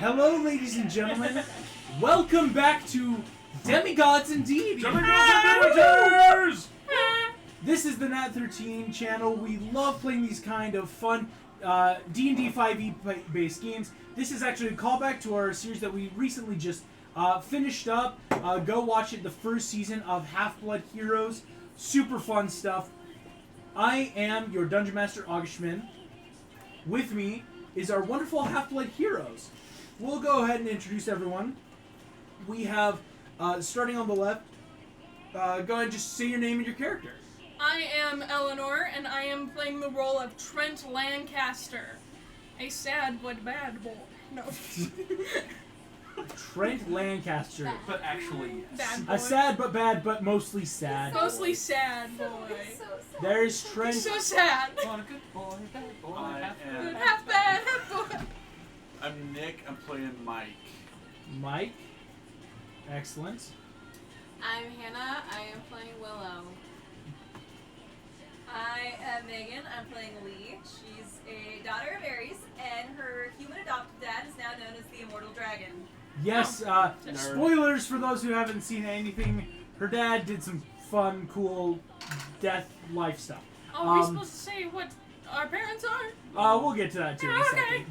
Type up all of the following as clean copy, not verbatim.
Hello, ladies and gentlemen. Welcome back to Demigods and Deities. Demigods! This is the Nat 13 channel. We love playing these kind of fun D&D 5e based games. This is actually a callback to our series that we recently just finished up. Go watch it, the first season of Half-Blood Heroes. Super fun stuff. I am your Dungeon Master, August Schmin. With me is our wonderful Half-Blood Heroes. We'll go ahead and introduce everyone. We have, starting on the left, go ahead and just say your name and your character. I am Eleanor, and I am playing the role of Trent Lancaster, a sad but bad boy. No. Trent Lancaster. But actually, yes. Bad boy. A sad but bad, but mostly sad. Mostly sad boy. So sad. There's Trent. He's so sad. On a good boy, bad boy, half Good, good. half bad, half boy. I'm Nick, I'm playing Mike. Mike. Excellent. I'm Hannah. I am playing Willow. I am Megan. I'm playing Lee. She's a daughter of Ares, and her human adopted dad is now known as the Immortal Dragon. Yes, spoilers for those who haven't seen anything. Her dad did some fun, cool death life stuff. Are we supposed to say what our parents are? We'll get to that too in a Okay. second.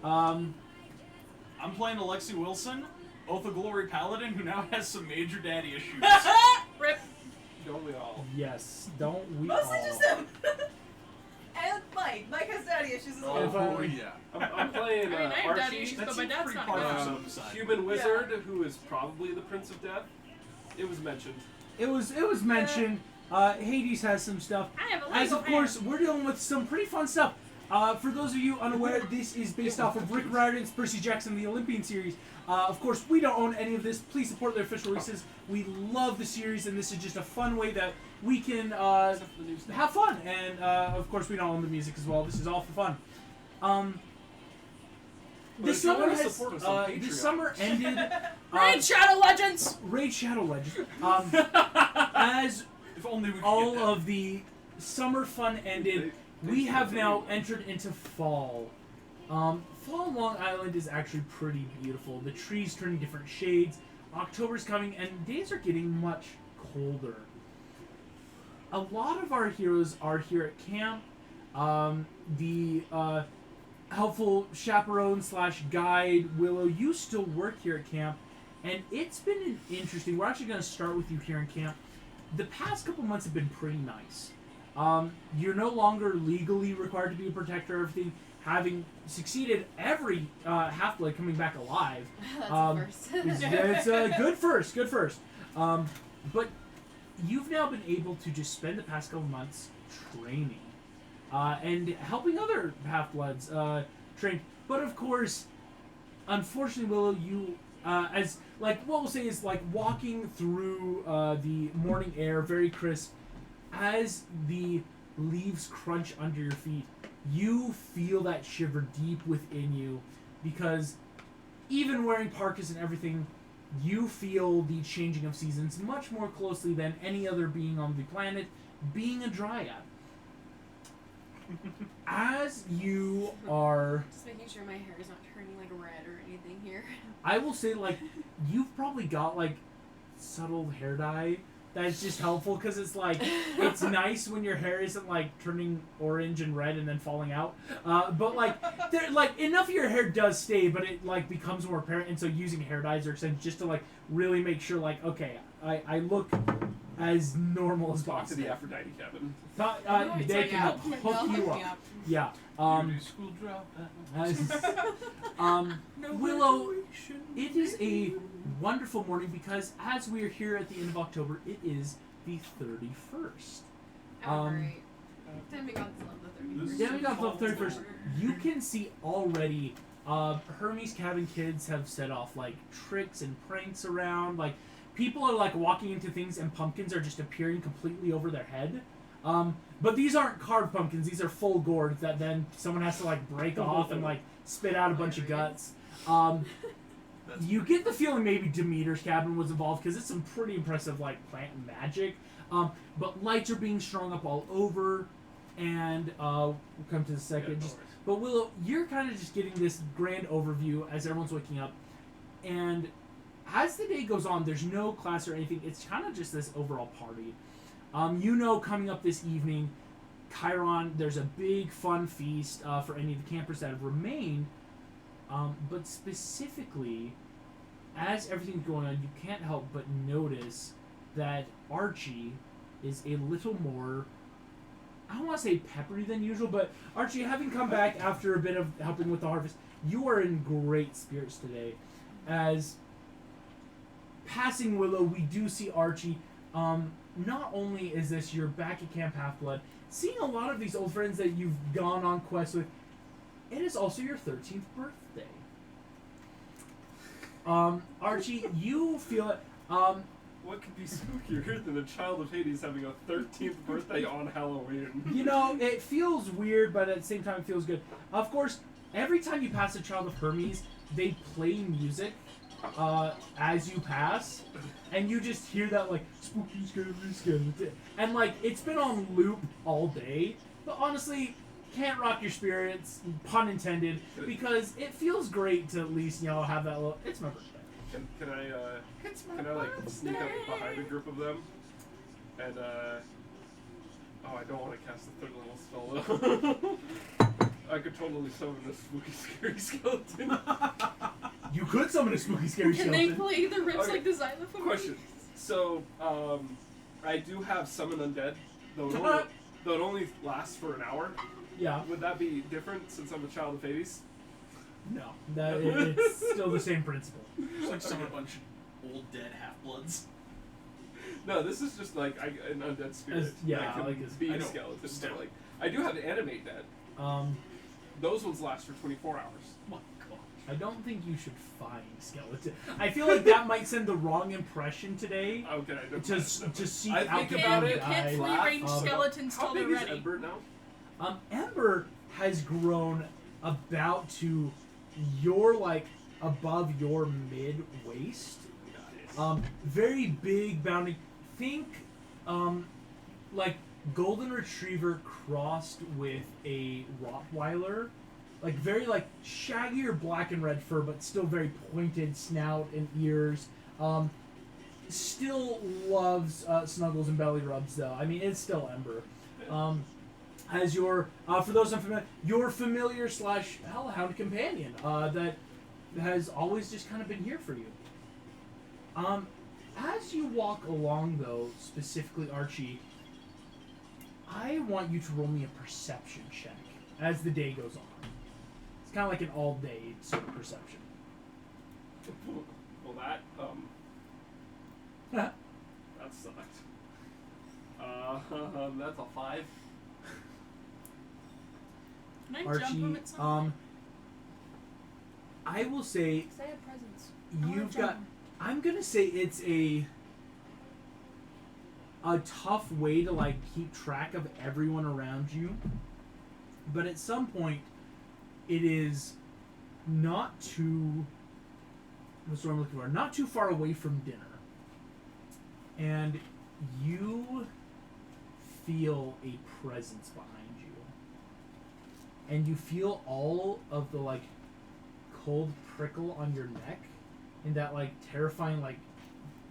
I'm playing Alexi Wilson, Oath of Glory Paladin, who now has some major daddy issues. Rip. Don't we all? Yes, don't we Mostly all? just him. And Mike. Mike has daddy issues as well. Oh, yeah. I'm playing I mean, I have daddy Archie, issues, That but my seems dad's pretty not par good. for some side. human wizard, who is probably the Prince of Death. It was mentioned. It was mentioned. Hades has some stuff. I have a As Lego of course, we're dealing with some pretty fun stuff. For those of you unaware, this is based off of Rick Riordan's Percy Jackson the Olympian series. Of course, we don't own any of this. Please support their official releases. We love the series, and this is just a fun way that we can have fun. And of course, we don't own the music as well. This is all for fun. This if you summer wanna has support us on this Patreon. summer ended. Raid Shadow Legends! Raid Shadow Legends. As If only we could all get that. of the summer fun ended, we have now entered into fall. Fall on Long Island is actually pretty beautiful. The trees turning different shades. October's coming, and days are getting much colder. A lot of our heroes are here at camp. The helpful chaperone / guide, Willow, you still work here at camp, and it's been interesting. We're actually going to start with you here in camp. The past couple months have been pretty nice. You're no longer legally required to be a protector of everything, having succeeded every Half-Blood coming back alive. That's a first. It's good first. But you've now been able to just spend the past couple months training and helping other Half-Bloods train. But of course, unfortunately, Willow, you as like what we'll say is like walking through the morning air, very crisp. As the leaves crunch under your feet, you feel that shiver deep within you, because even wearing parkas and everything, you feel the changing of seasons much more closely than any other being on the planet, being a dryad. As you are, Just making sure my hair is not turning like red or anything here. I will say, like, you've probably got like subtle hair dye. That's just helpful, because it's like, it's nice when your hair isn't like turning orange and red and then falling out. But like, enough of your hair does stay, but it like becomes more apparent. And so using hair dyes or extensions just to like really make sure, like, okay, I look as normal as Talk to possible. the Aphrodite cabin. They can hook you up. Yeah. School drop. Willow, it is a wonderful morning, because as we are here at the end of October, it is the 31st. Right. Demigods love the 31st. Demigods love 31st. You can see already Hermes Cabin kids have set off like tricks and pranks around. Like, people are like walking into things and pumpkins are just appearing completely over their head. But these aren't carved pumpkins, these are full gourds that then someone has to like break off and like spit out a bunch of guts. You get the feeling maybe Demeter's cabin was involved, because it's some pretty impressive like plant magic. But lights are being strung up all over, and we'll come to the second. Just But Willow, you're kind of just getting this grand overview as everyone's waking up, and as the day goes on, there's no class or anything. It's kind of just this overall party. Coming up this evening, Chiron, there's a big fun feast for any of the campers that have remained. But specifically, as everything's going on, you can't help but notice that Archie is a little more, I don't want to say peppery than usual, but Archie, having come back after a bit of helping with the harvest, you are in great spirits today. As passing Willow, we do see Archie. Not only is this you're back at Camp Half-Blood, seeing a lot of these old friends that you've gone on quests with, it is also your 13th birthday. Archie, you feel it. What could be spookier than a child of Hades having a 13th birthday on Halloween? It feels weird, but at the same time it feels good. Of course, every time you pass a child of Hermes, they play music as you pass, and you just hear that, like, spooky, scary, skeleton. And, like, it's been on loop all day, but honestly, can't rock your spirits, pun intended, because it feels great to at least, have that little, it's my birthday. Can I like sneak up behind a group of them and I don't want to cast the third level spell though. I could totally summon a spooky scary skeleton. You could summon a spooky scary Can skeleton. they play the riffs Okay. like the xylophone? Question. So I do have summon undead, though it only lasts for an hour. Yeah. Would that be different since I'm a child of Hades? No. It's still the same principle. Just like summon a bunch of old dead half-bloods. No, this is just like an undead spirit. Yeah, that can like it's- be I a know, skeleton. still. But like, I do have animate dead. Those ones last for 24 hours. Oh my god. I don't think you should find skeleton. I feel like that might send the wrong impression today. Okay. To seek I out think the about big it. Can't eye. free range skeletons How till they're big is ready. Ember now? Ember has grown about to your, like, above your mid waist. Very big bounding. Think like golden retriever crossed with a Rottweiler. Like very like shaggier black and red fur, but still very pointed snout and ears. Still loves snuggles and belly rubs though. I mean, it's still Ember. As your, for those unfamiliar, your familiar / hellhound companion that has always just kind of been here for you. As you walk along, though, specifically Archie, I want you to roll me a perception check as the day goes on. It's kind of like an all-day sort of perception. Well, that sucked. That's a 5. Can I jump Archie, them at some point? I will say 'Cause I have presents. I wanna you've jump got. 'em. I'm gonna say it's a tough way to like keep track of everyone around you, but at some point, it is not too. What's the word I'm looking for? Not too far away from dinner, and you feel a presence behind you, and you feel all of the like cold prickle on your neck. In that like terrifying like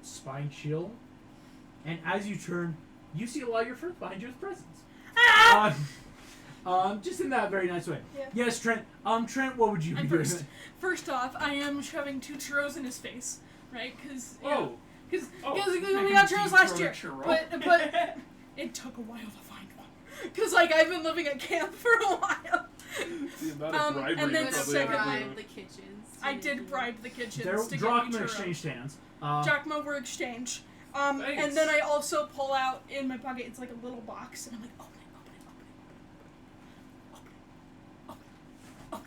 spine chill, and as you turn, you see a lot of your friends behind you with presents. Just in that very nice way. Yeah. Yes, Trent. Trent, what would you be And doing? first off, I am shoving 2 churros in his face, right? Because Oh. because Oh. we got churros last year, Churro. but it took a while to find one. Because like I've been living at camp for a while. The amount of bribery and then you probably secondly- had to do. bribe the kitchens. I did bribe the kitchens There, to get me Drachma churros. exchanged hands. Drachma were exchange. And Thanks. then I also pull out in my pocket. It's like a little box, and I'm like, open it.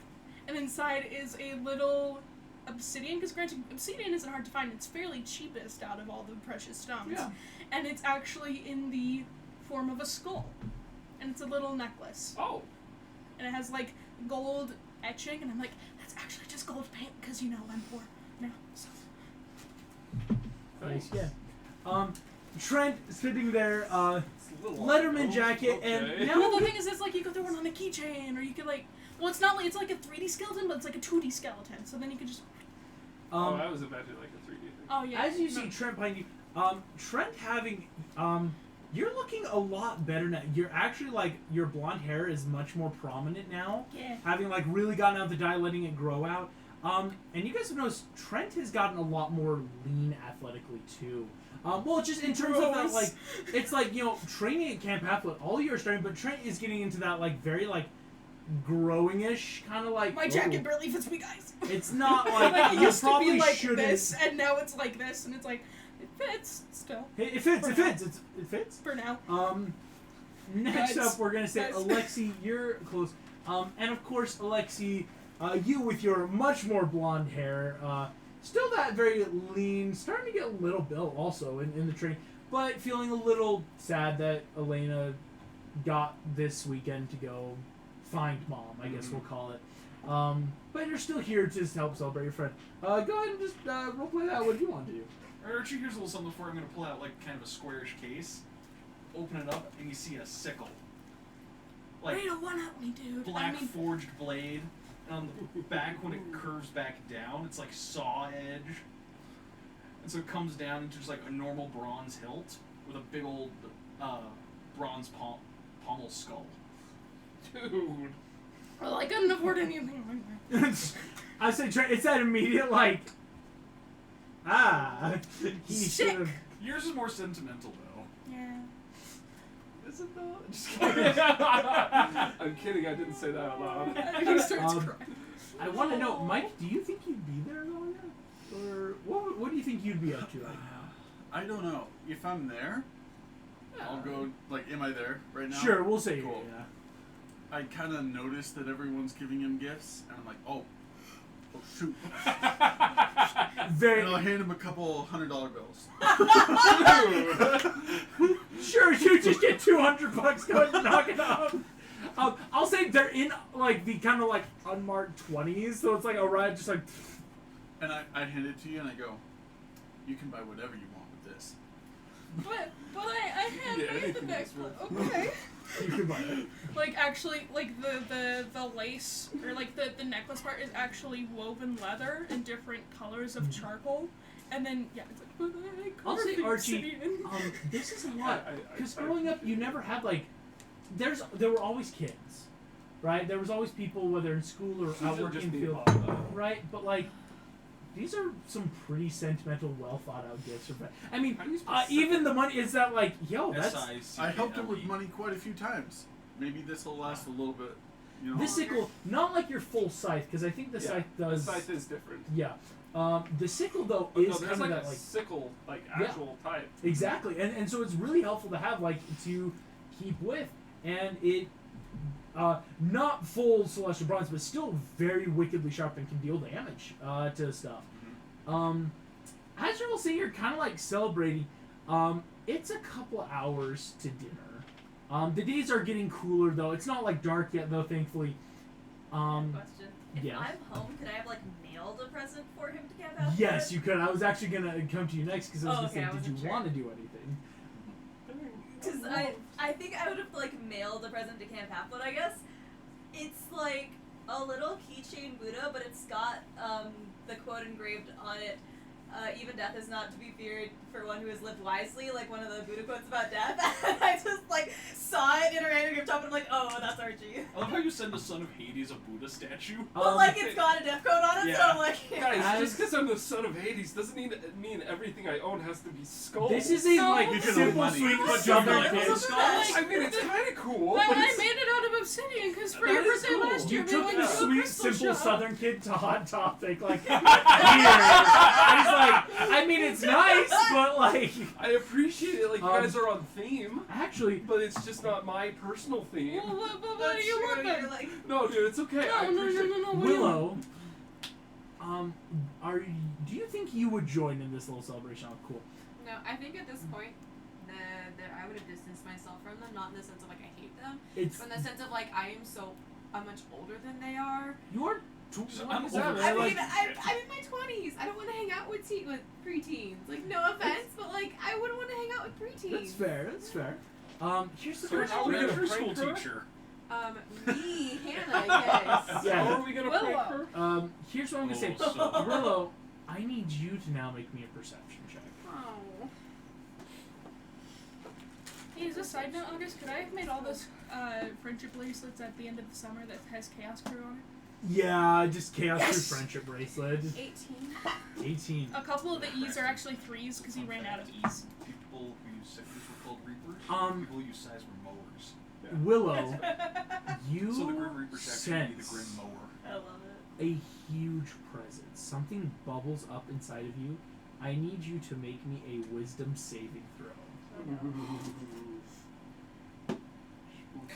And inside is a little obsidian. Because granted, obsidian isn't hard to find. It's fairly cheapest out of all the precious stones. Yeah. And it's actually in the form of a skull, and it's a little necklace. Oh. And it has like gold etching, and I'm like, that's actually just gold paint because I'm poor now. So. Nice, yeah. Trent sitting there, It's a little Letterman awkward. jacket, Okay. and Well, now the thing is, it's like you could throw it on a keychain, or you could like Well, it's not like it's like a 3D skeleton, but it's like a 2D skeleton. So then you could just. I was imagining like a 3D thing. Oh yeah. As you see Trent behind you, Trent having, you're looking a lot better now. You're actually like, your blonde hair is much more prominent now. Yeah. Having like really gotten out the dye, letting it grow out. And you guys have noticed Trent has gotten a lot more lean athletically too. Well, just in terms of that, like, it's like, you know, training at Camp Athlete, all you're starting, but Trent is getting into that, like, very, like, growing-ish, kind of like... My jacket barely fits me, guys. It's not like... Like, it you used to probably be like shouldn't... this, and now it's like this, and it's like, it fits still. It fits, it fits, it fits. For now. Next Guys. up, we're going to say, Guys. Alexi, you're close. And of course, Alexi, you with your much more blonde hair, still that very lean, starting to get a little built also in the training, but feeling a little sad that Elena got this weekend to go find mom, I guess we'll call it. But you're still here to just help celebrate your friend. Go ahead and just roleplay that. What do you want to do? Archie, here's a little something before I'm going to pull out like kind of a squarish case. Open it up and you see a sickle. Like Rita, one-up me, dude. black forged blade. And on the back, when it curves back down, it's like saw edge. And so it comes down into just like a normal bronze hilt with a big old bronze pommel skull. Dude. Well, I couldn't afford anything like that. I said it's that immediate like, he Sick. should have. Yours is more sentimental though. Yeah. Is it though? Just kidding. I'm kidding, I didn't say that out loud. He starts crying. I want to know, Mike, do you think you'd be there going or what do you think you'd be up to right now? I don't know. If I'm there, I'll go. Like, am I there right now? Sure, we'll say Cool. yeah. I kind of noticed that everyone's giving him gifts, and I'm like, oh shoot. Very. And I'll hand him a couple $100 bills. Sure, you just get $200. Go ahead and knock it off. I'll say they're in like the kind of like unmarked 20s, so it's like a ride, just like. And I hand it to you, and I go, you can buy whatever you want with this. But I had Yeah, made the anything next is one. worth Okay. You can buy it. Like, actually, like, the lace, or, like, the necklace part is actually woven leather in different colors of charcoal. And then, yeah, it's like, but I I'll say, carved Archie, obsidian. this is a lot. I- Because growing up, you never had, like, there were always kids, right? There was always people, whether in school or out working in the field, right? But, like, these are some pretty sentimental, well thought out gifts. I mean, even the money is that like, yo, that's I helped him with money quite a few times. Maybe this will last a little bit. You know. this sickle, not like your full scythe, because I think the scythe does. The scythe is different. Yeah, the sickle though But is no, there's kind of like that a like sickle, like Yeah. actual type. exactly, and so it's really helpful to have like to keep with, and it. Not full celestial bronze, but still very wickedly sharp and can deal damage to stuff. As you'll see, you're kind of like celebrating. It's a couple hours to dinner. The days are getting cooler though. It's not like dark yet though, thankfully. Question. If yeah. I'm home, could I have like mailed a present for him to Camp Athlete? Yes, you could. I was actually gonna come to you next because I was Oh, gonna okay, I say, did wasn't you sure. want to do anything? Because I think I would have like mailed a present to Camp Athlete, I guess. It's like a little keychain Buddha, but it's got the quote engraved on it. Even death is not to be feared for one who has lived wisely, like one of the Buddha quotes about death. And I just like saw it in her hand top and I'm like, oh, that's Archie. I love how you send the son of Hades a Buddha statue. But like it's got a death code on it, so Yeah. I'm like, Guys, just because I'm the son of Hades doesn't mean everything I own has to be skulls. This is a like No, simple, money. sweet But southern you're kid. not skulls. I mean, it's kind of cool. But but I it's- made it out of obsidian because for That your is birthday cool. last year, You we took went the to a sweet, crystal simple shop. Southern kid to Hot Topic, like, here. I was like, I mean, it's nice, but like, I appreciate it, like you guys are on theme, actually, but it's just not my personal theme. Well, what do that's you true. want You're then? like, No, dude, it's okay. I No, no, appreciate no, no, no. What do you want? Willow, do you think you would join in this little celebration? Oh, cool. No, I think at this point that I would have distanced myself from them, not in the sense of like I hate them, It's but in the sense of like I am I'm much older than they are. you're. I'm What is that, over right? I Like, mean, I'm in my 20s. I don't want to hang out with preteens. Like, no offense, but like I wouldn't want to hang out with preteens. that's fair. That's fair. Here's the So question. how are we gonna Elementary prank school her? teacher. Me, Hannah, yes. Yeah. How are we gonna prank Willow. her? Here's what I'm gonna say. Oh, so- Willow, I need you to now make me a perception check. Oh. Hey, as a side note, August, could I have made all those friendship bracelets at the end of the summer that has Chaos Crew on it? Yeah, just Chaos Yes! Crew friendship bracelet. 18. 18. A couple of the E's are actually 3s because he ran out of E's. People who use sectors were called reapers. People who use size were mowers. Willow, you So the Grim Reaper should actually be the sense Grim Mower. I love it. a huge presence. Something bubbles up inside of you. I need you to make me a wisdom saving throw.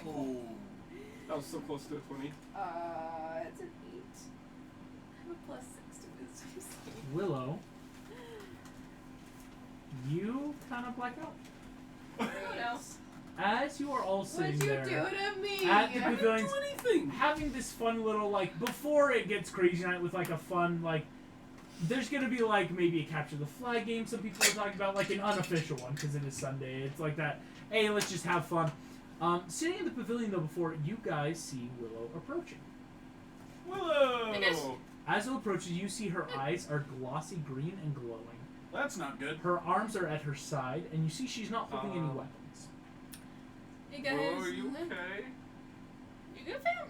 Oh. That was so close to a 20. It's an 8. I have a +6 to wisdom save. Willow, you kind of black out. No. As you are all sitting What'd you there do to me? at the I didn't pavilions, do anything. having this fun little, like, before it gets crazy night with, like, a fun, like, there's gonna be, like, maybe a capture the flag game some people are talking about, like, an unofficial one, because it is Sunday. It's like that, hey, let's just have fun. Sitting in the pavilion, though, before, you guys see Willow approaching. Willow! I guess- As Willow approaches, you see her eyes are glossy green and glowing. That's not good. Her arms are at her side, and you see she's not holding any Um, weapons. Hey guys. Willow, are you okay? You good, fam?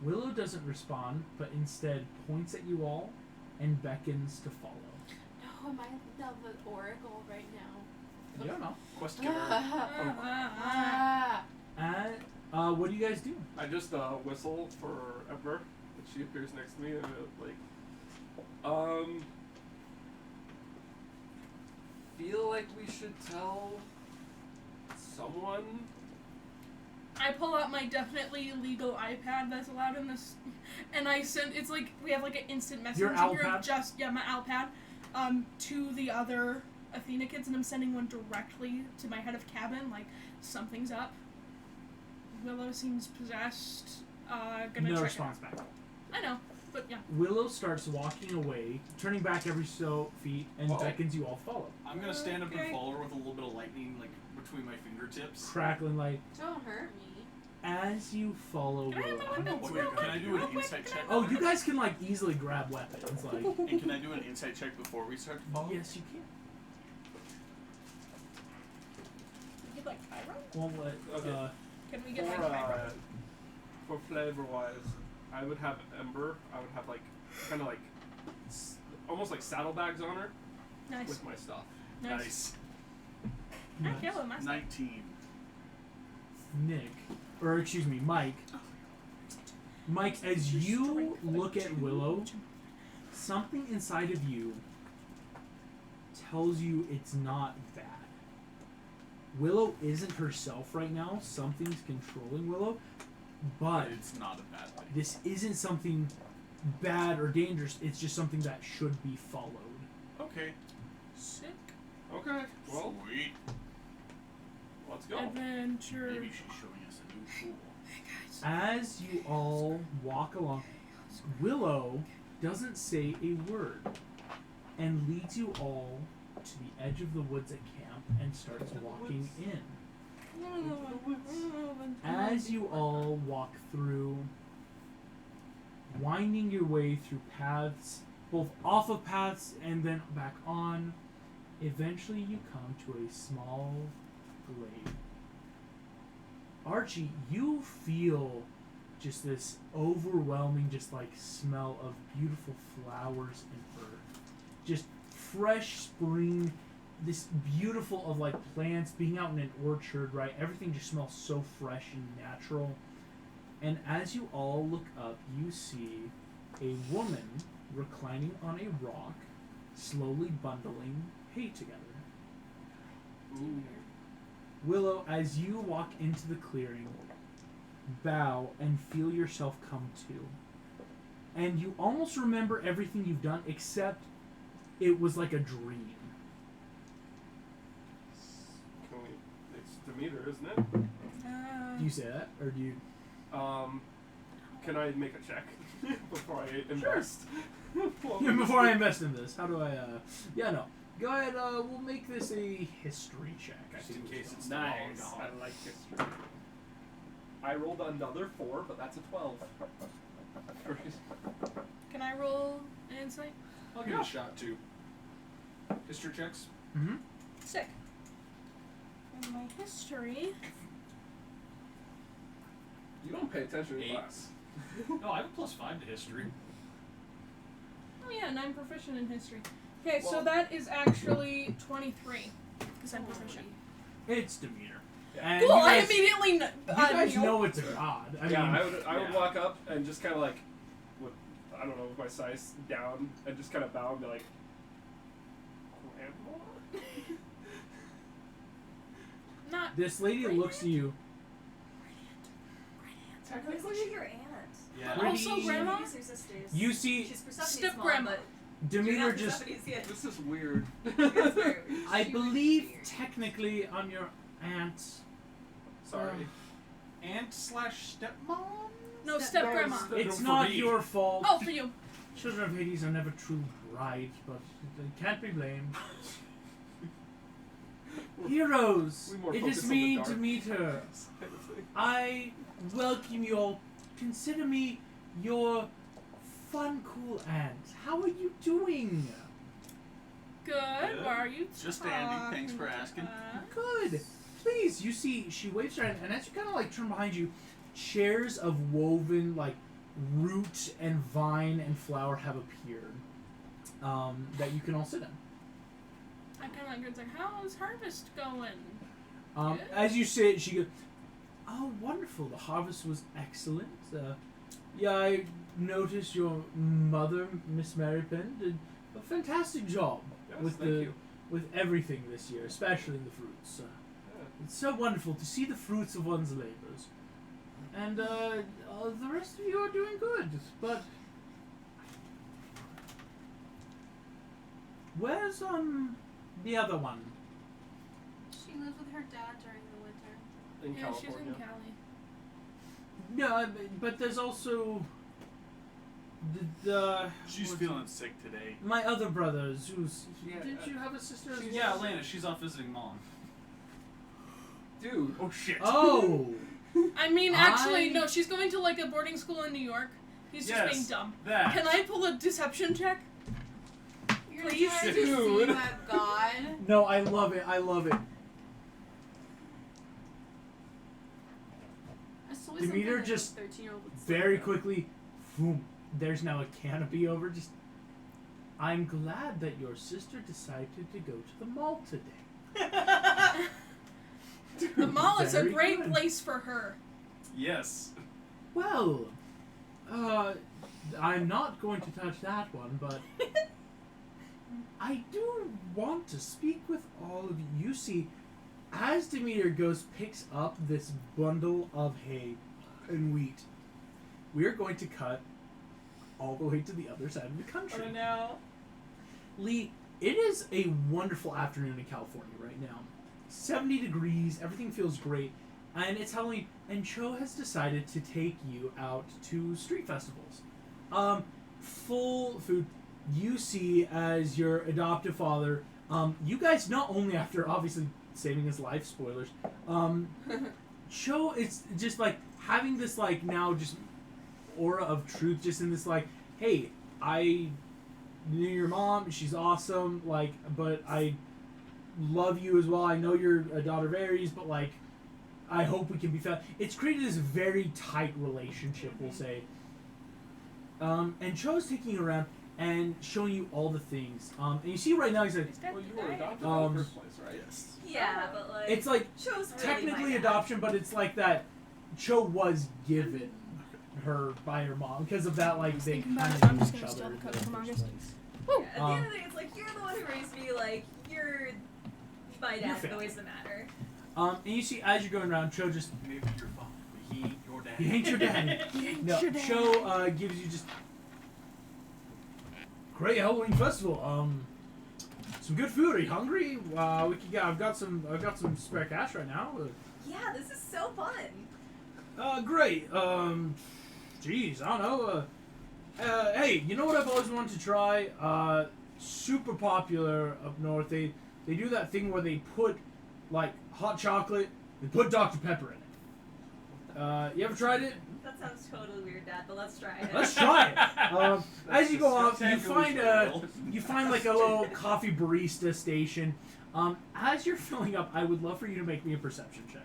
Willow doesn't respond, but instead points at you all and beckons to follow. No, am I the oracle right now? You don't know. Quest giver. What do you guys do? I just whistle for Ember, and she appears next to me, and feel like we should tell someone. I pull out my definitely legal iPad that's allowed in this, and I send. It's like we have like an instant message Your here Alpad? of just my Alpad, to the other Athena kids, and I'm sending one directly to my head of cabin. Like something's up. Willow seems possessed. Gonna No check response back. It. I know, but yeah. Willow starts walking away, turning back every so feet, and Uh-oh. beckons you all to follow. I'm gonna stand up Okay. and follow her with a little bit of lightning, like between my fingertips. Crackling light. Don't hurt me. As you follow Can I have my Willow. weapons? Wait, can I do an Real quick, insight can I- check? Oh, you guys can like easily grab weapons. Like, And can I do an insight check before we start to follow? yes, you can. You get like Pyro? Well, Okay. Can we get For, like Pyro? for flavor-wise, I would have Ember. I would have like, kind of like, almost like saddlebags on her Nice. with my stuff. Nice. Nice. I kill him. 19. Nick, or excuse me, Mike. Mike, as you look at Willow, something inside of you tells you it's not bad. Willow isn't herself right now. Something's controlling Willow, but It's not a bad thing. this isn't something bad or dangerous. It's just something that should be followed. Okay. Sick. Okay, well, Sweet. let's go. Adventure. Maybe she's showing us a new tool. As you all walk along, Willow doesn't say a word and leads you all to the edge of the woods at camp and starts walking in. As you all walk through, winding your way through paths, both off of paths and then back on, eventually you come to a small glade. Archie, you feel just this overwhelming, just like smell of beautiful flowers and earth. Just fresh spring, this beautiful of like plants, being out in an orchard, right? Everything just smells so fresh and natural. And as you all look up, you see a woman reclining on a rock, slowly bundling hay together. Ooh. Willow, as you walk into the clearing, bow and feel yourself come to. And you almost remember everything you've done, except it was like a dream. Can we? It's Demeter, isn't it? Do you say that? Or do you... Can I make a check before I invest? Well, Before I invest in this, how do I, Yeah, no. Go ahead, we'll make this a history check. I Just see in what's case going it's on. the Nice. wrong I dog. like history. I rolled another 4, but that's a 12. Can I roll an insight? I'll give it a shot too. History checks. Mm-hmm. Sick. And my history. You don't pay attention in 8. class. No, I have a +5 to history. Oh yeah, and I'm proficient in history. Okay, so Well- that is actually 23. Because I'm proficient. It's Demeter. Yeah. And Cool, you I guys, immediately you guys kneel. know it's a god. I Yeah, mean, I would yeah. walk up and just kind of like, with, I don't know, with my size down, and just kind of bow and be like, Grandma? Not this lady looks at you. Technically, your aunt. Yeah. Pretty- also grandma. These are sisters. You see She's Persephone's Step mom, grandma. but Demeter you're not just. Persephone's kid. This is weird. It's very- I she was believe weird. technically I'm your aunt. Sorry. Aunt/stepmom? No, Step step grandma. grandma. It's For not me. your fault. Oh, for you. Children of Hades are never truly bright, but they can't be blamed. Heroes, We more it focus is on me, the dark. Demeter. Kind of thing. I welcome you all. Consider me your fun, cool aunt. How are you doing? Good. Good. Why are you Just Andy, talking thanks for to asking. us? Good. Please, you see, she waves her hand, and as you kind of like turn behind you, chairs of woven like root and vine and flower have appeared that you can all sit in. I kind of like it's like, how's harvest going? Good. As you sit, she goes, "Oh, wonderful! The harvest was excellent. Yeah, I noticed your mother, Miss Marypen, did a fantastic job Yes, with thank you. with everything this year, especially the fruits. Yeah. It's so wonderful to see the fruits of one's labors. And the rest of you are doing good. But where's the other one? She lives with her dad during the winter. In Yeah, she's California. in Cali. No, but there's also the She's what's feeling sick today. my other brother, Zeus. Yeah, Did you have a sister as well? Yeah, Elena, she's off visiting mom. Dude. Oh shit. Oh. I mean, actually, I- no. She's going to like a boarding school in New York. He's just Yes. being dumb. That. Can I pull a deception check? You're Please, trying dude. to see that God. No, I love it. I love it. That's always Demeter something that just a 13-year-old would say. Very quickly, boom. There's now a canopy over. Just. I'm glad that your sister decided to go to the mall today. The mall is a Very great good. place for her. Yes. Well, I'm not going to touch that one, but I do want to speak with all of you. You see, as Demeter picks up this bundle of hay and wheat, we are going to cut all the way to the other side of the country. no. Lee, it is a wonderful afternoon in California right now. 70 degrees, everything feels great, and it's Halloween, and Cho has decided to take you out to street festivals. Full food. You see, as your adoptive father, you guys not only after obviously saving his life, spoilers, Cho is just like having this like now just aura of truth, just in this like, hey, I knew your mom, she's awesome, like, but I love you as well. I know you're a daughter of Ares, but like, I hope we can be found. It's created this very tight relationship, we'll say. And Cho's taking you around and showing you all the things. And you see right now, he's like, Well, you were adopted in Um, the first place, right? Yes. Yeah, but like. it's like Cho's really technically my dad. adoption, but it's like that Cho was given her by her mom because of that, like, they Thinking kind about of it, I'm knew just each gonna steal other the in code the from first August. place. Yeah, at the end Um, of the day, it's like you're the one who raised me. Like you're my Your dad. The family. ways that matter. And you see, as you're going around, Cho just, Maybe your father, but he ain't your dad. he ain't your dad. No, Cho gives you just great Halloween festival. Some good food. Are you hungry? We could get. I've got some spare cash right now. Yeah, this is so fun. Great. Geez, I don't know. Hey, you know what I've always wanted to try? Super popular up north. They do that thing where they put like hot chocolate. They put Dr. Pepper in it. You ever tried it? That sounds totally weird, Dad, but let's try it. Let's try it. As you go off, you spectacular find like a little coffee barista station. As you're filling up, I would love for you to make me a perception check.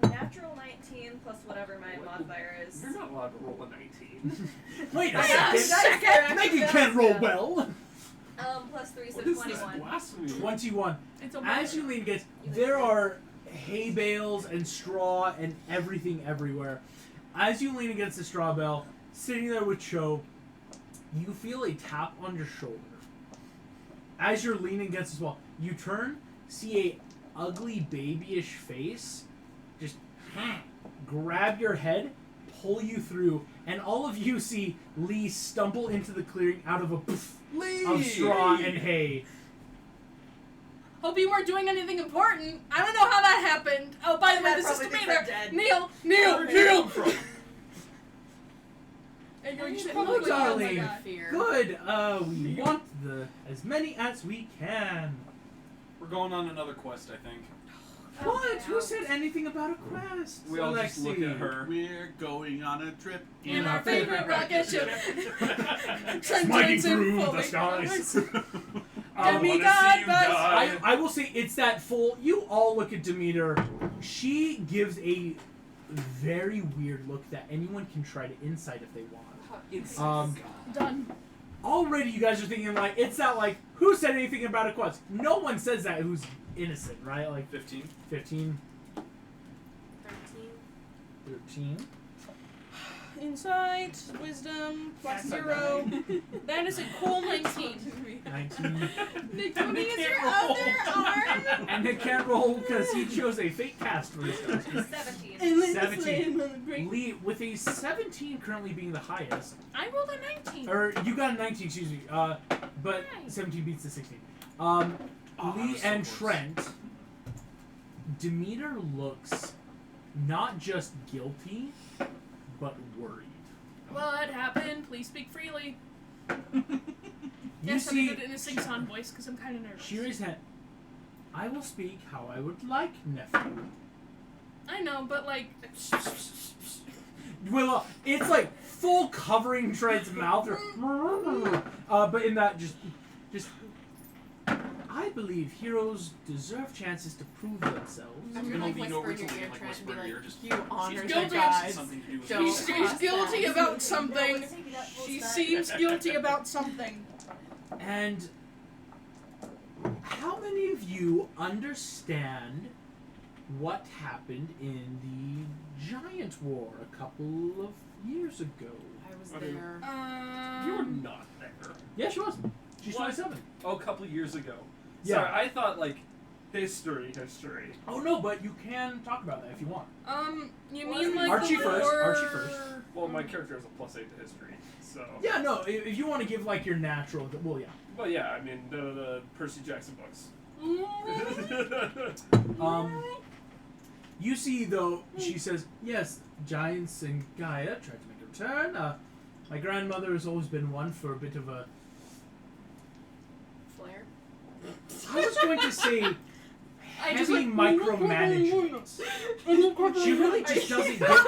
Natural 19 plus whatever my modifier is. You're not allowed to roll a 19. Wait a I second. got second. Megan can roll well. Plus 3, so What is this 21. blasphemy? 21. It's a As you lean against, there are hay bales and straw and everything everywhere. As you lean against the straw bale, sitting there with Cho, you feel a tap on your shoulder. As you're leaning against the wall, you turn, see a ugly babyish face, just grab your head, pull you through, and all of you see Lee stumble into the clearing out of a poof of straw and hay. Hope you weren't doing anything important. I don't know how that happened. Oh, by the way, this is probably thinks Demeter. I'm dead. Neil. And you're just Oh, like, darling. oh my God. Fear. Good. We want as many as we can. We're going on another quest, I think. What? Who said anything about a quest? We all just look at her. We're going on a trip In our favorite rocket ship. Smiting through the fully skies. Demigod vibes. I will say it's that full. You all look at Demeter. She gives a very weird look that anyone can try to insight if they want. Done. Already you guys are thinking like it's that like who said anything about a quest? No one says that who's innocent, right? Like 15. 15, 13. 13. Insight, wisdom, plus 0. That is a cool 19. 19. Nick, what is your other arm? And Nick can't roll because he chose a fake cast for his dice. 17. 17. Lee, with a 17 currently being the highest, I rolled a 19. or you got a 19, excuse me, but 17 beats the 16. Lee so and close. Trent, Demeter looks not just guilty, but worried. What happened? Please speak freely. You Yes, see, I'm in a sing-song voice because I'm kind of nervous. she raised hand. I will speak how I would like, nephew. I know, but like, Well, it's like full covering Trent's mouth, but in that just. I believe heroes deserve chances to prove themselves. I'm gonna gonna like lean over whisper in to your Lee, ear, like, Trent, and whisper be in your ear, like, just- you honor the guilty. gods. Something to do with Don't she's cross guilty that. about something. She seems guilty about something. And how many of you understand what happened in the Giant War a couple of years ago? I was I mean, there. You were not there. Yeah, she was. She's What? 27. Oh, a couple years ago. Yeah. Sorry, I thought like history. Oh no, but you can talk about that if you want. You Well, mean like Archie the first, war... Archie first. Well, my character has a +8 to history, so. Yeah, no, if you want to give like your natural, well, yeah. But yeah, I mean the Percy Jackson books. You see, though, she says, yes, giants and Gaia tried to make a return. My grandmother has always been one for a bit of a... Flair. I was going to say I just heavy like- micromanagement. She really just doesn't get...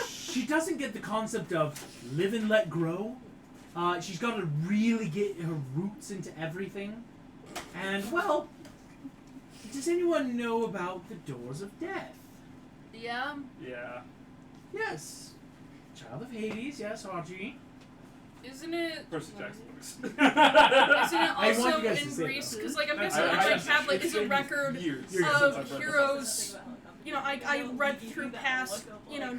She doesn't get the concept of live and let grow. She's got to really get her roots into everything. And, well, does anyone know about the Doors of Death? Yeah. Yeah. Yes. Child of Hades, yes, Archie. Isn't it... Percy Jackson books. Isn't it I want also you guys to in say it, Greece? though. Because, like, I'm I- guessing I- on I- my tablet it's is a been record years You're since of I've read the heroes. You know, I read through past, you know,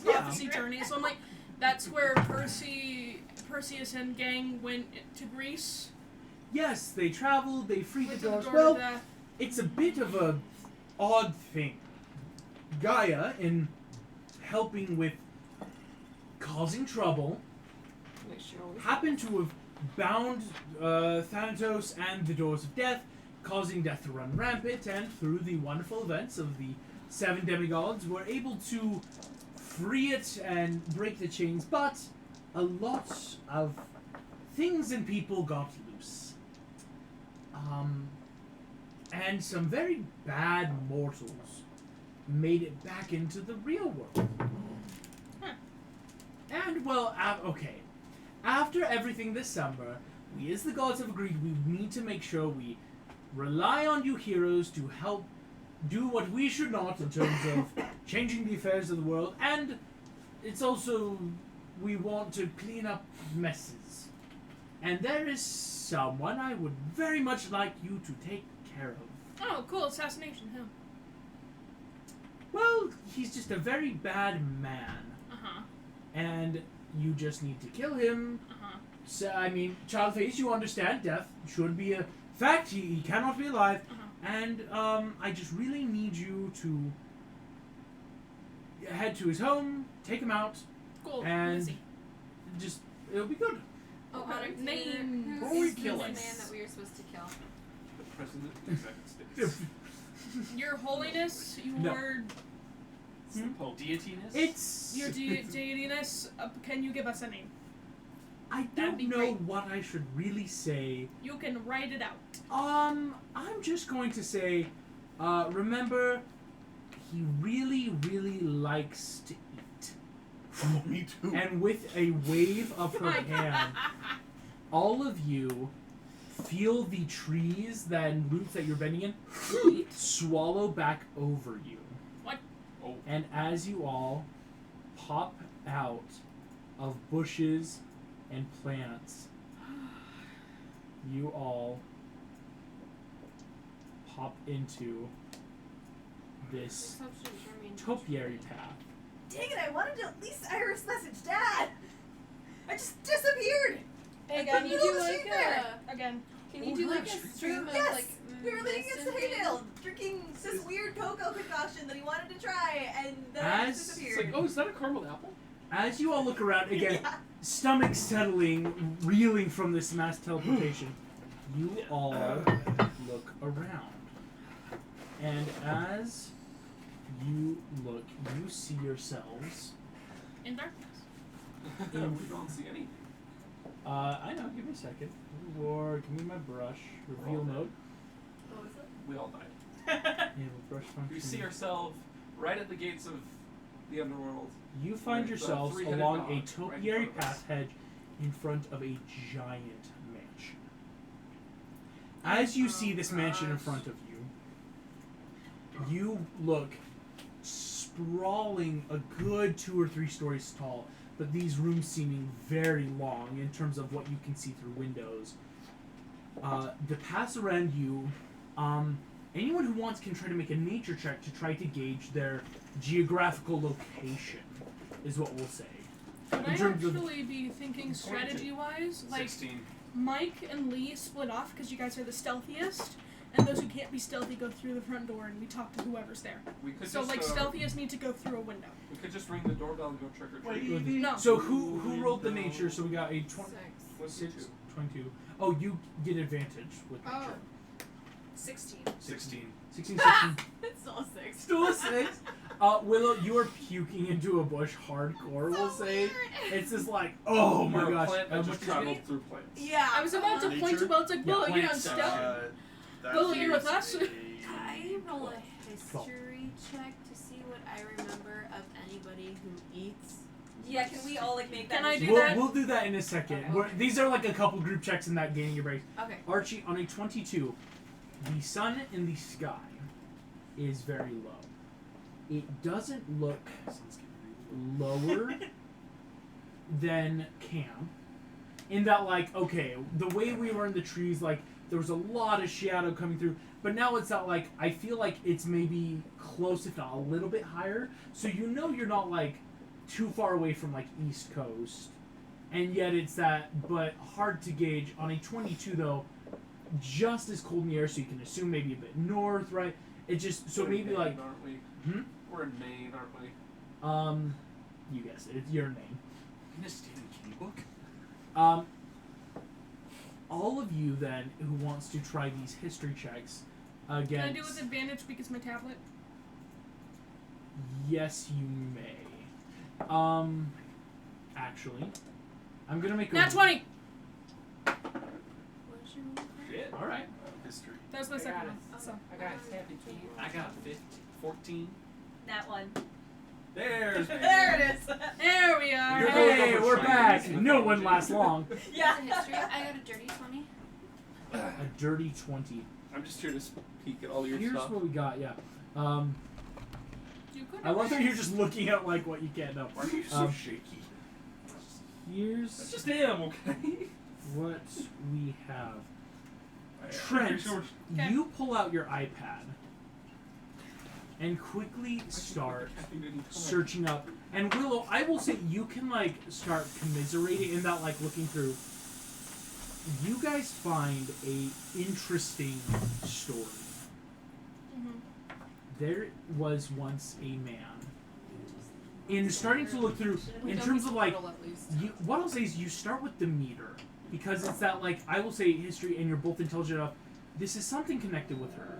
prophecy journeys. So I'm like, that's where Perseus and gang went to Greece. Yes, they traveled, they freed Went the to the doors. door Well, of death. it's a bit of a odd thing. Gaia, in helping with causing trouble, Make sure we happened to have bound Thanatos and the Doors of Death, causing death to run rampant, and through the wonderful events of the 7 demigods, were able to free it and break the chains, but a lot of things and people got loose. and some very bad mortals made it back into the real world. Huh. And, well, okay. After everything this summer, we as the gods have agreed we need to make sure we rely on you heroes to help do what we should not in terms of changing the affairs of the world, and it's also we want to clean up messes. And there is someone I would very much like you to take care of. Oh, cool. Assassination. Who? Well, he's just a very bad man, Uh-huh. and you just need to kill him. Uh-huh. So, I mean, child face, you understand death should be a fact. He cannot be alive. Uh-huh. And, I just really need you to head to his home, take him out, Cool. and Easy. just, it'll be good. Oh, Okay. Honor Name. Who Before we is kill the him. man that we are supposed to kill? The President of the United States. Your Holiness, your No. It's the Deitiness? It's... your deitiness, can you give us a name? I That'd don't be know great. what I should really say. You can write it out. I'm just going to say, remember, he really, really likes to eat. Me too. And with a wave of her Mike. hand, all of you feel the trees and roots that you're bending in swallow back over you. What? Oh. And as you all pop out of bushes and plants, you all pop into this topiary path. Dang it, I wanted to at least Iris message Dad! I just disappeared! Hey, In can the you middle do of the like street there. Again. Can you Oh, do like a gosh. stream of Yes! like We were leaning mist against the and things? hayfield, drinking this weird cocoa concoction that he wanted to try, and then I As- just It's disappeared. like, oh, is that a caramel apple? As you all look around, again, Yeah. stomach settling, reeling from this mass teleportation, you all look around. And as you look, you see yourselves. In darkness. We don't see any. I know, give me a second. Or give me my brush. Reveal Roll that. mode. What was it? We all died. Yeah, brush function. We see ourselves right at the gates of the underworld. You find with the yourselves three-headed along dog a right in topiary front of us. path hedge in front of a giant mansion. As you see this mansion in front of you, you look sprawling a good 2 or 3 stories tall, but these rooms seeming very long in terms of what you can see through windows. The paths around you, anyone who wants can try to make a nature check to try to gauge their geographical location, is what we'll say. Would In I terms of- actually be thinking strategy-wise? Like, 16. Mike and Lee split off because you guys are the stealthiest, and those who can't be stealthy go through the front door, and we talk to whoever's there. We could So, just, like, stealthiest need to go through a window. We could just ring the doorbell and go trick or treat. No. So who rolled the nature? So we got a 20, 6. 6, 22. Oh, you get advantage with nature. Oh. 16. 16. 16, 16. It's still a 6. Still a 6. Willow, you are puking into a bush hardcore, we'll say. It's just like, oh my You're a gosh. plant that What just did you traveled get? through plants. Yeah. I was about to Nature? point to Will, it's like, Yeah, Will, you're not plants, stealthy. That Will, you're with is us? Can I roll a history check to see what I remember of anybody who eats? Yeah, can we all, like, make that Can I do decision? that? We'll do that in a second. Okay. These are like a couple group checks in that gaining your break. Okay. Archie, on a 22, the sun in the sky is very low. It doesn't look lower than camp. In that, like, okay, the way we were in the trees, like, there was a lot of shadow coming through. But now it's not like, I feel like it's maybe close, if not a little bit higher. So you know you're not, like, too far away from, like, East Coast. And yet it's that, but hard to gauge. On a 22, though, just as cold in the air, so you can assume maybe a bit north, right? It just, so We're in maybe, Maine, like, aren't we? hmm? We're in Maine, aren't we? You guessed it. It's your name. In a Stephen King book? All of you then who wants to try these history checks against. Can I do it with advantage because my tablet? Yes, you may. Actually, I'm gonna make a. Nat 20! What's your name? Shit. All right. history. That was my second got one. it. So. I got 17. I got 14. That one. There's me. There it is. There we are. You're Hey. Hey, we're back. No one lasts long. Yeah. What's the history? I got a dirty 20. A dirty 20. I'm just here to peek at all your Here's stuff. what we got. Yeah. You could I love that you're just looking at like what you can't know. Why are you so Um, shaky? That's Here's just him, okay? what we have. I'm Trent, pretty sure Okay. you pull out your iPad and quickly start Kathy didn't come. searching up. And Willow, I will say you can like start commiserating in that like looking through. You guys find a interesting story. Mhm. There was once a man. In starting to look through, in Don't terms be of like, subtle at least. what I'll say is you start with Demeter because it's that like I will say history, and you're both intelligent enough. This is something connected with her.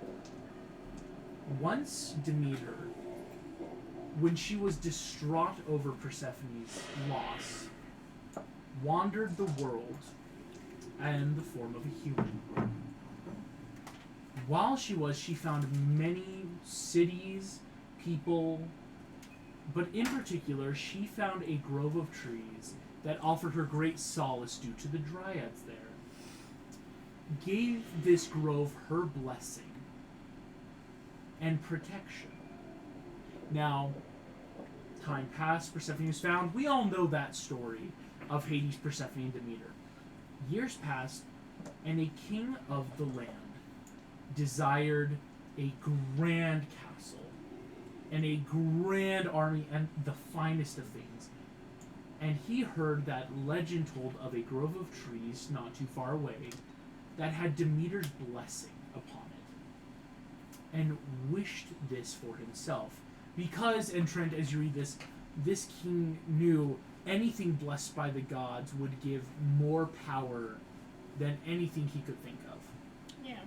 Once Demeter, when she was distraught over Persephone's loss, wandered the world in the form of a human. While she found many cities, people, but in particular, she found a grove of trees that offered her great solace due to the dryads there. Gave this grove her blessing and protection. Now, time passed, Persephone was found. We all know that story of Hades, Persephone, and Demeter. Years passed, and a king of the land desired a grand castle and a grand army and the finest of things. And he heard that legend told of a grove of trees not too far away that had Demeter's blessing upon it, and wished this for himself. Because, and Trent, as you read this king knew anything blessed by the gods would give more power than anything he could think of. Yeah.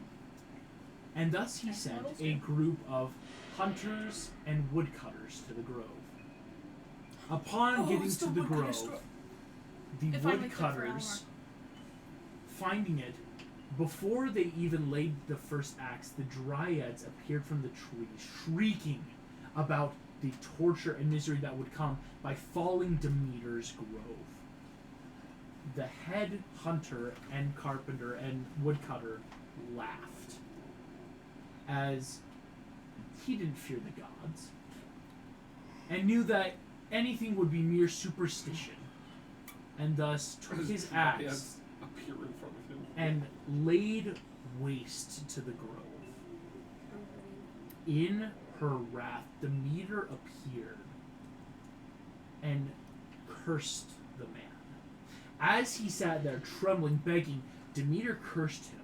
And thus he That's sent models, a yeah. group of hunters and woodcutters to the grove. Upon getting it's to the the woodcutter grove, store. the If I make that for woodcutters, finding it, before they even laid the first axe, the dryads appeared from the trees, shrieking about the torture and misery that would come by falling Demeter's grove. The head hunter and carpenter and woodcutter laughed, as he didn't fear the gods, and knew that anything would be mere superstition, and thus took his axe appear in front of him. and laid waste to the grove. In her wrath, Demeter appeared and cursed the man. As he sat there trembling, begging, Demeter cursed him,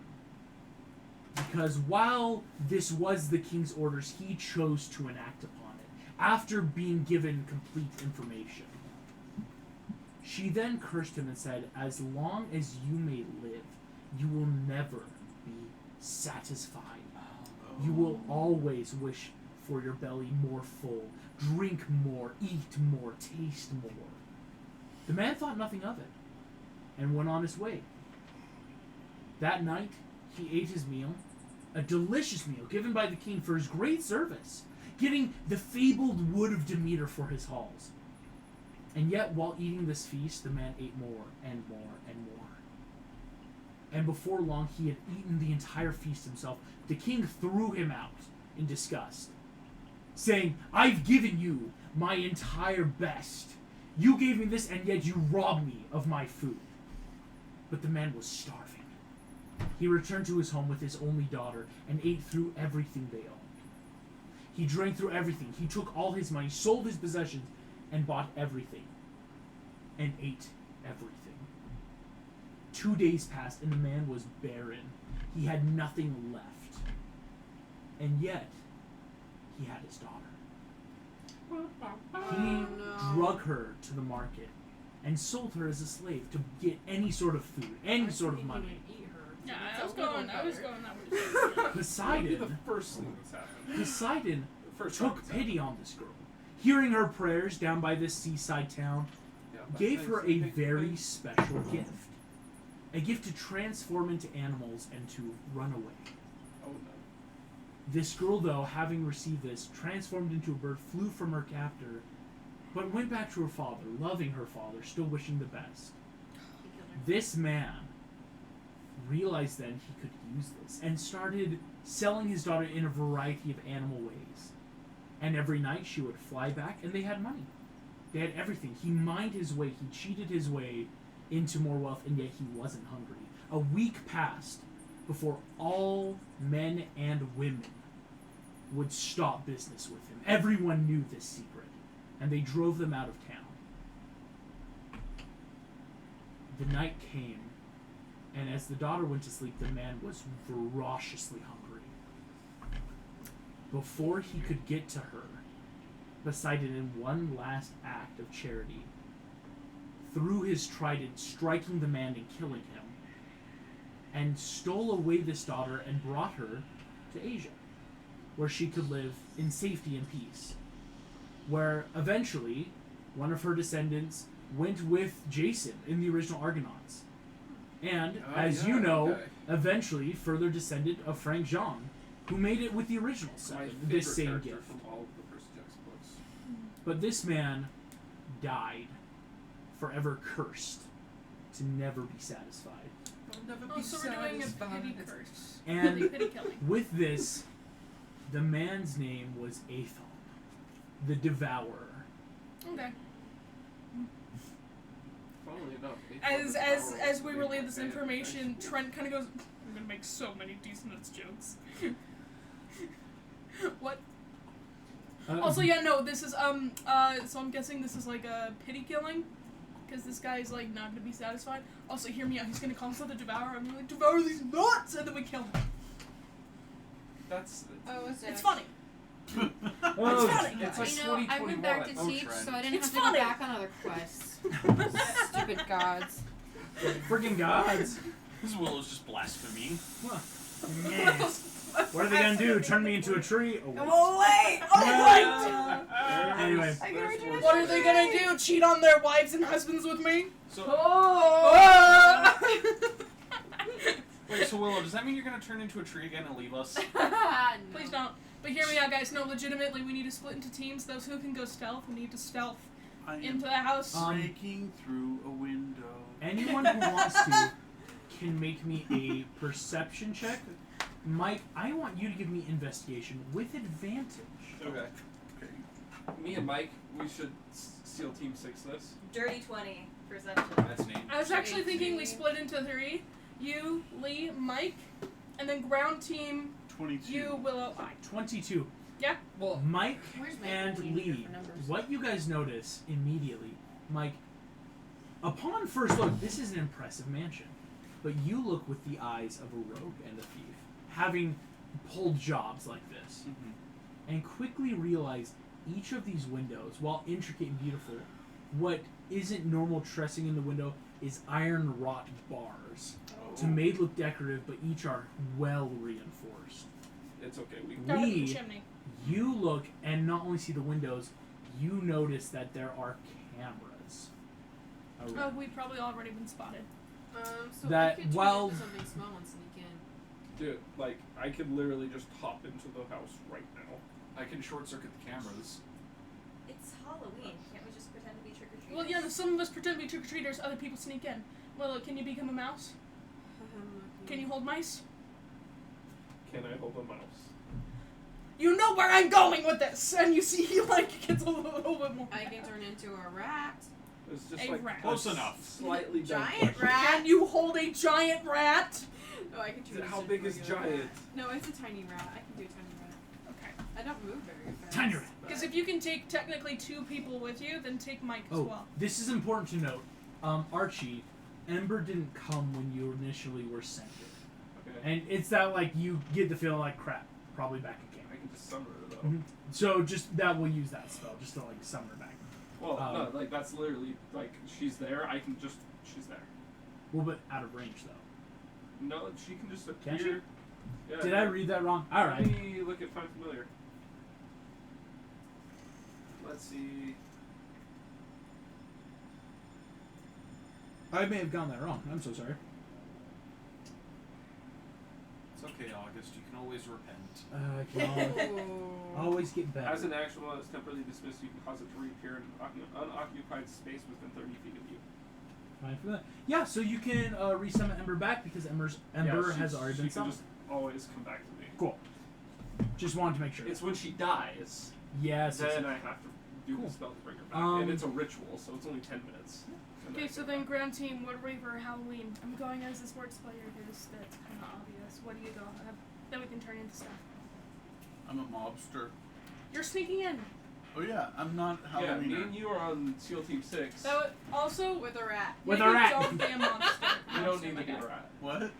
because while this was the king's orders, he chose to enact upon it, after being given complete information. She then cursed him and said, "As long as you may live, you will never be satisfied. You will always wish for your belly more full, drink more, eat more, taste more." The man thought nothing of it, and went on his way. That night, he ate his meal, a delicious meal given by the king for his great service, getting the fabled wood of Demeter for his halls. And yet, while eating this feast, the man ate more and more and more. And before long, he had eaten the entire feast himself. The king threw him out in disgust, saying, "I've given you my entire best. You gave me this, and yet you robbed me of my food." But the man was starving. He returned to his home with his only daughter and ate through everything they owned. He drank through everything. He took all his money, sold his possessions, and bought everything, and ate everything. 2 days passed, and the man was barren. He had nothing left. And yet, he had his daughter. He drug her to the market and sold her as a slave to get any sort of food, any sort of money. Yeah, I was going that way. Poseidon, the first thing that's happened. Poseidon The first time took that's pity on this girl. Hearing her prayers down by this seaside town, happened. gave her a very special gift. A gift to transform into animals and to run away. This girl, though, having received this, transformed into a bird, flew from her captor, but went back to her father, loving her father, still wishing the best. This man realized then he could use this and started selling his daughter in a variety of animal ways. And every night she would fly back and they had money. They had everything. He mined his way, he cheated his way into more wealth, and yet he wasn't hungry. A week passed before all men and women would stop business with him. Everyone knew this secret, and they drove them out of town. The night came, and as the daughter went to sleep, the man was ferociously hungry. Before he could get to her, Poseidon, in one last act of charity, threw his trident, striking the man and killing him, and stole away this daughter and brought her to Asia, where she could live in safety and peace. Where eventually, one of her descendants went with Jason in the original Argonauts. And, as you know, eventually further descendant of Frank Jean, who made it with the original My set, favorite this same character gift. from all of the Percy Jackson books. But this man died, forever cursed, to never be satisfied. Oh, so we're doing a pity curse. And Pity killing. with this, the man's name was Aethon, the Devourer. Okay. Funnily enough, As we relay this information, Trent kind of goes, I'm gonna make so many Dissonance jokes. What? Also, yeah, no, this is, so I'm guessing this is like a pity killing, because this guy's, like, not gonna be satisfied. Also, hear me out, he's gonna call himself the Devourer, I'm gonna, like, devour these nuts, and then we kill him. That's Oh, what's that? It's funny. Oh, It's funny. It's like You know, I went back to 2021. teach, so I didn't It's have to funny. go back on other quests. Stupid gods. friggin' gods. This Willow's just blasphemy. Yes. What are they gonna do? Turn me into a tree? Oh, wait. Oh wait! Oh wait! Anyway. I can return it. What are they gonna do? Cheat on their wives and husbands with me? So, Oh! wait, so Willow, does that mean you're gonna turn into a tree again and leave us? Please don't. But hear me out, guys. No, legitimately, we need to split into teams. Those who can go stealth need to stealth I am into the house. breaking through a window. Anyone who wants to can make me a perception check. Mike, I want you to give me investigation with advantage. Okay. Okay. Me and Mike, we should SEAL Team 6 this. Dirty 20 perception. That's neat. I was actually thinking we split into 3. You, Lee, Mike, and then ground team, 22. you, Willow, I. 22. Yeah? Well, Mike Where's my and computer Lee, for numbers? what you guys notice immediately, Mike, upon first look, this is an impressive mansion. But you look with the eyes of a rogue and a thief, having pulled jobs like this, and quickly realize each of these windows, while intricate and beautiful, what isn't normal tressing in the window is iron wrought bars to make look decorative, but each are well reinforced. It's okay. We Down at the Lee, chimney. you look and not only see the windows, you notice that there are cameras Oh, around. we've probably already been spotted. So That we could turn while- into something small and sneak in. Dude, like, I could literally just hop into the house right now. I can short circuit the cameras. It's Halloween. Can't we just pretend to be trick or treaters? Well, yeah, some of us pretend to be trick-or-treaters, other people sneak in. Willow, can you become a mouse? Can you hold mice? Can I hold a mouse? You know where I'm going with this! And you see he, like, gets a little bit more. I can turn into a rat. It's just A like rat. Close enough. Slightly dumb Giant question. rat. Can you hold a giant rat? Oh, I can turn How into big a is regular giant? rat. No, it's a tiny rat. I can do a tiny rat. Okay. I don't move very fast. Tiny rat. Because if you can take technically 2 people with you, then take Mike as Oh, well. this is important to note. Archie, Ember didn't come when you initially were sent here. Okay. And it's that, like, you get the feeling like, crap, probably back again. I can just summon her though. Mhm. So just that, we'll use that spell, just to, like, summon her back. Well, no, Um, like that's literally like she's there. I can just she's there. Well, but out of range, though. No, she can just Can appear. Yeah. Did I read that wrong? Alright. Let me look at Find Familiar. Let's see. I may have gotten that wrong. I'm so sorry. It's okay, August. Tempest, you can always repent. I can always get better. As an action while it's temporarily dismissed, you can cause it to reappear in an unoccupied space within 30 feet of you. Fine for that. Yeah, so you can resummon Ember back because Ember has already been She can summoned. just always come back to me. Cool. Just wanted to make sure. It's when she dies, Yes. then I have to do Cool. the spell to bring her back. Um, And it's a ritual, so it's only 10 minutes. And Okay, I so come then back. ground team, what are we for Halloween? I'm going as a sports player because that's kind of obvious. What do you go that we can turn into stuff? I'm a mobster. You're sneaking in. Oh yeah, I'm not Yeah, me Halloweener. and you are on SEAL Team 6. That would also With a rat. With yeah, a you rat. Don't be a monster. You don't need to my be guy. a rat. What?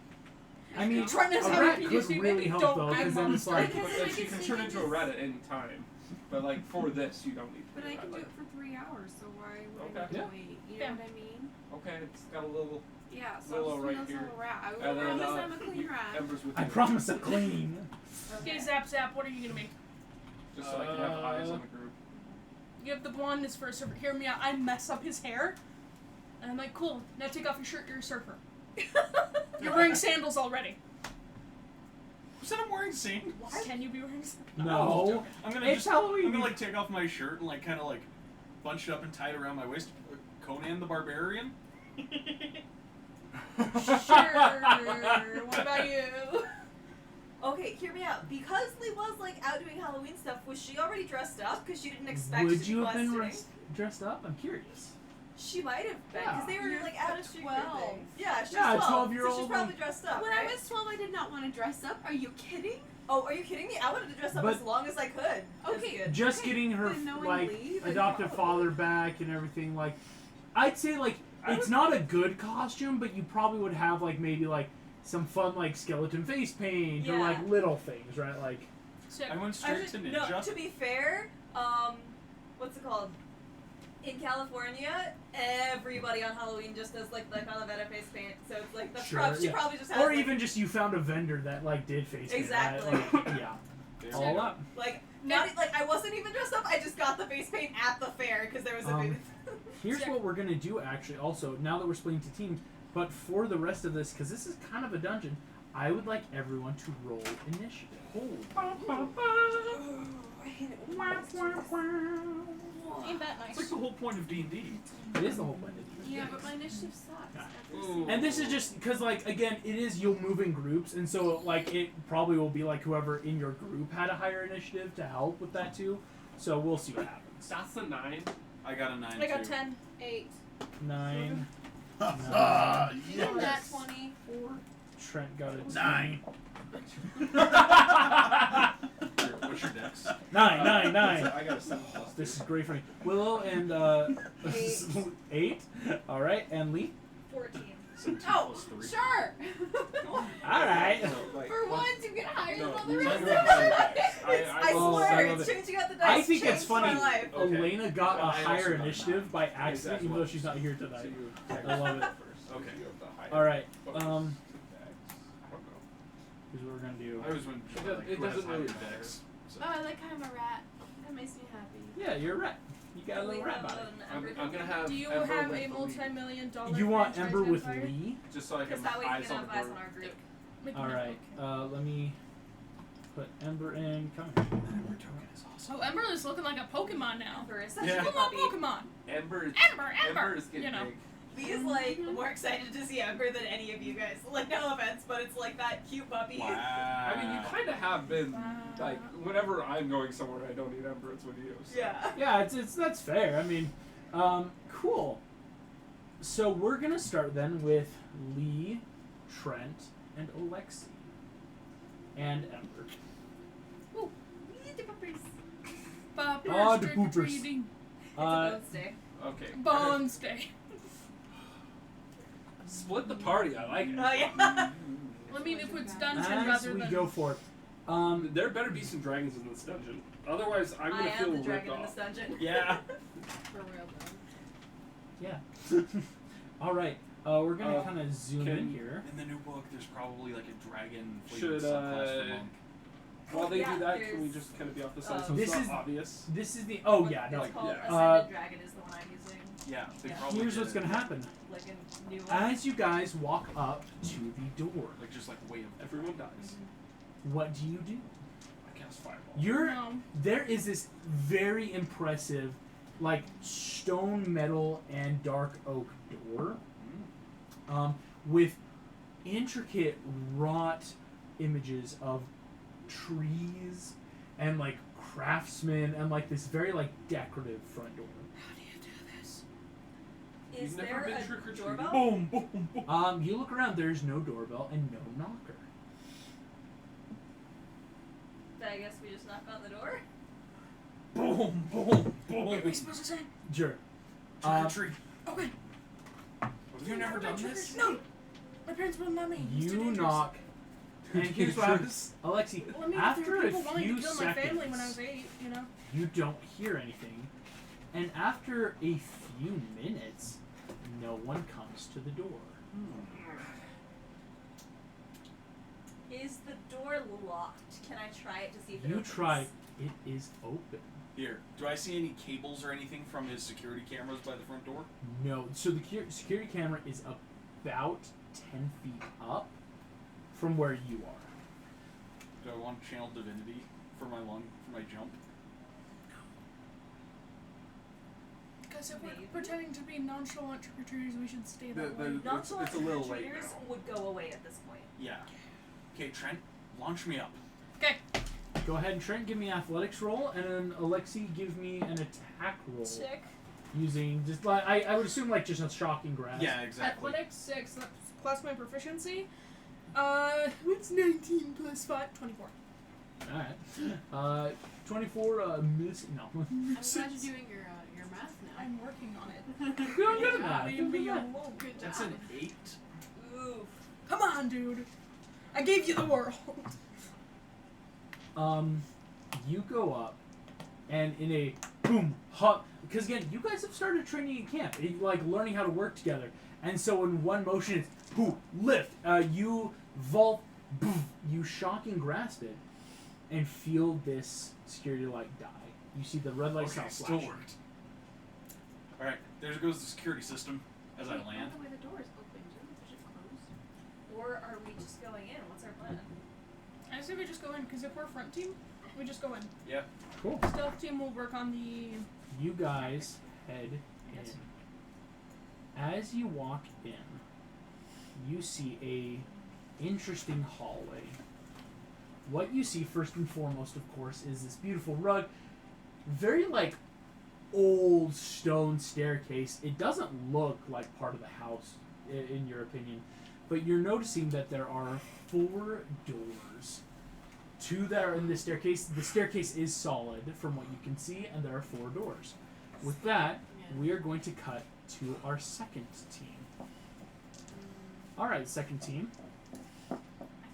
I mean, Trent is a having rat PTSD, could really maybe help don't though, add because then it's monster. like, Because But I she can can sneak turn into a into rat at any time. But like for this, you don't need to But be I a can rat. do it for 3 hours, so why would Okay. I need Yeah. to wait? You Yeah. know what I mean? Okay, it's got a little Yeah, so Willow I'll just right right here. a rat. I will And then, promise I'm a clean rat. Ember's with I you. promise I'm clean. Okay, Zap, what are you gonna make? Just so I can have eyes on the group. You have the blondness for a surfer. Hear me out. I mess up his hair, and I'm like, cool. Now take off your shirt. You're a surfer. You're wearing sandals already. Who said I'm wearing sandals? Can you be wearing sandals? No. I'm gonna It's just Halloween. I'm gonna like take off my shirt and like kind of like bunch it up and tie it around my waist. Conan the Barbarian. Sure. What about you? Okay, hear me out. Because Lee was like out doing Halloween stuff, was she already dressed up? Because she didn't expect Would to be you have been questioning. dressed up? I'm curious. She might have been, Yeah. because they were You're like at a secret 12. thing. Yeah, she's Yeah, 12. 12-year-old, So she's probably dressed up, When right? I was 12, I did not want to dress up. Are you kidding? Oh, are you kidding me? I wanted to dress up But- as long as I could. as a Okay. kid. Just Okay, getting her then knowing like Lee, then adoptive probably. father back and everything, like I'd say like it's not a good costume, but you probably would have like maybe like some fun like skeleton face paint or Yeah. like little things, right? Like Sick. I went straight to Actually, ninja. no, to be fair, what's it called? In California, everybody on Halloween just does like the Calavera face paint. So it's like the Sure, she yeah. probably just has or like, even just you found a vendor that like did face paint, Exactly. right? Like, yeah. There All we go. up. like Now- not like I wasn't even dressed up. I just got the face paint at the fair because there was a booth. Here's Sick. what we're gonna do actually. Also, now that we're splitting to teams, but for the rest of this, because this is kind of a dungeon, I would like everyone to roll initiative. Ain't that nice? It's like the whole point of D&D. It is the whole point. Yeah, but my initiative sucks. Yeah. Ooh. And this is just because, like, again, it is you'll move in groups, and so like it probably will be like whoever in your group had a higher initiative to help with that too. So we'll see what happens. That's a 9. I got a 9 I got too. 10. 8. 9. Ah, Nat yes. 20. 4. Trent got a 9. What's your dex? 9. I got a 7 plus. This is great for me. Willow and 8. All right, and Lee. 14. So 2 Oh, plus 3. sure. All right. No, like, For what- once, you get higher No, than all the you rest might of have us. higher dice. I Oh, swear, I love it's it. changing out the dice. I think it's changed funny. My life. Okay. Elena got Yeah, a I also higher got initiative 9. by Yes, accident, that's even what though it she's is. not here So tonight. you I love it. First, Okay. you have the higher All right. bonus Um, dex. I don't know. here's what we're gonna do. I always went It for, does- like, it who has doesn't higher really dex. So. Oh, I like how I'm a rat. That makes me happy. Yeah, you're right. You got a Do we little rat have body. an I'm Ember gonna have Do you Ember have with a the multi-million-dollar You want franchise Ember with vampire? Lee? just so I Because can that way have you can eyes on have the eyes group. on our group. Make All me right. okay. Let me put Ember in. Come here. Ember token is awesome. Oh, Ember is looking like a Pokemon now. Ember is such Yeah. a Come puppy. on, Pokemon. Ember. Ember. is getting You know. big. Lee is like more excited to see Ember than any of you guys. Like no offense, but it's like that cute puppy. Wow. I mean, you kind of have been Wow. like whenever I'm going somewhere and I don't need Ember, it's with you. So. Yeah. Yeah, it's that's fair. I mean, cool. So we're gonna start then with Lee, Trent, and Alexi, and Ember. Poppers, Ah, the trick-or-treating. It's a Bones Day. Okay. Bones Day. Split the party. I like it. Oh yeah. I mean, if it's dungeon As rather we than go for it. There better be some dragons in this dungeon. Otherwise, I'm I gonna feel am the ripped dragon in off. this dungeon. Yeah. For real, though. Yeah. All right. We're gonna kind of zoom in can- here. In the new book, there's probably like a dragon Should, flavored subclass for monk. While they Yeah, do that, can we there's, just kind of be off the side um, so This it's is- not obvious? This is the. Oh yeah. It's No. like, called yeah. Ascended Dragon is the one I'm using. Yeah, they Yeah. probably Here's did what's it, gonna happen. Like a new one. As you guys walk up to the door, Like just like way of Everyone dies. What do you do? I cast fireball. No. There is this very impressive, like stone, metal, and dark oak door, with intricate wrought images of trees and like craftsmen and like this very like decorative front door. How do you do this? Is You've never there been a trick-or-treating? doorbell? Boom, boom, boom. You look around. There's no doorbell and no knocker. Then I guess we just knock on the door. Boom, boom, What are we boom. supposed to say? Sure. Trick or treat. Okay. Have you never done this? No. My parents wouldn't let me. It's too You dangerous. knock. And here's what happens, Alexi. Well, I mean, After there were a people willing few to kill seconds, my family when I was 8, you know. you don't hear anything, and after a few minutes, no one comes to the door. Is the door locked? Can I try it to see if it You opens? try. It is open. Here, do I see any cables or anything from his security cameras by the front door? No. So the security camera is about 10 feet up from where you are. Do I want to channel divinity for my jump? Because if we're Maybe. pretending to be nonchalant trick-or-treaters, we should stay that The- way. the- Nonchalant it's a little late trick-or-treaters now. would go away at this point. Yeah. Okay, Trent, launch me up. Okay. Go ahead and Trent, give me an athletics roll, and then Alexi, give me an attack roll. Check. Using just like I would assume like just a shocking grasp. Yeah, exactly. Athletics 6 that's plus my proficiency. What's 19 plus 5? 24. All right. 24 miss. No. I'm glad you're doing your math now. I'm working on it. Good job. Yeah, leave me Good job. alone. Good job. That's an 8. Oof. Come on, dude. I gave you the world. You go up, and in a boom hop, because again, you guys have started training at camp, like learning how to work together, and so in one motion, it's boom, lift. You vault, boom, you shocking grasp it, and feel this security light die. You see the red light Okay, stop still flashing. worked. Alright, there goes the security system as I Wait, land. by the way, the door is open. Do you know if it's closed? Or are we just going in? What's our plan? I say we just go in, because if we're front team, we just go in. Yeah. Cool. Stealth team will work on the... You guys head Yes. in. As you walk in, you see a interesting hallway. What you see first and foremost, of course, is this beautiful rug. Very like old stone staircase. It doesn't look like part of the house, in your opinion, but you're noticing that there are 4 doors. 2 that are in the staircase. The staircase is solid from what you can see, and there are 4 doors. With that, we are going to cut to our second team. Alright, second team. I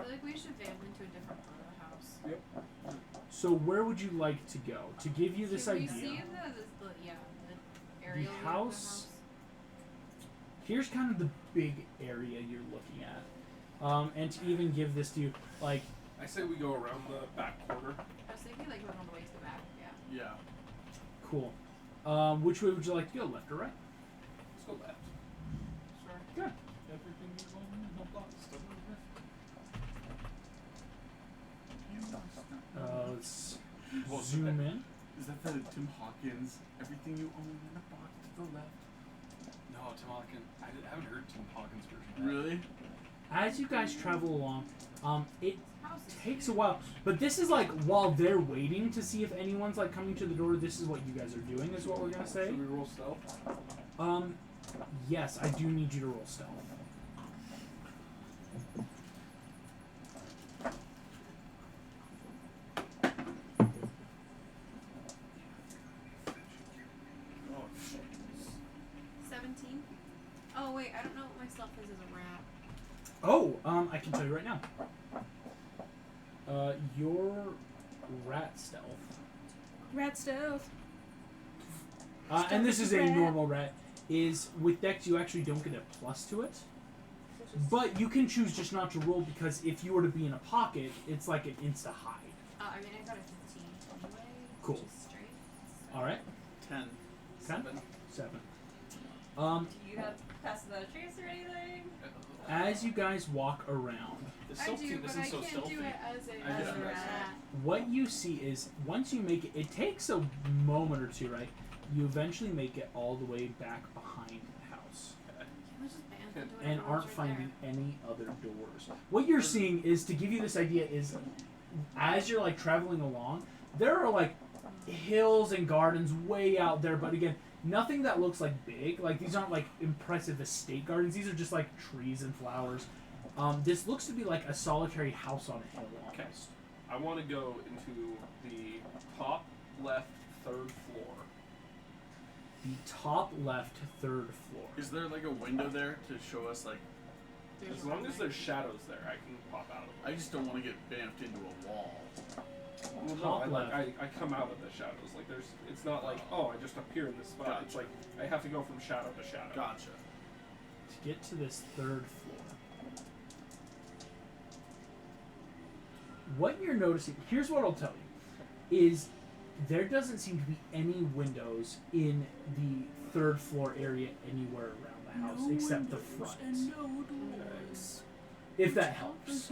feel like we should vamp into a different part of the house. So where would you like to go? To give you this Can we idea, see the aerial view of house- here's kind of the big area you're looking at. And to even give this to you, like, I say we go around the back corner. I was thinking like going all the way to the back. Yeah. Yeah. cool. Which way would you like to go, left or right? Let's go left. Sure. Good. Everything is on the blocks. Let's Well, zoom in. Is that the Tim Hawkins? Everything you own in a box to the left. No, Tim Hawkins. I haven't heard Tim Hawkins' version. Of that. Really? As you guys travel along, it House is takes a huge. while, but this is like while they're waiting to see if anyone's like coming to the door. This is what you guys are doing, is what we're gonna say. Should we roll stealth? Yes, I do need you to roll stealth. Oh, shit. 17. Oh wait, I don't know what my stuff is as a rat. Oh, I can tell you right now. Your rat stealth. Rat stealth. And this is a Rat. normal rat. Is with Dex you actually don't get a plus to it, but you can choose just not to roll because if you were to be in a pocket, it's like an insta hide. I mean, I got a 15 anyway. Cool. Which is straight. All right. 10. 10? 7. Do you have pass without a trace or anything? As you guys walk around, The I stealth do, team but isn't I so can't stealthy. do it as a, I as just a messed rat. what you see is once you make it, it takes a moment or two, right? You eventually make it all the way back behind the house Let's just ban it, do and whatever, aren't it's right finding any other doors. What you're seeing is, to give you this idea, is as you're like traveling along, there are like hills and gardens way out there, but again, nothing that looks like big. Like these aren't like impressive estate gardens. These are just like trees and flowers. This looks to be like a solitary house on a hill almost. I want to go into the top left third floor. The top left third floor. Is there like a window there to show us like? There's As a long one as there. there's shadows there, I can pop out of I just don't want to get bamfed into a wall. Well, no, Top I, left. I come out of the shadows. Like there's, it's not like, oh, I just appear in this spot. Gotcha. It's like I have to go from shadow to shadow. Gotcha. To get to this third floor, what you're noticing, here's what I'll tell you, is there doesn't seem to be any windows in the third floor area anywhere around the house except the front. And no doors. If that helps.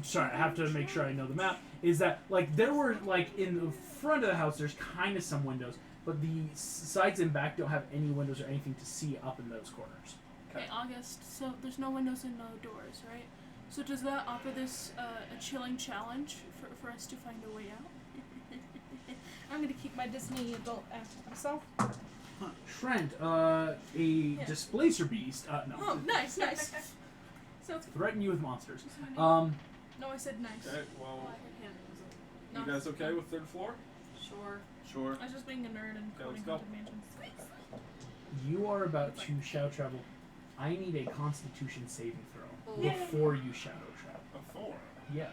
Sorry, I have to make sure I know the map. Is that, like, there were, like, in the front of the house, there's kind of some windows, but the sides and back don't have any windows or anything to see up in those corners. Okay, August. So there's no windows and no doors, right? So does that offer this a chilling challenge for us to find a way out? I'm gonna keep my Disney adult act to myself. Trent, a displacer beast, no, Oh, nice, nice. So threaten you with monsters. no, I said nice. Okay, Oh, well, I heard him. It was you guys okay with third floor? a- Sure. Sure. I was just being a nerd and Okay, let's coding go. haunted mansions. You are about to shadow travel. I need a Constitution saving throw Oh. before you shadow travel. A 4. Yes.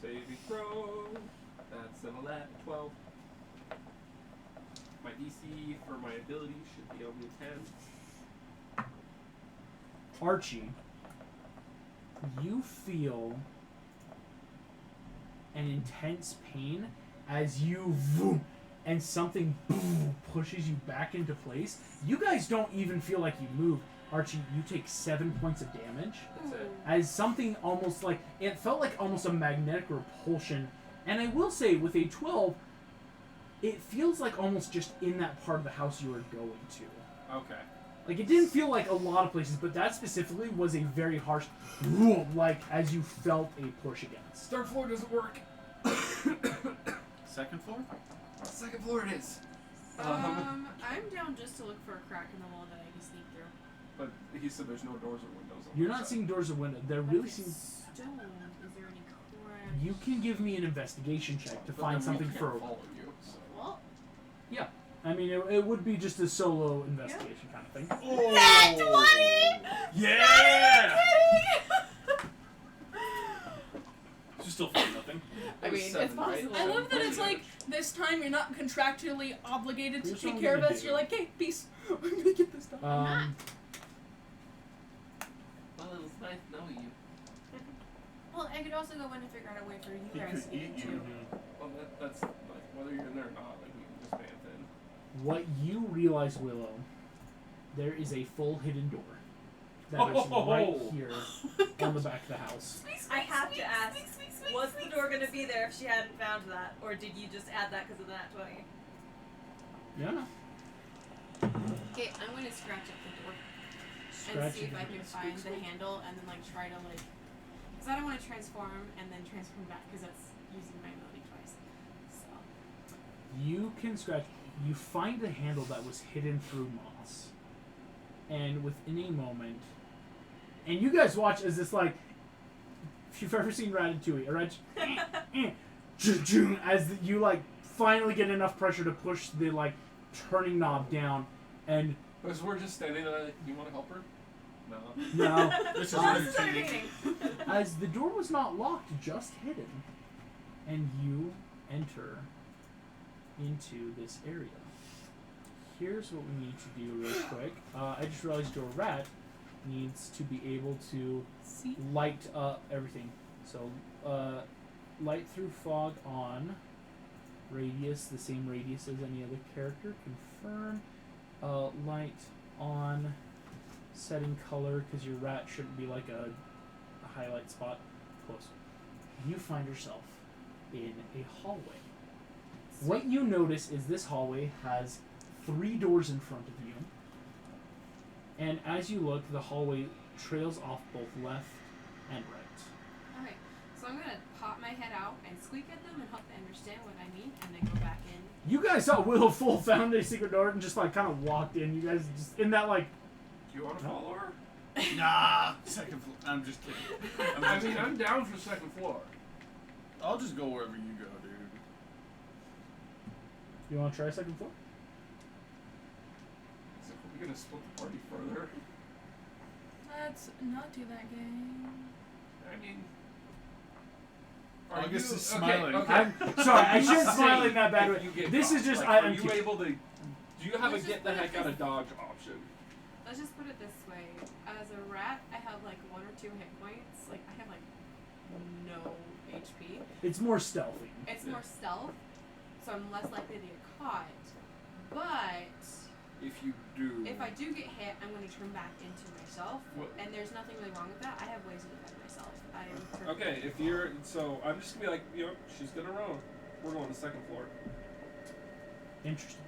Saving throw. That's an 12. My DC for my ability should be only 10. Archie, you feel an intense pain as you vroom, and something boom, pushes you back into place. You guys don't even feel like you move. Archie, you take 7 points of damage That's it. as something almost like, it felt like almost a magnetic repulsion. And I will say, with a 12, it feels like almost just in that part of the house you were going to. Okay. Like, it didn't feel like a lot of places, but that specifically was a very harsh vroom, like as you felt a push against. Third floor doesn't work. Second floor? Second floor it is. I'm down just to look for a crack in the wall that I can sneak through. But he said there's no doors or windows on You're the not side. seeing doors or windows. There But really if it's seems... stone, is there any crack? You can give me an investigation check to But find then something we can't for... follow you. So. Well, I mean, it would be just a solo investigation kind of thing. Oh! Nat 20! Yeah! You still find nothing. I mean, it's possible. I love that it's like this time you're not contractually obligated to Here's take what care I'm of gonna us. do. You're like, hey, peace. I'm gonna get this done. Well, it was nice knowing you. well, I could also go in and figure out a way for you He guys could to eat get you. too. Well, that's like whether you're in there or not, like we can just band in. What you realize, Willow, there is a full hidden door that is Oh! right here on the back of the house. I have to ask, was the door gonna be there if she hadn't found that? Or did you just add that because of the nat 20? Yeah, no. Okay, I'm gonna scratch up the door and Scratch see if it. I can find the handle and then like try to like, because I don't want to transform and then transform back because that's using my ability twice. So You can scratch. You find the handle that was hidden through moss, and within a moment, and you guys watch as this like, if you've ever seen Ratatouille, as you like finally get enough pressure to push the like turning knob down, and Because we're just standing there, like, you want to help her? No. now This is Oh, entertaining. as the door was not locked, just hidden, and you enter into this area. Here's what we need to do real quick. I just realized your rat needs to be able to See? light up everything. So, light through fog on radius, the same radius as any other character. Confirm. Light on. Setting color, because your rat shouldn't be like a highlight spot. Close. You find yourself in a hallway. What you notice is this hallway has 3 doors in front of you. And as you look, the hallway trails off both left and right. Okay, so I'm gonna pop my head out and squeak at them and help them understand what I mean, and then go back in. You guys saw Willow Full found a secret door and just like kind of walked in. You guys just in that like. Do you want to follow her? Nah, second floor. I'm just kidding. I mean, I'm down for second floor. I'll just go wherever you go, dude. You want to try second floor? So are we gonna split the party further? Let's not do that game. I mean, August is okay, smiling. Okay. I'm sorry, I shouldn't Say smile in that bad if way. you get This caught. is just Like, I'm are you kidding. able to? Do you have Let's a just get the put it heck out of this- dodge option? Let's just put it this way. As a rat, I have like 1 or 2 hit points. Like, I have like no HP. It's more stealthy. It's more stealth, so I'm less likely to get caught. But If you do. if I do get hit, I'm going to turn back into myself. What? And there's nothing really wrong with that. I have ways to defend myself. I am perfect. Okay, if you're so I'm just gonna be like, you know, she's gonna roam. We're going to the second floor. Interesting.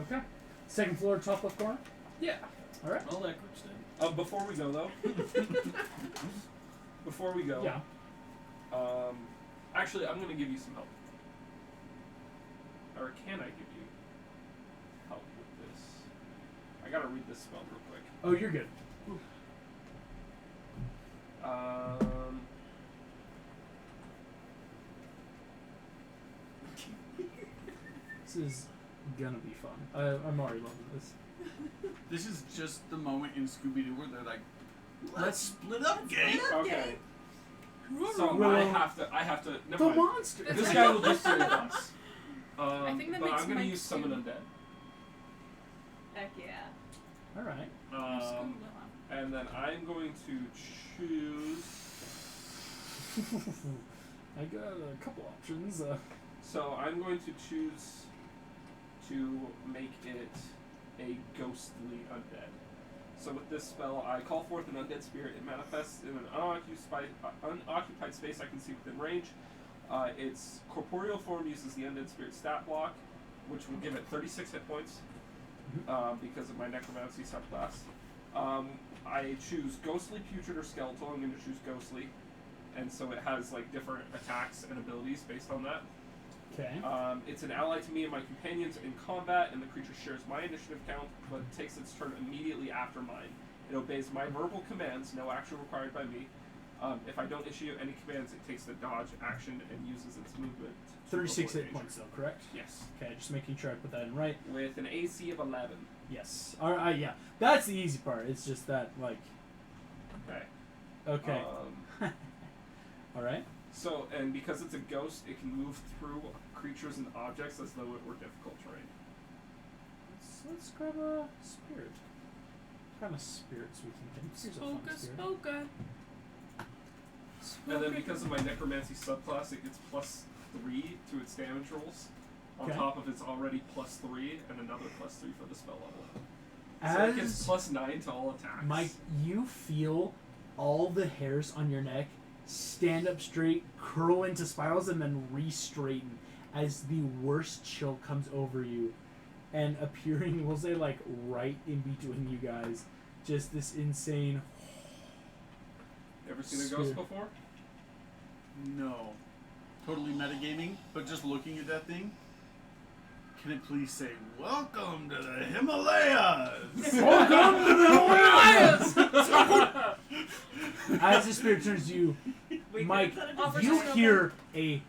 Okay. Second floor, top left corner. Yeah. All right. Well, that group's dead. Before we go though. Before we go. Yeah. Actually, I'm gonna give you some help. Or can I give you help with this? I gotta read this spell real quick. Oh, you're good. This is gonna be fun. I'm already loving this. This is just the moment in Scooby-Doo where they're like, let's split up, gang. Okay. So Well, I have to. Never The mind. monster. This guy will just save us. I think that but makes I'm gonna Mike use summon too. undead. Heck yeah. All right. And then I'm going to choose. I got a couple options. So I'm going to choose to make it a ghostly undead. So with this spell, I call forth an undead spirit. It manifests in an unoccupied space I can see within range. Its corporeal form uses the undead spirit stat block, which will give it 36 hit points because of my necromancy subclass. I choose ghostly, putrid, or skeletal. I'm going to choose ghostly, and so it has like different attacks and abilities based on that. Okay. It's an ally to me and my companions in combat, and the creature shares my initiative count, but takes its turn immediately after mine. It obeys my verbal commands, no action required by me. If I don't issue any commands, it takes the dodge action and uses its movement. to 36 avoid hit danger. points though, correct? Yes. Okay, just making sure I put that in right. With an AC of 11. Yes. All right. Yeah. That's the easy part. It's just that like. Okay. Okay. All right. So, and because it's a ghost, it can move through creatures and objects as though it were difficult terrain. Let's grab a spirit. What kind of spirits we can take? Here's a fun Spoka, spirit. spoka. And then because of my necromancy subclass, it gets +3 to its damage rolls, on Okay. top of its already +3 and another +3 for the spell level. So it gets As +9 to all attacks. Mike, you feel all the hairs on your neck stand up straight, curl into spirals, and then re-straighten as the worst chill comes over you, and appearing, we'll say, like right in between you guys, just this insane. Ever seen a ghost before? No. Totally metagaming, but just looking at that thing, can it please say, "Welcome to the Himalayas"? Welcome to the Himalayas! As the spirit turns to you, Mike, you hear a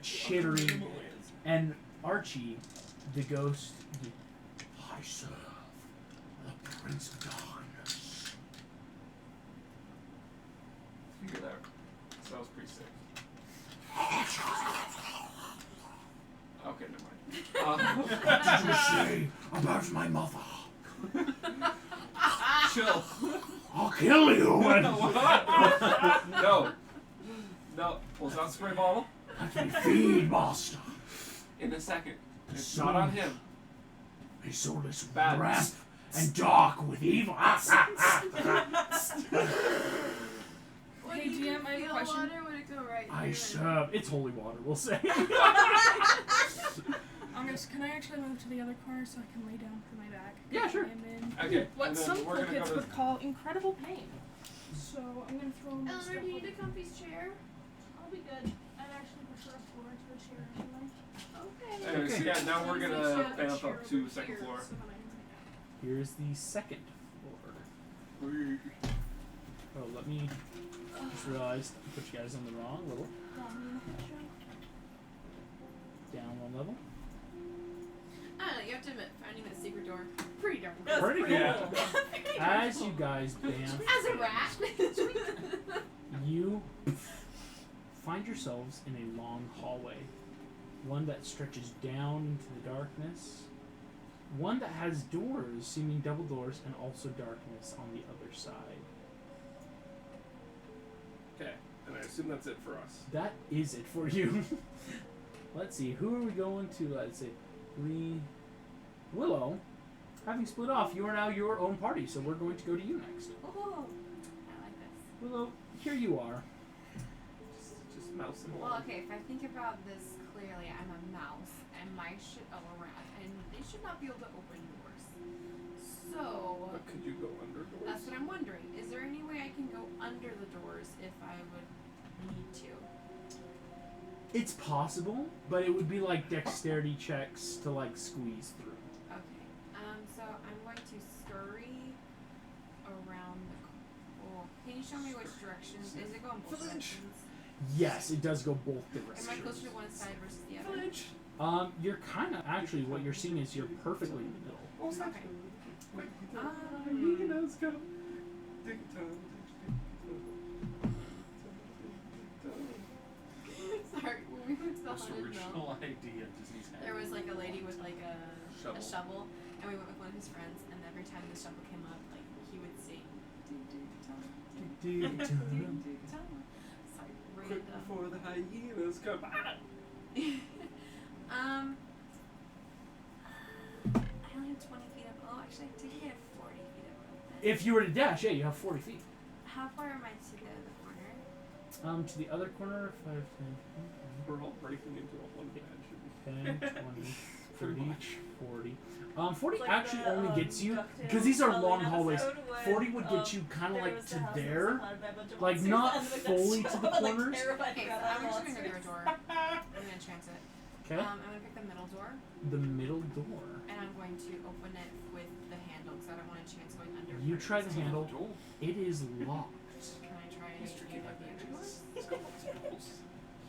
chittering, and Archie, the ghost, I serve the Prince of Darkness. You hear that? So that was pretty sick. Okay, never mind. What did you say about my mother? Chill. I'll kill you! No. No. Pulls out a spray bottle. Let me feed, master. In a second. It's Son. not on him. My soul is Bad. wrapped and dark with evil. Hey, DM, I have a question. Water, would it go right I through serve. It's holy water, we'll say. Can I actually move to the other corner so I can lay down for my back? Yeah, sure. I'm in Okay. what and then some we're gonna kids go to would call incredible pain. So I'm gonna throw my stuff Eleanor, do you need over. a comfy chair? I'll be good. I'd actually prefer a floor to a chair anyway. Okay. Anyways, Okay. yeah, now we're Let's gonna make sure bamf the up chair to over second here, floor. so that I can lay down. Here's the second floor. Oh, let me just realize I put you guys on the wrong level. Down one level. I don't know, you have to admit, finding that secret door, pretty darn That's cool. Pretty pretty cool. cool. As you guys bamf, As a rat. you find yourselves in a long hallway. One that stretches down into the darkness. One that has doors, seeming double doors, and also darkness on the other side. Okay. And I assume that's it for us. That is it for you. Let's see, who are we going to? Let's see. Willow, having split off, you are now your own party, so we're going to go to you next. Oh, I like this. Willow, here you are. Just mouse and Well, okay, if I think about this clearly, I'm a mouse, and a rat, and they should not be able to open doors. So, But could you go under doors? that's what I'm wondering. Is there any way I can go under the doors if I would need to? It's possible, but it would be like dexterity checks to like squeeze through. Okay. So I'm going to scurry around the. Can you show me which directions? Is it going both directions? Yes, it does go both Am I directions. closer to one side versus the other? You're kind of actually what you're seeing is you're perfectly in the middle. Okay. Let's go. Sorry, when we went to the Most haunted mill, original idea Disney's had. there was like a lady with like a Shovel. shovel, and we went with one of his friends, and every time the shovel came up, like he would sing. Sorry, Quick random. before the hyenas come. Ah! I only have 20 feet of. Oh, actually, technically I have 40 feet of movement. If you were to dash, yeah, you have 40 feet. How far am I to the other corner? To the other corner, 5, 10, We're all breaking into a one bad should 10, 20, Pretty 30, much. 40. 40 Like actually the, only gets you, DuckTales because these are long Halloween hallways, episode when, 40 would get you kind of there like was to a house that was there, surrounded by a bunch of like monsters, not and then fully that to the show, like, corners. terrified Okay, so about I'm the just gonna go to a monsters. door. I'm gonna chance it. Okay? I'm gonna pick the middle door, The middle door. and I'm going to open it with the handle, because I don't want to chance going under. You first. try the handle. It is locked. Can I try He's any tricky of like the that. other doors? He's got lots of holes.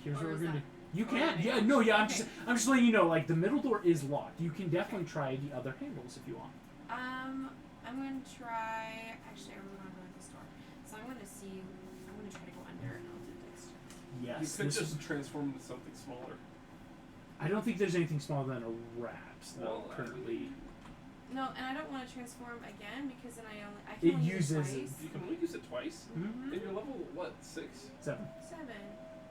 Here's Or what is we're gonna that- do. You or can. anything Yeah, else? no, yeah. Okay. I'm just letting you know. Like the middle door is locked. You can definitely try the other handles if you want. I'm going to try. Actually, I really want to go with this door. So I'm going to see. I'm going to try to go under and I'll do this. Yes. You could this just is, transform into something smaller. I don't think there's anything smaller than a rat though. Well, Currently, No, and I don't want to transform again because then I can It only use uses- it twice. You can only use it twice. Mhm. And you're level what? 6? 7. 7.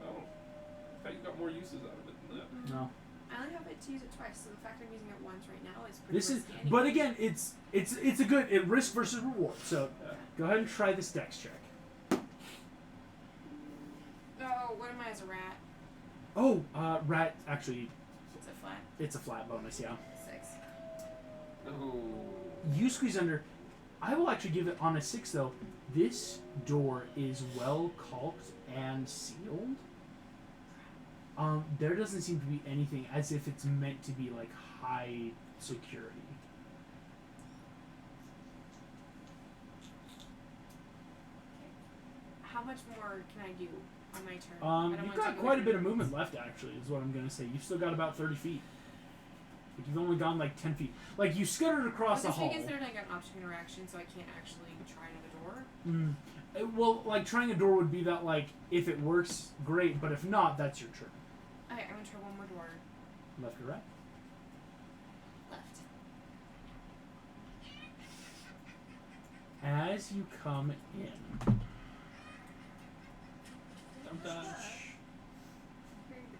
Oh, I thought you got more uses out of it than that. No. I only have it to use it twice, so the fact I'm using it once right now is pretty This is. risky anyway. But again, it's a good risk versus reward. So Yeah. go ahead and try this dex check. Oh, what am I as a rat? Oh, rat. Actually, It's a flat it's a flat bonus. Yeah. 6. Oh. You squeeze under. I will actually give it on a 6 though. This door is well caulked and sealed. There doesn't seem to be anything as if it's meant to be like high security. How much more can I do on my turn? I don't You've want got to go quite a through bit of the- movement left actually, is what I'm gonna say. You've still got about 30 feet. Like you've only gone like 10 feet. Like you scuttered across the But this hall. being considered I got an object interaction, so I can't actually try another door. Well, like trying a door would be that like if it works, great, but if not, that's your turn. Okay, I'm gonna try one more door. Left or right? Left. As you come in, Don't dodge. Hearing the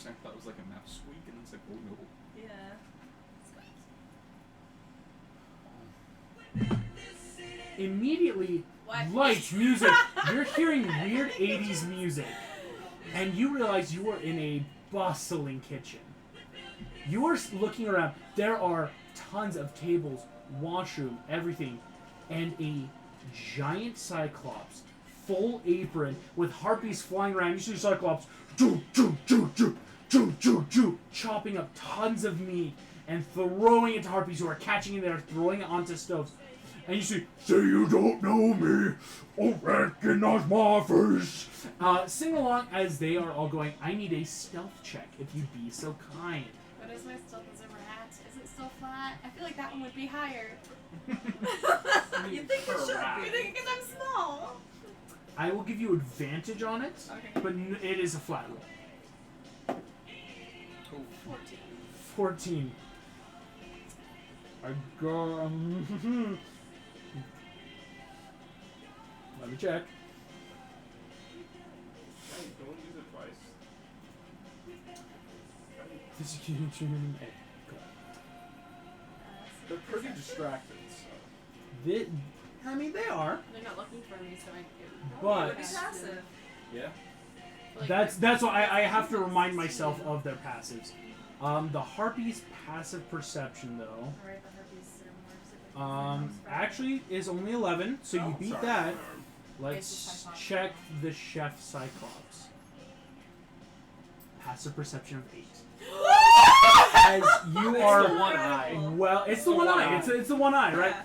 I thought it was like a mouse squeak, and it's like, oh no. Yeah. Immediately, What? lights, music. You're hearing weird 80s music. And you realize you are in a bustling kitchen. You are looking around. There are tons of tables, washroom, everything. And a giant cyclops, full apron, with harpies flying around. You see cyclops, choo, choo, choo, choo, choo, choo, choo, chopping up tons of meat and throwing it to harpies who are catching it there, throwing it onto stoves. And you see, say you don't know me, oh, recognize my face. Sing along as they are all going, I need a stealth check, if you'd be so kind. What is my stealth as a rat? Is it still flat? I feel like that one would be higher. You think it should be? You think because I'm small? I will give you advantage on it, Okay. but it is a flat roll. 14. 14. I go. Let me check. Hey, don't use it twice. They're pretty distracted, so. I mean, they are, They're not looking for me, so I can. but It would be passive. Yeah. Like, that's why I have to remind myself of their passives. The harpy's passive perception, though, Alright, the herpes are more specific. actually is only 11, so you beat Sorry. that. It's the Let's Cyclops. check the chef Cyclops. Passive perception of 8. As you are the one eye. well, it's the one eye. It's the one eye, right?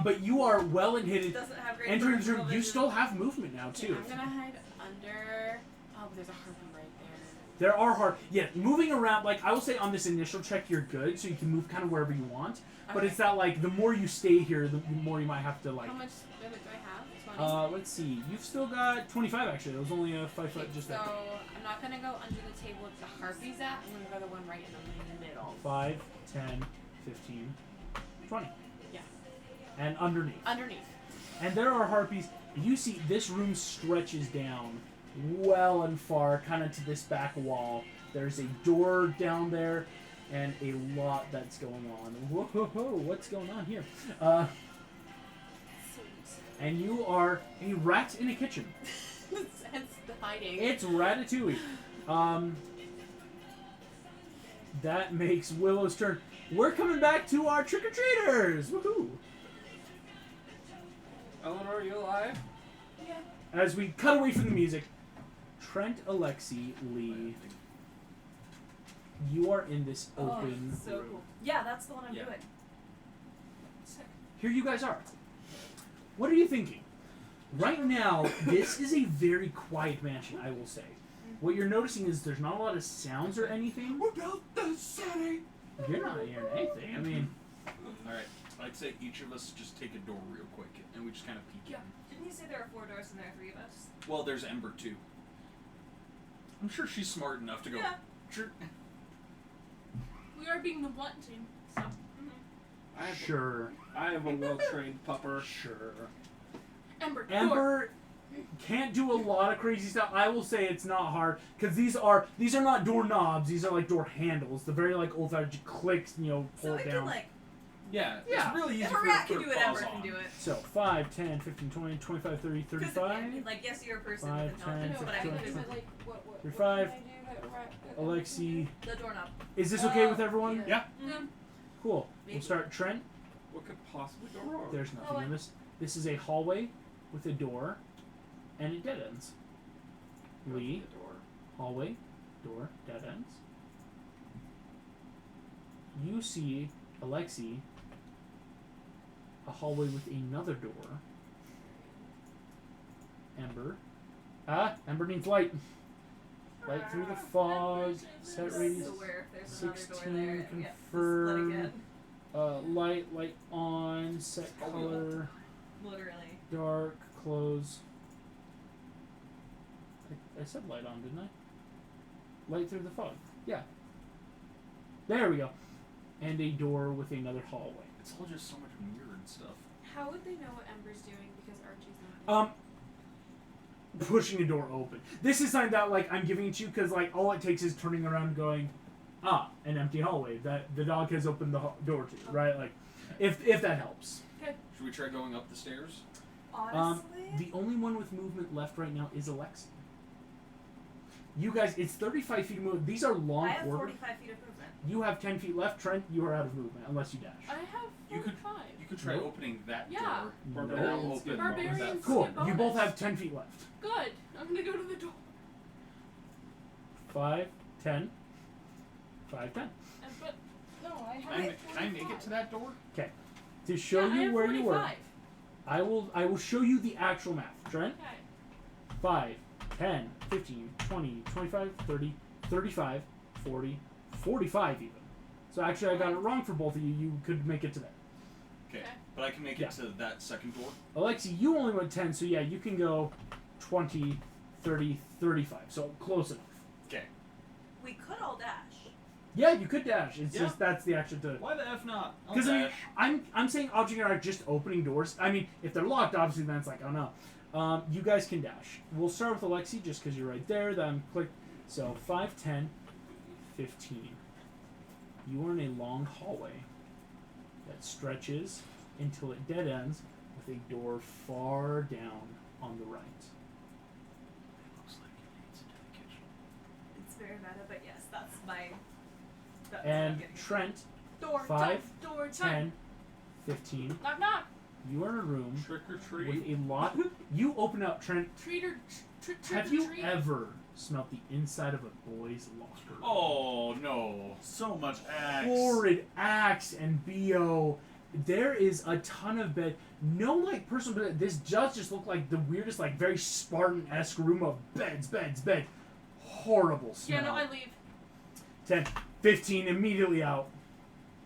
But you are well and It hidden. doesn't have great Entering the peripheral room, you vision. still have movement now Okay, too. I'm gonna hide under. Oh, there's a harpy right there. There are moving around. Like I will say, on this initial check, you're good, so you can move kind of wherever you want. But Okay. it's that like the more you stay here, the more you might have to like. How much limit do I have? 20? Let's see. You've still got 25 actually. It was only a 5 foot just so there. I'm not gonna go under the table with the harpies at. I'm gonna go the one right in the middle. 5, 10, 15, 20. Yeah. And underneath. Underneath. And there are harpies. You see this room stretches down well and far, kind of to this back wall. There's a door down there and a lot that's going on. Whoa, what's going on here? Sweet. And you are a rat in a kitchen. Hence the hiding. It's Ratatouille. That makes Willow's turn. We're coming back to our trick-or-treaters! Woohoo! Eleanor, are you alive? Yeah. As we cut away from the music, Trent, Alexi, Lee, you are in this open So room. cool. Yeah, that's the one I'm Yeah. doing. Here you guys are. What are you thinking? Right now, this is a very quiet mansion, I will say. What you're noticing is there's not a lot of sounds or anything. What about the city? You're not hearing anything. I mean, Alright. I'd say each of us just take a door real quick, and we just kind of peek Yeah. in. Didn't you say there are 4 doors and there are 3 of us? Well, there's Ember too. I'm sure she's smart enough to go. Yeah. Sure. We are being the blunt team. So. sure. I have a well-trained pupper. Sure. Ember. Door. Ember can't do a lot of crazy stuff. I will say it's not hard because these are not doorknobs. These are like door handles. The very like old-fashioned clicks. Pull So it we down. can like. Yeah, Yeah. it's really easy If a for rat her to can put do it, her Ember paws can on. do it. So 5, 10, 15, 20, 25, 30, 'Cause, I 35. mean, like, yes, you're a person 5, with 10, intelligence, but I mean, 15, But like, what 35. can I do that rat- that Alexi, the doorknob. is this okay with Oh, everyone? Yeah. Cool. Maybe. We'll start Trent. What could possibly go wrong? There's nothing Hallway. in this. This is a hallway with a door, and it dead ends. Lee, The door. hallway, door, dead ends. You see, Alexi, a hallway with another door. Ember. Ember needs light. Light through the fog. Set radius. So where if there's another 16, door there, confirm. yeah, just Light on. Set color. literally. Dark, close. I said light on, didn't I? Light through the fog. Yeah. There we go. And a door with another hallway. It's all just so much weird stuff. How would they know what Ember's doing because Archie's not? pushing a door open. This is something that like I'm giving it to you because like all it takes is turning around and going, an empty hallway that the dog has opened the door to, right? Like, if that helps. Should we try going up the stairs? Honestly, The only one with movement left right now is Alexi. You guys, it's 35 feet of movement. These are long I have order. 45 feet of movement. You have 10 feet left. Trent, you are out of movement unless you dash. I have You could- 45. You could try Nope. opening that Yeah. door. Barbarians That'll get open Barbarians that. Cool. get You both bonus. have 10 feet left. Good. I'm gonna go to the door. 5, 10. 5, 10. But no, I Can have. I make it to that door? To show yeah, I you have where 45. you were, I will show you the actual math. Trent, Okay. 5, 10, 15, 20, 25, 30, 35, 40, 45 even. So actually I got it wrong for both of you. You could make it to there. Okay. Okay. But I can make Yeah. it to that second door. Alexi, you only went 10, so yeah, you can go 20, 30, 35. So close enough. Okay. We could all dash. Yeah, you could dash. It's Yeah. just that's the action to. Why the F not? I'll Because I mean, dash. I'm saying object are just opening doors. I mean, if they're locked, obviously then it's like, oh no. You guys can dash. We'll start with Alexi just because you're right there. Then click. So 5, 10, 15. You are in a long hallway that stretches until it dead ends with a door far down on the right. Looks like it leads into the kitchen. It's very meta, but yes, that's my. That's And what I'm getting. Trent, Door 5, time. Door time. 10, 15. Knock knock. You are in a room Trick or with treat. a lot. You open up, Trent. Treat or treat. Have you ever smelt the inside of a boy's locker? Oh no. So much axe. Horrid axe and BO. There is a ton of bed. No, like, personal bed. This does just look like the weirdest, like, very Spartan-esque room of beds. Horrible smell. Yeah, no, I leave. 10, 15, immediately out.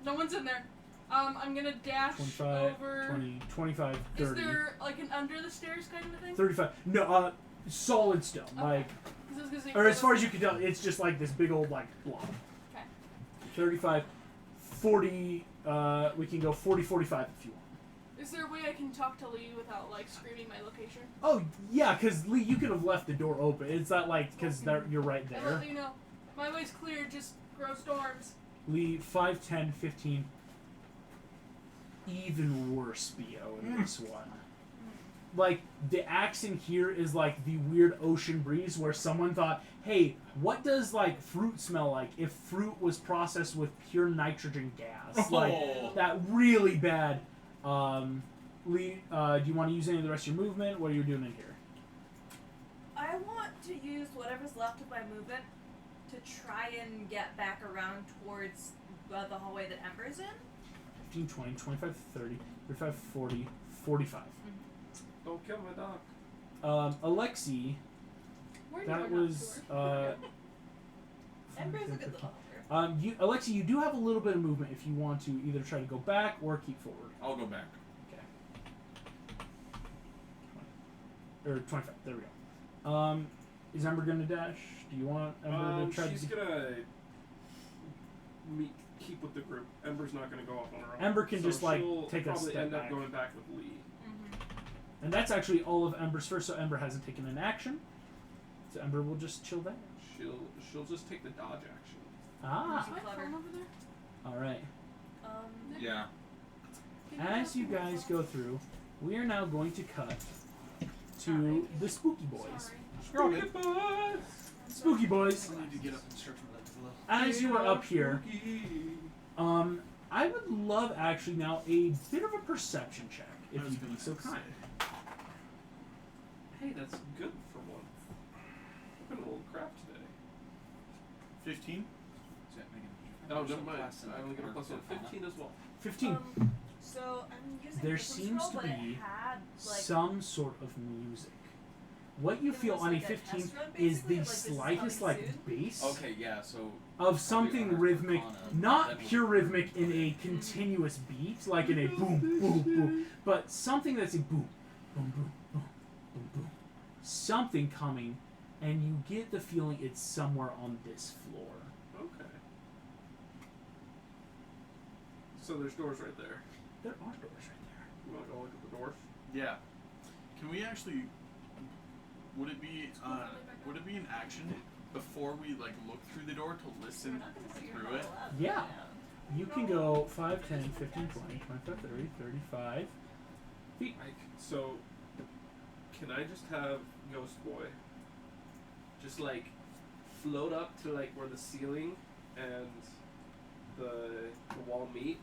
No one's in there. I'm gonna dash 25, over. 20, 25, Is 30, there like an under the stairs kind of a thing? 35. No, solid stone. Okay. Like, 'Cause I was gonna say, or as far as you can tell, it's just like this big old, like, blob. Okay. 35, 40, we can go 40, 45 if you want. Is there a way I can talk to Lee without like screaming my location? Oh, yeah, because Lee, you could have left the door open. It's not like, because you're right I there. let you know. My way's clear, just grow storms. Lee, 5, 10, 15. Even worse BO in this one. Like, the axe in here is like the weird ocean breeze where someone thought, hey, what does, like, fruit smell like if fruit was processed with pure nitrogen gas? Like, Oh. that really bad. Lee, do you want to use any of the rest of your movement? What are you doing in here? I want to use whatever's left of my movement to try and get back around towards the hallway that Ember's in. 15, 20, 25, 30, 35, 40, 45. Don't kill my dog. Alexi, Where that do I knock was, door? Ember's a good little helper. Alexi, you do have a little bit of movement if you want to either try to go back or keep forward. I'll go back. Or 25, there we go. Is Ember gonna dash? Do you want Ember to try She's to... gonna keep with the group. Ember's not gonna go off on her own. Ember can So just, like, she'll take a probably step end back. up going back with Lee. And that's actually all of Ember's first, so Ember hasn't taken an action. So Ember will just chill there. She'll just take the dodge action. Ah, Is my Clever. phone over there? alright. Yeah. Can As you pass me my guys phone? go through, we are now going to cut to the Spooky Boys. Sorry. Spooky Boys, I need to get up and stretch my legs a little. as you are up here, I would love actually now a bit of a perception check, if you'd be so kind. Hey, that's good for one. I've been a little crap today. 15. Oh, never mind. I only get a plus 1. 15 as well. 15. So I'm using There different seems scroll, to but it be had, like, some sort of music. What you It feel was on like a a 15 test run, is basically, the of, like, this is slightest coming like soon? bass Okay, yeah, so of something Arcana, rhythmic, not that would pure be- rhythmic in a continuous beat, like in a boom, boom, boom, but something that's a boom, boom, boom, boom, boom, boom. Something coming, and you get the feeling it's somewhere on this floor. Okay. So there's doors right there. There are doors right there. You wanna go look at the doors? Yeah. Can we actually would it be an action before we like look through the door to listen through it? Yeah. You can go 5, 10, 15, 20, 25, 30, 35 feet. So, can I just have Ghost Boy just like float up to like where the ceiling and the wall meet,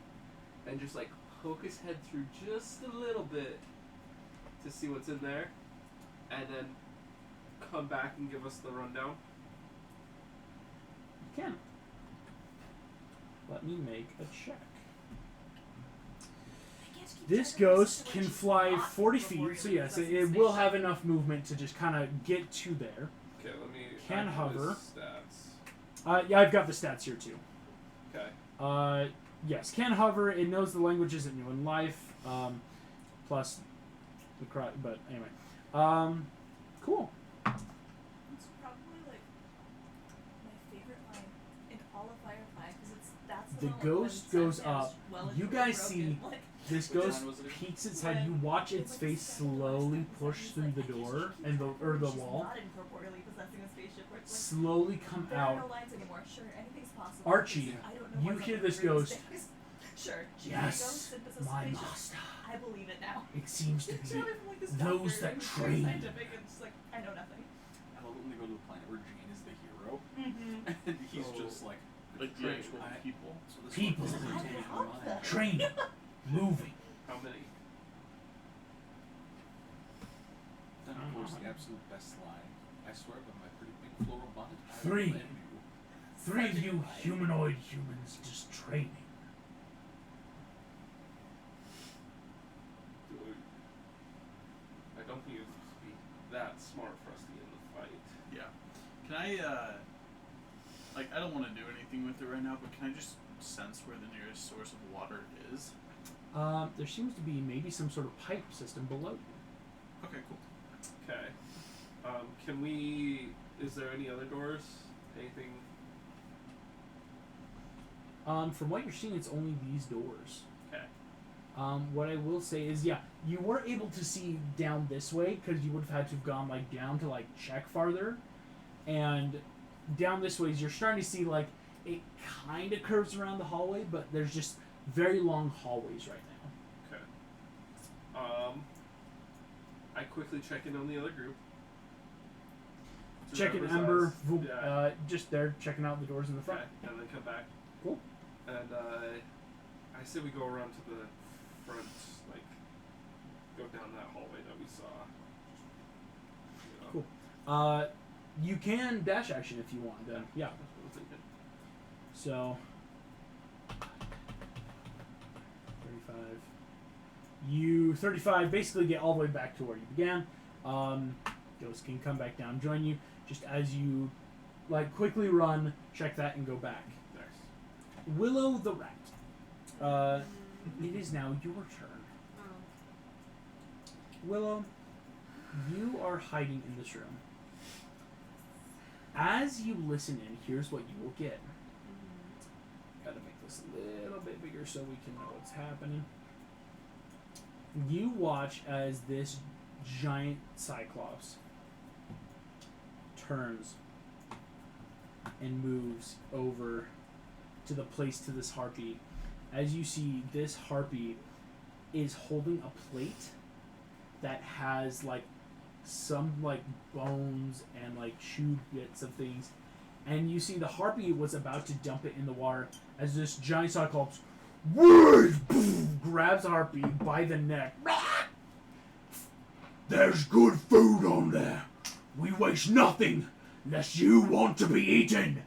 and just like poke his head through just a little bit to see what's in there, and then come back and give us the rundown? You can. Let me make a check. This ghost can fly 40 feet, so yes, it will have enough movement to just kind of get to there. Okay, let me. Can I have his hover. Stats. Yeah, I've got the stats here too. Okay. Yes, can hover. It knows the languages it knew in life. Plus the cry. But anyway, cool. It's probably like my favorite line in all of Firefly because that's The one ghost when goes Sansam's up. well and You truly guys broken, see like, this Which ghost one was it? peeks its head. You watch its face slowly push through the door and the she's wall. not incorporeally possessing a spaceship where it's like, Slowly come there are no out. lines anymore. Sure, anything's possible. Archie, I don't know you what's hear up this with ghost. things. Sure, she Yes, ghosts and possesses my spaceships. master. I believe it now. It seems to She's be not even like this those doctor that who's very train. scientific and just like, I know nothing. I love it when they go to the planet where Jane is the hero, Mm-hmm. and he's So- just like Like the "Great, actual I- people. So this People. One, this is I changing my love mind. that. training, moving. How many? Then of course the absolute best line. I swear by my pretty big floral bonnet, I Three. will blame you. 3 of you humanoid humans just training. Dude, I don't think it would be that smart for us to get in the fight. Yeah. Can I like I don't want to do anything with it right now, but can I just sense where the nearest source of water is? There seems to be maybe some sort of pipe system below you. Okay, cool. Okay. Can we? Is there any other doors? Anything? From what you're seeing, it's only these doors. Okay. What I will say is, yeah, you were able to see down this way because you would have had to have gone like down to like check farther, and down this way you're starting to see like it kind of curves around the hallway, but there's just very long hallways right now. Okay. I quickly check in on the other group. To Checking Ember's Ember, eyes. Yeah. just there checking out the doors in the front. Okay, and then come back. Cool. And I say we go around to the front, like go down that hallway that we saw. You know. Cool. You can dash action if you want. Then yeah. That's what I'm thinking. So 35. You 35 basically get all the way back to where you began. Ghost can come back down, join you, just as you like quickly run, check that, and go back. Nice. Willow the rat. It is now your turn. Oh. Willow, you are hiding in this room. As you listen in, here's what you will get. Gotta make this a little bit bigger so we can know what's happening. You watch as this giant cyclops turns and moves over to the place to this harpy. As you see, this harpy is holding a plate that has like some like bones and like chewed bits of things, and you see the harpy was about to dump it in the water as this giant cyclops grabs the harpy by the neck. There's good food on there. We waste nothing unless you want to be eaten.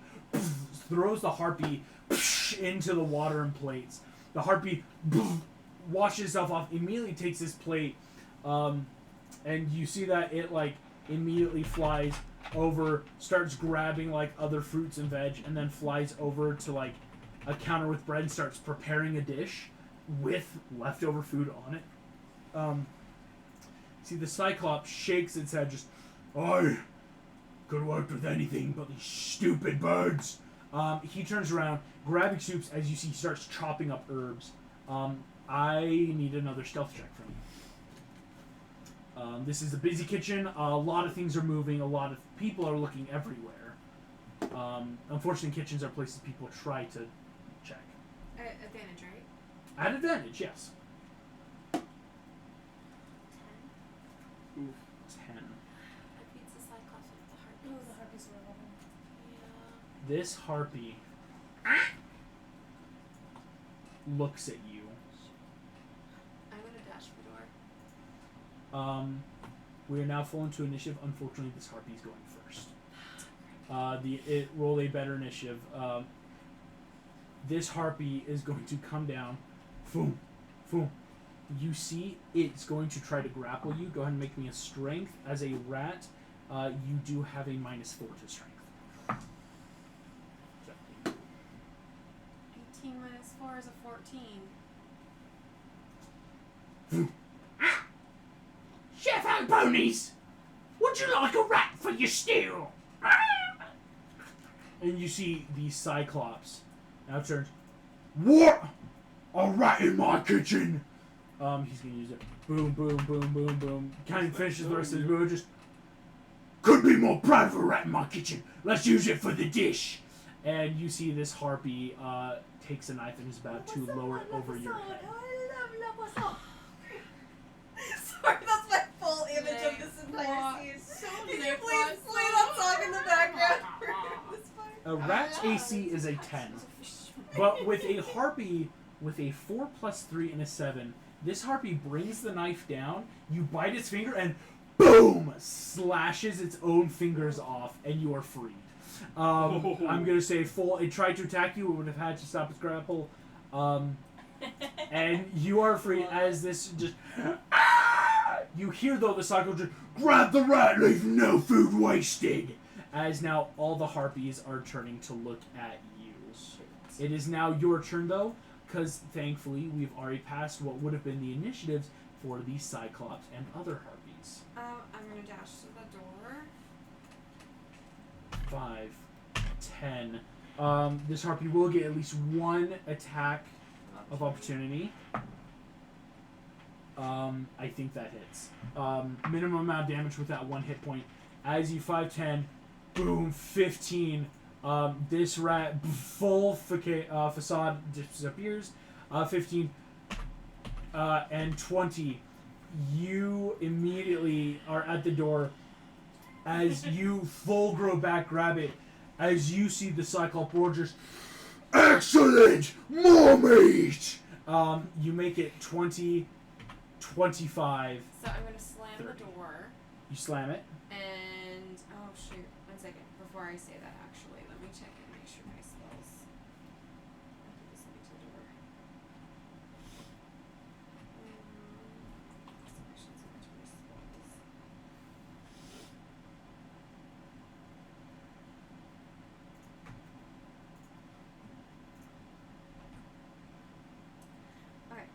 Throws the harpy into the water and plates. The harpy washes itself off, immediately takes this plate, and you see that it like immediately flies over, starts grabbing like other fruits and veg, and then flies over to like a counter with bread and starts preparing a dish with leftover food on it. See, the Cyclops shakes its head, just, I could work with anything but these stupid birds. He turns around, grabbing soups, as you see, he starts chopping up herbs. I need another stealth check from This is a busy kitchen. A lot of things are moving. A lot of people are looking everywhere. Unfortunately, kitchens are places people try to check. Advantage, right? At advantage, yes. 10. Oof. 10. That beats the Cyclops with the heart. Oh, the harpies are relevant. Yeah. This harpy looks at you. I'm gonna dash for door. We are now full into initiative. Unfortunately, this harpy is going first. Roll a better initiative. This harpy is going to come down. Boom, boom. You see, it's going to try to grapple you. Go ahead and make me a strength. As a rat, you do have a -4 to strength. 18 minus 4 is a 14. Chef Albonies, would you like a rat for your stew? And you see the Cyclops now turns. What? A rat in my kitchen? He's gonna use it. Boom, boom, boom, boom, boom. Kind of finishes the rest of his move. Just could be more proud of a rat in my kitchen. Let's use it for the dish. And you see this harpy takes a knife and is about to lower it over your head. Sorry, that's my full image of this entire scene. Can you please play that song in the background for this part? A rat's AC is a 10. But with a harpy with a 4 + 3 and a 7, this harpy brings the knife down, you bite its finger, and boom! Slashes its own fingers off, and you are freed. I'm going to say it tried to attack you, it would have had to stop its grapple. And you are free as this just... You hear, though, the cycle just, grab the rat, leave no food wasted! As now all the harpies are turning to look at you. It is now your turn, though, because thankfully we've already passed what would have been the initiatives for the Cyclops and other harpies. I'm gonna dash to the door. 5, 10. This harpy will get at least one attack of opportunity. I think that hits. Minimum amount of damage with that 1 hit point. As you 5, 10, boom, 15. This rat full facade disappears. 15 and 20. You immediately are at the door as you full grow back, grab it. As you see the Cyclops roar just, excellent! More meat! You make it 20, 25. So I'm gonna slam 30. the door. You slam it. And oh shoot, 1 second. Before I say that, actually, let me check and make sure my spells. I can just leave to the door. Selections of my spells. Okay.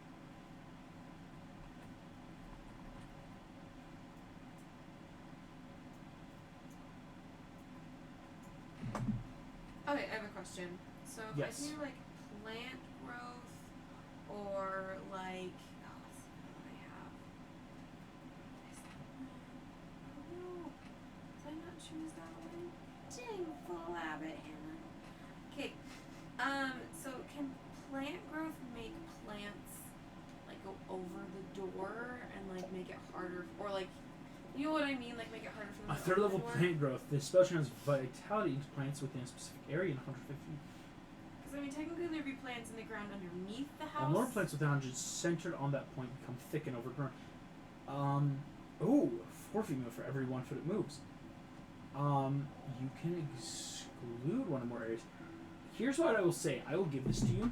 Okay, I have a question. So if Yes. I do like plant growth or like let's see what I have. Oh no. Did I not choose that one? Dang, full habit, Hannah. Okay. So can plant growth make plants like go over the door and like make it harder or like you know what I mean? Like make it harder for them A to third open level the door? plant growth. This spell turns vitality into plants within a specific area in 150 feet. Because I mean, technically there'd be plants in the ground underneath the house. All more plants within 100 centered on that point become thick and overgrown. 4 feet move for every 1 foot it moves. You can exclude one or more areas. Here's what I will say. I will give this to you.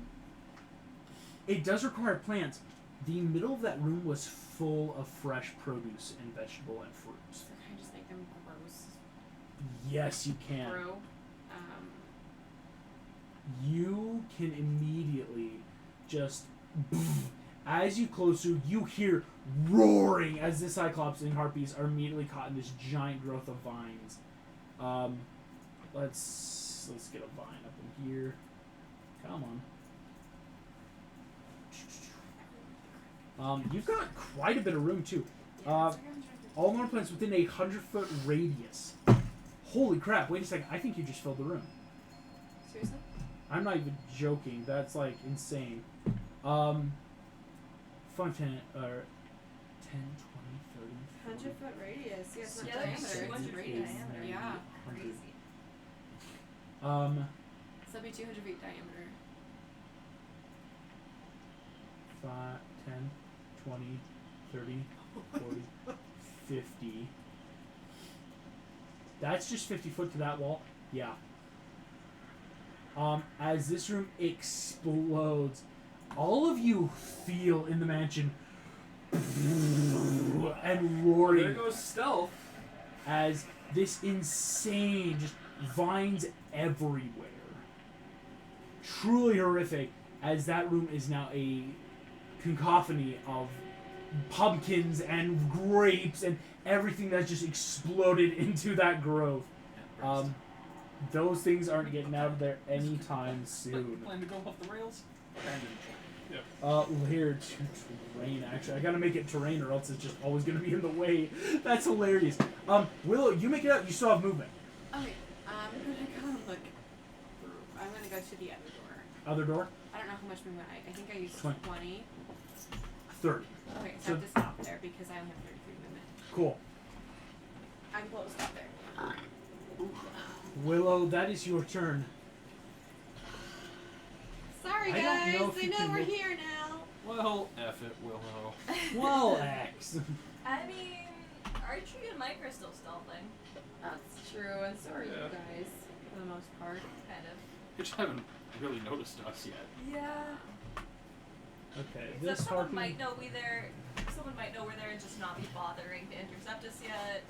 It does require plants. The middle of that room was full of fresh produce and vegetable and fruits. So can I just make them gross? Yes, you can. Grow. You can immediately just, as you close to, you hear roaring as the Cyclops and Harpies are immediately caught in this giant growth of vines. Let's get a vine up in here. Come on. You've got quite a bit of room too. Yeah, that's what I'm trying to all normal plants within a 100-foot radius. Holy crap! Wait a second. I think you just filled the room. Seriously? I'm not even joking. That's like insane. 5, 10, 10, 20, 30. 100-foot radius. Yes, Yeah, not that's diameter. 200 It's feet radius. diameter. Yeah. Crazy. So that'd be 200 feet diameter. 5, 10, 20, 30, 40, 50. That's just 50 foot to that wall. Yeah. As this room explodes, all of you feel in the mansion and There roaring goes stealth. as this insane just vines everywhere. Truly horrific, as that room is now a cacophony of pumpkins and grapes and everything that's just exploded into that grove. Those things aren't getting out of there anytime soon. Plan to go off the rails? Layered to terrain, actually. I gotta make it terrain or else it's just always gonna be in the way. That's hilarious. Willow, you make it out. You still have movement. Okay, I'm gonna go look. I'm gonna go to the other door. Other door? I don't know how much movement I think I used 20. 20. 30. Okay, so So- I have to stop there because I only have 33 movement. Cool. I'm close up there. Willow, that is your turn. Sorry I don't guys, know if they you know can we're make- here now. Well, F it, Willow. Well, X. I mean, Archie and Mike are still stealthing. That's true, and so are you Yeah. guys, for the most part. Kind of. You just haven't really noticed us yet. Yeah. Okay, Except this someone harpy. might know we're there. Someone might know we're there and just not be bothering to intercept us yet.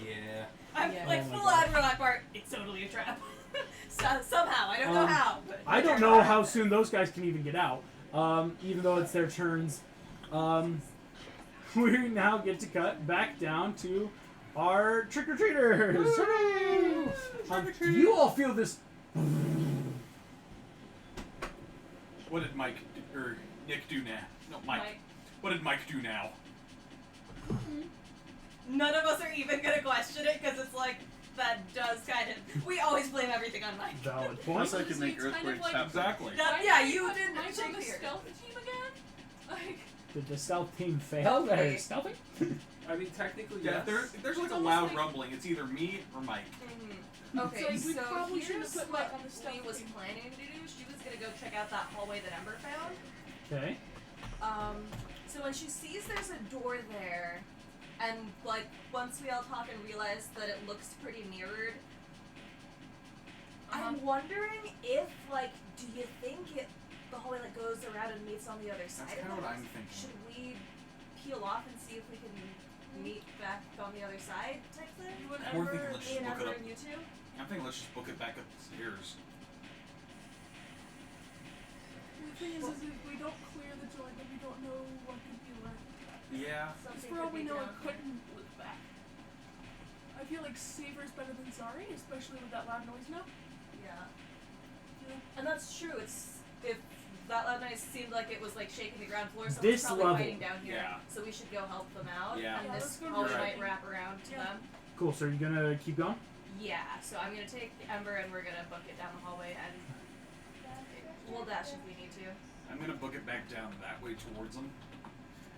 Yeah. I'm Yeah. like Oh my full God. on for that part. It's totally a trap. Somehow, I don't know how. But I don't know how soon those guys can even get out. Even though it's their turns. We now get to cut back down to our trick-or-treaters. Hooray! You all feel this. What did Mike or Nick do now? No, Mike. What did Mike do now? None of us are even gonna question it because it's like that does kind of. We always blame everything on Mike. Valid point. Plus, I can make It's kind of earthquakes like- happen. Exactly. Yeah, you Mike didn't on the Shakespeare. stealth team again? Like, Did the stealth team fail? Okay. They're stealthing? I mean, technically, Yeah, yes. there's like It's a almost loud like- rumbling. It's either me or Mike. Okay, So, like, we so probably should here's have put what Mike on the stealth Lee was team. planning to do. She was gonna go check out that hallway that Ember found. Okay. So when she sees there's a door there, and like once we all talk and realize that it looks pretty mirrored, I'm wondering if like, do you think the hallway like goes around and meets on the other side That's of kind of the what house? I'm thinking. Should we peel off and see if we can meet back on the other side type thing? You and We're Ember, thinking let's Me just and book it Ember up. and you two? I'm thinking let's just book it back up the stairs. the thing is if we don't clear the door, then we don't know what could be lurking back there. Yeah. Because Something for all could we be know, down it couldn't look back. I feel like Saber's better than Zari, especially with that loud noise now. Yeah. Yeah. And that's true. It's if that loud noise seemed like it was like shaking the ground floor, someone's This probably level. fighting down here. Yeah. So we should go help them out. Yeah. And Yeah, this let's go hallway do might that. wrap around to Yeah. them. Cool. So you're gonna keep going? Yeah. So I'm gonna take Ember and we're gonna book it down the hallway and we'll dash if we need to. I'm gonna book it back down that way towards them.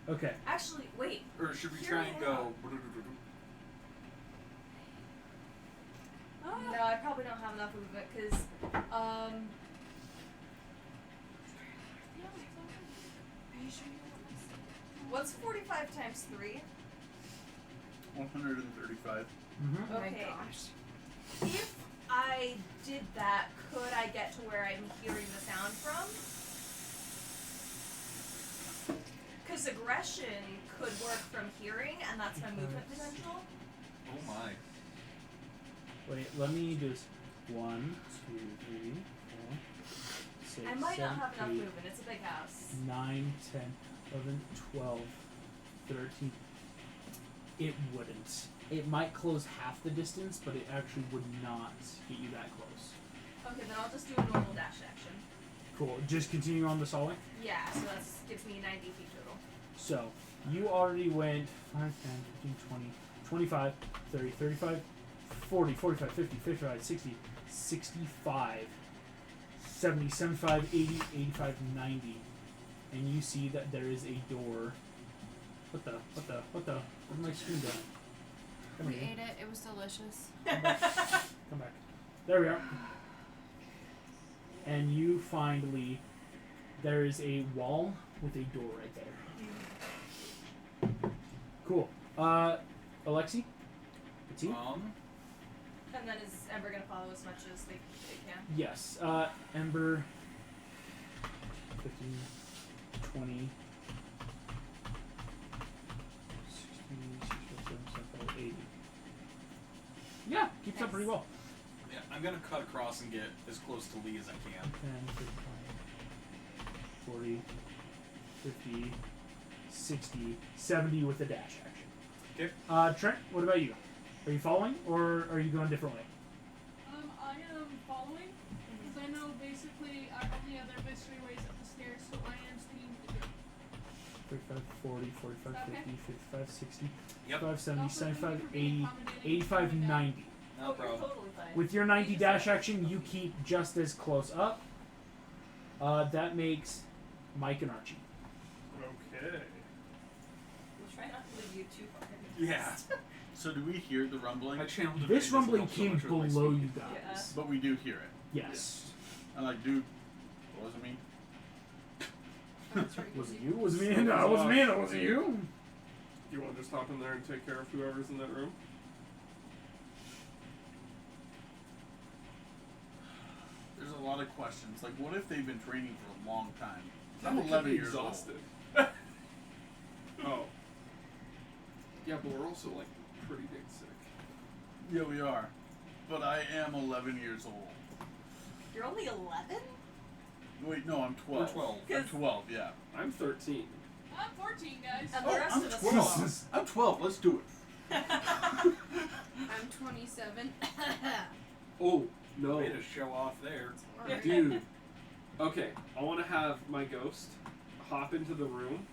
Okay. Actually, wait. Or should we Here try we and are. go? No, I probably don't have enough of it because Are you sure you want this? what's 45 times 3? 135. Mm-hmm. Oh my Okay. gosh. If I did that, could I get to where I'm hearing the sound from? Because aggression could work from hearing, and that's my movement potential. Oh my. Wait, let me do this. 1, 2, 3, 4, 6, I might 7, not have enough 8, movement. It's a big house. 9, 10, 11, 12, 13. It wouldn't. It might close half the distance, but it actually would not get you that close. Okay, then I'll just do a normal dash action. Cool. Just continue on this hallway. Yeah, so that gives me 90 feet total. So, You already went 5, 10, 15, 20, 25, 30, 35, 40, 45, 50, 55, 60, 65, 70, 75, 80, 85, 90. And you see that there is a door. What the? Where'd my screen go? Come We here. ate it. It was delicious. Come back. Come back. There we are. And you find, Lee, there is a wall with a door right there. Cool. Alexi? It's you? And then is Ember gonna follow as much as they can? Yes. Ember. 15, 20, 16, 17, 18. Yeah, keeps up pretty well. Yeah, I'm gonna cut across and get as close to Lee as I can. 10, 15, 40, 50, 60, 70 with a dash action. Okay. Trent, what about you? Are you following, or are you going a different way? I am following, because I know basically the other mystery ways up the stairs, so I am sticking to the group. 35, 40, 45, Okay. 50, 55, 60, Yep. 55, 70, Also, thank 75, you for being 80, accommodating 85, and calming down. 90. No You're problem. totally fine. With your 90 dash action, you keep just as close up. That makes Mike and Archie. Okay. We'll try not to leave you too far. Yeah. So do we hear the rumbling? I channeled This divinity, rumbling so it came helps so much with my below speed. you guys. But we do hear it. Yes. I'm like, dude, what was it mean? That's right. Was it you? Was it me? No, it wasn't me. That wasn't you. Do you want to just hop in there and take care of whoever's in that room? There's a lot of questions. Like, what if they've been training for a long time? Then I'm they could 11 be years old. exhausted. Oh. Yeah, but we're also like pretty big sick. Yeah, we are. But I am 11 years old. You're only 11? Wait, no, I'm 12. We're 12. I'm 12, yeah. I'm 13. I'm 14, guys. And the rest I'm of us 12. I'm 12. Let's do it. I'm 27. Oh no, Way to show off there. Alright. dude. Okay, I want to have my ghost hop into the room,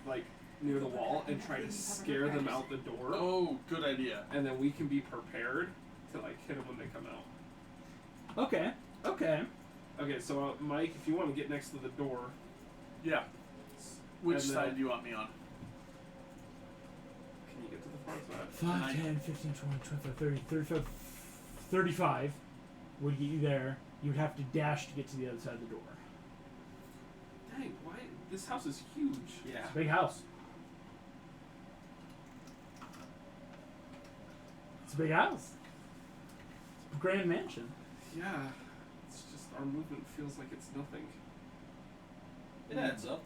like near the wall, and try to scare them out the door, Oh, good idea. and then we can be prepared to like hit them when they come out. Okay. Okay. Okay, so Mike, if you want to get next to the door, Yeah. Which And then- side do you want me on? can you get to the far side? 5, 10, 15, 20, 25, 30, 35, 35 would get you there. You would have to dash to get to the other side of the door. Dang, why? This house is huge. Yeah. It's a big house. It's a big house. It's a grand mansion. Yeah. It's just our movement feels like it's nothing. It adds up.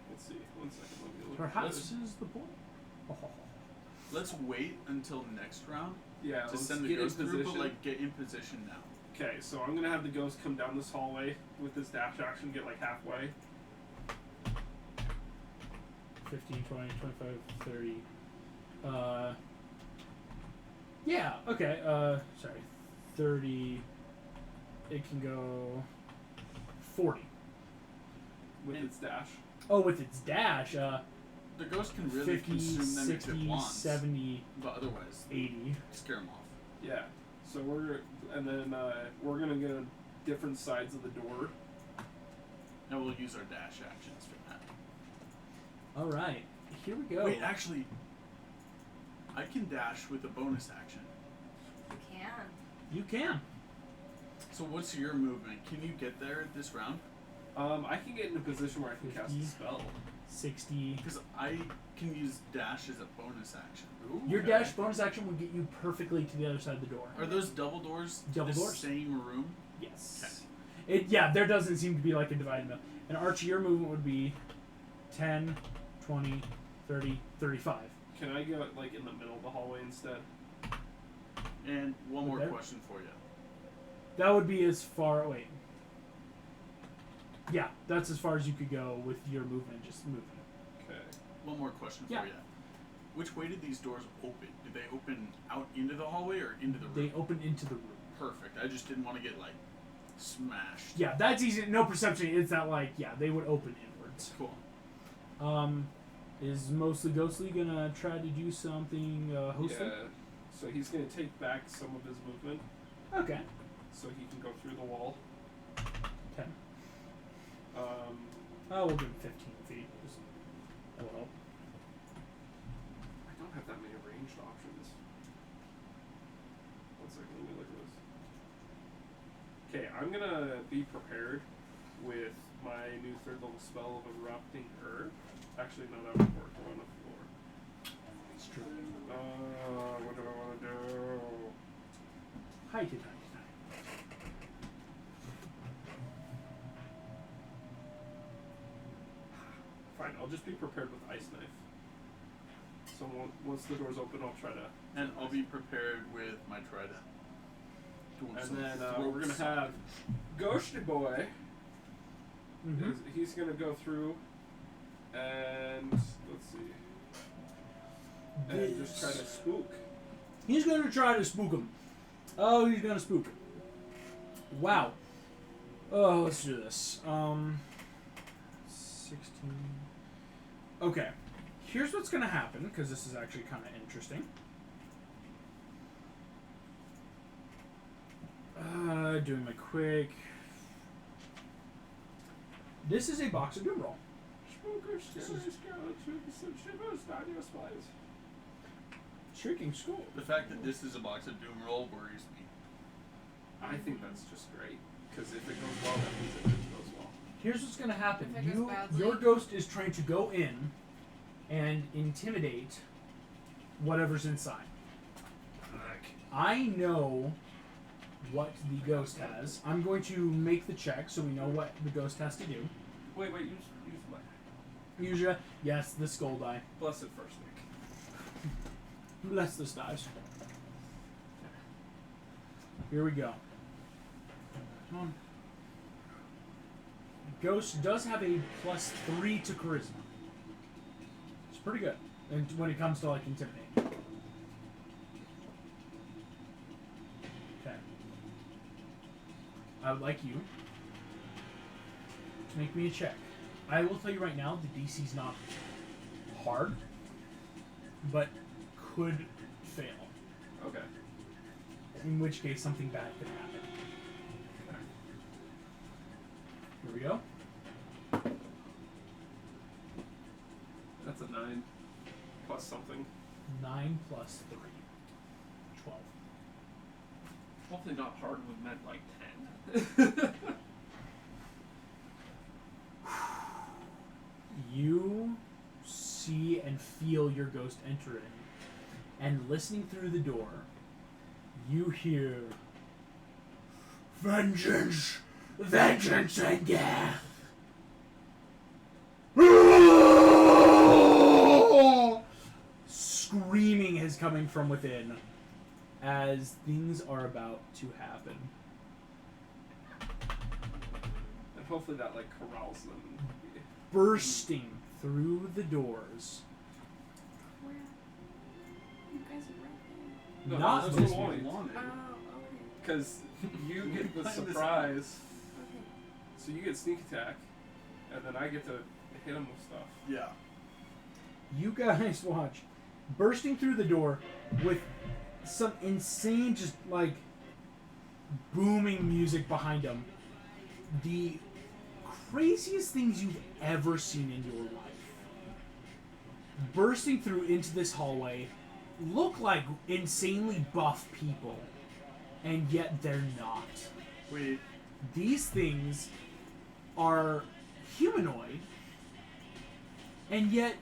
Let's see. 1 second. Let me look. Her at house this. is the point. Oh. Let's wait until next round Yeah. to Let's send the get in ghost through, position. but like get in position now. Okay, so I'm gonna have the ghost come down this hallway with this dash action, get like halfway. 15, 20, 25, 30. Yeah, okay. Sorry. 30. It can go 40. With And- its dash. Oh, with its dash, The ghost can really 50, consume them if it 60, wants, 70, but otherwise, 80. scare them off. Yeah. So we're we're gonna get on different sides of the door. And we'll use our dash actions for that. Alright. Here we go. Wait, actually, I can dash with a bonus action. You can. You can. So what's your movement? Can you get there this round? I can get in a position where I can cast 50. a spell. 60. Because I can use dash as a bonus action. Your Okay. dash bonus action will get you perfectly to the other side of the door. Are those double doors to Double the doors. same room? Yes. Yeah, there doesn't seem to be like a divided middle. And Archie, your movement would be 10, 20, 30, 35. Can I go like in the middle of the hallway instead? And one more Okay. question for you. That would be as far. Wait. Yeah, that's as far as you could go with your movement, just moving. Okay. One more question Yeah. for you. Which way did these doors open? Did they open out into the hallway or into the room? They open into the room. Perfect. I just didn't want to get like smashed. Yeah, that's easy. No perception. It's not like, yeah, they would open inwards. Cool. Is mostly Ghostly gonna try to do something hostly? Yeah. So he's gonna take back some of his movement, Okay. so he can go through the wall. Okay. Um, Oh, we'll give him 15 feet. Just, that'll help. I don't have that many ranged options. One second, let me look at this. Okay, I'm gonna be prepared with my new 3rd level spell of Erupting Herb. Actually, no, that would work. We're on the floor. It's true. What do I want to do? Hi, Titan. Fine, I'll just be prepared with Ice Knife. So once the door's open, I'll try to... And I'll be prepared with my trident. Doing And some then throat we're going to sucking. have Ghosty Boy. Mm-hmm. He's going to go through and... Let's see. And just try to spook. He's gonna try to spook him. Oh, he's gonna spook him. Wow. Oh, let's do this. 16. Okay. Here's what's gonna happen, because this is actually kind of interesting. Doing my quick. This is a box of doom roll. Spooker, scary, skeleton, some shivers, down your spies. Shrieking Skull. The fact that this is a box of doom roll worries me. I think that's just great. Because if it goes well, that means it goes well. Here's what's gonna happen. If it goes badly. Your ghost is trying to go in and intimidate whatever's inside. I know what the ghost has. I'm going to make the check so we know what the ghost has to do. Wait, use what? Usually, yes, the skull die. Bless it first, Nick. Bless this dice. Here we go. Come on. Ghost does have a +3 to charisma. It's pretty good. And when it comes to like intimidate. Okay. I would like you to make me a check. I will tell you right now, the DC's not hard, but could fail. Okay. In which case, something bad could happen. Here we go. That's a 9. Plus something. 9 plus 3. 12. Hopefully not hard with meant like 10. You see and feel your ghost enter in, and listening through the door, you hear vengeance, vengeance and death. Screaming is coming from within as things are about to happen. And hopefully that like corrals them. Bursting through the doors. Where? You guys are right there. No, Not that's this what I one. wanted. Oh, okay. Because you get the Plan this surprise, Okay. so you get sneak attack, and then I get to hit him with stuff. Yeah. You guys watch. Bursting through the door with some insane, just like booming music behind him. The craziest things you've ever seen in your life. Bursting through into this hallway look like insanely buff people, and yet they're not. Wait. These things are humanoid, and yet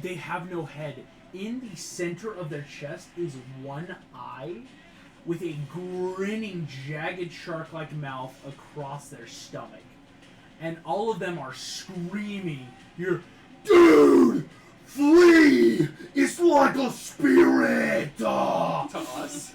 they have no head. In the center of their chest is one eye with a grinning, jagged shark-like mouth across their stomach. And all of them are screaming, "You're, dude, flee! It's like a spirit!" To us?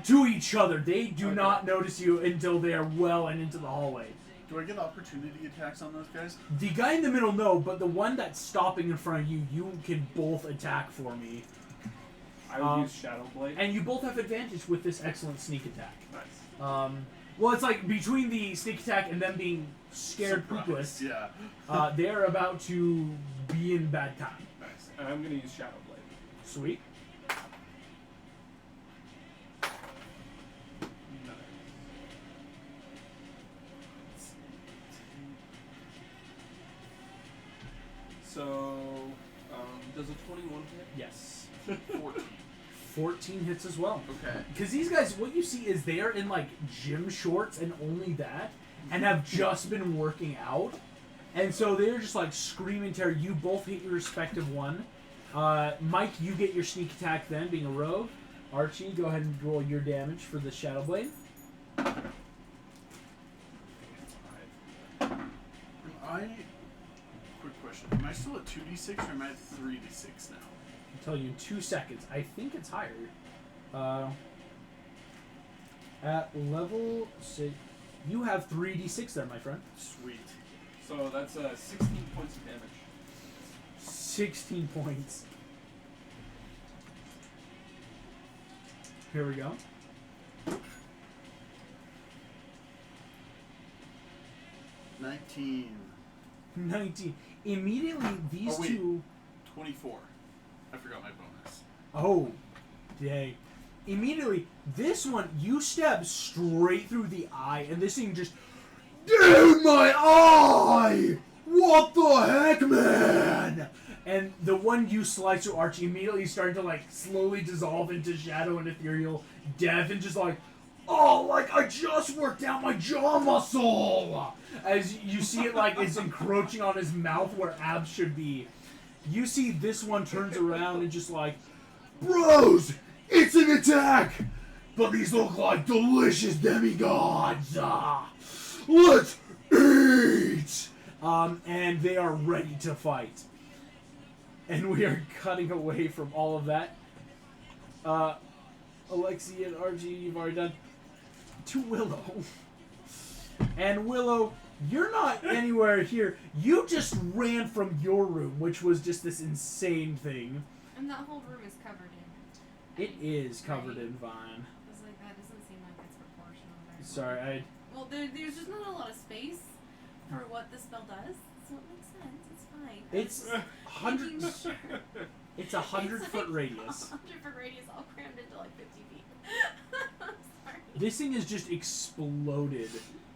To each other. They do Okay. not notice you until they are well and into the hallway. Do I get opportunity attacks on those guys? The guy in the middle, no, but the one that's stopping in front of you, you can both attack for me. I would use Shadow Blade. And you both have advantage with this excellent sneak attack. Nice. Well, it's like between the sneak attack and them being scared Surprise, poopless, Yeah. they are about to be in bad time. Nice. And I'm gonna use Shadow Blade. Sweet. So, does a 21 hit? Yes. 14. 14 hits as well. Okay. Because these guys, what you see is they are in like gym shorts and only that, and have just been working out. And so they're just like screaming terror. You both hit your respective one. Mike, you get your sneak attack then, being a rogue. Archie, go ahead and roll your damage for the Shadow Blade. Quick question. Am I still at 2d6 or am I at 3d6 now? I'll tell you in 2 seconds. I think it's higher. At level 6, you have 3d6 there, my friend. Sweet. So that's 16 points of damage. 16 points. Here we go. 19. 19. Immediately, these Oh, wait. two... 24. I forgot my bonus. Oh, dang. Immediately, this one, you stab straight through the eye, and this thing just... Dude, my eye! What the heck, man? And the one you slice through Archie immediately starting to, like, slowly dissolve into shadow and ethereal death, and just like, oh, like, I just worked out my jaw muscle! As you see it, like, it's encroaching on his mouth where abs should be. You see this one turns around and just like, bros, it's an attack! But these look like delicious demigods! Let's eat! And they are ready to fight. And we are cutting away from all of that. Alexi and RG, you've already done. To Willow. And Willow, you're not anywhere here. You just ran from your room, which was just this insane thing. And that whole room is covered in. It is covered Right. in vine. I was like, that doesn't seem like it's proportional. Very Sorry, Well, there's just not a lot of space for what the spell does, so it makes sense. It's fine. It's Making 100. sure. It's a 100-foot radius. 100-foot radius, all crammed into like 50 feet. I'm sorry. This thing is just exploded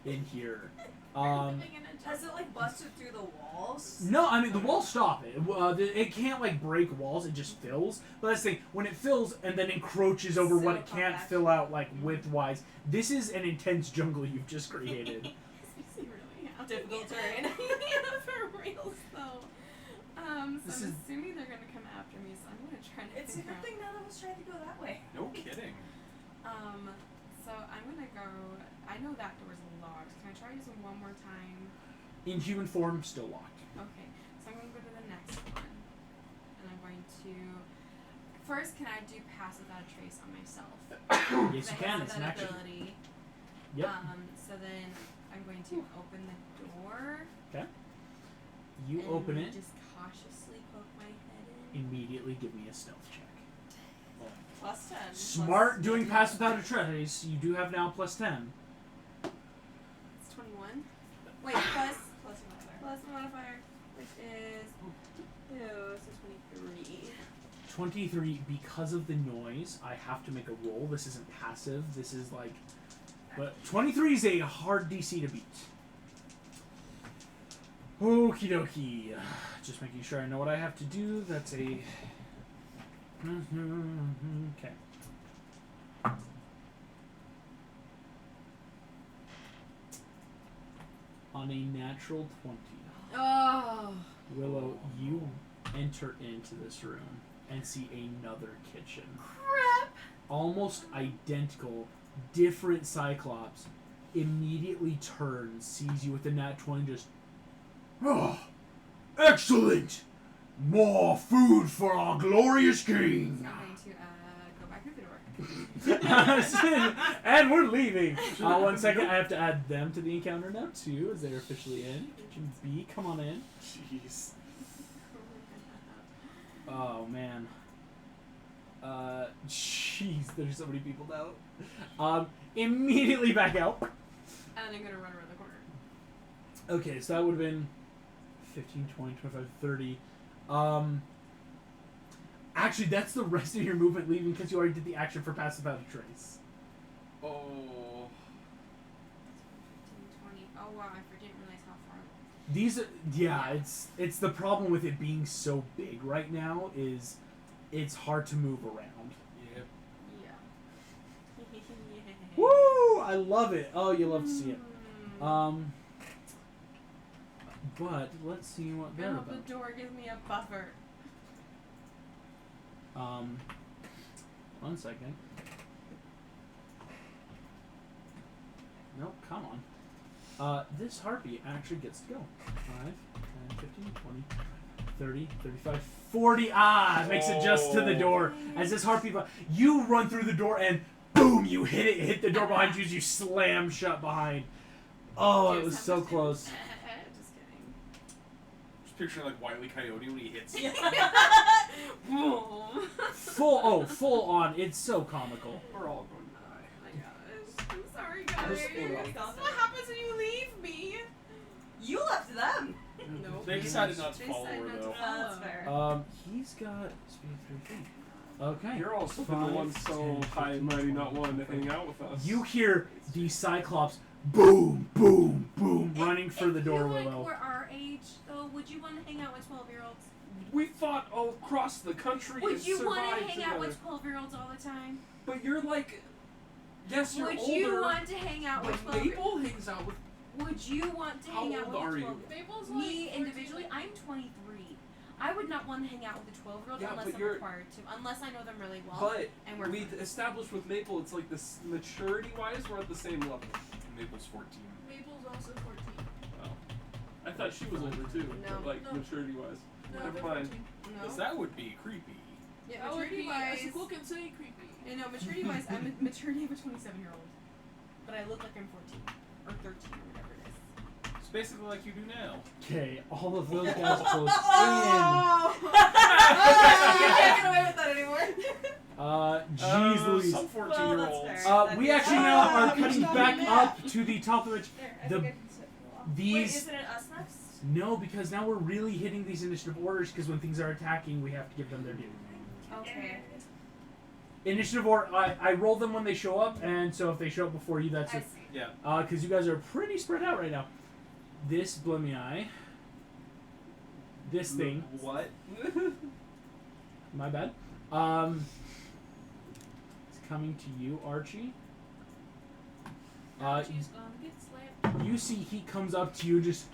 in here. Living in a Has it like busted through the walls? No, I mean the walls stop it. It can't like break walls; it just fills. But that's the thing: when it fills and then encroaches over what it can't compact. fill out, like width-wise, this is an intense jungle you've just created. This makes me really happy. Difficult terrain. Yeah, for reals though. So This I'm is- assuming they're gonna come after me, so I'm gonna try to It's a figure good out. thing none of us tried to go that way. No kidding. So I'm gonna go. I know that door's locked. Can I try using one more time? In human form, still locked. Okay, so I'm gonna go to the next one, and I'm going to. First, can I do pass without a trace on myself? Yes, you I can. have It's that an action. ability. Yep. So then I'm going to open the door. You and open it. Just cautiously poke my head in. Immediately, give me a stealth check. Plus 10. Smart doing pass without a trace. You do have now plus 10. It's 21. Wait, plus another. Plus the modifier, which is. So 23. 23. Because of the noise, I have to make a roll. This isn't passive. This is like. But 23 is a hard DC to beat. Okie dokie. Just making sure I know what I have to do. That's a. Okay. On a natural 20, Oh. Willow, you enter into this room and see another kitchen. Crap. Almost identical, different Cyclops. Immediately turns, sees you with the nat 20, just. Oh, excellent! More food for our glorious king! So I'm going to go back through the door. And we're leaving. 1 second, I have to add them to the encounter now too, as they're officially in. Kitchen B, come on in. Jeez. Oh man. Jeez, there's so many people now. Immediately back out. And I'm gonna run around the corner. Okay, so that would have been 15, 20, 25, 30. Actually, that's the rest of your movement leaving because you already did the action for Pass Without a Trace. Oh. 15, 20. Oh wow, I didn't realize how far. These are, yeah, it's the problem with it being so big right now is it's hard to move around. Yep. Yeah. Woo! I love it. Oh, you love to see it. But let's see what they're I about. hope the door gives me a buffer. 1 second. Nope, come on. This harpy actually gets to go. 5, 10, 15, 20, 30, 35, 40. Ah, it makes it just to the door. As this harpy, you run through the door and boom, you hit the door behind you as you slam shut behind. Oh, it was so close. Just kidding. Just picturing like Wile E. Coyote when he hits. Boom. Full on. It's so comical. We're all going to die. Oh my gosh. I'm sorry, Just guys. hold on. What happens when you leave me? You left them. Nope. They decided not to They follow decided her not to though. follow. That's fair. He's got speed 3 feet. Okay. You're also the 5, one so 10, high and 15, mighty not 20, wanting to hang out with us. You hear the Cyclops boom, boom, boom, running for the door, If you Willow. were our age, though, would you want to hang out with 12-year-olds? We fought all across the country Would and you want survived to hang together. out with 12-year-olds all the time? But you're like, yes, you're Would older. you want to hang out with but 12 Maple hangs out with. Would you want to How hang out old with are 12 you? Maple's like Me 14. individually, I'm 23. I would not want to hang out with a 12-year-old Yeah, unless but I'm you're- required to, unless I know them really well. But and we're we friends. established with Maple, it's like this maturity-wise, we're at the same level. Maple's 14. Maple's also 14. I thought she was older too, No. but like No. maturity-wise. No, Never they're mind. 14. No. Because that would be creepy. Yeah, That would be, maturity-wise. as the cool can say, creepy. You know, maturity-wise, I'm a maturity of a 27-year-old. But I look like I'm 14. Or 13 or whatever it is. It's basically like you do now. Okay, all of those guys close in. You can't get away with that anymore. Jeez Louise. Some 14-year-olds. Well, that's fair. We actually now are cutting back up to the top of it. There, I The- think I can sit for a while. Wait, These isn't it us next? no, because now we're really hitting these initiative orders. Because when things are attacking, we have to give them their due. Okay. Initiative order. I roll them when they show up, and so if they show up before you, that's I it. see. Yeah. Because you guys are pretty spread out right now. This Blimey, this thing. What? My bad. It's coming to you, Archie. She's gonna get slapped. You see he comes up to you just,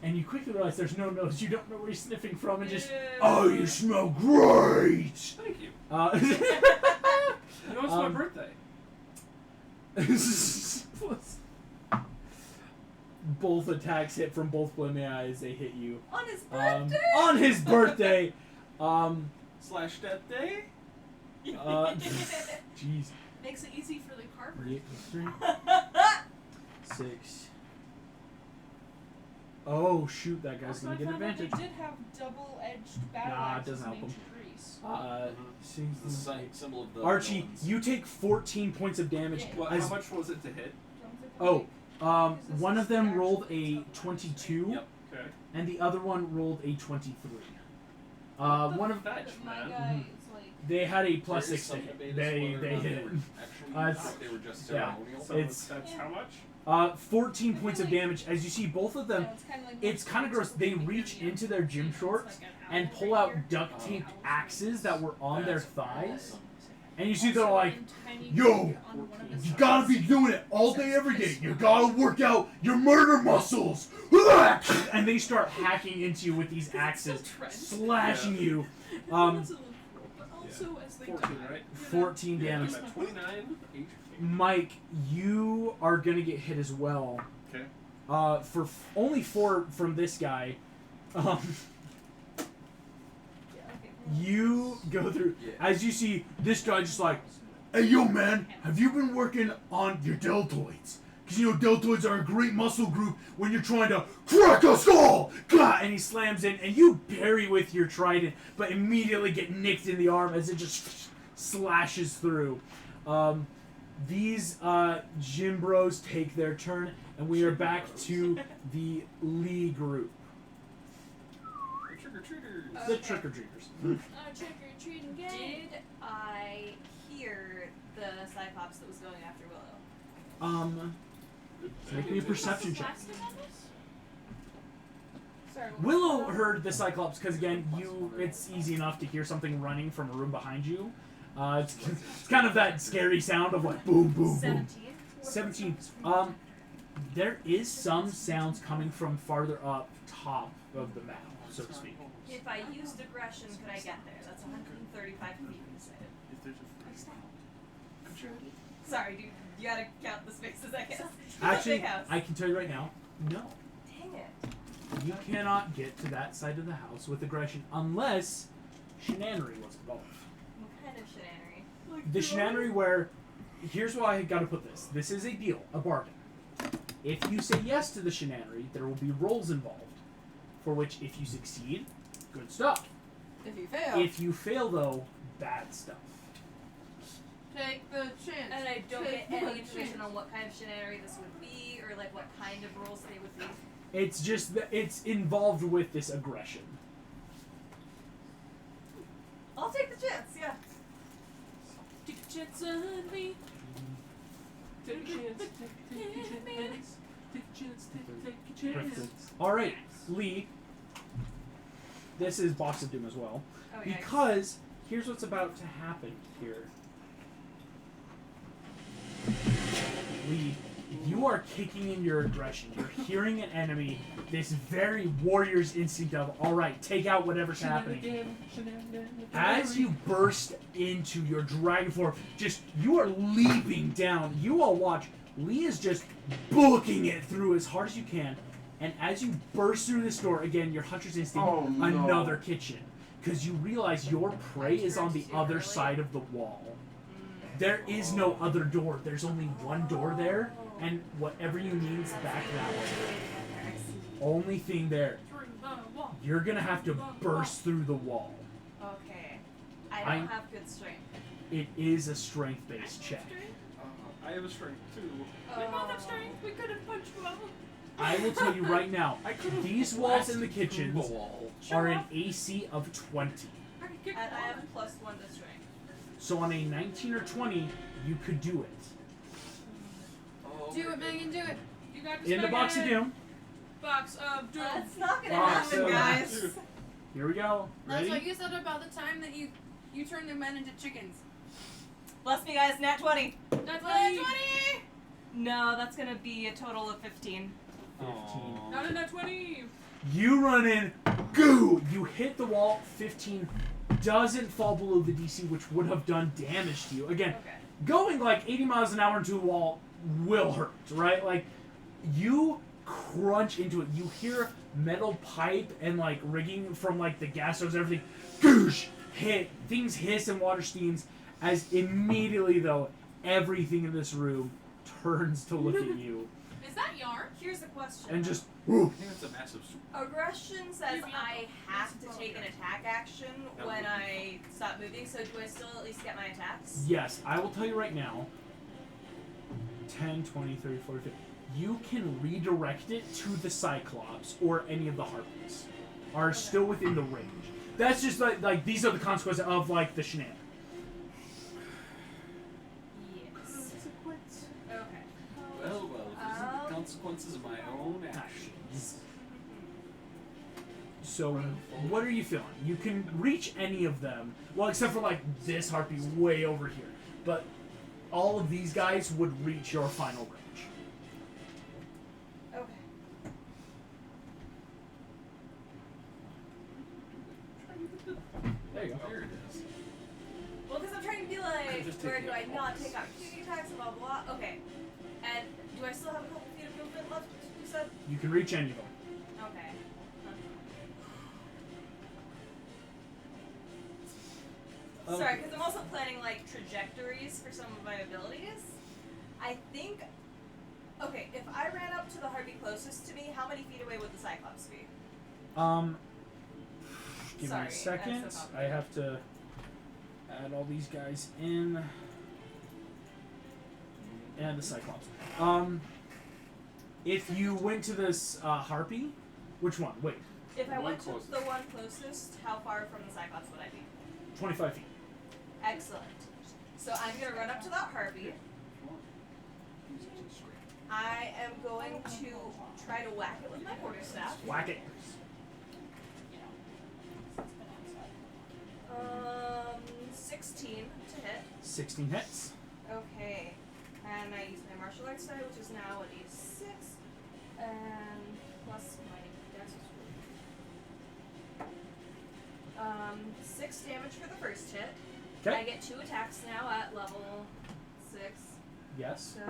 and you quickly realize there's no nose. You don't know where he's sniffing from, and just, oh, you smell great. Thank you. You You know, it's my birthday. Both attacks hit from both Blimey eyes. They hit you. On his birthday? On his birthday. Slash death day? Jeez. Makes it easy for the carver. 3, 6. Oh shoot! That guy's Also, gonna I get found out advantage. they did have double-edged battle Nah, it axes doesn't in help 'em. ancient Greece. The symbol of the Archie, villains. you take 14 points of damage. Yeah. What, As, how much was it to hit? oh, one of them rolled a 22, Yep. Okay. and the other one rolled a 23. One of Fetch, My man. guy is like. they had a plus There is 6 to some hit. debate as They to whether or hit not it. They were actually It's- not, they were just yeah. ceremonial. So It's- that's how much? 14 points of damage. As you see, both of them. It's kind of gross. They reach into their gym shorts and pull out duct taped axes that were on their That's thighs, awesome. and you see they're like, "Yo, you gotta be doing it all day, every day. You gotta work out your murder muscles." And they start hacking into you with these axes, slashing you. But also as they 14, die, right? 14 Yeah, I'm damage. at 29 HP. Mike, you are gonna get hit as well. Okay. For only 4 from this guy. You go through, Yeah. as you see this guy just like, "Hey yo man, have you been working on your deltoids? Because you know deltoids are a great muscle group when you're trying to crack a skull!" And he slams in, and you parry with your trident, but immediately get nicked in the arm as it just slashes through. These gym bros take their turn, and we are back to the Lee group, The trick-or-treaters. the Okay. trick-or-treaters. Trick or treating game. Did I hear the Cyclops that was going after Willow? Make me a perception check. Last thing on this? Sorry. what was Willow that? heard the Cyclops because again, it's easy enough to hear something running from a room behind you. It's kind of that scary sound of like boom, boom, boom. 17. 17. There is some sounds coming from farther up top of the map, so to speak. If I used aggression, could I get there? That's 135 feet inside. If there's a Sorry, dude. You gotta count the spaces, I guess. It's a Actually, big house. I can tell you right now, no. Dang it. You cannot get to that side of the house with aggression unless shenanery was involved. What kind of shenanery? The shenanery where, here's why I gotta put this. This is a deal, a bargain. If you say yes to the shenanery, there will be rolls involved. For which, if you succeed, good stuff. If you fail, If you fail, though, bad stuff. take the chance. And I don't Take get the any information chance. on what kind of shenanery this would be, or like what kind of rules they would be. It's just that it's involved with this aggression. I'll take the chance, yeah. Take a chance on me. Take a chance. Take a chance. Take a chance. Take a chance. Alright, Lee. This is Box of Doom as well. Oh, yeah. Because here's what's about to happen here. Lee, you are kicking in your aggression. You're hearing an enemy. This very warrior's instinct of, alright, take out whatever's happening. As you burst into your dragon form, you are leaping down. You all watch. Lee is just booking it through as hard as you can. And as you burst through this door, again, your hunter's instinct, Oh, no. another kitchen. Because you realize your prey is on the other side of the wall. There is no other door. There's only one door there. And whatever you need is back that way. Only thing there. Through the wall. You're going to have to burst through the wall. Okay. I I- don't have good strength. It is a strength-based check. I have a strength too. We both have strength. We could have punched well. I will tell you right now, I could've these walls in the blasted through kitchens the wall. are an AC of 20. I could kick And the I wall. have +1 to strength. So on a 19 or 20, you could do it. Oh, Do it, Megan. Do it. You got this. In the box of doom. Box of doom. That's not gonna Box happen, of guys. Doom. Here we go. That's what Ready? you said about the time that you turned the men into chickens. Bless me, guys. Nat 20. That's Nat 20. No, that's gonna be a total of 15. 15. Not in that 20. You run in, goo! You hit the wall, 15 doesn't fall below the DC, which would have done damage to you. Again, Okay. going like 80 miles an hour into a wall will hurt, right? Like, you crunch into it. You hear metal pipe and like rigging from like the gas stoves and everything. Goosh! Hit. Things hiss and water steams as immediately, though, everything in this room turns to look at you. Is that yarn? Here's the question. And just, I woo. think that's a massive. Aggression says Give me I a- have to take an attack action That when would- I stop moving, so do I still at least get my attacks? Yes, I will tell you right now. 10, 20, 30, 40, 50. You can redirect it to the Cyclops or any of the Harpies. Are still within the range. That's just like these are the consequences of like the shenanigans. Yes. Okay. Well, these are the consequences of my own actions. So, what are you feeling? You can reach any of them. Well, except for like this harpy way over here. But all of these guys would reach your final range. Okay. There you go. There it is. Well, because I'm trying to be like, Just where taking do I it not once. take opportunity attacks, blah blah blah. Okay. And do I still have a couple feet of movement left? You said. You can reach any of them. Okay. Sorry, because I'm also planning like trajectories for some of my abilities. I think. Okay, if I ran up to the Harpy closest to me, how many feet away would the Cyclops be? Give Sorry, me a second. that's so I have to add all these guys in. and the Cyclops. If you went to this Harpy, which one? Wait, If I One went to closest. the one closest, how far from the Cyclops would I be? 25 feet. Excellent. So I'm gonna run up to that Harpy. I am going to try to whack it with my quarterstaff. Whack it. 16 to hit. 16 hits. Okay. And I use my martial arts die, which is now a d6. And plus my dex. 6 damage for the first hit. I Okay. get 2 attacks now at level 6. Yes. So,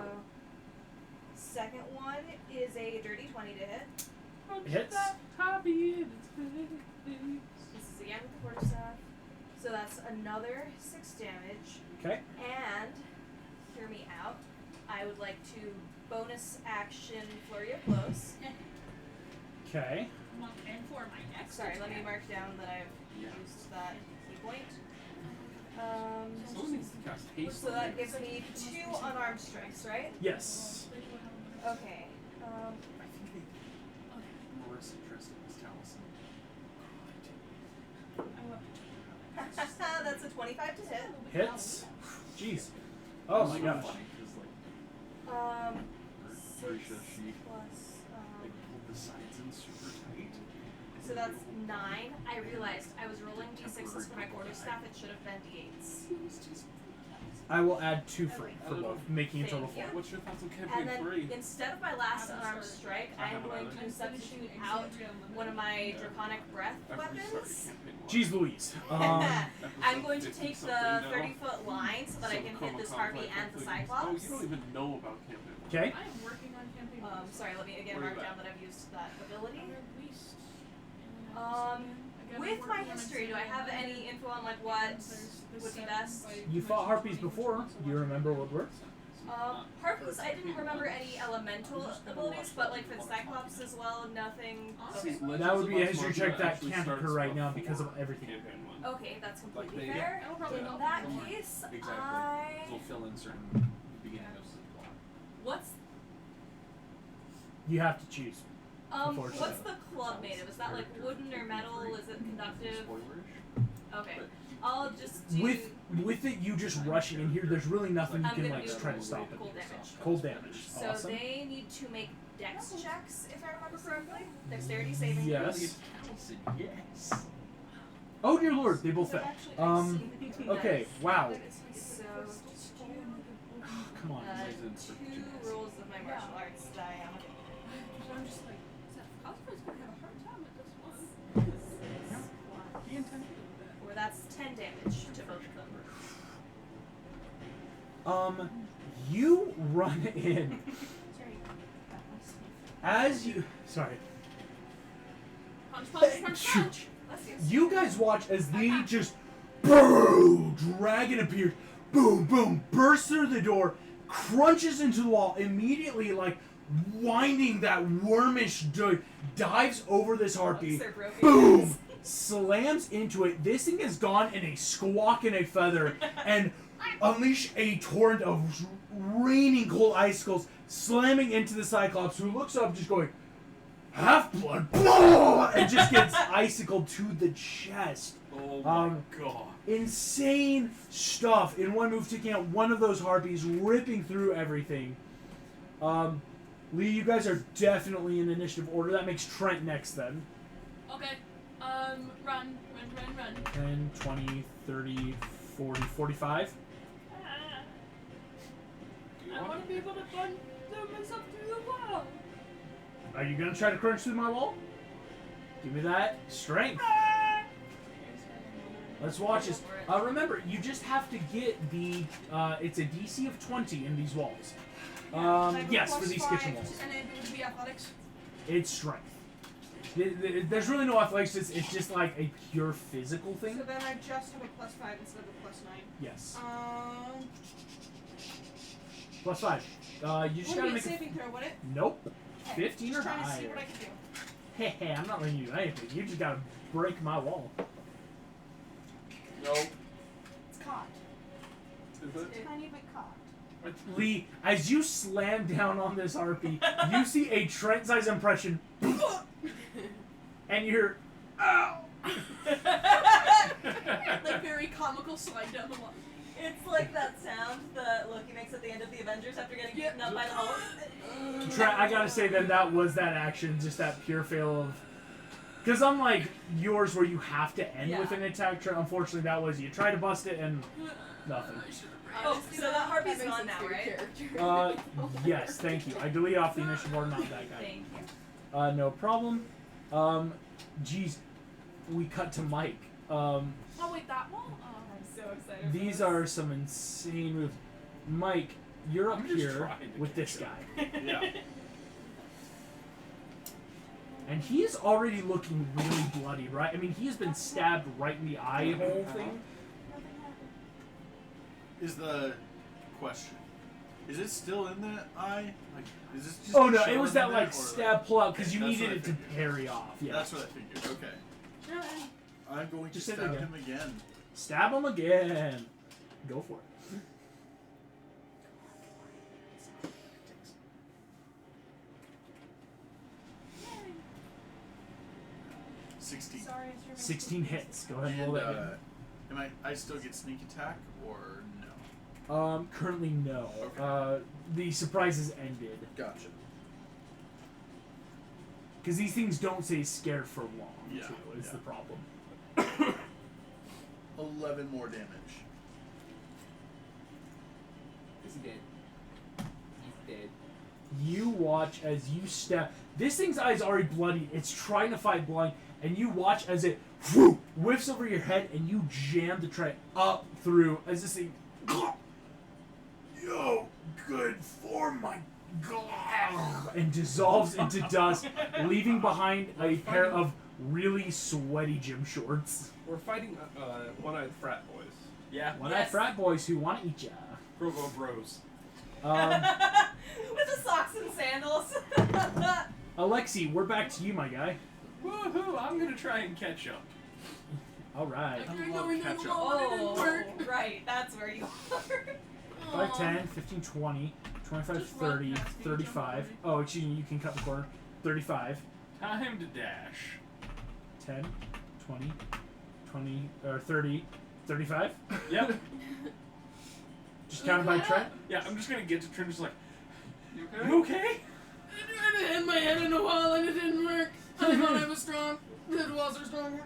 second one is a dirty 20 to hit. Hits. This is again with the quarterstaff. So that's another 6 damage. Okay. And, hear me out, I would like to bonus action Flurry of Blows. Okay. And for my next Sorry, let me attack. mark down that I've used that key point. Someone needs to cast haste. So on that me. gives me 2 unarmed strikes, right? Yes. Okay. I think they. Marissa dressed in this talisman. That's a 25 to hit. Hits. Jeez. Oh my So gosh. funny, 'cause, like, Marisha, 6 she plus, like pulled the sides in super tight. so that's 9. I realized I was rolling d6s for my quarterstaff. It should have been d8s. I will add 2 free for both, making a total Thank 4. you. What's your thoughts on And campaign then 3? instead of my last unarmed strike, I I'm have going another. to substitute out one of my draconic breath After we started weapons. campaign 1. Jeez Louise. I'm going to Episode take the 50-something now. 30-foot line so that I Some can hit chroma this conflict, Harpy and the conflict. Cyclops. Oh, you don't even know about campaign 1. Okay. I am working on campaign. Sorry, let me again Where are you mark at? down that I've used that ability. Released. With my history, do I have any info on like what would be best? You fought harpies before. Do you remember what works? Harpies, I didn't remember any elemental abilities, but like for the Cyclops as well, nothing. Okay. That would be a history check that can't occur right now because of everything. Campaign 1. Okay, that's completely Like they- fair. Yeah. In that case, Exactly. I. It'll fill in certain beginning of the plot. What's You have to choose. what's Unfortunately. the club made of? Is that like wooden or metal? Is it conductive? Spoilerish. Okay, I'll just do. With it, you just rushing in here. There's really nothing you I'm can gonna like do try to stop it. cold damage. Cold damage. So Awesome. they need to make dex checks, if I remember correctly. Dexterity saving Yes. throws. Allison, yes. Oh dear lord, they both So fail. actually, Okay. Wow. So Come on. 2 rolls of my martial arts die. I'm just like, Cosmo's gonna have a hard time with this one. He intended Or that's 10 damage to both of them. You run in as you. Sorry. Punch, punch, punch, punch. Let's see. You guys watch as they just boom, dragon appears, boom, boom, bursts through the door, crunches into the wall, immediately like winding that wormish dives over this harpy, They're broken. boom, slams into it. This thing has gone in a squawk and a feather and unleash a torrent of raining cold icicles, slamming into the Cyclops, who looks up just going, Half-blood, and just gets icicled to the chest. Oh my Um, god. Insane stuff. In one move, taking out one of those harpies, ripping through everything. Lee, you guys are definitely in initiative order. That makes Trent next then. Okay. Run. 10, 20, 30, 40, 45. I want to be able to run myself through the wall. Are you going to try to crunch through my wall? Give me that strength. Let's watch this. Remember, you just have to get the, it's a DC of 20 in these walls. Yes, for these kitchen walls. And it would be athletics. It's strength. There's really no athletics, it's just like a pure physical thing. So then I just have a +5 instead of a +9. Yes. +5. You just Would gotta be a make saving throw, would it? Nope. 15 or Just trying to see higher. what I can do. Hey, I'm not letting you do anything. You just gotta break my wall. No. It's caught. Is it? Tiny bit caught. Lee, as you slam down on this harpy, you see a Trent-size impression, and you're, ow! Like very comical slide down the line. It's like that sound that Loki makes at the end of the Avengers after getting beaten up by the Hulk. Trent, I gotta say that was that action, just that pure fail of... Because unlike yours where you have to end with an attack, Trent, unfortunately that was you try to bust it and nothing. Oh, so that harpy's gone now, right? Yes, thank you. I delete off the initiative order, not that guy. Thank you. No problem. Geez, we cut to Mike. Oh wait, that one? I'm so excited. These are some insane moves. Mike, you're up I'm just here trying to with catch this up. guy. Yeah. And he is already looking really bloody, right? I mean, he has been stabbed right in the eye hole thing. Is the question? Is it still in the eye? Like, is this just Oh no, it chilling was that in there, like or, stab pull out because Okay, you that's needed what I it to figured. parry off. Yeah. That's what I figured. Okay. I'm going to Just hit it stab again. him again. Stab him again. Go for it. Sorry, it's your 16 hits. Go ahead and And roll that. am I still get sneak attack or no? Currently no. Okay. The surprise has ended. Gotcha. Because these things don't stay scared for long, Yeah, too, is yeah. the problem. 11 more damage. Is he dead? He's dead. You watch as you stab. This thing's eye is already bloody. It's trying to fight blind, and you watch as it whiffs over your head, and you jam the tray up through as this thing. Yo, good for my god, and dissolves into dust, leaving behind a pair of really sweaty gym shorts. We're fighting one-eyed frat boys. Yeah. One-eyed frat boys who want to eat ya. Provo Bros. With the socks and sandals. Alexi, we're back to you, my guy. Woohoo! I'm gonna try and catch up. All right. I love ketchup. Oh, right. That's where you are. 5, 10, 15, 20, 25, Just 30, run past me, 35. jump Oh, excuse me, you can cut the corner. 35, Time to dash. 10, 20, 20, or 30, 35. Yep. Just counted by Trent. Yeah, I'm just gonna get to Trent just like, You okay? you okay? I tried to hit my head in a wall and it didn't work. I thought I was strong. The walls are stronger.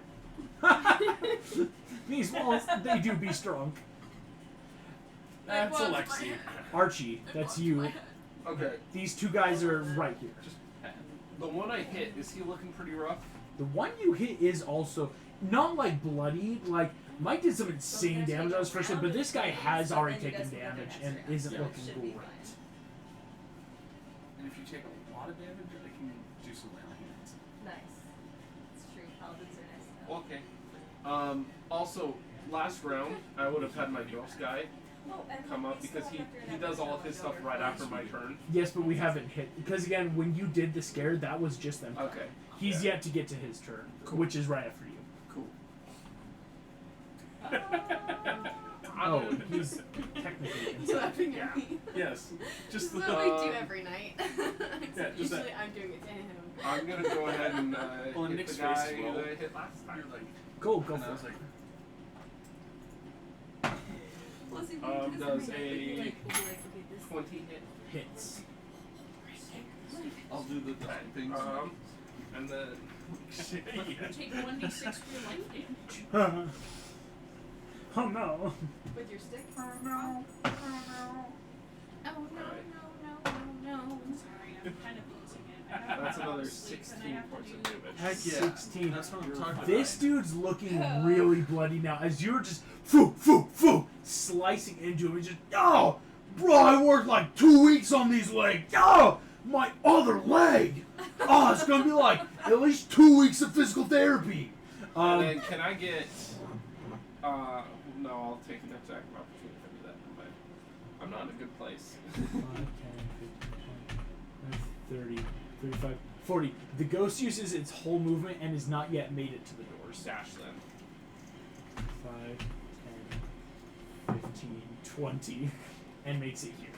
These walls, they do be strong. That's It was my Alexi. head. Archie, It that's was you. my head. Okay. These two guys are right here. Just The one I hit, is he looking pretty rough? The one you hit is also not like bloody. Like Mike did some insane damage on his first hit, but this guy has already taken damage and isn't Yeah. looking Should be great. And if you take a lot of damage, I can do some lay on hands. Nice. It's true. Paladins are nice. Okay. Also, last round, I would have had my ghost guy Oh, and come up we because still he have to does all of his stuff right after my turn. Yes, but we haven't hit because again, when you did the scare, that was just them. Okay. He's Yeah. yet to get to his turn, Cool. which is right after you. Cool. Oh, he's technically inside. Laughing at me. Yes. Just This the. is what we do every night. Yeah, just Usually that. I'm doing it to him. I'm gonna go ahead and Well, hit Nick's the guy face as well. that I hit last time. Go, go And I for was it. like, Plus, if you Um, do this does every night, a we'll be like, okay, this 20 hit. Hits. I'll do the dying things. And then Take 1d6 for your life damage. Oh no. with your stick. Oh no. Oh no, no, no, no. Sorry, I'm kind of losing it. I have that's to another sleep, and I 16 have to points of do- damage. That's Yeah, 16. That's what I'm talking about. This dude's looking really bloody now. As you're just slicing into him, he's just, oh, bro, I worked like 2 weeks on these legs. Oh, my other leg. Oh, it's gonna be like at least 2 weeks of physical therapy. And then can I get? No, I'll take an attack of opportunity if I do that. But I'm not in a good place. 5, 10, 15, 20, 30, 35, 40. The ghost uses its whole movement and has not yet made it to the doors. Dash then. 5, 10, 15, 20, and makes it here.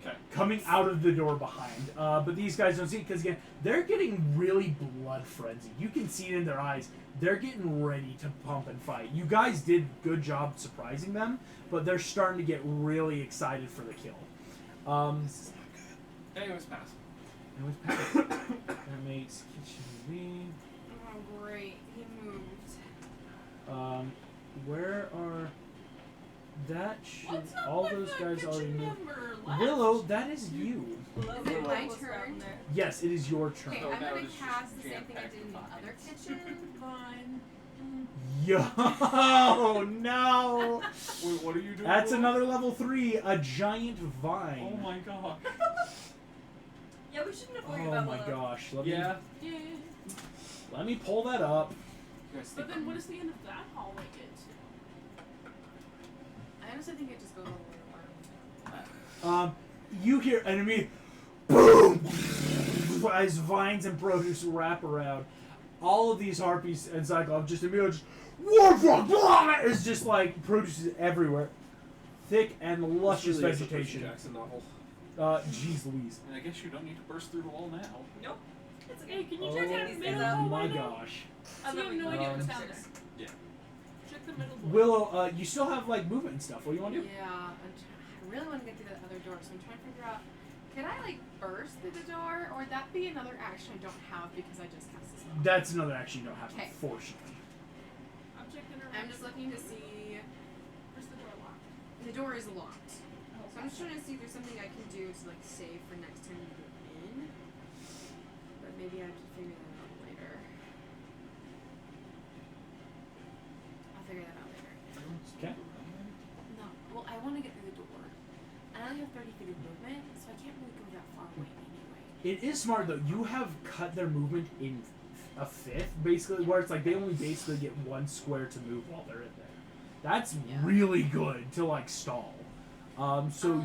Okay. coming out of the door behind. But these guys don't see it because, again, they're getting really blood frenzied. You can see it in their eyes. They're getting ready to pump and fight. You guys did a good job surprising them, but they're starting to get really excited for the kill. This is not good. Anyways, pass. And with Pat, that makes Kitchen leave. Oh, great. He moved. Where are... That should... What's up all with those the guys already kitchen moved. member left? Willow, that is you. Is it my turn? Yes, it is your turn. Okay, So I'm now gonna it's just cast the same jam thing I packed did in the with other vines. kitchen. Vine. Yo, no! Wait, what are you doing? That's Will? another level 3, a giant vine. Oh my god. Yeah, we shouldn't have worried Oh about my Willow. gosh. Yeah. Yeah. Let me pull that up. You guys But think then what does the end of that hallway get to? I honestly think it just goes all the way You hear enemy boom as vines and produce wrap around. All of these harpies and Cyclops just immediately is just like produces everywhere. Thick and luscious This really is a Percy vegetation. Jackson novel. Jeez Louise. And I guess you don't need to burst through the wall now. Nope. It's Hey, okay. can you Oh check that these middle guys out. hallway my now? gosh. I'm So you not have no idea what's down upstairs. there. Yeah. Check the middle door. Willow, you still have like movement and stuff. What do you want to do? Yeah, I really want to get through that other door, so I'm trying to figure out, can I like burst through the door, or would that be another action I don't have because I just cast this spell? That's another action you don't have, Okay. unfortunately. I'm checking her. I'm just looking to see. Where's the door locked? The door is locked, so I'm just trying to see if there's something I can do to like save for next time we go in. But maybe I have to figure that out later. I'll figure that out later. Okay. No, well, I want to get through the door. And I only have 30 feet of movement, so I can't really go that far away anyway. It is smart though. You have cut their movement in a fifth, basically, where it's like they only basically get one square to move while they're in there. That's Yeah. really good to like stall. So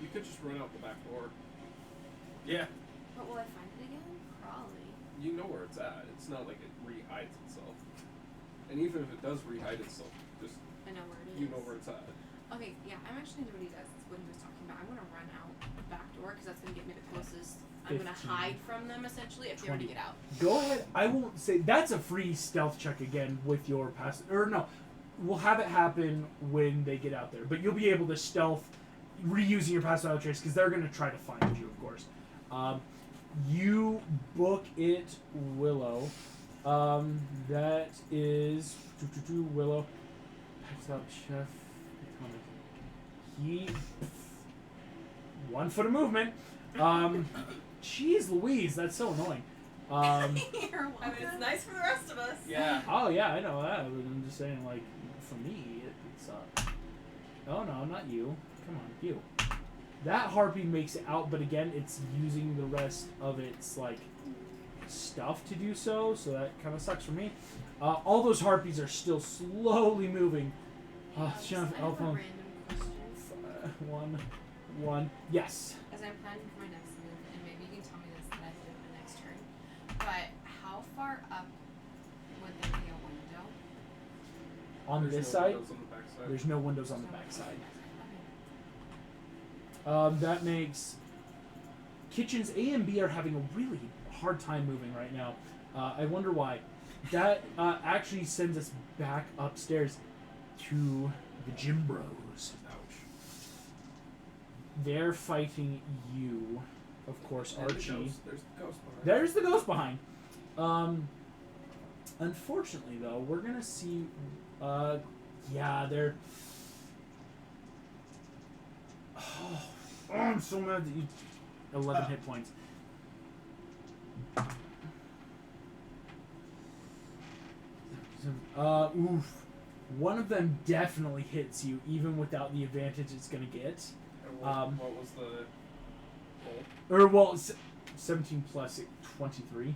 You could just run out the back door. Yeah. but will I find it again? Probably. You know where it's at. It's not like it rehides itself. And even if it does rehide itself, just I know where it is. you know where it's at. Okay, yeah, I'm actually gonna do what he does. That's what he was talking about. I'm gonna run out the back door because that's gonna get me the closest. I'm gonna 15. hide from them essentially if they were to 20. get out. go ahead. I won't say that's a free stealth check again with your pass. Or no, we'll have it happen when they get out there. But you'll be able to stealth reusing your passive trace because they're gonna try to find you, of course. You book it, Willow. That is Willow. Picks up Chef. He 1 foot of movement. Jeez Louise, that's so annoying. You're I mean, it's nice for the rest of us. Yeah. Oh yeah, I know that. But I'm just saying, like, for me, it's oh no, not you. Come on, you. That harpy makes it out, but again, it's using the rest of its like stuff to do so. So that kind of sucks for me. All those harpies are still slowly moving. Chef, I have a Alphonse. random question. One. Yes. As I'm planning for my next move, and maybe you can tell me this that I do in my next turn, but how far up would there be a window? On There's this no side, windows on the back side. there's no windows on the back side. Okay. That makes kitchens A and B are having a really hard time moving right now. I wonder why. That actually sends us back upstairs to the gym bros. Ouch. They're fighting you, of course, And the Archie. ghost. There's the ghost behind. There's the ghost behind. Unfortunately, though, we're gonna see. Yeah, they're. Oh, I'm so mad that you. 11 hit points. Oof. One of them definitely hits you, even without the advantage it's gonna get. And what was the roll? Or well, 17 plus 23. Why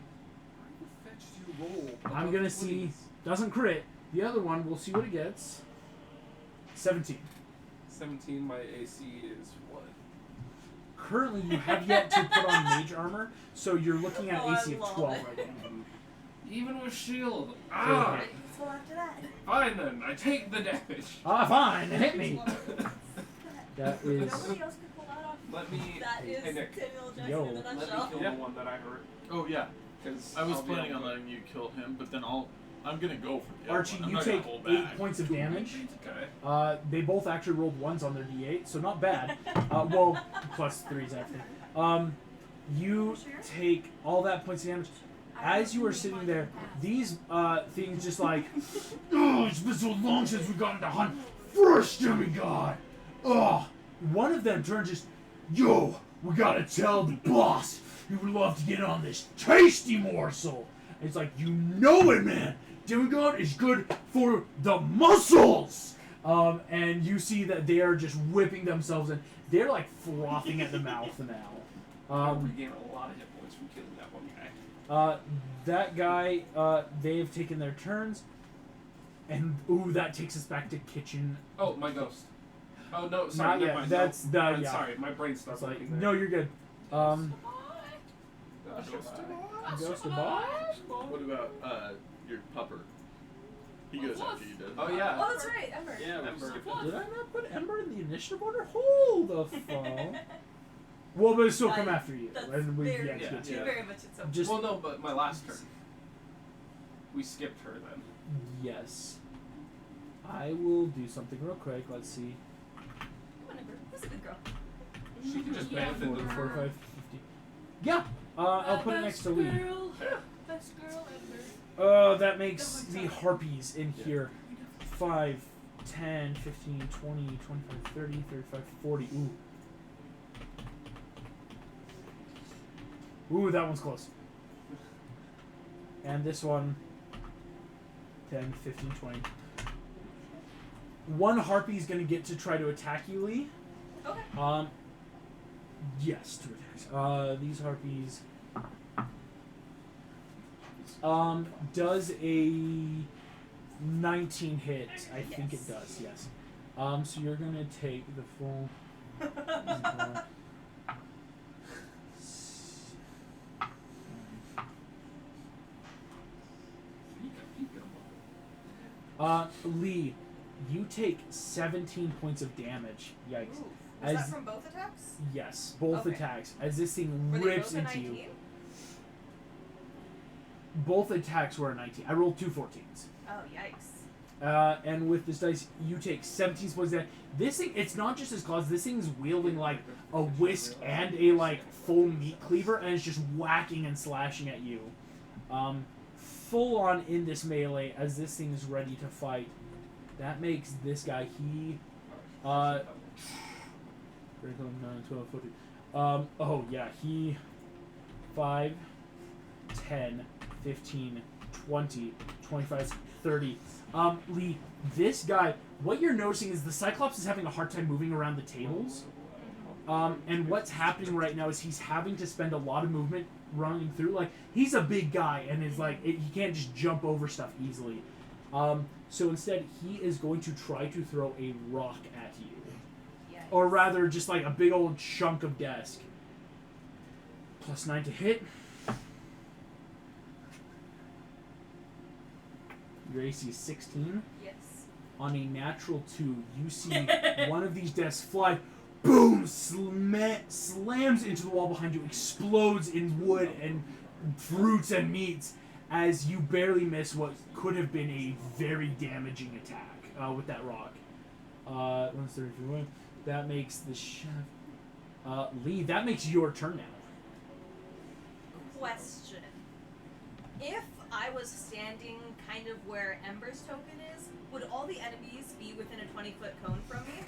the fetch do you roll? I'm above gonna 20s? see. Doesn't crit. The other one, we'll see what it gets. 17. 17. My AC is what? Currently, you have yet to put on mage armor, so you're looking at Oh, an I AC of love 12 it. right now. Even with shield. Ah! Ah! So after that. Fine then. I take the damage. Ah, fine, hit me. That is. Nobody else could pull that off. Let me. That is Hey, Nick. Samuel Jackson Yo. in a Let me nutshell. kill the one that I hurt. Oh yeah. Because I was planning on letting you kill him, but then I'm gonna go for the other Archie, one. I'm you not take gonna hold 8 back. points of damage. Okay. They both actually rolled 1s on their d8, so not bad. Well, plus 3s after. You take all that points of damage. As you are sitting there, these things just like, oh, it's been so long since we got to hunt first demigod. Oh, one of them turns just, yo, we gotta tell the boss he would love to get on this tasty morsel. And it's like, you know it, man. Demigod is good for the muscles. And you see that they are just whipping themselves and they're like frothing at the mouth now. I regain a lot of hit points from killing that one guy. That guy, they've taken their turns, and ooh, that takes us back to kitchen. Oh, my ghost. Oh no, sorry, Not never yet. mind. That's no, the I'm yeah. sorry, my brain starts It's like working there. no, you're good. Gosh, Ghost of boss. What about your pupper? He goes after you, doesn't he? Oh yeah. Oh, that's right, Ember. Yeah, Ember. Did I not put Ember in the initiative order? Hold the phone. Well, but it'll still come after you. That's And we very, yeah, it's good too. very much itself. Just Well, no, but my last turn. We skipped her then. yes. I will do something real quick. Let's see. Come on, Ember. Who's a good girl? She can just Yeah. benefit 40, them. 45, 50. Yeah. I'll put it next to Lee. Best girl ever. That makes the harpies in here 5, 10, 15, 20, 25, 30, 35, 40. Ooh, that one's close. And this one 10, 15, 20. One harpy's gonna get to try to attack you, Lee. Okay. Yes, 2 attacks. These harpies does a 19 hit? I think it Yes. does, yes. So you're gonna take the full Lee, you take 17 points of damage. Yikes. Ooh. Was that As from both attacks? yes, both Okay. attacks. As this thing Were they rips both a into 19? you. Both attacks were a 19. I rolled 2 14s. Oh, yikes. And with this dice, you take 17 points of damage. This thing, it's not just his claws. This thing's wielding like a whisk and a like full meat cleaver, and it's just whacking and slashing at you. Full on in this melee as this thing is ready to fight. That makes this guy, he 9, 12, 14. Oh yeah, he 5, 10, 15, 20, 25, 30. Lee, this guy, what you're noticing is the Cyclops is having a hard time moving around the tables. And what's happening right now is he's having to spend a lot of movement running through. Like, he's a big guy, and is like, he can't just jump over stuff easily. So instead, he is going to try to throw a rock at you. Yikes. Or rather, just like a big old chunk of desk. Plus 9 to hit. Your AC is 16. Yes. On a natural 2, you see one of these desks fly, boom, slams into the wall behind you, explodes in wood and fruits and meats as you barely miss what could have been a very damaging attack with that rock. 131. That makes the chef. Lee, that makes your turn now. Question. If I was standing kind of where Ember's token is, would all the enemies be within a 20-foot cone from me?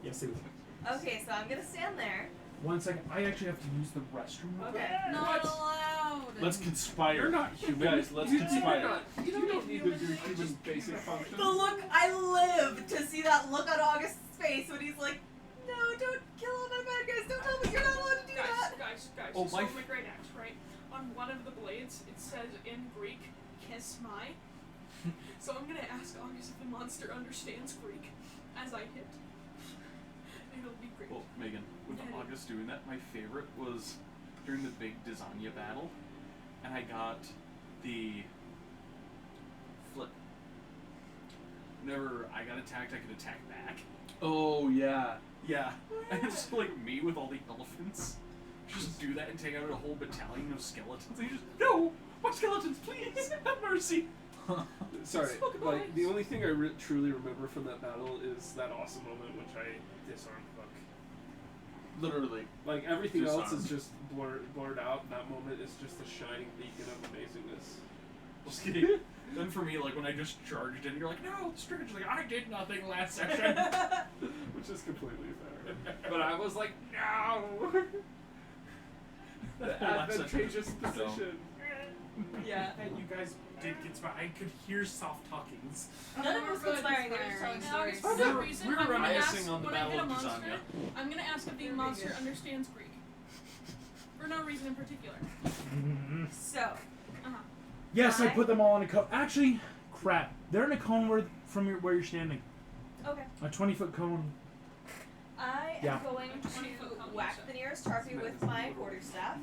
Yes, it would. Okay, so I'm gonna stand there. 1 second. I actually have to use the restroom. Okay. Not allowed. Let's conspire. You're not human. Guys, let's You conspire. don't need to do human basic functions. The look, I live to see that look on August's face when he's like, no, don't kill all my bad guys, don't tell me you're not allowed to do that. Guys, Oh, you saw my my great axe, right? On one of the blades, it says in Greek, kiss my. So I'm gonna ask August if the monster understands Greek as I hit. It'll be great. Well, Megan, with Yeah. August doing that, my favorite was during the big Desanya battle, and I got the flip. whenever I got attacked, I could attack back. Oh yeah. Yeah. And it's like me with all the elephants. Just do that and take out a whole battalion of skeletons. And you just, no! My skeletons, please! Have mercy! Sorry, Spoken like, the voice. only thing I truly remember from that battle is that awesome moment which I disarmed Hook. Literally. Like, everything else is Disarmed. just blurred out, and that moment is just a shining beacon of amazingness. Just kidding. Then for me, like, when I just charged in, you're like, no, the Strange, like, I did nothing last session. Which is completely fair. But I was like, no! The Last session. advantageous position. Yeah. And you guys did conspire. I could hear soft talkings. None of us conspiring, they're just telling Now, stories. for We some were- reason, we were I'm gonna reminiscing ask on the when I Battle hit a of monster. Lasagna. I'm gonna ask if the monster understands Greek. For no reason in particular. So, Uh-huh. Yes, I Hi. put them all in a cone. Actually, crap. They're in a cone from where you're standing. okay. A 20-foot cone. I Yeah. am going to whack the nearest harpy with my quarterstaff.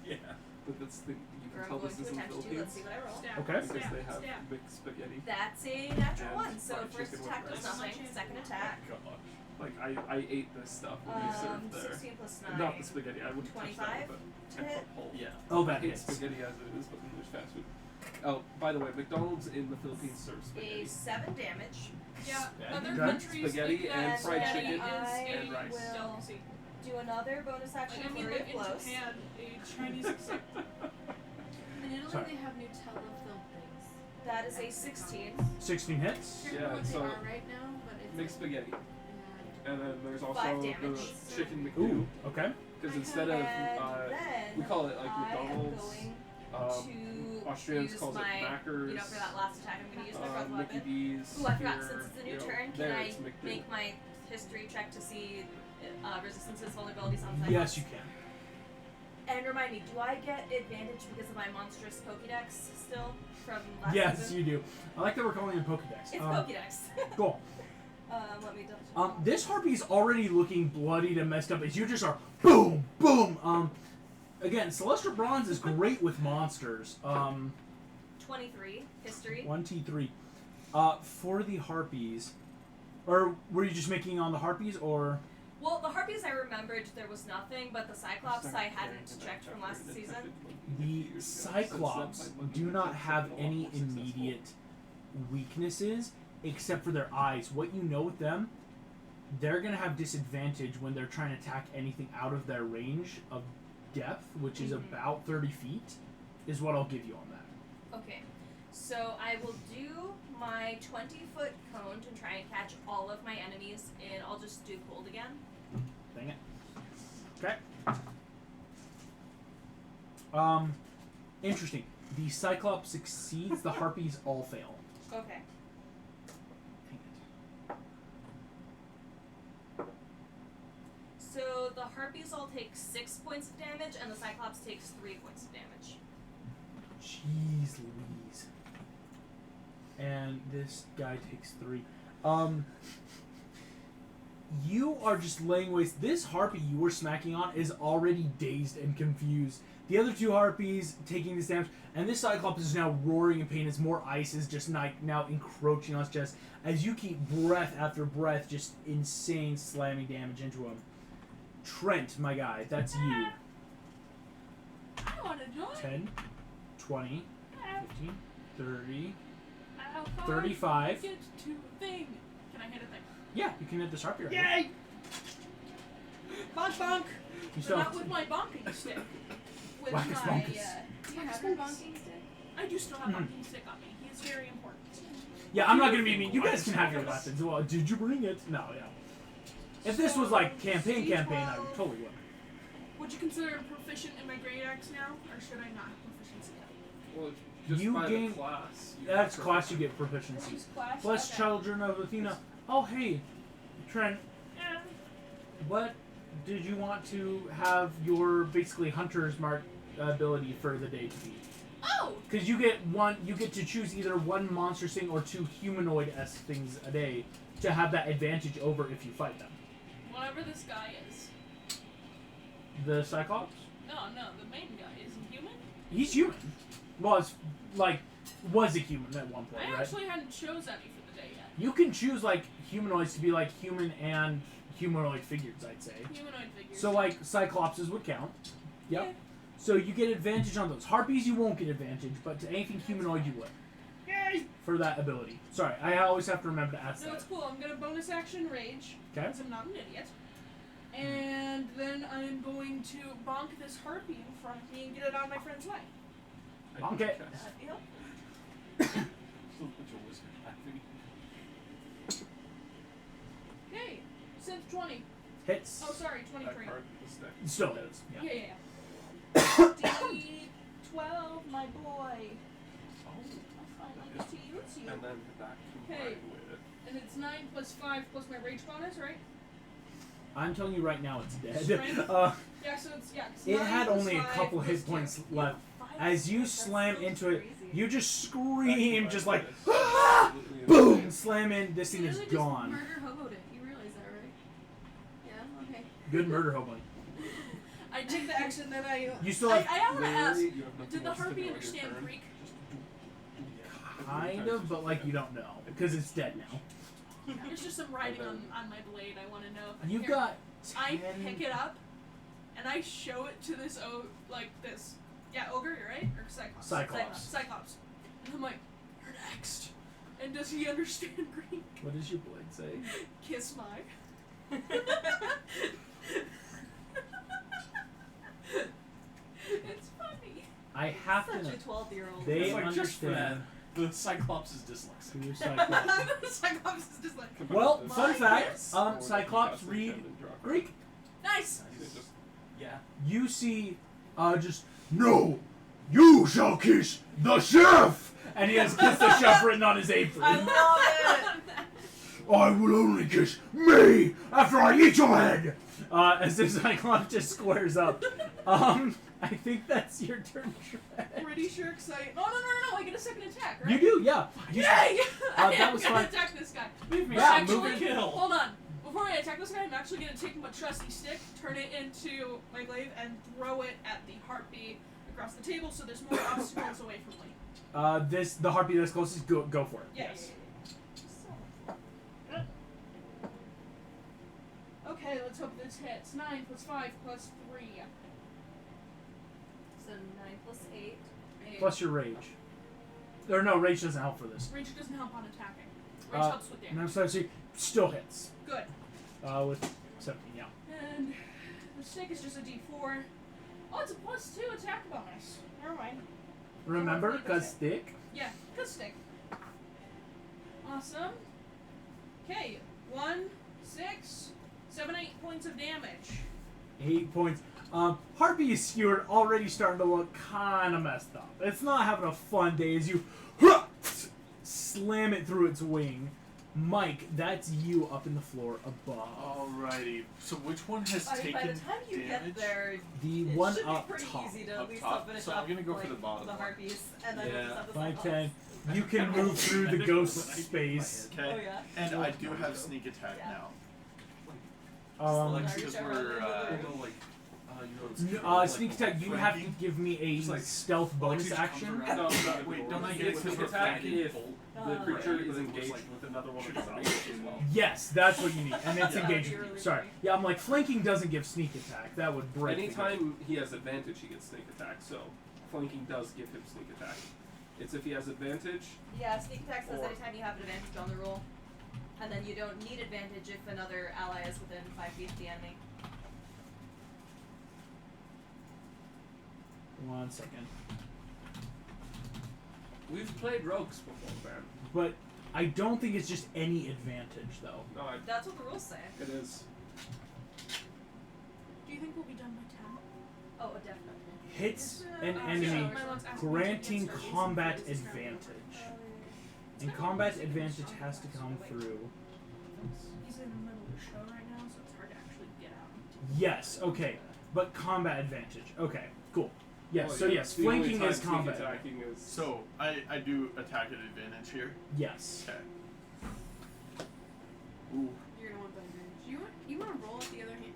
Yeah. But that's the, you Or can I'm tell going this to isn't attempt to. Let's Philippines. see what I roll. Stab. Okay. Because Stab. they have Stab. mixed spaghetti. That's a natural And one. So fried first chicken with attack does rice. nothing. Second attack. Gosh. Like, I ate this stuff when we served there. 16 plus 9. Not the spaghetti, I wouldn't touch 25 that, but 10 hit. foot pole. Yeah. Oh, I that hate hits. spaghetti as it is, but then there's fast food. Oh, by the way, McDonald's in the Philippines serves A spaghetti. 7 damage. Yeah, Yeah. other Okay. countries Spaghetti think and that fried spaghetti chicken is and a rice. will- delicacy. Do another bonus Like, action I mean, flurry like of in blows. Japan, a Chinese accept. In Italy, Sorry. they have Nutella filled things. That is a 16. 16 hits. I can't remember Yeah, what so they are right now, but it's Mixed spaghetti. yeah. And then there's also 5 the damage. chicken Ooh, McDo. okay. Because I instead have- of, And then we call it like I am McDonald's, going to Austrians use calls my, it Mackers, you know, for that last attack, I'm going to use my breath Mickey weapon. D's. Ooh, I forgot, here, since it's a new you know, turn, can there I it's McDo. make my history check to see resistances, vulnerabilities on Cyclops? Yes, you can. And remind me, do I get advantage because of my monstrous Pokédex still from last Yes, season? you do. I like that we're calling it Pokedex. It's Pokédex. Cool. Let me double check. This harpy's already looking bloodied and messed up as you just are boom, boom. Again, Celestial Bronze is great with monsters. 23 history. 1T3. For the harpies, or were you just making on the harpies, or Well, the Harpies I remembered there was nothing, but the Cyclops I hadn't checked from last season. the Cyclops do not have any immediate weaknesses except for their eyes. What you know with them, they're gonna have disadvantage when they're trying to attack anything out of their range of depth, which is about 30 feet, is what I'll give you on that. Okay, so I will do my 20-foot cone to try and catch all of my enemies, and I'll just do cold again. Dang it. Okay. Interesting. The Cyclops succeeds, the Harpies all fail. Okay. Dang it. So the Harpies all take 6 points of damage, and the Cyclops takes 3 points of damage. Jeez Louise. And this guy takes 3. You are just laying waste. This harpy you were smacking on is already dazed and confused. The other 2 harpies taking this damage, and this Cyclops is now roaring in pain as more ice is just now encroaching on his chest as you keep breath after breath, just insane slamming damage into him. Trent, my guy, that's you. I want to join. 10, 20, 15, 30. How far 35. do you get to thing? Can I hit a thing? Yeah, you can hit this harpy right here. Yay! Bonk bonk! You But still not have with my bonking stick. With Whack his my, bonkus. Do you have your bonking stick? I do still have Mhm. bonking stick on me. He is very important. Yeah, I'm not gonna be mean. You guys can have your weapons. Well, did you bring it? No, yeah. If this was like campaign, I would totally would. Would you consider proficient in my great axe now, or should I not have proficiency? Well, just You by gain- the class. That's class you get proficiency. Use clash? Blessed Okay. Children of Athena. Oh, hey, Trent. What did you want to have your basically hunter's mark ability for the day to be? Oh! Because you get to choose either one monster thing or 2 humanoid-esque things a day to have that advantage over if you fight them. Whatever this guy is. The Cyclops? No, the main guy. Is he human? He's human. Was a human at one point, I right? actually hadn't chose any for the day yet. You can choose like humanoids to be like human and humanoid figures, I'd say. Humanoid figures. So like Cyclopses would count. Yep. Yeah. So you get advantage on those. Harpies you won't get advantage, but to anything humanoid you would. Yay! For that ability. Sorry, I always have to remember to ask No, that. it's cool. I'm gonna bonus action rage. Okay. Because I'm not an idiot. And then I'm going to bonk this harpy in front of me and get it out of my friend's way. Bonk it. Yep. Still put your wizard laughing. Okay. Synth 20. Hits. Oh, sorry, That 23. card was stacked. Still hits. Yeah. Yeah. D12, my boy. Oh. I'll finally get to use you. And then that Okay. combined with. And it's 9 plus 5 plus my rage bonus, right? I'm telling you right now, it's dead. Strength? Yeah, So it's, yeah. 'cause it 9 had plus only a 5 couple plus hit 2. points left. As you slam into it, Crazy. you just scream, just like, Absolutely boom, insane. slam in. This thing You is really just gone. murder hoboed it. You realize that, right? Yeah. Okay. Good murder, hobo. I take the action that I. You still I have want to ask. Literally, you have nothing Did the else to harpy do on your understand turn. Greek? kind of, but like you don't know because it's dead now. There's just some writing And on my blade. I want to know. If I You've can- got. I 10 pick it up, and I show it to this this. Yeah, ogre, you're right, or cyclops. Cyclops. Cyclops. And I'm like, you're next. And does he understand Greek? What does your blade say? Kiss my. It's funny. I have to Such know. a 12-year-old. They It's like just for that, understand. the Cyclops is dyslexic. Your Cyclops. Cyclops is just like, Well, Combined fun with fact. this, or you Cyclops cast it read and drop it. Greek. nice. You can just- Yeah. You see, just no. You shall kiss the chef, and he has "kiss the chef" written on his apron. I love it. I will only kiss me after I eat your head. As if Cyclops just squares up. I think that's your turn, Shred. Pretty sure excited. No, I get a second attack, right? You do, yeah. You- Yay! that was I'm gonna fun. attack this guy. Leave me Yeah, actually move it. kill. Hold on. Before I attack this guy, I'm actually gonna take my trusty stick, turn it into my glaive, and throw it at the harpy across the table, so there's more obstacles away from me. The harpy that's closest, go for it. Yes. Okay, let's hope this hits. 9 plus 5 plus 3. So 9 plus 8. Plus your rage. Or no, rage doesn't help for this. Rage doesn't help on attacking. Rage Uh, helps with And I'm damage. sorry, so still hits. Good. With 17, yeah. And the stick is just a d4. Oh, it's a plus 2 attack bonus. Never mind. Remember, Hopefully cause that's stick. Yeah, good stick. Awesome. Okay, 1, 6, 7, 8 points of damage. 8 points. Harpy is skewered, already starting to look kind of messed up. It's not having a fun day as you slam it through its wing. Mike, that's you up in the floor above. Alrighty. So which one has By taken the time you damage? get there, The it one should be up pretty top. easy to Up at least top? finish So I'm up, gonna go for like, the bottom the one. harpies, and then Yeah. finish up the 5, cyclops. 10. You can move through the ghost space. Okay. Oh yeah. And I do have sneak attack Yeah. now. Um, Just because like- we're We'll go like, you know, sneak attack, you have to flanking. give me a Just like- stealth bonus action. No, Wait, don't I you get get to sneak the attack flanking if bolt? the creature Right. is It engaged looks like with another one of should its be allies as well. Yes, that's what you need, and it's Yeah. engaged. That'd be really Sorry, funny. yeah, I'm like flanking doesn't give sneak attack. That would break. the game. Anytime he has advantage, he gets sneak attack. So flanking does give him sneak attack. It's if he has advantage. Yeah, sneak attack says Or- anytime you have an advantage on the roll, and then you don't need advantage if another ally is within 5 feet of the enemy. 1 second. We've played rogues before, man. But I don't think it's just any advantage though. No, That's what the rules say. it is. Do you think we'll be done by 10? Oh, definitely. Hits an Yeah, enemy, my mom's asking me to granting get started. combat It's kind of advantage. awkward. And combat advantage has to come through. He's in the middle of the show right now, so it's hard to actually get out. Yes, okay. But combat advantage. Okay, cool. Yes, Well, so yeah, yes, the only flanking time is sneak combat. attacking is. So I do attack at advantage here. Yes. Okay. You're gonna want that advantage. You want to roll at the other hand.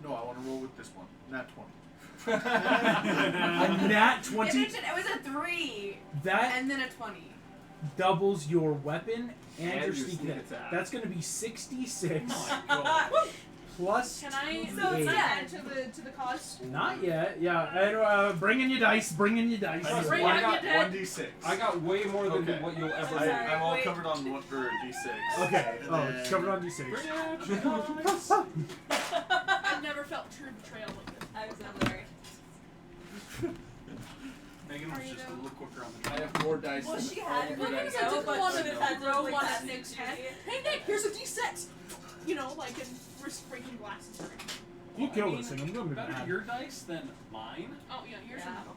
No, I want to roll with this one. Nat 20. A nat 20. It was a 3 That and then a 20. doubles your weapon and your your sneak sneak attack. attack. That's going to be 66 Oh my god. plus Can I 2d8. So, yeah. add to the cost? Not yet. Yeah. And, bring in your dice. Bring in your dice. I Bring got out your dead. 1d6. I got way more than Okay. what you'll ever I'm sorry. I'm all wait. covered on what or d6. Okay. And Oh, then- it's covered on d6. I've never felt true betrayal like this. I'm so sorry. Megan was Are you just a though? little quicker on I the have more dice. Well, than she had it more ready dice to I go, didn't but want she to had to throw like one that at Nick's duty. head. Hey Nick, here's a D6. You know, like in risk breaking glasses. You Well, I kill mean, this thing. I'm going to be better mad. your dice than mine. Oh yeah, yours Yeah. are metal.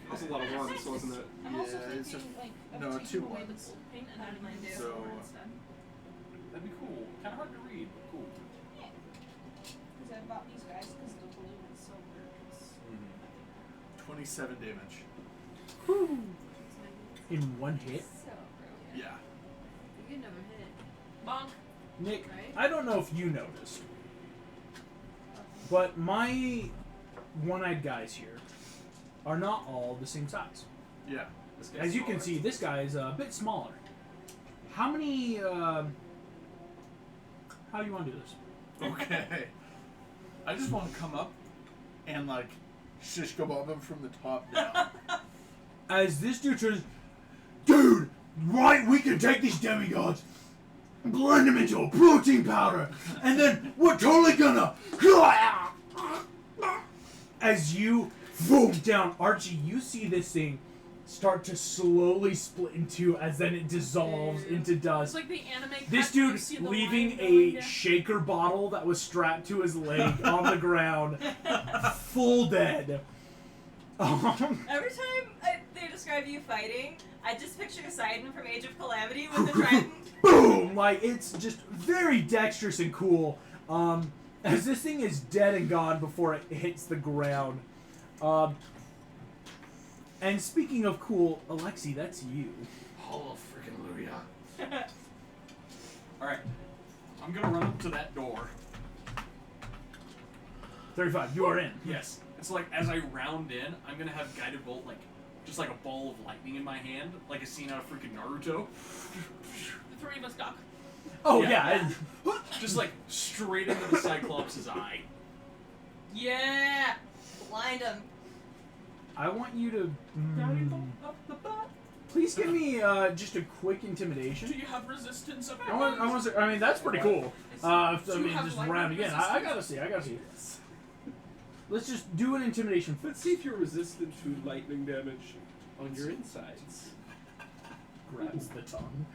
That was a lot of ones, wasn't it? I'm also Yeah, it's thinking like of no, taking 2 away the ones. gold paint and How did adding mine do? silver So- instead. That'd be cool. Kind of hard to read, but cool. Because I bought these guys because the blue and silver. 27 damage. In one hit. So brilliant. Yeah. You never hit, Bonk. Nick, right? I don't know if you noticed, but my one-eyed guys here are not all the same size. Yeah. This guy's As you can smaller. see, this guy is a bit smaller. How many? How do you want to do this? Okay. I just want to come up and like shish kebab him from the top down. As this dude turns, dude, right? We can take these demigods, blend them into a protein powder, and then we're totally gonna. As you boom down, Archie, you see this thing start to slowly split in two as then it dissolves into It's dust. like the anime. This cut where you dude see the leaving line going a down. shaker bottle that was strapped to his leg on the ground, full dead. Every time they describe you fighting, I just picture Poseidon from Age of Calamity with the trident. Boom! Like, it's just very dexterous and cool. As this thing is dead and gone before it hits the ground. And speaking of cool, Alexi, that's you. Oh, freaking Luria. Alright. I'm gonna run up to that door. 35, you are in. Yes. It's like, as I round in, I'm gonna have Guided Bolt, like, just like a ball of lightning in my hand, like a scene out of freaking Naruto. The three of us duck. Oh, Yeah. yeah. Just like, straight into the Cyclops' eye. Yeah! Blind him. I want you to. Please give me just a quick intimidation. Do you have resistance of I mean, that's pretty cool. I Do you mean, have just lightning round again. I gotta resistance? see. Let's just do an intimidation. Let's see if you're resistant to lightning damage on your insides. Grabs the tongue.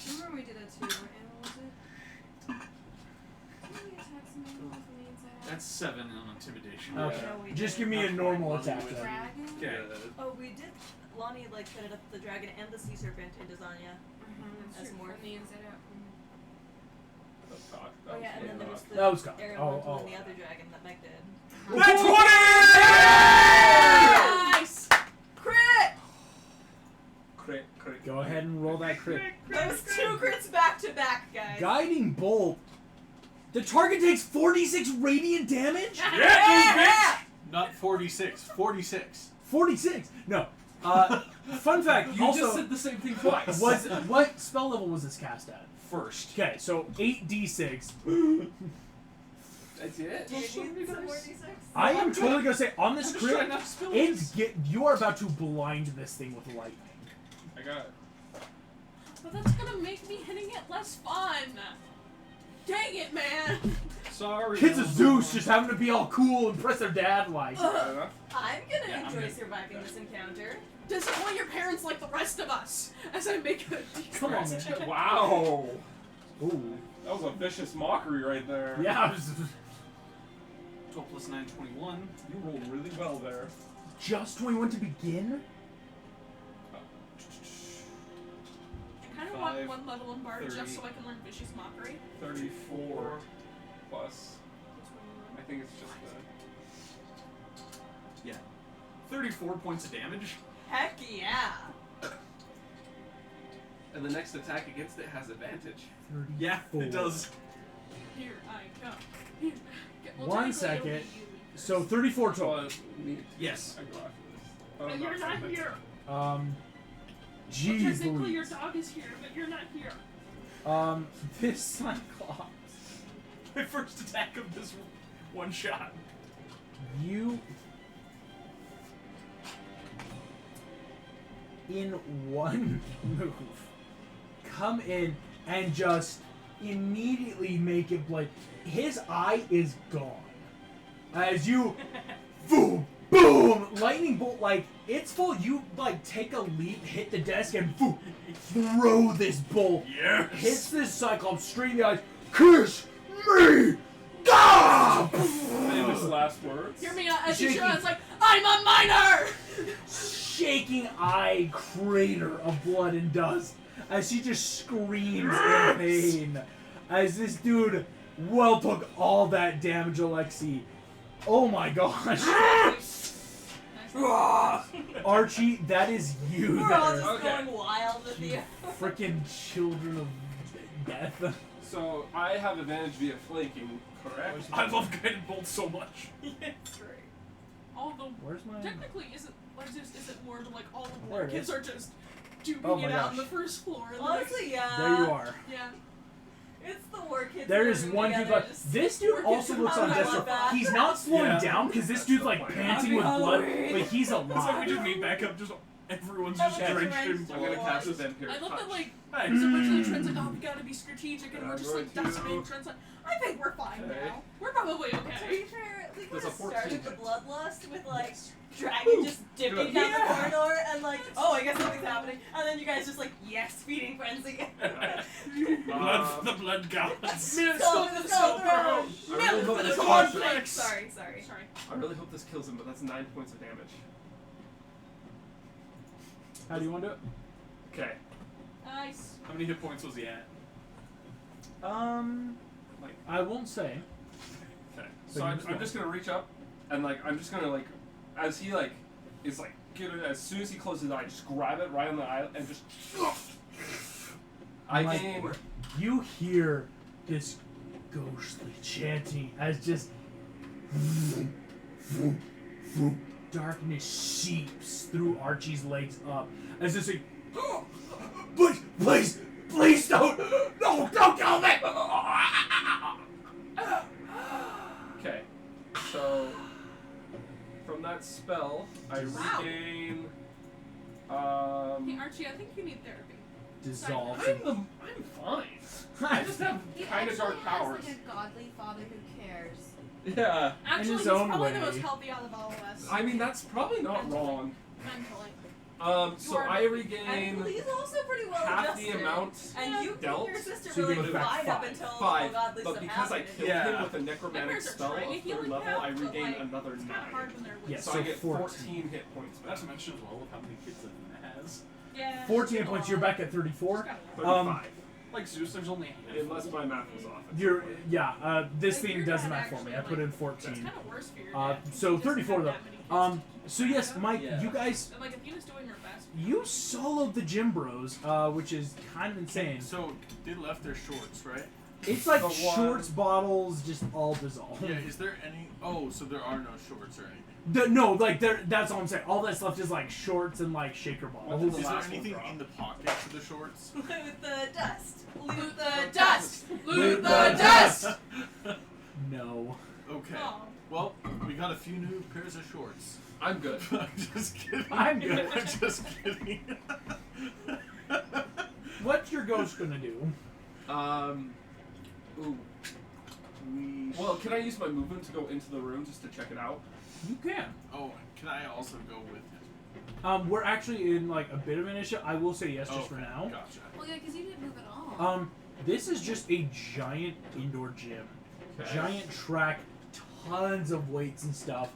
Remember we did that too. What animal was it? How many attacks an animal from the inside out? That's 7 on intimidation. Okay. No, we Just didn't. give me a Not normal quite attack one then. Dragon? Okay. Oh, we did. Lonnie like set it up the dragon and the sea serpent into Zanya. That's As more more. from the inside out. That's cocked. Oh yeah, and then there was the That was cocked. Elemental Oh, and the oh. other dragon that Meg did. That's 20! Nice! Crit! Crit. Go ahead and roll that crit. Those 2 crits back to back, guys. Guiding bolt. The target takes 46 radiant damage. Yeah! Not 46. 46. 46. No. Fun fact. You also, just said the same thing twice. was what spell level was this cast at? First. Okay, so 8d6. That's it? Do you need some more d6? I am totally gonna say on this I'm just trying crit, not to spill it's you are about to blind this thing with lightning. I got But that's gonna make me hitting it less fun. Dang it, man! Sorry. Kids of Zeus just having to be all cool and impress their dad like. Fair enough. I'm gonna Yeah, I'm enjoy good. surviving this encounter. Disappoint your parents like the rest of us as I make a Come on, D6. man. Wow. Ooh. That was a vicious mockery right there. Yeah, 12 plus 9, 21. You rolled really well there. just 21 to begin? I kind of want 5, one level in Bard 30. just so I can learn Vicious Mockery. 34 plus. I think it's just the. Yeah. 34 points of damage. Heck yeah! And the next attack against it has advantage. 34. Yeah, it does. Here I come. Here. Well, One technically it'll second. be you So first. 34 total. Me. Yes. I go after this. But you're not here. Jeez Technically, your Louise. dog is here, but you're not here. This Cyclops. My first attack of this one shot. You, in one move, come in and just immediately make it blood. His eye is gone. As you, boom, boom, lightning bolt, like, it's full. You, like, take a leap, hit the desk, and boom, throw this bolt. Yes. Hits this Cyclops straight in the eyes. Kiss me! Ah! Famous last words. Hear me out as he Shaking. shouts like, I'm a miner! Shaking eye crater of blood and dust as she just screams in pain as this dude well took all that damage, Alexi. Oh my gosh. Archie, that is you We're all there. just Okay. going wild with you. Freaking children of death. So I have advantage via flanking, correct? I love guided bolts so much. It's great. Although, Where's my... technically, isn't more, but like all the There war it kids is. are just duping Oh my it out on gosh. the first floor. And Honestly, yeah. There you are. yeah. It's the war kids. There in the is room one together, dude, but just this dude working also looks on on death. that. He's not slowing Yeah. down because this dude's like panting with Happy blood, Halloween. but he's It's like we alive. just meet back up, just everyone's just Everyone's drenched in drenched. I'm blood. gonna cast a vampire I love touch. that, like, Hey. because originally Trent's like, oh, we gotta be strategic, and And we're I'm just like going to- decimating. Trent's like, I think we're fine Okay. now. We're probably To okay. be fair, we There's could a have 14 started the hit. bloodlust with like dragon just dipping Good. down Yeah. the corridor and like, oh, I guess something's happening, and then you guys just like, yes, feeding frenzy. Blood, the blood gods. Man, Skull skull for for the the skull skull throne. I really hope for the this cornflakes. Sorry. Sorry. I really hope this kills him, but that's 9 points of damage. How do you want to do it? Okay. Nice. How many hit points was he at? Like, I won't say. okay. So So you I'm just go. just gonna reach up, and like I'm just gonna like, as he like is like get it as soon as he closes his eye, just grab it right on the eye and just. I Like, gain. You hear this ghostly chanting as just darkness seeps through Archie's legs up as this like, please don't, no, don't kill me. Okay. So from that spell, I Wow. regain. Hey, Archie, I think you need therapy. Dissolve. I'm fine. I just have He kind of dark actually has powers. like a godly father who cares. Yeah. Actually, his he's own probably way. the most healthy out of all of us. I mean, that's probably not wrong. Mentally. So are I healthy. regain And he's also pretty well half adjusted. the amount And you dealt. and your sister So you were get like back fine up 5. until the 5, godly but stuff because I happened. killed Yeah. him with a necromantic Vampires are spell trying to of heal 3rd and level, crap, I but, regain like, another It's 9. kind of hard when they're weak. Yes. So So I get 14. 14 hit points Not back. to mention as well of how many kids that has. Yeah. 14 points. You're back at 34. 35. Like Zeus, there's only a handful. Unless my math was off. You're this Like, thing your doesn't dad matter for me. I actually, put in It's 14. kind of worse for your Uh, dad. so He doesn't 34 have though. that many kids. So yes, Mike, Yeah. you guys, And, like, Athena's doing her best. you soloed the Gym Bros, which is kind of insane. So they left their shorts, right? It's like The one- shorts bottles just all dissolved. Yeah. Is there any? Oh, so there are no shorts or anything. No, like that's all I'm saying. All that's left is like shorts and like shaker What bottles. did Is the there last one anything drop? in the pockets of the shorts? Loot the dust. Loot the The dust. dust! Loot the dust! No. Okay. Aw. Well, we got a few new pairs of shorts. I'm good. I'm just kidding. I'm good. I'm just kidding. What's your ghost gonna do? Ooh. Well, can I use my movement to go into the room just to check it out? You can. Oh, can I also go with him? We're actually in like a bit of an issue. I will say yes just for Okay, now. Gotcha. Well, yeah, because you didn't move at all. This is just a giant indoor gym. Okay. Giant track, tons of weights and stuff.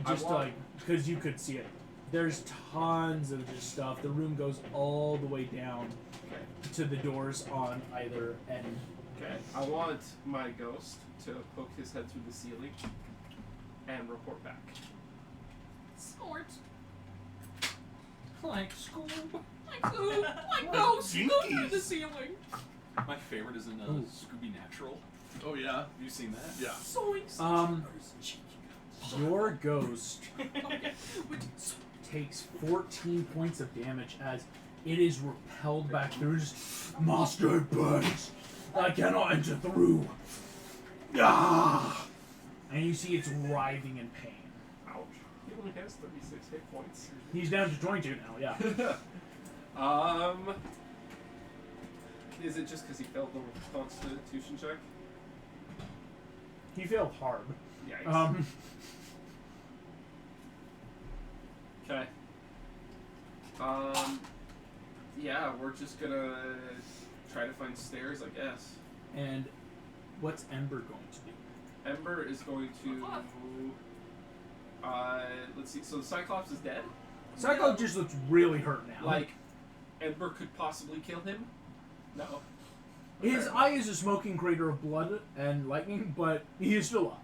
Just want- like, because you could see it. There's tons of just stuff. The room goes all the way down Okay. to the doors on either end. Okay. I want my ghost to poke his head through the ceiling and report back. Snort. Like school. Like, ooh, like ghosts. Go through Jinkies. the ceiling. My favorite is in Ooh. Scooby Natural. Oh yeah. Have you seen that? Yeah. Soinks. Your ghost Okay. Which, takes 14 points of damage as it is repelled back through. Just, Master burns. I cannot enter through. Ah! And you see it's writhing in pain. Ouch. He only has 36 hit points. He's down to 22 now, yeah. Is it just because he failed the Constitution check? He failed hard. Yikes. Okay. Yeah, we're just gonna try to find stairs, I guess. And what's Ember going to do? Ember is going to. Let's see. So the Cyclops is dead. Cyclops just looks really hurt now. Like, Ember could possibly kill him. No. His Okay. eye is a smoking crater of blood and lightning, but he is still up.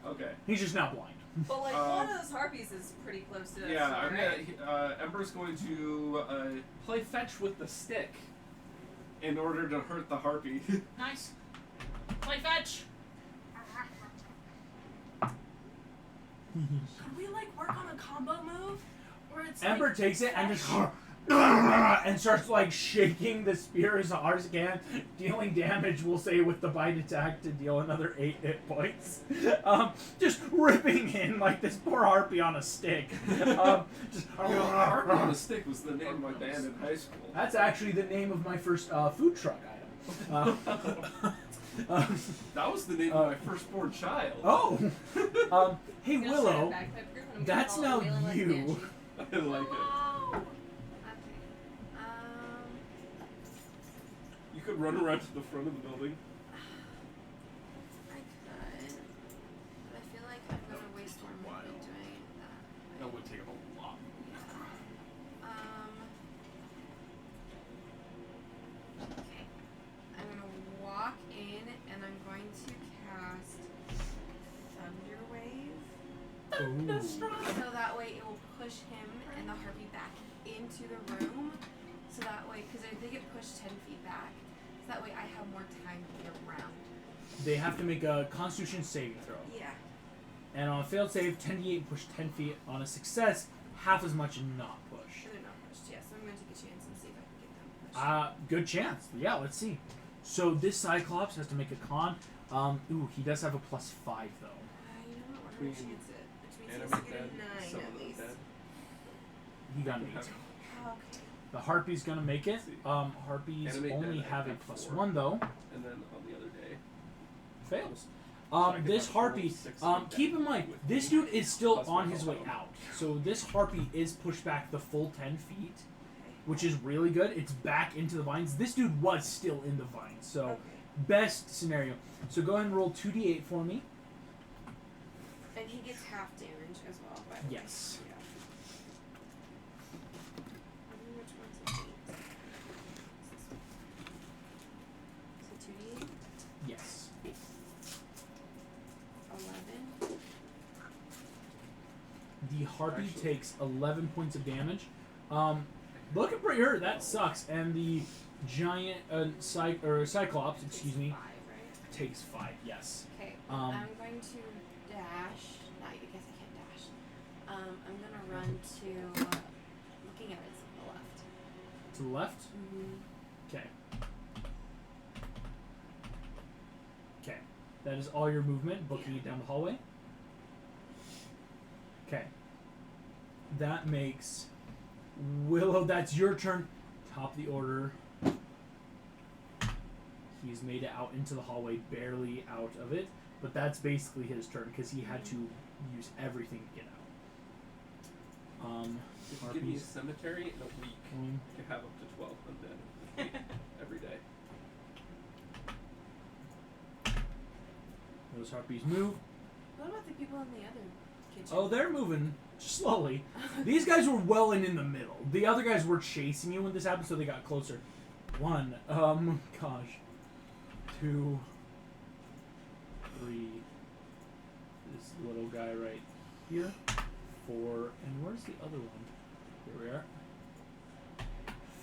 Okay. He's just now blind. But like one of those harpies is pretty close to us. Yeah, so, I'm right? gonna. Ember's going to play fetch with the stick in order to hurt the harpy. Nice. Play fetch. Could we like work on a combo move where it's Ember like, takes it and just and starts like shaking the spear as hard as it can, dealing damage, we'll say, with the bite attack to deal another 8 hit points. Just ripping in like this poor harpy on a stick. Just Harpy on a Stick was the name of my band in high school. That's actually the name of my first food truck item. That was the name of my firstborn child. Oh! Hey I'm gonna start a Willow, bagpipe group and I'm gonna that's call it now Wailing Like you. Banshee. I like it. Okay. You could run around to the front of the building. I could, but I feel like I'm gonna waste more movement doing that. That would take up a lot. Okay. I'm gonna walk in and I'm going to cast Thunder Wave. So that way it will push him and the harpy back into the room. So that way, because they get pushed 10 feet back. So that way I have more time to get around. They have to make a Constitution saving throw. Yeah. And on a failed save, 10d8 and push 10 feet. On a success, half as much and not push. They're not pushed, yeah. So I'm going to take a chance and see if I can get them pushed. Good chance. Yeah, let's see. So this Cyclops has to make a con. Ooh, he does have a +5 though. You know what? What are my Between chances? Which means he has Animate to get dead, a 9 some at of them least. dead. He got an 8. Okay. The Harpy's gonna make it. Harpies Animate only dead, have I a got +1 though. And then on the other day. Fails. I could This have Harpy, rolled 6 keep in mind, with this me. dude is still Plus on one his way combo. out. So this Harpy is pushed back the full 10 feet, Okay. which is really good. It's back into the vines. This dude was still in the vines, so Okay. best scenario. So go ahead and roll 2d8 for me. And he gets half damage as well, by the way. Yes. Yeah. I wonder which one's an 8. So 2d8, Yes. 11. The Harpy Actually- takes 11 points of damage. Looking pretty hurt. That sucks. And the giant Cyclops, excuse me, 5, right? takes 5. Yes. Okay. Um, I'm going to dash. No, I guess I can't dash. I'm gonna run to looking at it on the left. To the left. Mm-hmm. Okay. Okay. That is all your movement, booking it down the hallway. Okay. That makes Willow, that's your turn. Top of the order. He's made it out into the hallway, barely out of it. But that's basically his turn because he had to use everything to get out. If you give me a Harpies. cemetery in a week, Um, you can have up to 12 undead every day. those harpies move. What about the people in the other kitchen? Oh, they're moving slowly. These guys were well in the middle. The other guys were chasing you when this happened, so they got closer. 1, gosh. 2, 3. This little guy right here. 4, and where's the other one? Here we are.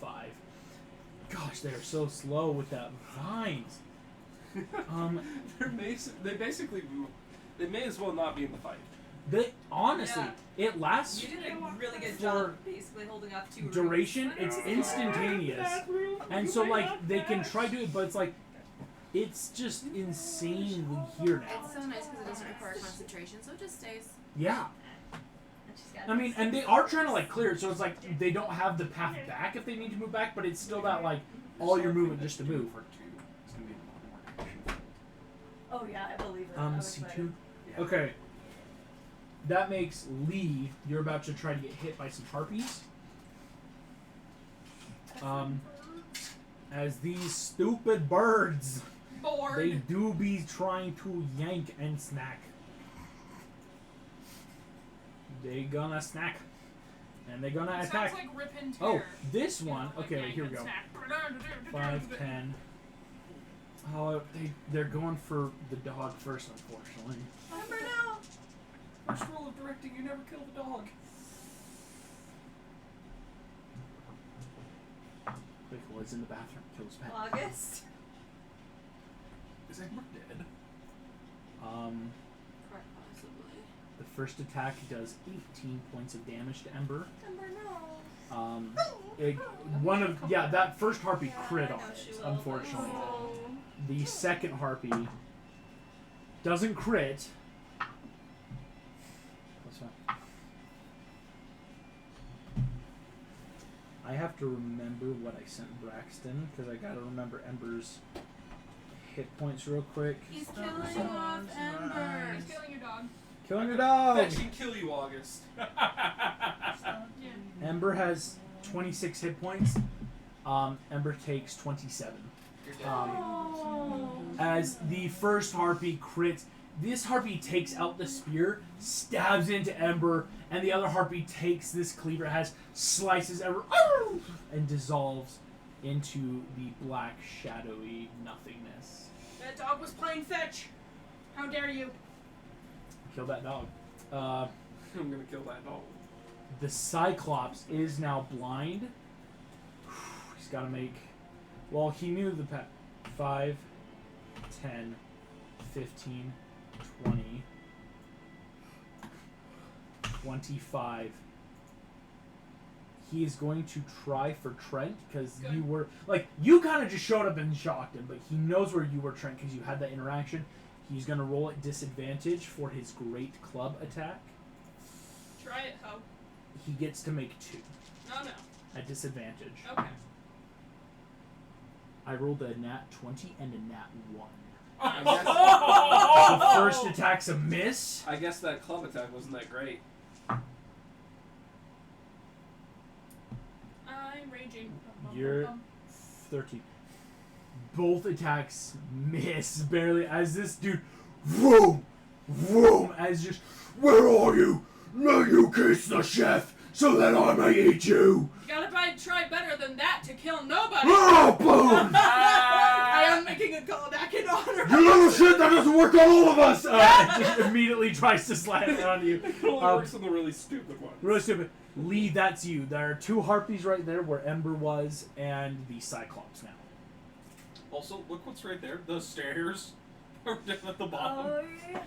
5. Gosh, they're so slow with that vines. They basically, they may as well not be in the fight. Honestly, it lasts You did a really good For job basically holding off 2 rooms. duration. It's instantaneous, and so like they can try to do it, but it's like it's just insanely here now. It's so nice because it doesn't require concentration, so it just stays. Yeah. And she's got I mean, this. and they are trying to like clear it, so it's like they don't have the path back if they need to move back, but it's still that like all your movement just to move. For 2, it's gonna be a lot more action. Oh yeah, I believe it. I'm excited. C2. Okay. That makes Lee. You're about to try to get hit by some harpies. As these stupid birds, Bored. they do be trying to yank and snack. They gonna snack, and they gonna It attack. sounds like rip and tear. Oh, this one. Like Okay, wait, yank here we and go. snack. 5, 10. Oh, they're going for the dog first, unfortunately. Remember now. First rule of directing, you never kill the dog. Pickle is in the bathroom. Kills pet. August. Is Ember dead? Quite possibly. The first attack does 18 points of damage to Ember. Remember now. That first harpy crit I on know it, she will. unfortunately. Oh. The second harpy doesn't crit. That's fine. I have to remember what I sent Braxton because I gotta remember Ember's hit points real quick. He's killing off Ember. He's killing your dog. Killing your dog! That should kill you, August. Yeah. Ember has 26 hit points. Ember takes 27. You're dead. As the first harpy crits, this harpy takes out the spear, stabs into Ember, and the other harpy takes this cleaver it has, slices Ember, and dissolves into the black, shadowy nothingness. That dog was playing fetch. How dare you? Kill that dog. I'm gonna kill that dog. The Cyclops is now blind. He's got to make... Well, he knew the 5, 10, 15, 20, 25. He is going to try for Trent because Good. you were... Like, you kind of just showed up and shocked him, but he knows where you were, Trent, because you had that interaction. He's going to roll at disadvantage for his great club attack. Try it, ho. He gets to make 2 No. at disadvantage. Okay. I rolled a nat 20 and a nat 1. I guess, The first attack's a miss. I guess that club attack wasn't that great. I'm raging. You're 13. Both attacks miss barely as this dude, vroom, vroom, as just, where are you? Now you kiss the chef so that I may eat you. You gotta try better than that to kill nobody. Oh, boom! I am making a callback in honor. You little shit, that doesn't work on all of us! Just immediately tries to slap it on you. It only works on the really stupid ones. Really stupid. Lee, that's you. There are 2 harpies right there where Ember was, and the Cyclops now. Also, look what's right there. The stairs are down at the bottom. Oh yeah.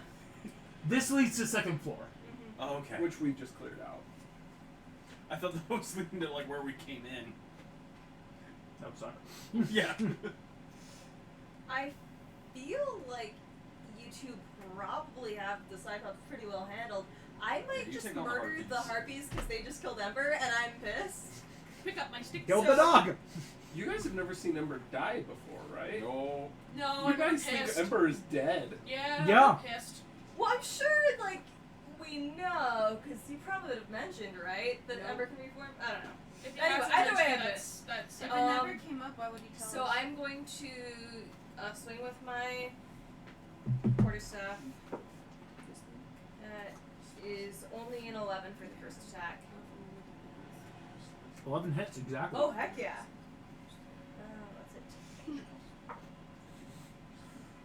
This leads to 2nd floor. Oh, okay. Which we just cleared out. I thought that was leading to like where we came in. Oh, sorry. Yeah. I feel like you two probably have the Cyclops pretty well handled. I might You just take on the murder the Harpies because they just killed Ember and I'm pissed. Pick up my stick. Kill the dog! You guys have never seen Ember die before, right? No. No, You I'm guys pissed. think Ember is dead. Yeah. Yeah. I'm pissed. Well, I'm sure, like, we know, because you probably would have mentioned, right, that No. Ember can reform? I don't know. If you Anyway, have either to way, mention I'm that's If it Um, never came up, why would you tell So us? I'm going to swing with my quarterstaff. That is only an 11 for the first attack. 11 hits, exactly. Oh, heck yeah. That's it.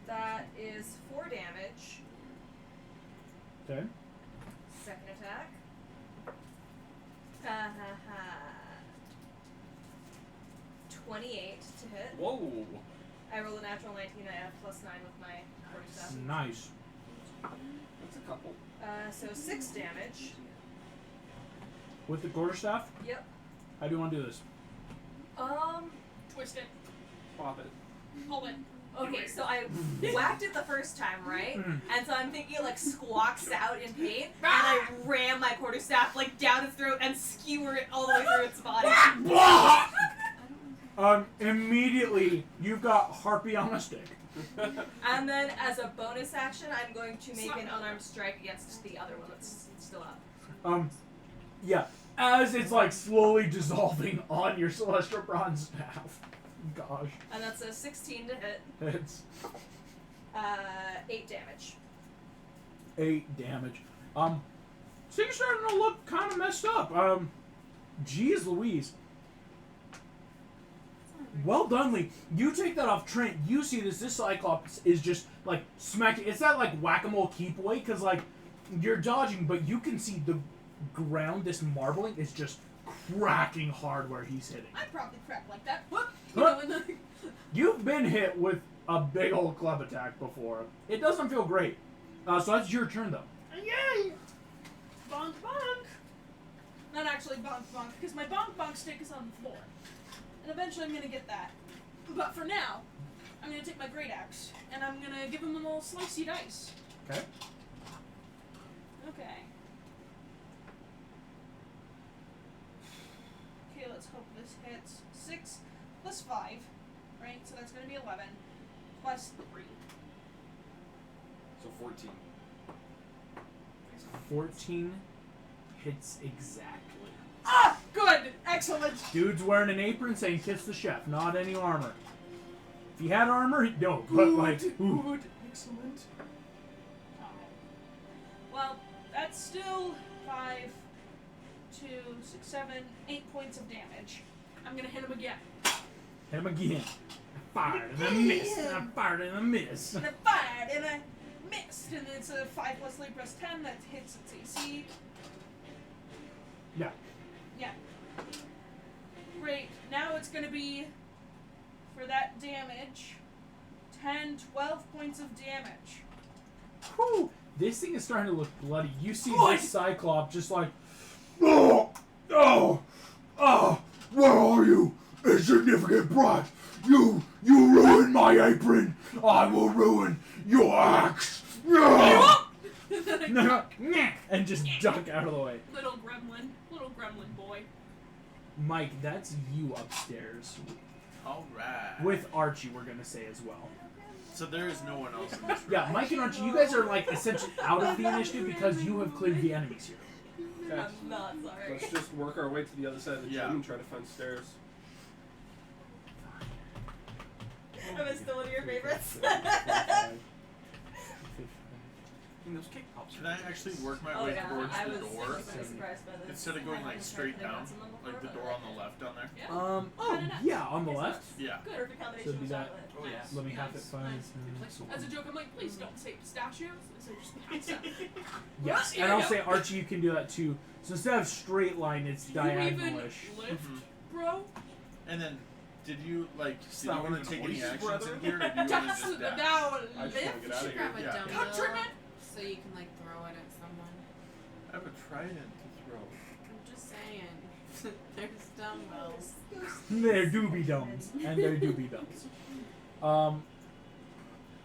That is 4 damage. Okay. Second attack. Ha ha ha. 28 to hit. Whoa. I rolled a natural 19. I have +9 with my quarterstaff. Nice. That's a couple. So 6 damage. With the quarterstaff? Yep. How do you want to do this? Twist it. Pop it. Hold it. Okay, so I whacked it the first time, right? And so I'm thinking it like squawks out in pain, and I ram my quarterstaff like down its throat and skewer it all the way through its body. Immediately, you've got Harpy on a stick. And then as a bonus action, I'm going to make an unarmed strike against the other one that's still up. Yeah. As it's like slowly dissolving on your celestial bronze staff. Gosh. And that's a 16 to hit. It's 8 damage. 8 damage. Things starting to look kind of messed up. Geez Louise. Well done, Lee. You take that off Trent. You see this Cyclops is just like smacking. It's that like whack-a-mole keep away because like you're dodging, but you can see the ground, this marbling is just cracking hard where he's hitting. I probably crack like that. Whoop! Huh? You've been hit with a big old club attack before. It doesn't feel great. So that's your turn though. Yay! Bonk bonk! Not actually bonk bonk, because my bonk bonk stick is on the floor. And eventually I'm gonna get that. But for now, I'm gonna take my great axe, and I'm gonna give him a little slicey dice. Okay. Okay. Okay, let's hope this hits. 6 plus 5, right? So that's gonna be 11. Plus 3. So 14. 14 hits exactly. Ah! Good! Excellent! Dude's wearing an apron saying kiss the chef, not any armor. If he had armor, he'd no, but like, ooh. Good. Excellent. Well, that's still 5, 2, 6, 7, 8 points of damage. I'm gonna hit him again. Hit him again. I fired and I missed. And I fired and I missed. And I fired and I missed. And it's a 5 plus 3 plus 10 that hits its AC. Yeah. Yeah. Great. Now it's gonna be, for that damage, 10, 12 points of damage. Whew. This thing is starting to look bloody. You see Good. this Cyclops just like, oh, where are you, insignificant brat? You ruined my apron. I will ruin your axe. And just duck out of the way. Little gremlin boy. Mike, that's you upstairs. Alright. With Archie, we're gonna say as well. So there is no one else in this room. Yeah, Mike and Archie, you guys are like essentially out of the initiative because you have cleared the enemies here. Okay. I'm not sorry. Let's just work our way to the other side of the Yeah. gym and try to find stairs. Am I still one of your favorites? And those cake pops. Can I actually work my Oh way yeah, towards I the was door really surprised by this. instead of going like straight down, like the door on the left down there? Yeah. Oh, yeah, on the left. Yeah. Good. Perfect So combination be of that. chocolate. Oh, yeah. Let me have it Nice, find. nice. As a joke, I'm like, please don't say pistachios. So just pizza. Yes, Here and you I'll go. say Archie, you can do that too. So instead of straight line, it's Do you even diagonalish. lift, Mhm. bro? And then, did you like? Did not you want even to take a any voice, actions brother. in here, or do you want to That's just dash? now I just want to lift. get out of grab here. a Yeah. dumbbell Countryman. so you can like throw it at someone. I have a trident to throw. I'm just saying. There's dumbbells. They're doobie dums, and they're doobie dums.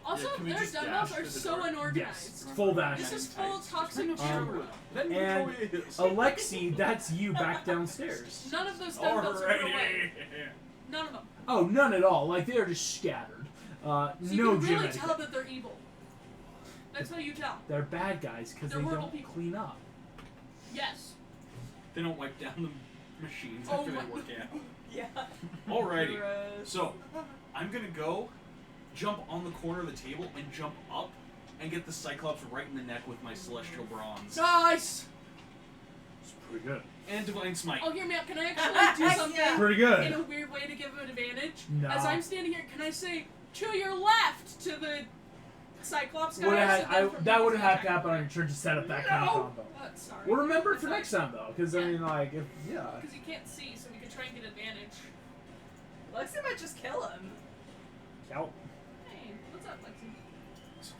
Also, Yeah, can we their just dumbbells dash are to the so door? unorganized. Yes, full dash. This is full toxic shit. Then And we go is. Alexi, that's you back downstairs. None of those dumbbells are put away. Alrighty. None of them. Oh, none at all. Like they're just scattered. So you No can gym really tell etiquette. that they're evil. That's how you tell. They're bad guys because They're they horrible don't people. clean up. Yes. They don't wipe down the machines Oh after they my- work out. Yeah. Alrighty. Gross. So, I'm gonna go, jump on the corner of the table, and jump up, and get the Cyclops right in the neck with my Celestial Bronze. Nice. It's pretty good. And Divine Smite. Oh, hear me out. Can I actually do something Yeah. Pretty in good. a weird way to give him an advantage? No. As I'm standing here, can I say to your left to the Cyclops guy? Would have so had, then from that would his have had to attack- happen on your turn to set up that kind of No! combo. Sorry. Well, remember it It's for not- next time though, because I mean, like, if yeah. Because he can't see, so we could try and get advantage. Lexi might just kill him. Cow. Hey, what's up, Lexi? So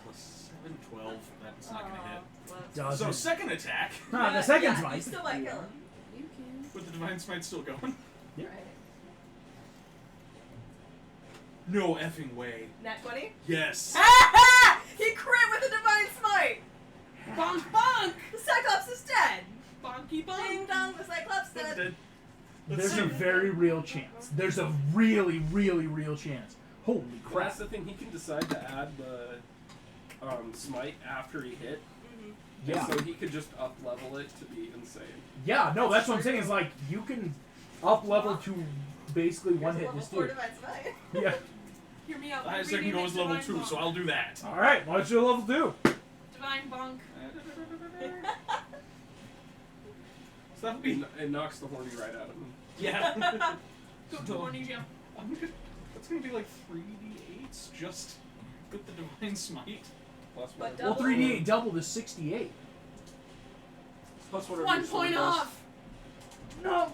plus 7, 12. That's not gonna hit. Does So it? second attack The second's You might. still might kill him. You can. with the divine smite still going. Yeah. Right. No effing way. Nat 20? Yes. He crit with a divine smite! Bonk bonk! The Cyclops is dead! Bonky Ding bonk! dong, the Cyclops That's dead. dead. There's a very real chance. There's a really, really real chance. Holy That's crap. the thing. He can decide to add the smite after he hit. Mm-hmm. Yeah. So he could just up level it to be insane. Yeah, no, that's what I'm saying. Is like, you can up level to basically one hit Level this 4 dude. divine smite. Yeah. Hear me out. The highest I reading can go it, is level divine 2, bonk. so I'll do that. Alright, why don't you level 2? Divine bonk. So that would be... It knocks the horny right out of him. Yeah. Go to horny jam. That's gonna be like 3d8s just with the divine smite. Plus But whatever. Well, 3d8 double to 68. Plus whatever. 1 your sword point does. off. No.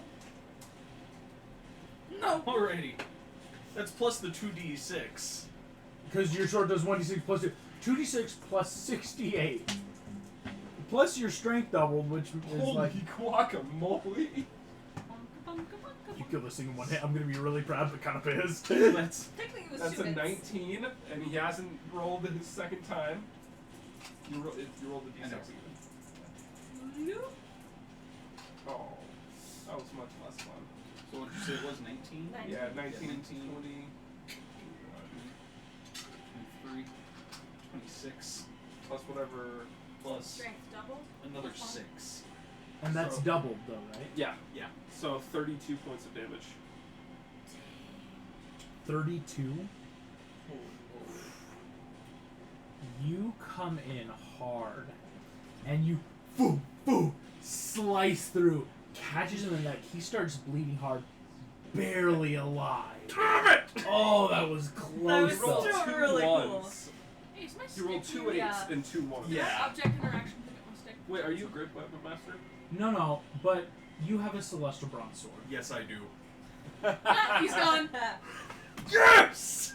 No. Alrighty. That's plus the 2d6. Because your sword does 1d6 plus 2. 2d6 plus 68. Plus your strength doubled, which is Holy like... guacamole! You kill this thing in one hit. I'm gonna be really proud, but kind of pissed. That's... Technically it was That's 2 a hits. 19, and he hasn't rolled his second time. You rolled the I d6 know. even. Oh, that was much less fun. So what did you say it was? 19? 19. Yeah, 19, 19. 20. 23, 26, Plus whatever. plus Strength doubled. another 6. And that's So- doubled, though, right? Yeah. Yeah. So 32 points of damage. 32. You come in hard, and you boom, boom, slice through, catches him in the neck. He starts bleeding hard, barely alive. Damn it! Oh, that was That close. was though. still two really cool. ones. Hey, is my You rolled stick 2 here? 8s Yeah. and 2 1s. Yeah. Object interaction. Pick up my stick. Wait, are you a grip weapon master? No, but you have a celestial bronze sword. Yes, I do. Ah, he's gone. Yes!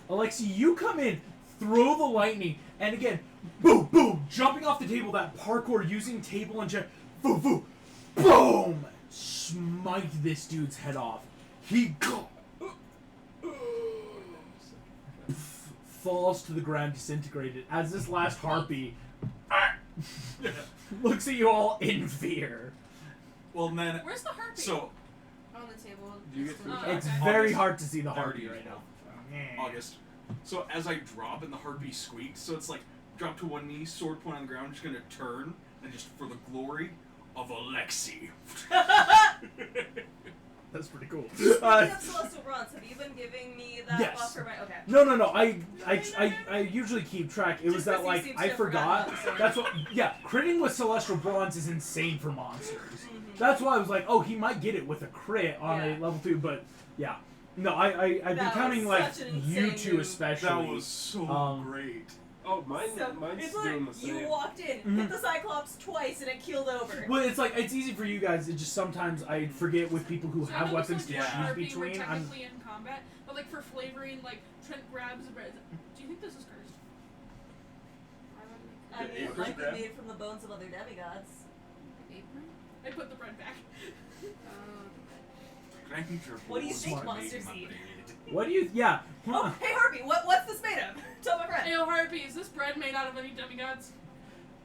Alexi, you come in, throw the lightning, and again, boom, boom, jumping off the table, that parkour using table and chair, boom, boom, boom! Smite this dude's head off. He falls to the ground, disintegrated, as this last harpy looks at you all in fear. Well, and then... Where's the heartbeat? So, On the table. Do you get to Oh, attack? It's okay. very August. hard to see the I already harpy used right now. August. So as I drop and the harpy squeaks, so it's like drop to one knee, sword point on the ground, I'm just gonna turn and just for the glory of Alexi. That's pretty cool. Speaking of Celestial Bronze, have you been giving me that Yes. buff for my... Okay. No. I usually keep track. It was Just that 'cause you like seem I to forgot. forgot about That's what. Yeah, critting with celestial bronze is insane for monsters. Mhm. That's why I was like, oh, he might get it with a crit on a Yeah. level 2, but yeah. No, I've been That counting was like such an you insane two move. especially. That was so great. Oh, mine's So, mine's it's doing the like same. you walked in, Mhm. hit the Cyclops twice, and it keeled over. Well, it's like it's easy for you guys. It just sometimes I forget with people who So I have know this weapons to one's Yeah. choose Harpy, we're between. I'm technically in combat, but like for flavoring, like Trent grabs a bread. Do you think this is cursed? I mean, it apron might be grab? made from the bones of other demigods. Apron? I put the bread back. Can I eat your What do you bowl think of monsters made eat? lemonade? what do you? Yeah. Oh, hey Harpy, what's this made of? Tell my friend. Hey, oh, Harpy, is this bread made out of any demigods?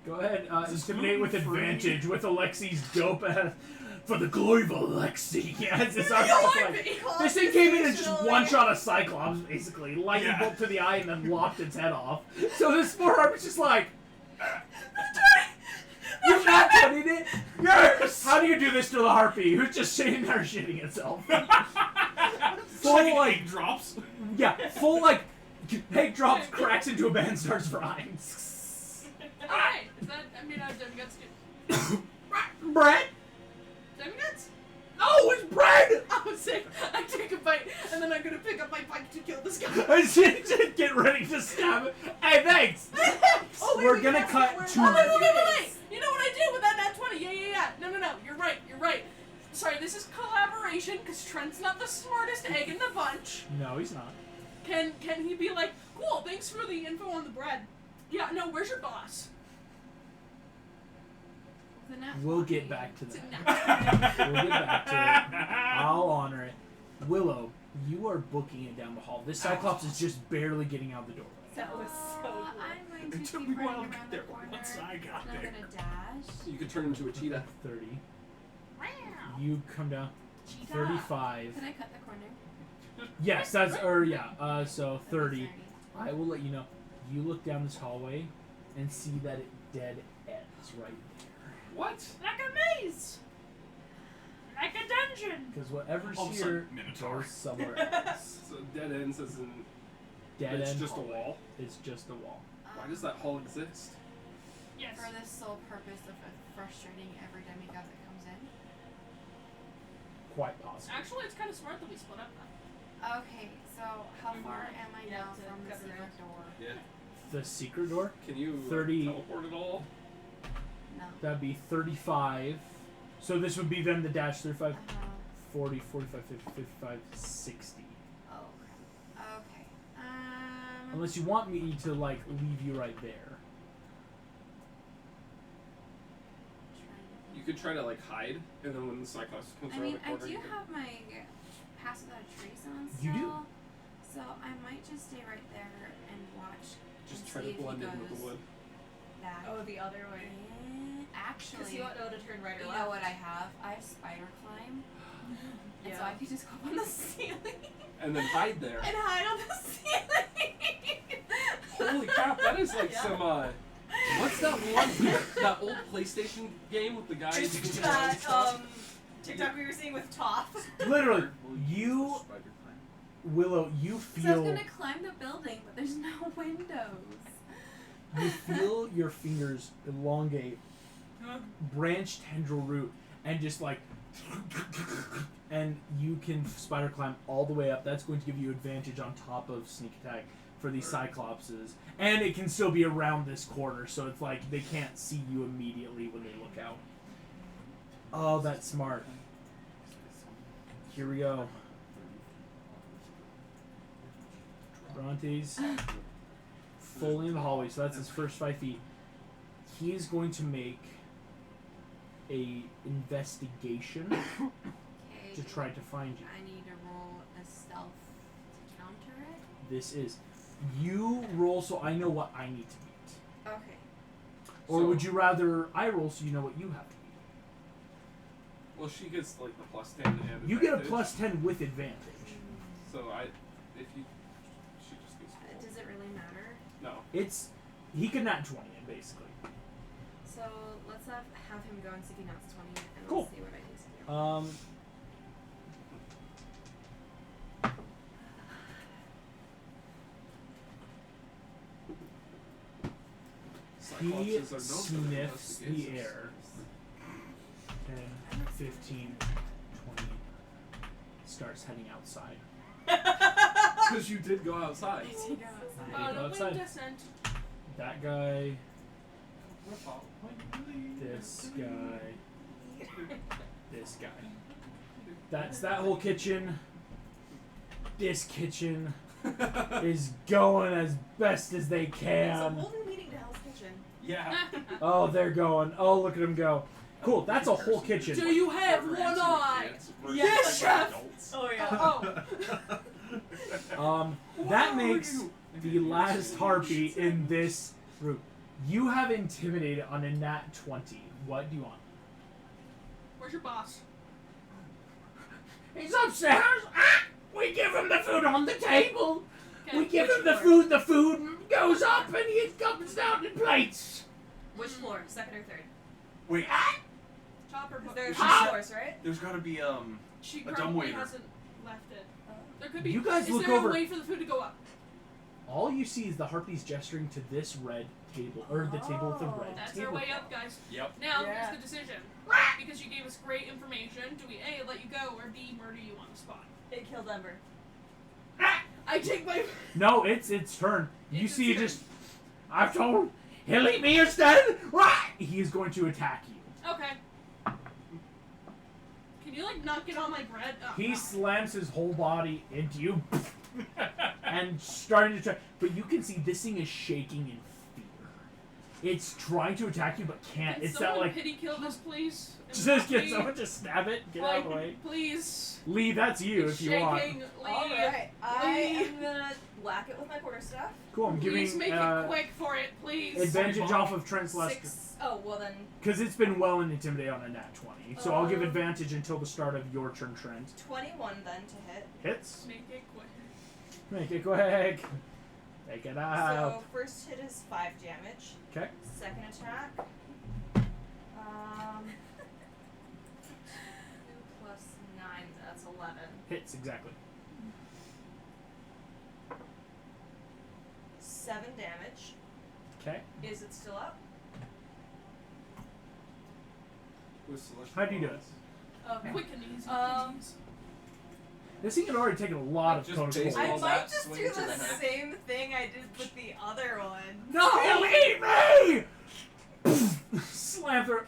Go ahead, This is intimidate with gluten-free. advantage with Alexi's dope for the glory of Alexi. Yeah, it's Yo, like, Harpy! this thing came in and just Conversationally. one shot a Cyclops, basically. Lightning Yeah. bolt to the eye and then lopped its head off. So this poor Harpy's just like, you not putting it? Yes! How do you do this to the Harpy, who's just sitting there shitting itself? Full like, drops. yeah, full like, egg drops, cracks into a bed and starts frying. Alright, is that made out of demigods too? Bread? Demigods? No, it's bread! Oh, sick. I take a bite, and then I'm gonna pick up my bike to kill this guy. I just get ready to stab it. Hey, thanks! Oh, wait, We're we gonna have cut we're to- not Wait. doing this. You know what I did with that nat 20? Yeah. No. You're right. Sorry, this is collaboration, because Trent's not the smartest egg in the bunch. No, he's not. Can he be like, cool, thanks for the info on the bread. Yeah, no, where's your boss? The nat We'll 20. get back to It's a that. nat We'll get back to it. I'll honor it. Willow, you are booking it down the hall. This Cyclops is just barely getting out the doorway. That was so cool. I'm going to It took keep me a while running to around get the there corner. once I got and I'm there. gonna dash. You could turn into a cheetah. 30. You come down. Cheetah. 35. Can I cut the corner? Yes, that's so 30. I will let you know. You look down this hallway and see that it dead ends right there. What? Like a maze! Like a dungeon! Because whatever's All of a here sudden, Minotaur. goes somewhere else. So dead ends as in Dead it's end just a hallway. wall? It's just a wall. Why does that hall exist? Yes. For the sole purpose of frustrating every demigod that comes in. Quite possible. Actually, it's kind of smart that we split up now. Okay, so how far am I Yeah, now to from the cover secret it. door? Yeah. The secret door, Can you 30. teleport at all? No. that'd be 35. So this would be then the dash 35, Uh-huh. 40, 45, 50, 55, 60. Oh, crap. Okay. Unless you want me to, like, leave you right there. You could try to like hide, and then when the Cyclops comes I around mean, the I corner, do you can... have my pass without a trace on still. You do? So I might just stay right there and watch. just and try see to if he blend in with goes the wood. Back. Oh, the other way. Because Actually, you don't know to turn right or you left. know what I have? I have spider climb, and so Yeah. I could just go up on the ceiling And then hide there. and hide on the ceiling. Holy crap, that is like Yeah. some what's that one that old PlayStation game with the guys moving around and That stuff? TikTok we were seeing with Toph. Literally, you, Spider climb. Willow, you So I was feel gonna climb the building, but there's no windows. you feel your fingers elongate, branch tendril root, and just like, and you can spider climb all the way up. That's going to give you advantage on top of sneak attack for these Cyclopses, and it can still be around this corner, so it's like they can't see you immediately when they look out. Oh, that's smart. Here we go. Brontes. Fully in the hallway, so that's his first 5 feet. He is going to make a investigation Okay. to try to find you. I need to roll a stealth to counter it. This is you roll so I know what I need to beat. Okay. Or So- would you rather I roll so you know what you have to beat? Well, she gets like the plus 10 and You get a advantage. plus 10 with advantage. So if you, she just gets Does it really matter? no. It's he could nat 20 it basically. So let's have him go and see if he knocks 20, and Cool. we'll see what I need to do. He Cyclopses are known for their sniffs the investigations. air. 10, 15, 20. Starts heading outside. Because you did go outside. Needs to go outside. Go No outside. wind descent. That guy. This guy. This guy. That's that whole kitchen. This kitchen is going as best as they It's a can. whole new meaning to Hell's Kitchen. Yeah. Oh, they're going. Oh, look at them go. Cool, that's a whole kitchen. Do you have one eye? Yes, chef! Oh yeah. Oh. That makes the last harpy in this room. You have intimidated on a nat 20. What do you want? Where's your boss? He's upstairs. Ah! We give him the food on the table. Okay. We give him the floor? food. The food goes up and he comes down in plates. Which floor? Second or third? Wait, Chopper. Because there's Huh? two floors, right? there's gotta be She dumb probably waiter. hasn't left it. There could be. You guys Is look there over. a way for the food to go up? All you see is the harpies gesturing to this red table, or the table with the red That's table. our way up, guys. Yep. Now, Yeah. here's the decision. Because you gave us great information, do we A, let you go, or B, murder you on the spot? It killed Ember. I take my... No, it's turn. You It's see, its just I've told him he'll eat me instead. He is going to attack you. Okay. Can you, like, not get on my bread? Oh, He no. slams his whole body into you and starting to try. But you can see this thing is shaking in fear. It's trying to attack you but can't. Can It's someone that like pity kill this, please? just get someone to stab it. Get out of the way. Please. Lee, that's you It's if you want. shaking. Lee. Alright, I am gonna whack it with my quarterstaff. Cool. I'm Please giving make it quick for it, please. advantage off of Trent's last 6. Oh, well then. because it's been well and intimidate on a nat 20. So I'll give Um, advantage until the start of your turn, Trent. 21 then to hit. Hits. Make it quick. Make it quick. Take it out. So first hit is 5 damage. Okay. Second attack. 2 plus 9, that's 11. Hits exactly. 7 damage. Okay. Is it still up? With celestial How do you do it? bonds. Okay. Quick and easy. Um, This thing had already taken a lot of Just total baseball I points. bat might just swing do to the the head. same thing I did with the other one. No, eat me! Slam through.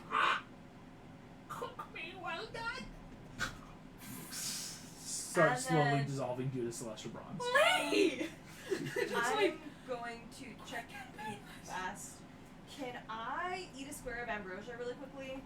Cook me, well done. Start And slowly then- dissolving due to celestial bronze. Lee! Just I'm like going to check it fast. Can I eat a square of ambrosia really quickly?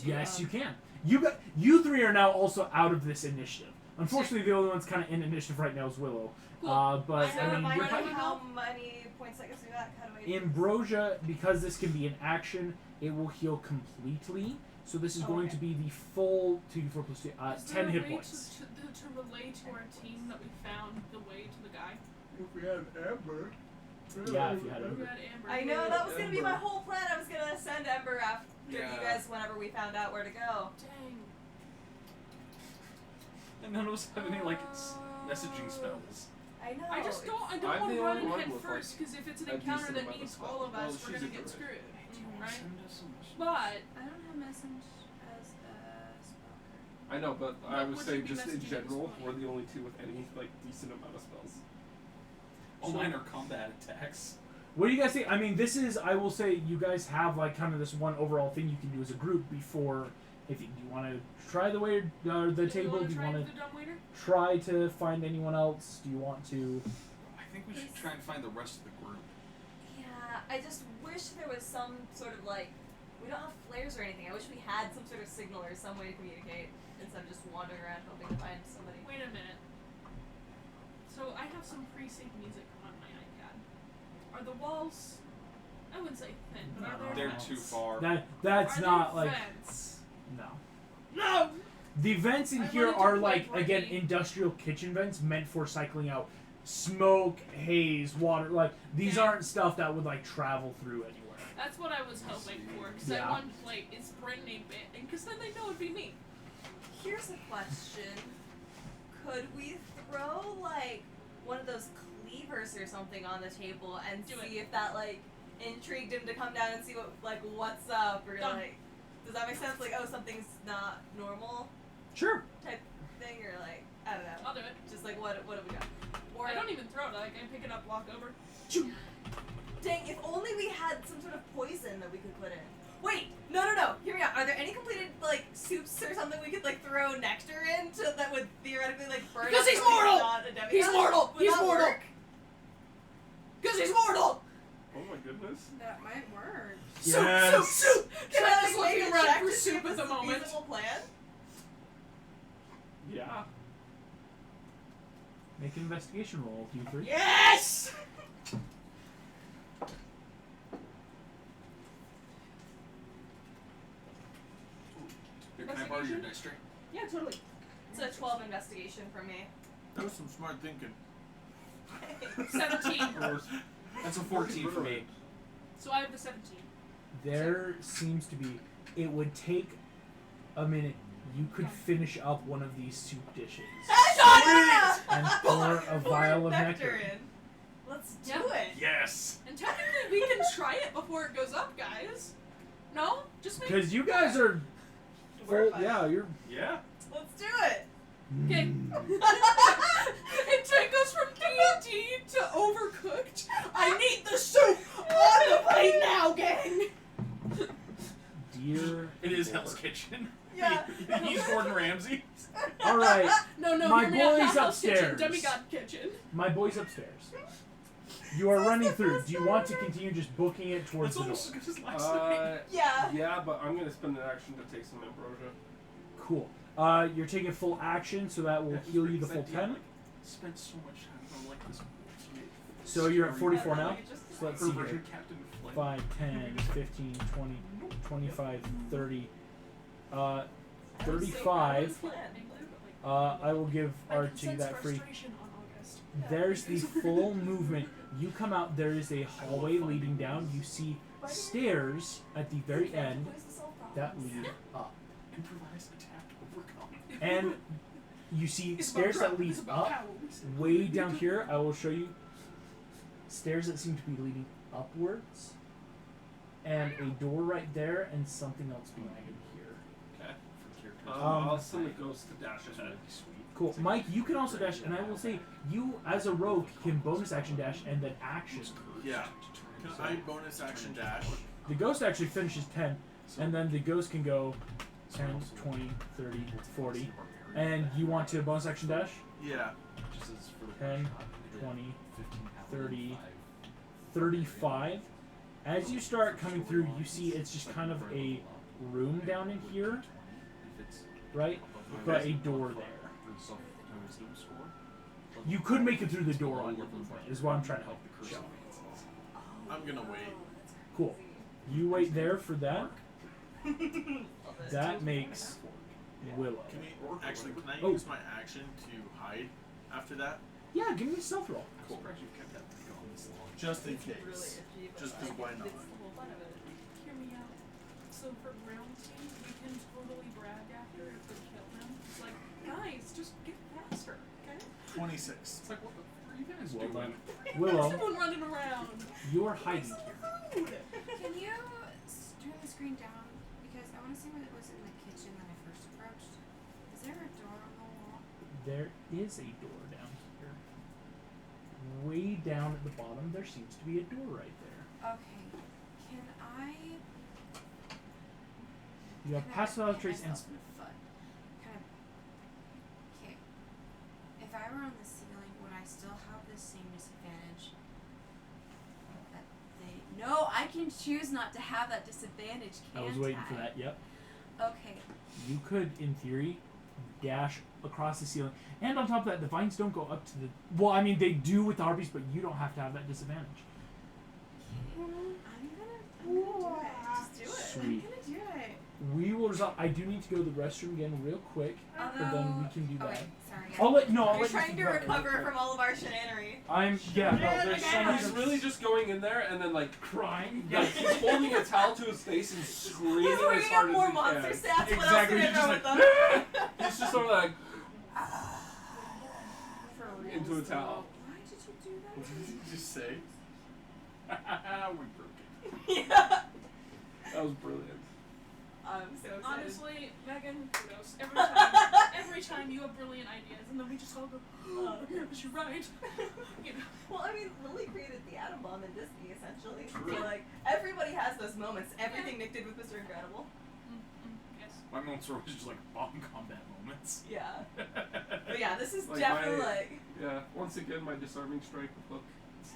Yes, you can. You three are now also out of this initiative. Unfortunately, the only one's kind of in initiative right now is Willow. Cool. But So I mean, remind you're me kind of, how many points that gives me back? How do I Ambrosia, because this can be an action, it will heal completely. So this is going to be the full 2d4 plus 2, Is there 10 a hit way points. to relay to our team that we found the way to the guy? If we had Amber. Yeah, if you had We Amber. had Amber. I know that was gonna be my Ember. whole plan. I was gonna send Ember after Yeah. you guys whenever we found out where to go. Dang. And none of us have any like messaging spells. I know. I just don't. I don't I'm want the to run only in one head with, first because if it's an a encounter decent that amount of needs spells. all of Well, us, we're she's gonna a get druid. screwed. Send Right? us some messages. But I don't have message as a spell card. I know, but I What was would saying you be just in messaging general, this we're the only two with any like decent amount of spells. All mine are combat attacks. What do you guys think? I mean, this is, I will say, you guys have like kind of this one overall thing you can do as a group before. If you, do you want to try the way the table? Do you want the to dumb waiter? try to find anyone else? Do you want to? I think we should try and find the rest of the group. Yeah, I just wish there was some sort of like. We don't have flares or anything. I wish we had some sort of signal or some way to communicate instead of just wandering around hoping to find somebody. Wait a minute. So I have some pre-sync music on my iPad. Are the walls? I wouldn't say thin, but are there? They're vents? too far. That's Are not there like vents? no. No. The vents in I here wanted to are play like again Britney. industrial kitchen vents meant for cycling out smoke, haze, water. Like these Yeah. aren't stuff that would like travel through anywhere. That's what I was hoping for, because Yeah. I wanted to play Is Brittany Bit, and because then they know it'd be me. Here's a question. Could we throw like one of those cleavers or something on the table and Do see it. if that like intrigued him to come down and see what's up or Done. like does that make sense? Like, oh, something's not normal Sure. type thing or like I don't know. I'll do it. Just like what have we got? Or I don't even throw it. Like I pick it up, walk over. dang, if only we had some sort of poison that we could put in. Wait, no. Hear me out. Are there any completed like soups or something we could like throw nectar in that would theoretically like burn? Because up he's something mortal! not a demigod? He's mortal! Would He's that mortal! work? Because he's mortal. Oh my goodness. That might work. Yes. Soup. Can Trent I is like, make looking a around check for to see soup if at this the is a moment. feasible plan? Yeah. Make an investigation roll, you three. Yes. Here, can I borrow your dice tray? Yeah, totally. It's a 12 investigation for me. That was some smart thinking. 17. That's a 14 for me. So I have the 17. There seems to be. It would take a minute. You could finish up one of these soup dishes and pour a vial of nectar. in. Let's do Yeah. it. Yes. And technically, we can try it before it goes up, guys. No, just make. Because you guys are. We're Full, fine. yeah, you're. Yeah. Let's do it. Okay. It took us from D&D to Overcooked. I need the soup on the plate now, gang. Dear. It is Hell's Kitchen. Yeah. He's Gordon Ramsay. All right, No, My hear me out. boy's Not Hell's Kitchen, upstairs. Demigod Kitchen. my boy's upstairs. You are running through. Do you want to continue just booking it towards It's the door? almost as good as last night. Yeah. Yeah, but I'm gonna spend an action to take some ambrosia. Cool. You're taking full action, so that will heal you the full 10. Spent so much time on like this. So you're at 44 now? So let's see Perversion here. Captain Flynn. 5, 10, 15, 20, 25, 30. 35. I will give Archie that free. There's the full movement. You come out, there is a hallway leading down. You see stairs at the very end that lead up. Improvised attack overcome. And you see stairs that lead up way down here. I will show you stairs that seem to be leading upwards. And a door right there and something else behind here. Okay. For I'll send the ghost to dash ahead. Cool. Mike, you can also dash, and I will say, you as a rogue can bonus action dash and then action. Yeah. Can I bonus action dash? The ghost actually finishes 10, and then the ghost can go 10, 20, 30, 40. And you want to bonus action dash? Yeah. 10, 20, 30, 35. As you start coming through, you see it's just kind of a room down in here, right? But a door there. You could make it through the door on your movement, is what I'm trying to help you show. I'm gonna wait. Cool. You wait there for that. That makes Willow. Can I Oh. use my action to hide after that? Yeah, give me a stealth roll. Cool. Just in case. Just because why not? Hear me out. So for round team, we can totally brag after if we kill him. It's like, guys, just get faster, okay? 26. It's like, what the fuck are you guys Well doing? done. Willow, Someone running around. you are hiding here. Can you turn the screen down? Because I want to see what it was in the kitchen when I first approached. Is there a door on the wall? There is a door down here. Way down at the bottom, there seems to be a door right there. Okay. Can I? You have Can I pass without hit trace and myself in the foot? Kind of. Okay. If I were on the ceiling, would I still have the same disadvantage? That they. No, I can choose not to have that disadvantage. I Can't was waiting I? for that. Yep. Okay. You could, in theory, dash across the ceiling. And on top of that, the vines don't go up to the... Well, I mean, they do with the harpies, but you don't have to have that disadvantage. I'm gonna do it. Just do it. Sweet. I'm gonna do it. We will resolve... I do need to go to the restroom again real quick, but then we can do Oh that. wait, sorry. I'll let... No, I'll We're let you trying think to about it real recover quick. from all of our shenanery. I'm... Yeah, no, there's so much... He's really just going in there and then like crying. like he's holding a towel to his face and screaming He's as bringing hard up as more he monster can. stats. What else Exactly, can I he's throw just with them? He's just sort of like For real. into a towel. Why did you do that? What did you just say? We broke it. Yeah. That was brilliant. I'm so excited. Honestly, Megan, kudos. Every time you have brilliant ideas, and then we just all go, oh, yeah, but you're right. You know. Well, I mean, Lily created the atom bomb in Disney, essentially. So, like, everybody has those moments. Everything Nick did with Mr. Incredible. Yes. My moments are always just like bomb combat moments. Yeah. But yeah, this is Like definitely my- like. Yeah. Once again, my disarming strike with Hook.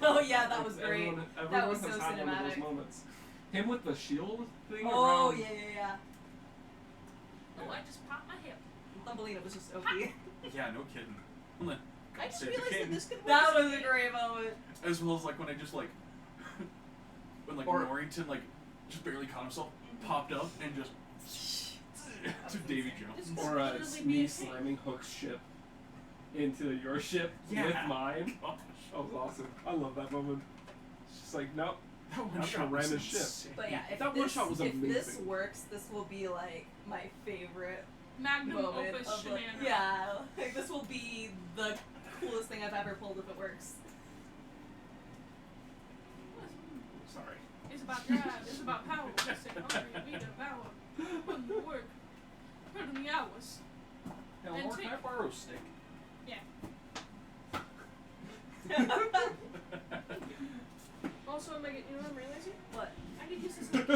Oh yeah, that was great. Everyone was has so had one of cinematic. those moments. Him with the shield thing Oh around. yeah. Oh, I just popped my hip. Thumbelina was just OP. Yeah, no kidding. I'm like, I just save the realized that king. this could work. That as was a great moment. As well as like when I just like when like Or- Norrington like just barely caught himself, popped up and just to Davy Jones. This Or could literally be me a king. slamming Hook's ship into your ship Yeah. with mine. Gosh, That was awesome. I love that moment. It's just like, nope. that one That's shot a was random ship. insane. But yeah, if That one this, shot was if this amazing. works, this will be like my favorite Magnum moment opus of like, shenanigans. yeah, like this will be the coolest thing I've ever pulled if it works. Sorry. It's about drive, it's about power. Stay hungry, be devour. Put in the work. Put in the hours. Hey, And Lamar, take- can I borrow a stick? Also, Megan, you know what I'm realizing? What? I could use this because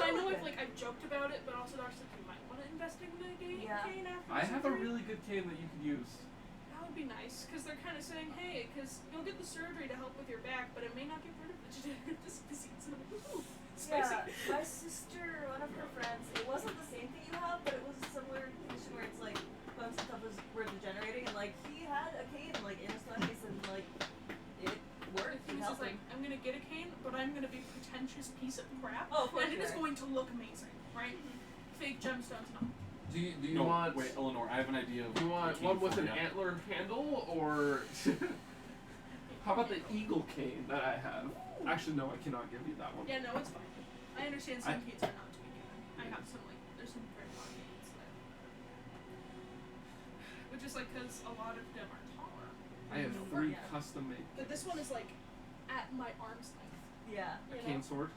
I know I've joked about it, but also Darcy, like, you might want to invest in the game Yeah. cane after I this have a injury. really good cane that you could use. That would would be nice, because they're kind of saying, hey, because you'll get the surgery to help with your back, but it may not get rid of the degenerative disc disease. And I'm like, ooh, spicy. Yeah, my sister, one of her friends, it wasn't the same thing you have, but it was a similar condition where it's like bones and stuff were degenerating, and like he had a cane like in his 20s, and like it The worked. thing It is, helped like, him. I'm gonna get a cane, but I'm gonna be a pretentious piece of crap, Oh, for and it is sure. going to look amazing, right? Fake gemstones and all. Do you No, want? wait, Eleanor, I have an idea of Do you want a cane one with for an ya. antler handle, or how about the eagle cane that I have? Actually, no, I cannot give you that one. Yeah, no, it's fine. I understand some canes are not to be given. I have some, like, there's some very long canes that. Which is, like, because a lot of them are taller. I have Mhm. 3 Yeah. custom made. But this one is, like, at my arm's length. Yeah. A You cane know? sword.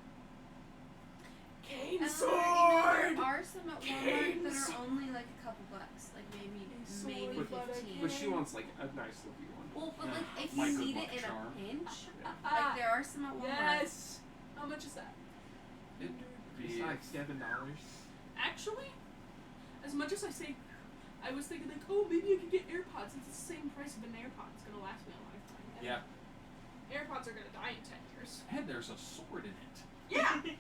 Cane There sword! are some at Walmart Cane that sword. are only like a couple bucks, like maybe sword, With- but I 15. But she wants like a nice looking one. Well, but Yeah. like if My you good need luck it in charm. a pinch, Yeah. like there are some at Walmart. Yes! How much is that? It's Be- like $7. Actually, as much as I say, I was thinking, like, oh, maybe I could get AirPods. It's the same price of an AirPod. It's going to last me a lifetime. And Yeah. AirPods are going to die in 10 years. And there's a sword in it. Yeah! So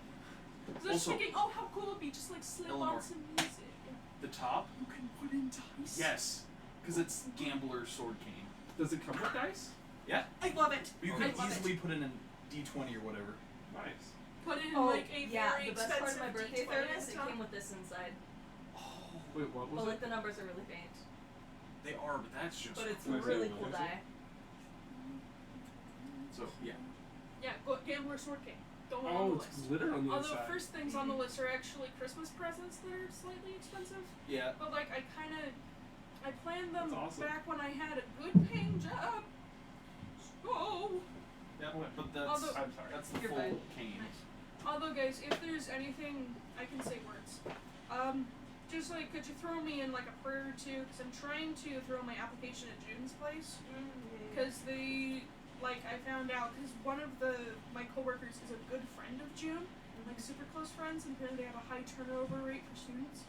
I was Also- thinking, oh, how cool it would be just like slip Eleanor. on some music. And The top? you can put in dice. Yes. Because it's gambler's sword cane. Does it come with dice? Yeah. I love it. You I could love easily put in a D20 or whatever. Nice. Put in Oh, like a yeah, very the best expensive part of my birthday D20 thermos, and it stuff. came with this inside. Oh. Wait, what was But it? like the numbers are really faint. They are, but that's just But it's What is it? really What cool is it? die. So, yeah. Yeah, gambler sword cane. Go on Oh, the it's list. glitter on the Although inside. first things on the list are actually Christmas presents that are slightly expensive. Yeah. But like I planned them That's awesome. back when I had a good paying job. So Yeah. What? But that's Although- I'm sorry. that's the You're full fine. cane. although guys, if there's anything I can say words. Just like could you throw me in like a prayer or two? Because I'm trying to throw my application at June's place. Because I found out, because one of my coworkers is a good friend of June, like super close friends, and apparently they have a high turnover rate for students.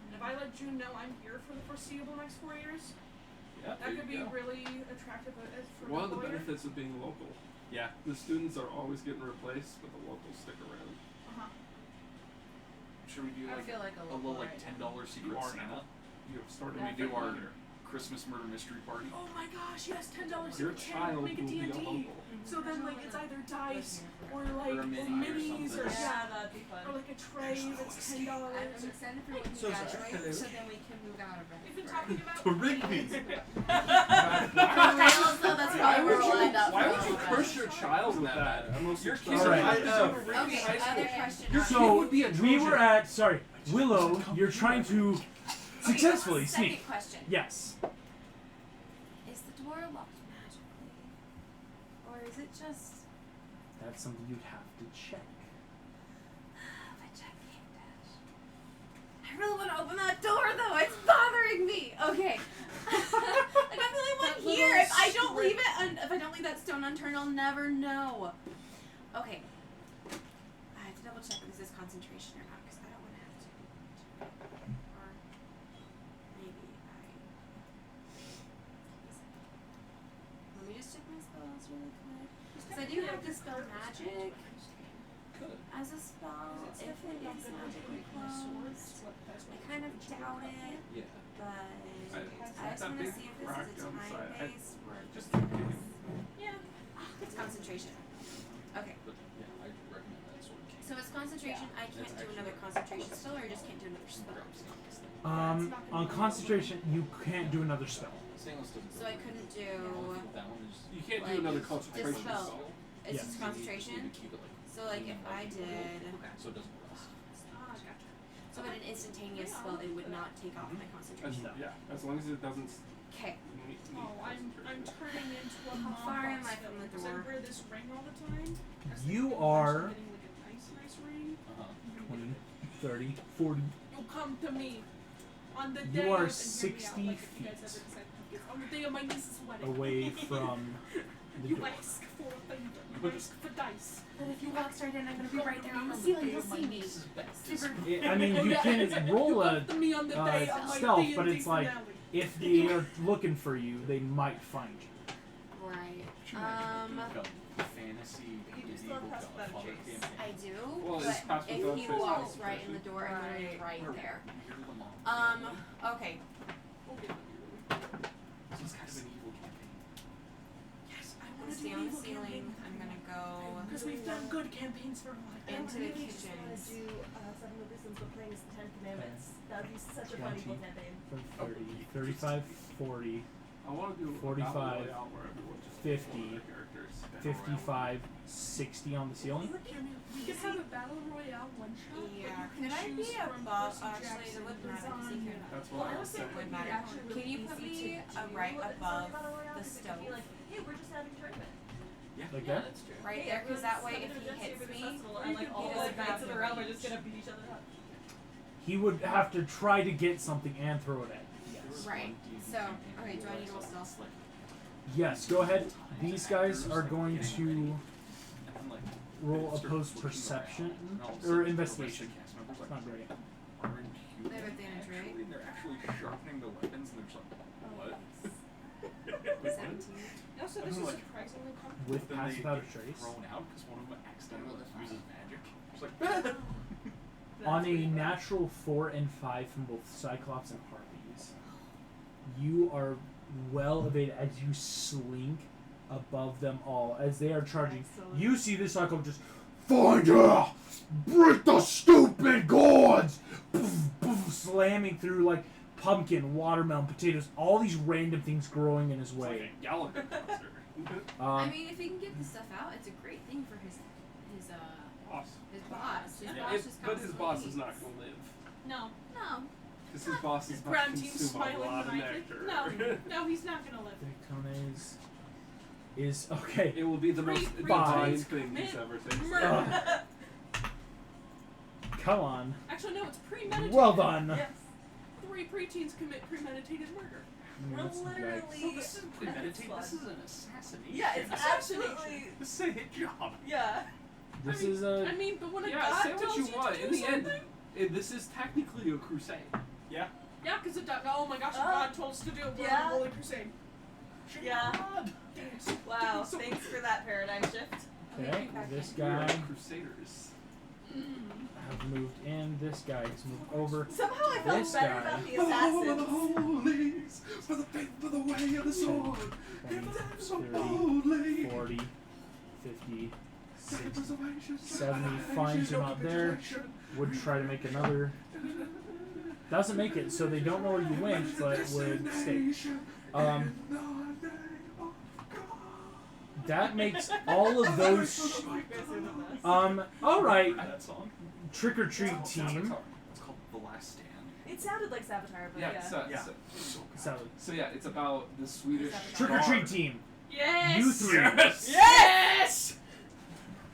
And if I let June know I'm here for the foreseeable next 4 years, Yeah. that could be really attractive for One an of the employer. benefits of being local. Yeah. The students are always getting replaced, but the locals stick around. Uh-huh. Should we do I like feel like a a local little like right $10 Secret You are Santa? now. You have started When we do making our later. Christmas murder mystery party. Oh my gosh, yes, $10 Your Secret Santa, child make a will be D&D. a uncle. So then like it's either dice or Or like a mini or minis something. or Yeah, that'd be fun. or like a tray that's $10. I'm excited for when you So sorry. graduate, Hello. so then we can move out of We've been it. talking about To Rigby's. For real, so that's Why probably where would we'll you, end up. why for would all you of curse us. your child with that? Almost Your six kids stars. are I high know. Okay, other question. Your on kid So would be a we were Trojan. at Willow. You're trying to Okay, successfully second sneak. question. Yes. Is the door locked magically? Or is it just That's something you'd have to check. a check game dash? I really want to open that door though, it's bothering me! Okay. Like I'm the only one That here. little If I don't strip. leave it if I don't leave that stone unturned, I'll never know. Okay. I have to double check if this is concentration or not, because I don't want to have to. Or maybe let me just check my spells really quick. Because I do have to spell magic Good. as a spell if it is magically closed. I kind of doubt it, Yeah. but I That just want to big see if this crack is a on the time side. based or if Just this keep is. digging. yeah. It's concentration. Okay, But yeah, I recommend that sword cane. so it's concentration. I can't That's do another actually- concentration spell, or I just can't do another spell. On concentration, you can't do another spell. Stainless doesn't So I couldn't do. That one is You can't Like, do another concentration dispel. spell. It's Yes. just you concentration. need to keep it like So like if I did. so it doesn't rust. Ah, gotcha. So in an instantaneous spell, it would not take off my As, concentration. yeah, as long as it doesn't Okay. need Oh, I'm concentration. turning into a How mom far am boss I from the because I door? wear this ring all the time. That's You like, are- I'm actually getting like a nice ring. 20, 30, 40. You'll come to me on the You day are of, and hear me out, 60 like, if you guys feet ever decide to do this. On the day of my niece's wedding. away from the You door. ask for a favor. You ask for dice. But if you walk straight in, I'm gonna be right there on the ceiling. You'll see me. Super. I mean, you can roll a You come to me on the day of my stealth, D&D but it's like finale. if they are looking for you, they might find you. Right. Fantasy You do still have Pass Without a Father Trace. campaign. I do, Well, is but Pass if Without he Trace walks also right in the version? door, I'm literally right there. You're the mom. Okay. We'll get them. So it's kind of an evil campaign. Yes, I I'm want gonna to stay do on the evil ceiling. campaign. I'm gonna go Because we've done good campaigns for a while. into the kitchens. do Seven Locutions, but playing as the Ten Commandments. That would be such a fun evil 20. campaign. 30, 35, 40, I want to do 45, a battle royale where everyone just 50, one of their characters. 55, 60 on the ceiling. We could have a battle royale one shot. Yeah. But you Could I can be choose from above? Percy Actually, Jackson, it wouldn't matter because he lasagna. can. That's Well, what I I was was It thinking would it'd matter. be actually Can really you put easy me to do right with the above Battle Royale, the because it could stove? be like, hey, we're just having a tournament. Like Yeah, that? that's true. Right Hey, there, because that way everyone's if he gonna hits dance me, festival, he and like all the doesn't knights have in the the realm are range. just gonna beat each other up. He would have to try to get something and throw it at you. Yes. Right. So, okay, do I need to roll stealth? Yes, go ahead. These guys are going to roll opposed perception or investigation. It's not great. They have advantage, right? They're actually sharpening the weapons and they're just like, what? 17. Also, this is surprisingly comfortable. With Then pass they without a get trace. thrown out because one of them accidentally uses magic. It's like, On a natural 4 and 5 from both Cyclops and Harpies, you are well evaded as you slink above them all as they are charging. You see this Cyclops just find her, break the stupid gods, poof, poof, slamming through like pumpkin, watermelon, potatoes, all these random things growing in his way. Gallagher monster. I mean, if he can get the stuff out, it's a great thing for his Boss. boss. His Yeah, boss just but his constantly boss is eats. not going to live. No. No. Because his boss is about to Brown team consume a smiling lot of maniacally. nectar. No, he's not gonna live. Daytona's is okay. It will be the most Three divine teams. thing he's ever tasted. Murder. Come on. Actually, no, it's premeditated. Well done. Yes. 3 preteens commit premeditated murder. We're That's literally. so this isn't premeditated, this is an assassination. Yeah, it's absolutely. This is a hit job. Yeah. This I mean, is a. I mean, but when a Yeah, god say what tells you you want. to In do the end, something, this is technically a crusade. yeah, because oh my gosh, a Oh. god told us to do it. We're Yeah. on a holy crusade. Yeah. Dance. Wow. Thanks for that paradigm shift. Okay, this We are guy crusaders. have moved in. This guy has moved over. Somehow I felt This better guy. about the For the assassins. holies, for the faith, for the way of the sword. 20, So 30, boldly. 40, 50, 60, Preservation, 70. Finds you're not there. Would try to make another. Doesn't make it, so they don't know where you went, but would stay. That makes all of those. All right. That song. Trick or treat team. It's called The Last Stand. It sounded like Saboteur, but yeah. So, So yeah, it's about the Swedish trick or treat team. Yes. You three. Yes.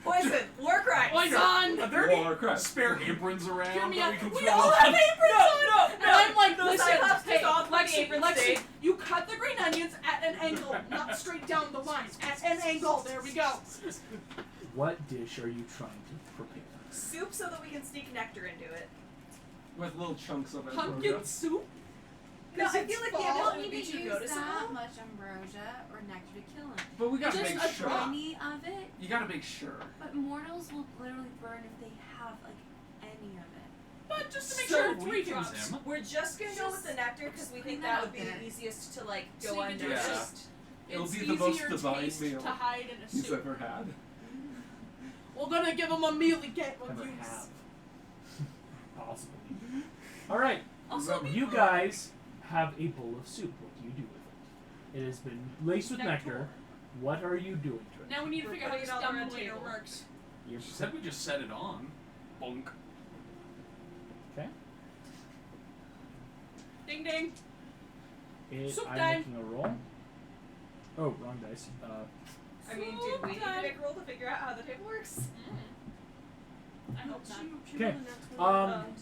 Poison! War crimes! Poison. Are there War any crime. spare aprons around Hear me that out. we can We throw all on? have aprons on. And I'm like, Those listen, Cyclops hey, just all put the Lexi, apron Lexi, state. you cut the green onions at an angle, not straight down the line. At an angle. There we go. What dish are you trying to prepare? Soup so that we can sneak nectar into it. with little chunks of Pumpkin ambrosia. soup. No, I it's feel like fall. the You amount don't would need be to too use noticeable. that much ambrosia or nectar to kill him. But we gotta Just make a sure. tiny of it. You gotta make sure. But mortals will literally burn if they have like any of it. But just to make So sure we 3 can drops. Zim. We're just gonna go with the nectar because we think clean that that would up be the there. easiest to like So go you can do Yeah. unnoticed. It'll It's be the most easier divine taste meal to hide in a he's soup. ever had. We're gonna give him a meal again. Never Reviews. have. Possibly. All right. Also, You guys have a bowl of soup. What do you do with it? It has been laced with nectar. What are you doing to it? Now we need to We're figure out how putting this it on the dumb red later table. works. You're She said we just set it on. Bonk. okay. Ding ding. Soup I'm time. making a roll. Oh, wrong dice. I mean, did we need to make a roll to figure out how the table works? I hope not. Okay.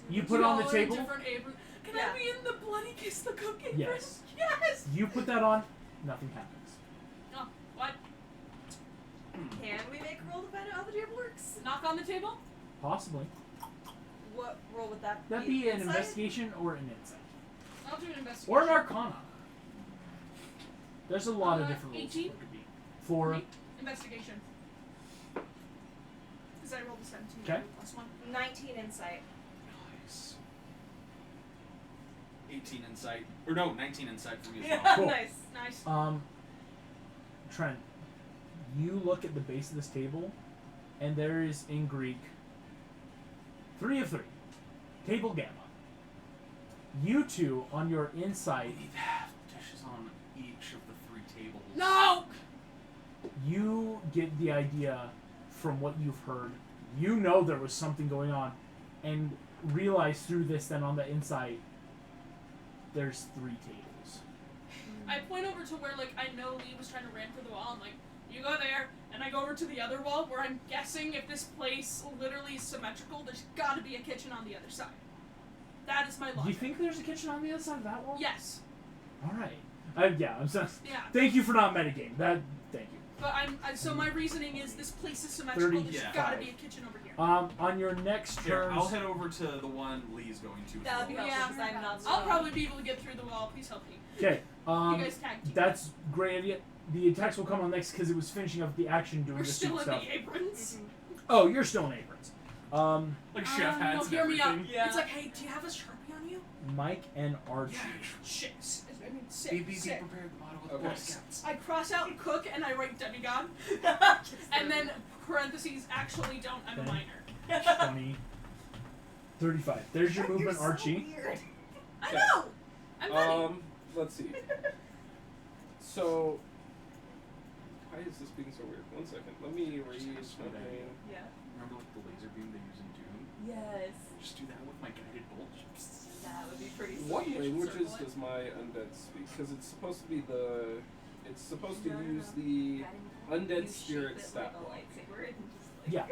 You put it on the All in table. different aprons. Can Yeah. I be in the bloody kiss the cook apron? Yes. Yes. You put that on. Nothing happens. Oh, what? Can we make a roll to find out how the table works? Knock on the table? Possibly. What roll would that That'd be an Insight? investigation or an insight. I'll do an investigation. Or an Arcana. There's a lot of different rules 18? for it to be. For Me? Investigation. Because I rolled a 17. Okay. Plus 1. 19 insight. Nice. 18 insight. Or no, 19 insight for me as well. Yeah, Cool. nice. Nice. Trent, you look at the base of this table, and there is in Greek 3 of 3. Table Gamma. You two on your insight, We need to have dishes on each of the 3 tables. No! you get the idea from what you've heard. You know there was something going on, and realize through this that on the inside, there's 3 tables. I point over to where, like, I know Lee was trying to ram through the wall. I'm like, you go there, and I go over to the other wall where I'm guessing if this place literally is symmetrical, there's got to be a kitchen on the other side. That is my Do logic. you think there's a kitchen on the other side of that wall? Yes. All right. Yeah. I'm sorry. Yeah. Thank you for not metagame. Thank you. But so my reasoning is this place is symmetrical. There's 35. got to be a kitchen over here. On your next Here, turn, I'll head over to the one Lee's going to. That would be as well. helpful because I'm not I'll strong. probably be able to get through the wall. Please help me. okay. You guys tag team. That's great idea. The attacks will come on next because it was finishing up the action doing We're the still soup in stuff. the aprons. Oh, you're still in aprons. Like chef hats No, and hear me out. everything. Yeah. It's like, hey, do you have a Sharpie on you? Mike and Archie. Shit. I mean, sick. Be sick. prepared. The motto of Okay. the Boy Scouts. I cross out cook and I write demigod, and then parentheses actually don't. I'm a Okay. minor. 20, 35. There's your movement, Archie. Weird. I Okay. know. I'm funny. Let's see. So, why is this being so weird? 1 second. Let me read something. Yeah. Remember like the laser beam they use in Doom? Yes. Just do that with my guided bolt. That would be pretty sweet. What languages Circle it. does my undead speak? Because it's supposed to be the. It's supposed to No, no, use no. the undead You spirit shape it stat like a block. lightsaber and just like Yeah.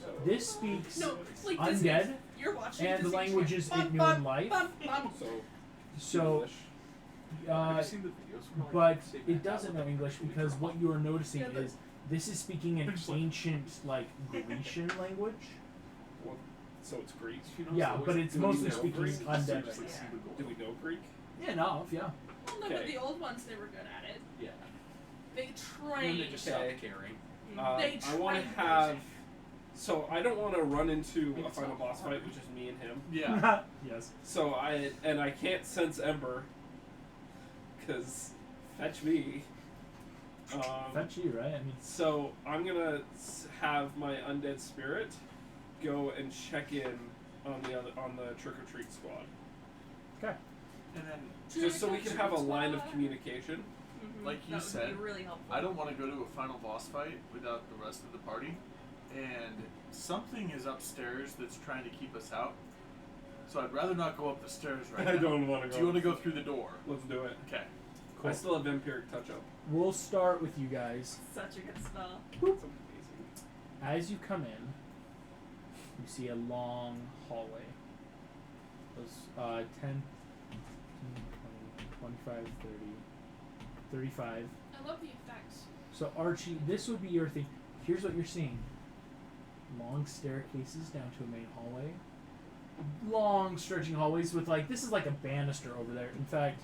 So, This speaks No, like Disney. undead You're watching and the Disney languages Channel. it knew in life. Bum, bum. so So, English. Have you seen the videos from, like, but Save it That doesn't know Tablet? English because what you are noticing Yeah, is this is speaking an They're just like- ancient, like, Grecian language. Well, so it's Greek. You know, Yeah, always but it's do we mostly know speaking Greek? undead Seriously, right see now. the goal. Do we know Greek? Yeah, enough, yeah. Well, no, but Okay. the old ones, they were good at it. Yeah. They And trained. they just Okay. stopped caring. They I want to trained have. Persian. So I don't want to run into a It's final not boss hard. fight, which is me and him. Yeah. Yes. So I can't sense Ember. Cause fetch me. That's you, right? I mean, So I'm gonna have my undead spirit go and check in on the trick or treat squad, okay. And then, just so we can have a line of communication. Mhm. like you that said, would be really helpful. I don't want to go to a final boss fight without the rest of the party. And something is upstairs that's trying to keep us out. So I'd rather not go up the stairs right now. I don't want to go. Do you want to go through the door? Let's do it. Okay. Cool. I still have vampiric touch up. We'll start with you guys. Such a good spell. It's amazing. As you come in, you see a long hallway. Those 10, 20, 25, 30, 35. I love the effects. So Archie, this would be your thing. Here's what you're seeing. Long staircases down to a main hallway. Long stretching hallways with this is like a banister over there. In fact,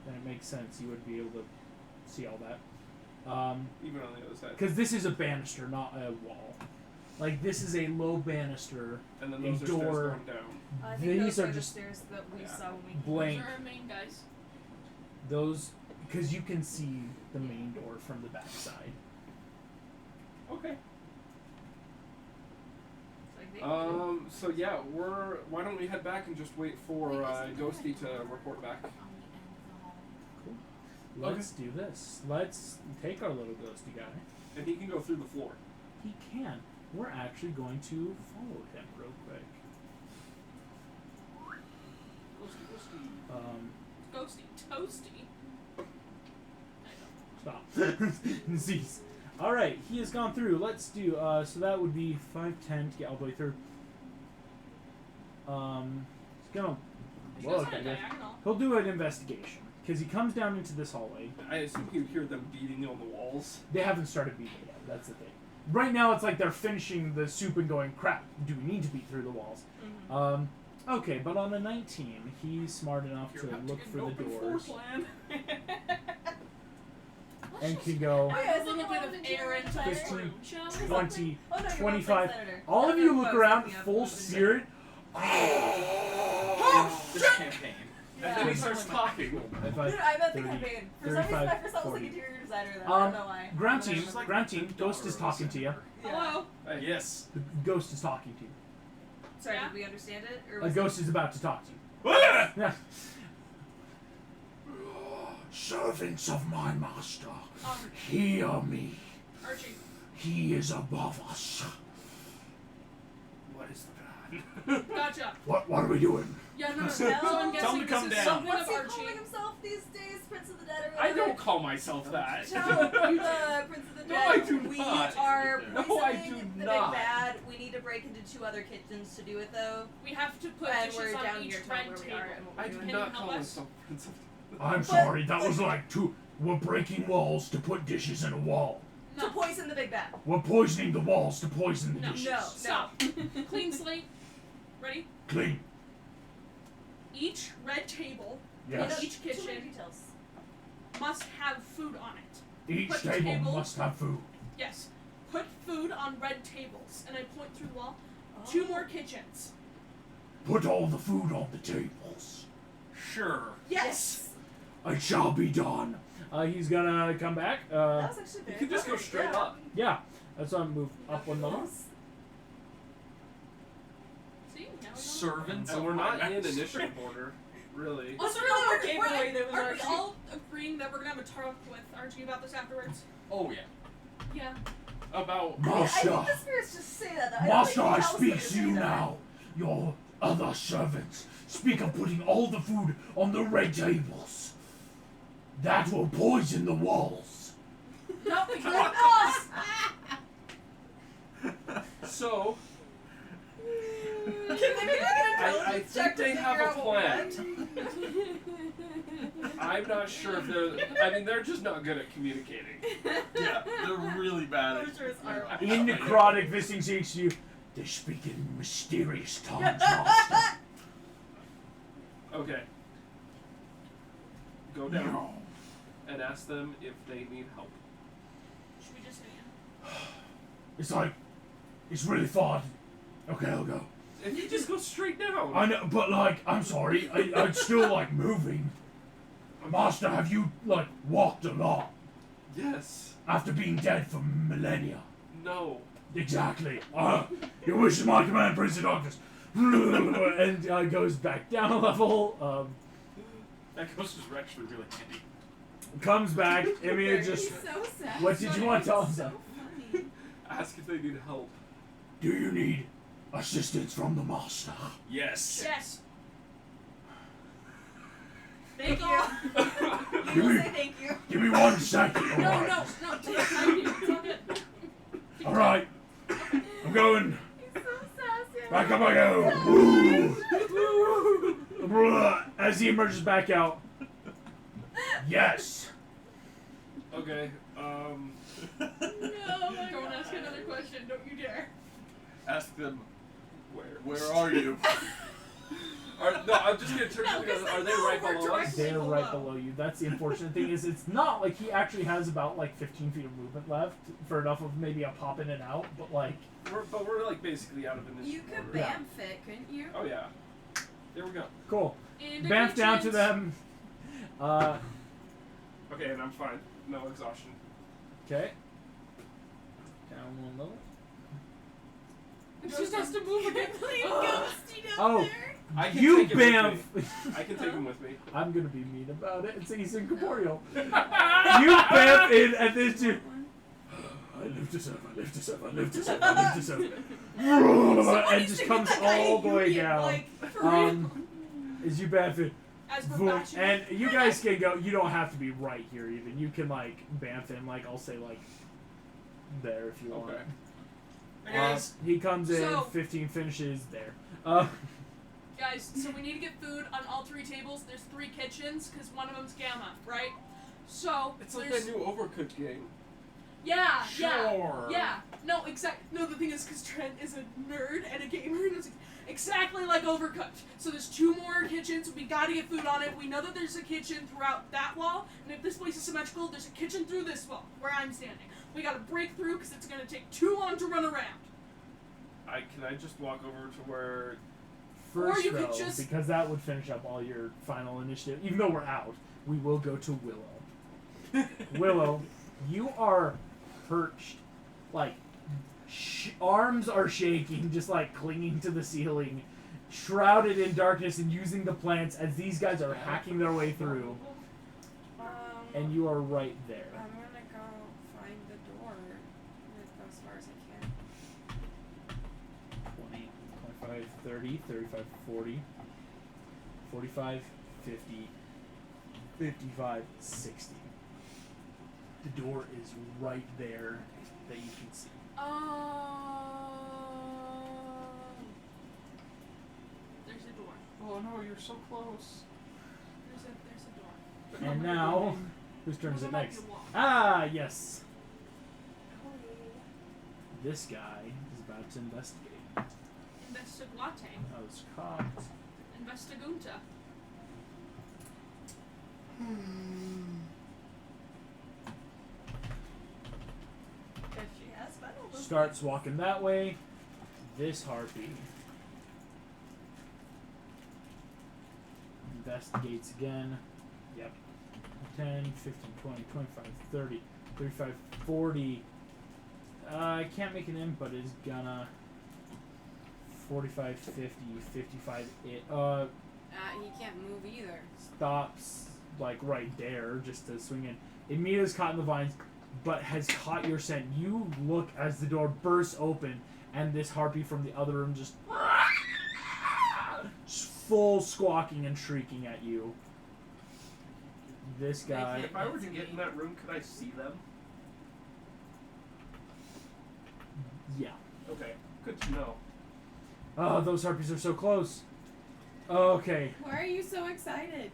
then it makes sense. You would be able to see all that. Even on the other side. Because this is a banister, not a wall. Like, this is a low banister. And then a those are stairs door. going down. I think These those are are the just stairs that we yeah, saw when we blank. Those are our main guys. Those, because you can see the main door from the back side. Okay. It's like So yeah, why don't we head back and just wait for Ghosty to report back? Let's do this. Let's take our little ghosty guy. And he can go through the floor. He can. We're actually going to follow him real quick. Ghosty, toasty. Stop. Zeus. Alright, he has gone through. Let's do, so that would be 5, 10 to get all the way through. He's gonna, He well, goes on a okay, diagonal. he'll do an investigation. Because he comes down into this hallway. I assume you hear them beating on the walls. They haven't started beating yet, that's the thing. Right now it's like they're finishing the soup and going, crap, do we need to beat through the walls? Mhm. Okay, but on a 19, he's smart enough You're to about look get for an the open floor doors plan. and can go I Okay, have a so little you bit want of to do air it into better? this room, shall we? 20, Oh, no, you're 25. Senator. All of Okay, you well, look I was around, thinking of full moving spirit. This campaign. And then he starts talking. If No, I- I meant the 30, campaign. For some reason, 35, my first thought was 40. like interior designer. Then I don't know why. Ground But I team, was like, ground team, Ghost is talking to you. Hello. Yes. The Ghost is talking to you. Sorry, Yeah? did we understand it? Or A was Ghost is about to talk to you. Yeah. Servants of my master, hear me. Archie. He is above us. What is the plan? Gotcha. What are we doing? Yeah, no. So Tell I'm him to guessing come this is down. something What's of he Archie. calling himself these days? Prince of the Dead or I whatever? don't call myself that. Tell Prince of the Dead. No, I do we not. are No, poisoning I do the not. big bad. We need to break into 2 other kitchens to do it though. We have to put And dishes we're on down each here red telling where we table. are and what I we're do doing. Can you not help call us? myself Prince of I'm sorry, that was like we're breaking walls to put dishes in a wall. To No. poison the big bad. We're poisoning the walls to poison the No. dishes. No. Stop. Clean slate. Ready? Clean. Each red table Yes. Each Too many kitchen details. must have food on it. Each Put table table- must have food. Yes. Put food on red tables. And I point through the wall. Oh. 2 more kitchens. Put all the food on the tables. Sure. Yes. It shall be done. He's gonna come back. That was actually You very can just go clever, straight yeah. up. Yeah. That's why I move up one level. See? Now we know. Servants And of we're my not in master. initiative order, really. Also, Really, no, we're- okay, we're- wait, are we are we all agreeing that we're gonna have a talk with Archie about this afterwards? Oh yeah. Yeah. About I Master, think the spirits just say that. Though. Master, I I don't think he speak tells to them you say that. now. Your other servants speak of putting all the food on the red tables. That will poison the walls. No, we Good boss. so Can they make an I intelligence think check to they figure have a out what plan. I'm not sure if they're. I mean, they're just not good at communicating. Yeah, they're really bad I'm at sure it's our In necrotic, Visting speaks to you. They speak in mysterious tongues, Master. Okay. Go down and ask them if they need help. Should we just stand? It's like, it's really far. Okay, I'll go. If you just go straight down. I know, but like, I'm sorry, I'm still like moving. Master, have you like walked a lot Yes. after being dead for millennia? No. Exactly. Your wish is my command, Prince of Darkness. And goes back down a level. That ghost is actually really handy. Comes back. Emia He's just. so sad. What did you want to tell him? So funny. Ask if they need help. Do you need assistance from the master? Yes. Yes. Thank you. Give You will me- say thank you. Give me 1 second. No, Alright. no, take time. It's all good. Take Alright. I'm going. He's so sassy. Back up I go. Woo. As he emerges back out. Yes. Okay. No, don't ask another question. Don't you dare. Ask them, Where? where are you? No, I'm just gonna turn No, to them and 'cause go, are they no, right we're below us? directly They're right below. below you. That's the unfortunate thing is it's not like he actually has about like 15 feet of movement left for enough of maybe a pop in and out, but like We're like basically out of initiative You could order. Yeah. bamf it, couldn't you? Oh yeah. There we go. cool. And Bamf down to kitchens. them. Okay, and I'm fine. No exhaustion. Okay. Down 1 level. It just has to move again. Ghosty down Oh. there. I can You take him Bamf. with me. I can take him with me. I'm gonna be mean about it. It's he's incorporeal. You Bamf in at this dude. I live to serve. I live to serve. I live to serve. I live to serve. And just comes all the way down. Like, for real. Is you Bamf in. As we're Boom. bashing. And you guys can go. You don't have to be right here even. You can like Bamf in. Like I'll say like there if you want. Okay. Hey, guys. He comes in. So- 15 finishes there. Guys, so we need to get food on all 3 tables. There's 3 kitchens, because one of them's Gamma, right? So, It's like there's... that new Overcooked game. Yeah, Sure. yeah. No, exact. No, the thing is, because Trent is a nerd and a gamer, and it's exactly exactly like Overcooked. So there's 2 more kitchens. We gotta get food on it. We know that there's a kitchen throughout that wall, and if this place is symmetrical, there's a kitchen through this wall where I'm standing. We gotta break through because it's gonna take too long to run around. Can I just walk over to where? First, you could though, just- because that would finish up all your final initiative. Even though we're out, we will go to Willow. Willow, you are perched, like arms are shaking, just like clinging to the ceiling, shrouded in darkness, and using the plants as these guys are hacking their way through, and you are right there. I'm gonna go find the door and go as far as I can. 20, 25, 30, 35, 40, 45, 50, 55, 60. The door is right there that you can see. There's a door. Oh no, you're so close. There's a door. And now, whose turn is Well, it there might next? be a wall. Ah, yes. This guy is about to investigate. Investigate. I was cocked. Investigunta. If she has final movement. Starts walking that way. This harpy investigates again. Yep. 10, 15, 20, 25, 30, 35, 40. I can't make an imp, but is gonna 45, 50, 55. He can't move either. Stops like right there just to swing in. Emita's caught in the vines, but has caught your scent. You look as the door bursts open, and this harpy from the other room just full squawking and shrieking at you. This guy. If I were to get in that room, could I see them? Yeah. Okay, good to know. Oh, those harpies are so close. Okay, Why are you so excited?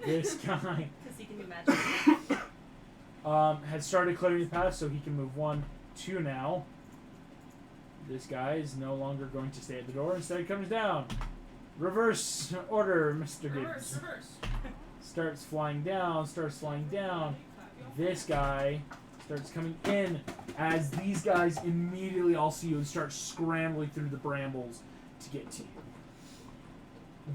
this guy Because he can do magic. has started clearing the path, so he can move 1, 2 now. This guy is no longer going to stay at the door. Instead, he comes down. Reverse order, Mr. Gibbs. Reverse. Starts flying down. This guy starts coming in as these guys immediately all see you and start scrambling through the brambles to get to you.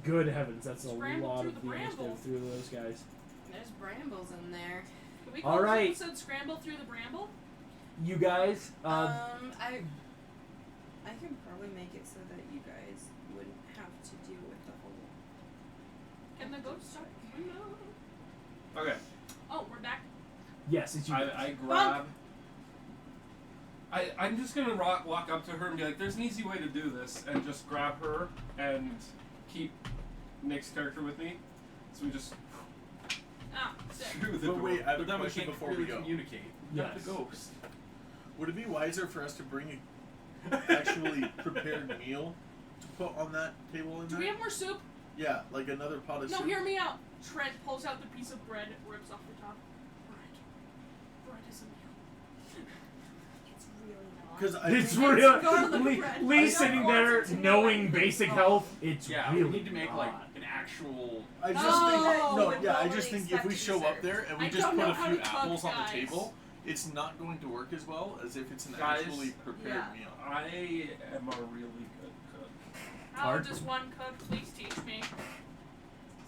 Good heavens, that's a Scramble lot through of the the initiative bramble. through those guys. There's brambles in there. Can we All call right. this episode Scramble Through the Bramble? You guys, I can probably make it so that you guys wouldn't have to deal with the whole. Can the ghost stop? No. Okay, Oh, we're back. yes, it's you. I grab. I'm just gonna walk up to her and be like, "There's an easy way to do this," and just grab her and keep Nick's character with me. So we just Ah, sick. through the But door. wait, I have But a then we question can't before really we go. communicate. Not Yes. the ghost. Would it be wiser for us to bring a actually prepared meal to put on that table in Do there? we have more soup? Yeah, like another pot of No, soup. hear me out. Trent pulls out the piece of bread, rips off the top. Bread is a meal. It's really not. Because I It's think real. garlic Lee, bread. Lee I don't sitting want there it to know knowing anything basic wrong. health. It's Yeah, really we need to make like not. an actual. I just Oh, think no, would yeah, I normally just think if expect we to be show up served. there and we I just don't put know a how few to cook, apples on the guys. table, it's not going to work as well as if it's an Guys, actually prepared yeah. meal. I am a really good cook. How Hard. does one cook? Please teach me.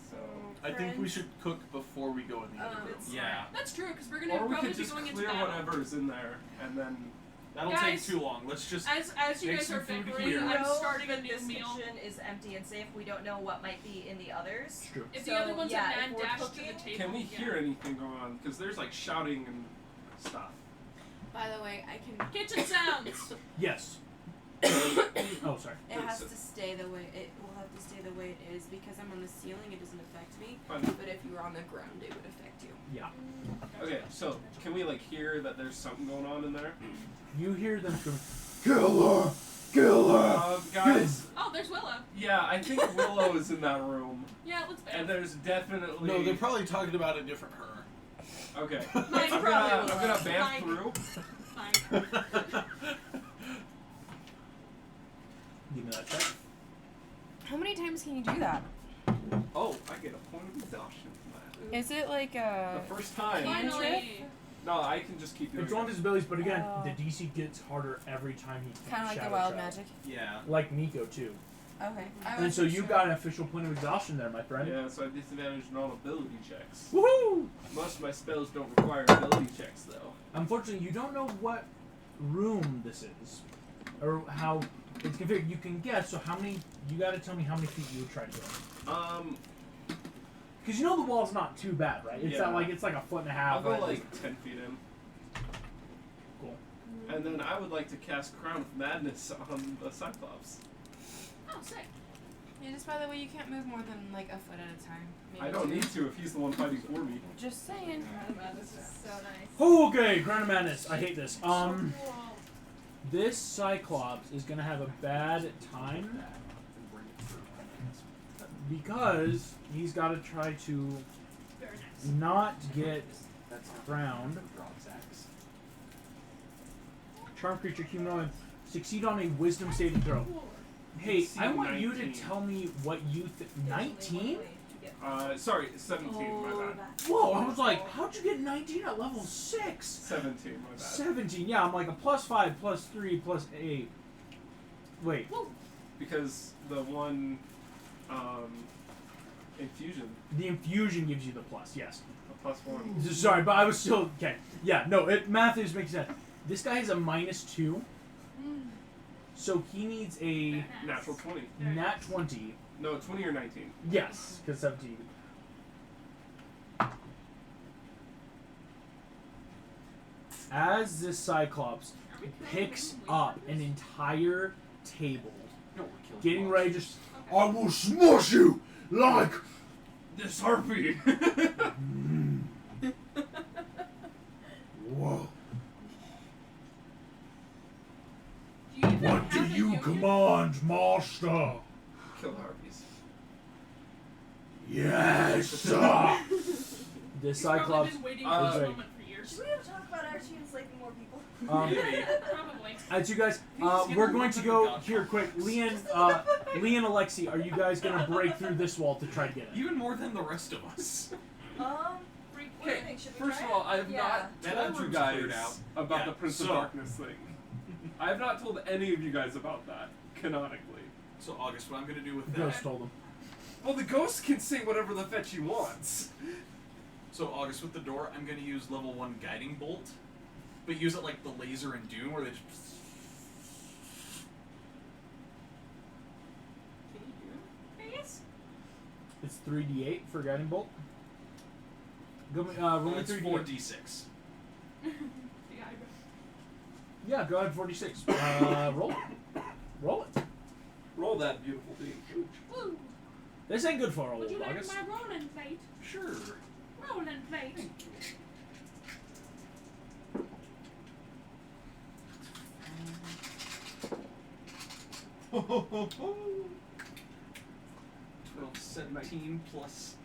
So I think we should cook before we go in the other room. Yeah, That's true, because we're gonna or we probably could be just going into clear battle. whatever's in there and then. that'll Guys, take too long. Let's just. As you Make guys some are food bickering, here. We I'm know starting a that new this meal. kitchen is empty and safe. We don't know what might be in the others. It's true. If So, the other one's yeah, a if man we're dash to the cooking- table, Can we yeah. hear anything going on? Because there's like shouting and stuff. By the way, I can. Kitchen sounds. Yes. Oh, sorry. It has to stay the way it will have to stay the way it is because I'm on the ceiling. It doesn't affect me. Fine. But if you were on the ground, it would affect you. Yeah. Okay, so can we like hear that there's something going on in there? You hear them screaming, "Kill her! Kill her!" Guys, Oh, there's Willow. yeah, I think Willow is in that room, Yeah, let's and bet. there's definitely. No, they're probably talking about a different her. Okay. Mine's I'm probably gonna Willow. bamf Fine. through. Fine. Give me that check. How many times can you do that? Oh, I get a point of exhaustion from that. Is it like a The first time. Finally. No, I can just keep doing It's one of it. his abilities, but again, Oh. the DC gets harder every time he kind of like shadow the wild travels. magic? Yeah. Like Nico too. Okay. And so you got an official point of exhaustion there, my friend. Yeah, so I have disadvantage on all ability checks. Woohoo! Most of my spells don't require ability checks, though. Unfortunately, you don't know what room this is, or how it's configured. You can guess. So how many? You got to tell me how many feet you would try to go. Because you know the wall's not too bad, right? It's Yeah. not like it's like a foot and a half. I'll go right? like 10 feet in. Cool. And then I would like to cast Crown of Madness on the Cyclops. Oh, sick. Yeah, just by the way, you can't move more than like a foot at a time. Maybe I don't two. need to if he's the one fighting for me. Just saying. This is so nice. Oh, okay. Crown of Madness. I hate this. Cool. This Cyclops is gonna have a bad time because he's got to try to Very nice. not get drowned. Charm creature, humanoid, succeed on a Wisdom saving throw. Hey, I want you to 19. tell me what you 19? Sorry, 17, my bad. Whoa, I was like, how'd you get 19 at level 6? 17, my bad. 17, yeah, I'm like a +5, +3, +8. Wait, Because the one, infusion, the infusion gives you the plus, yes. a +1. Sorry, but I was still, okay. Yeah, no, math is making sense. This guy has a -2, so he needs a Natural 20. nat 20. No, 20 or 19. Yes, because 17. As this Cyclops picks up an entire table, No, we're killing getting boss. ready to I will smush you like This harpy! whoa. What Do you command, master? Kill harpies. Yes, sir. This He's probably Cyclops. been waiting uh, for this right. moment for years. Should we ever talk about Archie enslaving more people? Maybe. Probably. As you guys, He's just we're gonna going to look go at the here god quick. Lee and Alexi, are you guys gonna break through this wall to try to get it? Even more than the rest of us. What do you Okay, think? Should we first try of all, it? I have Yeah. not That told you room's guys cleared out. about Yeah, the Prince so- of Darkness thing. I have not told any of you guys about that, canonically. So August, what I'm gonna do with Ghost that? told him. Well, the ghost can say whatever the fetch he wants. So August, with the door, I'm gonna use level 1 guiding bolt, but use it like the laser in Dune, where they just. Can you do it? I guess. It's 3d8 for guiding bolt. Go, roll me It's 3d8. 4d6. Yeah, Yeah, go ahead, 46. Roll it. Roll it. Roll that beautiful thing. Woo! This ain't good for a Would you old like August. my rolling plate? Sure. Rolling plate. Twelve, 17 plus.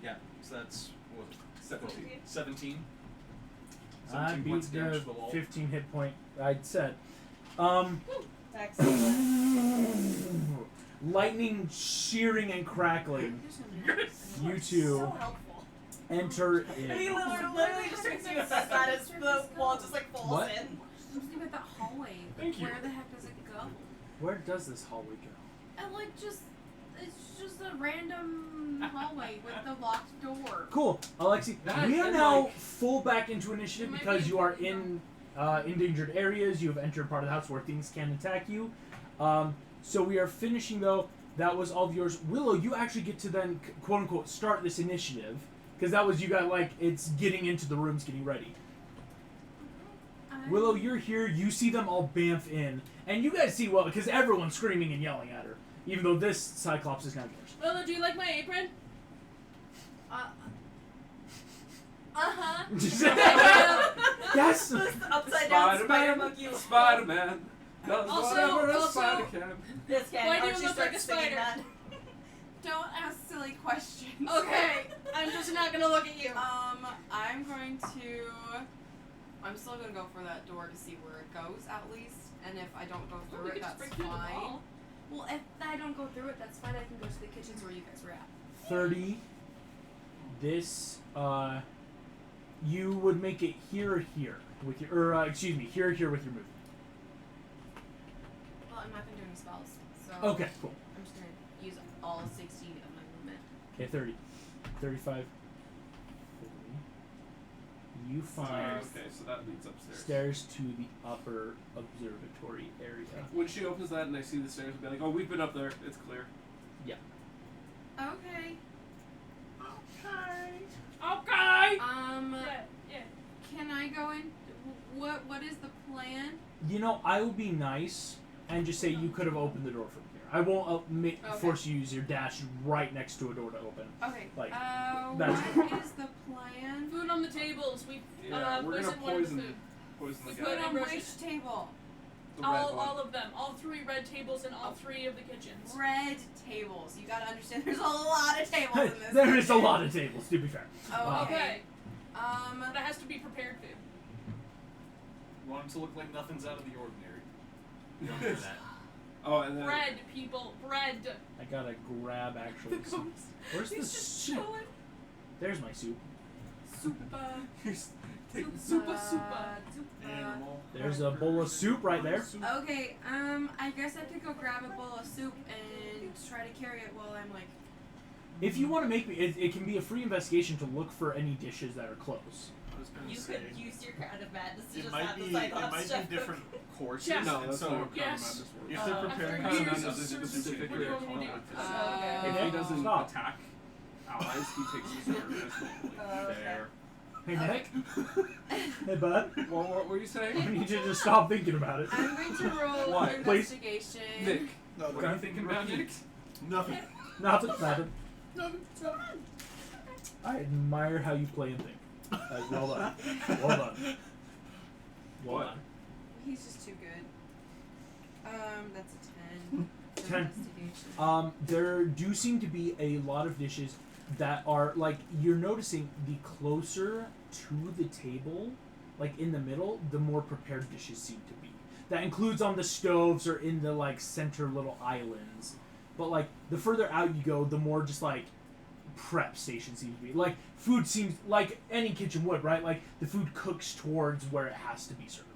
Yeah, so that's what? 17. 17. I 17 points beat of damage the to the wall. 15 hit point I'd said. Excellent. Lightning shearing and crackling. You two So helpful. enter And he in. literally just turns to his side as the wall just like falls What? in. Something about that hallway. Thank you. Where the heck does it go? Where does this hallway go? And like it's just a random hallway with the locked door. Cool, Alexi. That We are and, now like- full back into initiative It might because be you are important, in endangered areas. You have entered part of the house where things can attack you. So we are finishing though. That was all of yours. Willow, you actually get to then quote unquote start this initiative because that was you got like it's getting into the rooms, getting ready. Willow, you're here. You see them all bamf in, and you guys see well because everyone's screaming and yelling at her. Even though this Cyclops is not yours. Willow, do you like my apron? Uh-huh. Yes. Upside down spider Spider-Man, monkey. Spider-Man, does Also- whatever a also- spider can. This guy. Why do you Archie look like starts a singing spider? that. Don't ask silly questions. Okay, I'm just not gonna look at you. I'm going to. I'm still gonna go for that door to see where it goes at least, and if I don't go Oh, through we it, could just that's break through the fine. wall. Well, if I don't go through it, that's fine. I can go to the kitchens where you guys were at. 30. This, you would make it here or here with your, or excuse me, here or here with your movement. Well, I'm not gonna do any spells, so. Okay, cool. I'm just gonna use all 60 of my movement. Okay, 30. 35. 40. You find Okay, so that leads upstairs. stairs to the upper observatory area. When she opens that and I see the stairs, I'll be like, oh, we've been up there. It's clear. Yeah. Okay. Okay. Yeah. Can I go in? What is the plan? You know, I will be nice and just say you could have opened the door from here. I won't force you to use your dash right next to a door to open. Okay. Like, what is the plan? Food on the tables. We Yeah, we're gonna poisoned one of the poison food. the Food guy. on Put on Ambrosia. which table? The red one. All of them. All 3 red tables in all 3 of the kitchens. Red tables. You gotta understand there's a lot of tables in this. There is a kitchen. lot of tables, to be fair. Okay. Um. But it has to be prepared food. You want it to look like nothing's out of the ordinary. You don't do that. Oh, and then Bread, people. Bread. I gotta grab actually some. Where's the He's just soup? chilling. There's my soup. take the Super. Animal. There's a bowl of soup right there. Okay. I guess I could go grab a bowl of soup and try to carry it while I'm like. If you want to make me, it can be a free investigation to look for any dishes that are close. I was gonna You say. could use your crown of madness to It just might have be. the It Cyclops might chef be different courses. Yes. No, and that's so not how Yes. Madness works. if they're After preparing years something, of does it service, specifically what do you want me to account do? for Uh, If Okay. he doesn't Stop. attack allies, he takes his turn as normally. okay. Hey, Nick. Hey, bud. Well, what were you I saying? need you to stop thinking about it. I'm going to roll Why? Please. investigation. Nick. No, What are you thinking about, Nick? Nothing. Nothing. I admire how you play and think. Well done. Well done. Well What? done. He's just too good. That's a 10. for 10. Investigation. There do seem to be a lot of dishes that are like you're noticing the closer to the table, like in the middle, the more prepared dishes seem to be. That includes on the stoves or in the like center little islands. But like the further out you go, the more just like prep stations seem to be. Like food seems like any kitchen would, right? Like the food cooks towards where it has to be served.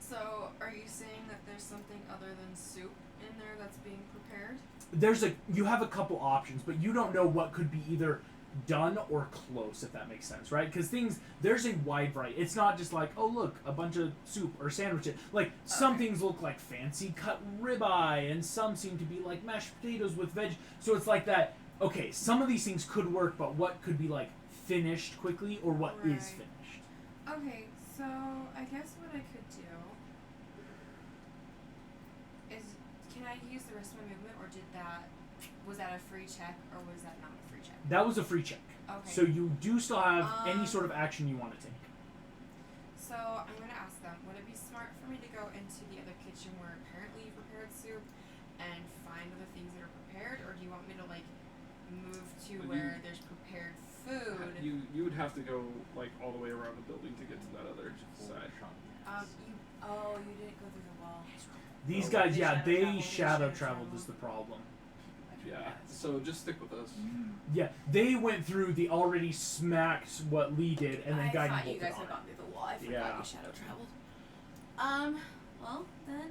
So, are you saying that there's something other than soup in there that's being prepared? You have a couple options, but you don't know what could be either done or close, if that makes sense, right? Because there's a wide variety. It's not just like, oh look, a bunch of soup or sandwiches. Like some Okay. things look like fancy cut ribeye, and some seem to be like mashed potatoes with veg. So it's like that. Okay, some of these things could work, but what could be like finished quickly, or what is Right. finished? Okay, so I guess what I could do is, can I use the rest of my movement, or was that a free check, or was that not a free check? That was a free check. Okay. So you do still have any Um, sort of action you want to take. So I'm gonna ask them, would it be smart for me to go into the other kitchen where apparently you prepared soup and find other things that are prepared, or do you want me to like move to Well, where there's prepared food? You would have to go like all the way around the building to get to that other side. You didn't go through the wall. These Oh, guys, they yeah, shadow they traveled, shadow traveled is the problem. Yeah. So just stick with us. Yeah, they went through the already smacked what Lee did, and then I guiding thought you bolted guys on had it. gone through the wall. I forgot Yeah. you shadow traveled. Well then,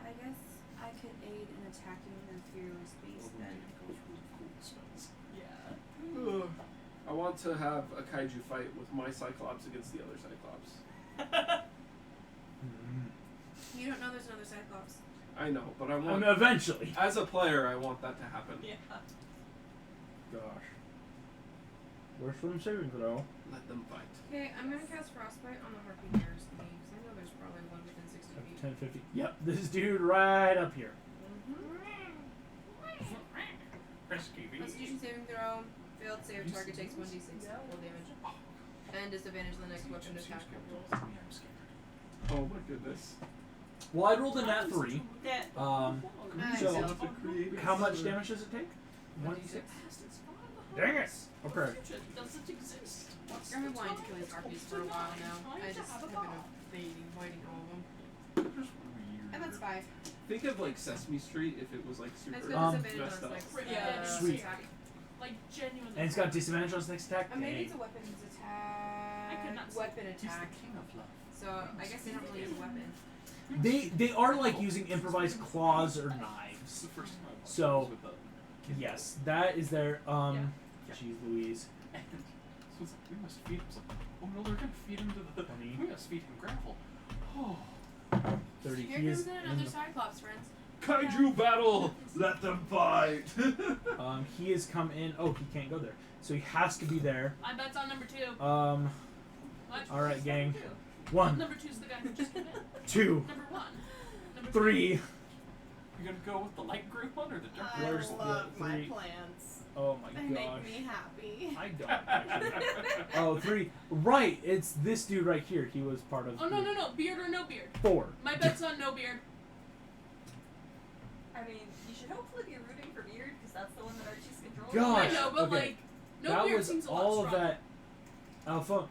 I guess I could aid in attacking the fearless beast then. Yeah. I want to have a kaiju fight with my Cyclops against the other Cyclops. You don't know there's another Cyclops. I know, but I I want mean, eventually. as a player, I want that to happen. Yeah. Gosh. Where's from saving throw? Let them fight. Okay, I'm gonna cast Frostbite on the harpy nearest to me, because I know there's probably one within 60 feet. 10, 50. Yep, this dude right up here. Constitution saving throw. Failed save. Target takes 1d6 full damage. And disadvantage the next weapon attack rolls. Oh my goodness. Well, I rolled a nat 3. Yeah. Nice. So, how much damage does it take? 1d6. Dang it! Okay. Doesn't exist. I'm been wanting to kill these harpies for a while now. I just have been evading fighting all of them. And that's 5. Think of like Sesame Street if it was like super It's got disadvantage on messed its up. next Yeah. Sweet. attack. Like genuinely. And it's got disadvantage on its next attack. Maybe Dang. it's a weapons attack. I could not see. Weapon He's the attack. king of love. So I guess they don't really use a weapon. They are like using improvised claws or This is knives. the first time I watched So- this with the kid. Yes, that is their Yeah. Jeez Louise. And so it's like, we must feed him. It's like, oh no, they're gonna feed him to the. 20. We must feed him gravel. Oh. 30. Here He comes is in in another the- Cyclops, friends. Kaiju battle! Let them fight! he has come in. Oh, he can't go there, so he has to be there. My bet's on number 2. All What? right, gang. 1, Number 2's the guy who just came in. 2, Number 1. Number 3. You're gonna go with the light gray one or the dark gray? Where's the three? plants. Oh my They gosh. make me happy. I don't. Actually. Oh, 3. Right, it's this dude right here. He was part of. Oh no, beard or no beard. 4. My bet's on no beard. I mean, you should hopefully be rooting for Beard because that's the one that Archie's controlling. Gosh. I know, but okay. like, no that beard was seems a lot all of stronger. that. Alpha.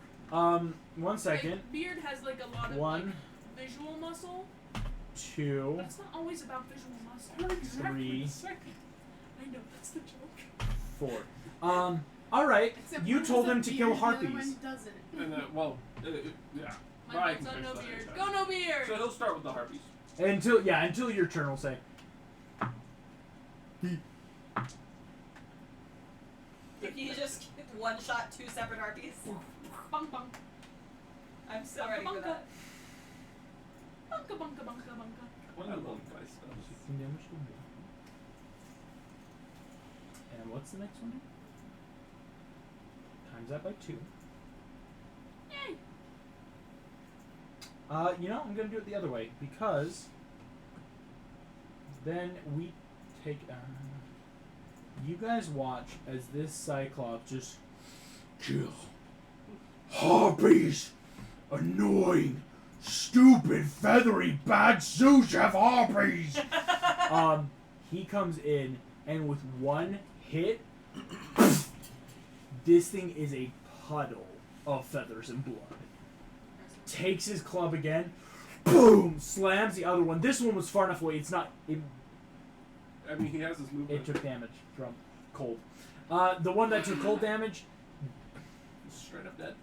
1 second. Like, beard has like a lot of 1, like, visual muscle, 2, but it's not always about visual muscle. 3, I know that's the joke. 4. All right. Except You one told has a him to beard, kill the other harpies. one doesn't. And yeah. My Right, bet's on I no can finish beard. that. Go no beard. So he'll start with the harpies. Until your turn will say. If you just one shot 2 separate harpies, Bunk bunk. I'm so ready for that. Bunka bunka bunka bunka. One of them dice spells. 16 damage to one. And what's the next one? Times that by 2. Yay. I'm gonna do it the other way because then we take. You guys watch as this Cyclops just kill harpies, annoying, stupid, feathery, bad sous chef harpies. He comes in and with one hit, this thing is a puddle of feathers and blood. Takes his club again, boom, slams the other one. This one was far enough away. It's not. I mean, he has his movement. It took damage from cold. The one that took cold damage, Straight up dead.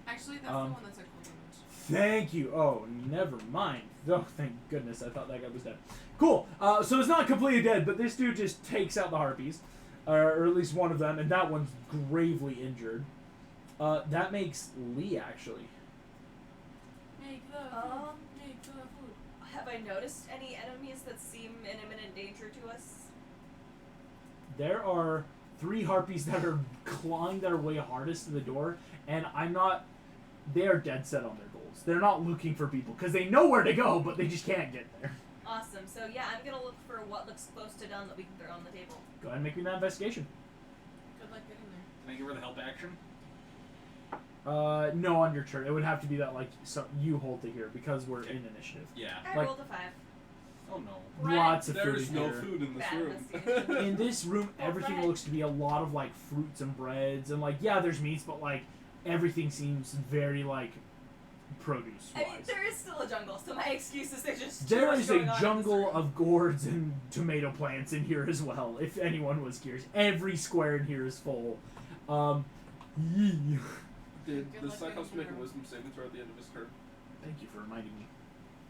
Actually, that's the Um, one that's a cold damage. thank you. Oh, never mind. Oh, thank goodness. I thought that guy was dead. Cool. So it's not completely dead, but this dude just takes out the harpies, or at least one of them, and that one's gravely injured. That makes Lee actually. Make the food. Make the food. Have I noticed any enemies that seem in imminent danger to us? There are 3 harpies that are clawing their way hardest to the door, and they are dead set on their goals. They're not looking for people, because they know where to go, but they just can't get there. Awesome. So yeah, I'm gonna look for what looks close to done that we can throw on the table. Go ahead and make me that investigation. Good luck getting there. Can I give her the help action? No, on your turn. It would have to be that, you hold to here, because we're in initiative. Yeah. I Like- rolled a 5. Oh no. Right. Lots of There food is in no here. food in this Bad room. investigation. In this room, everything Alright. looks to be a lot of, fruits and breads, and, there's meats, but, everything seems very, produce-wise. I mean, there is still a jungle, so my excuse is there's just too There much is going a on in this jungle room. of gourds and tomato plants in here as well, if anyone was curious. Every square in here is full. Yee. Did Good the luck Cyclops getting make a through. wisdom saving throw at the end of his turn? Thank you for reminding me.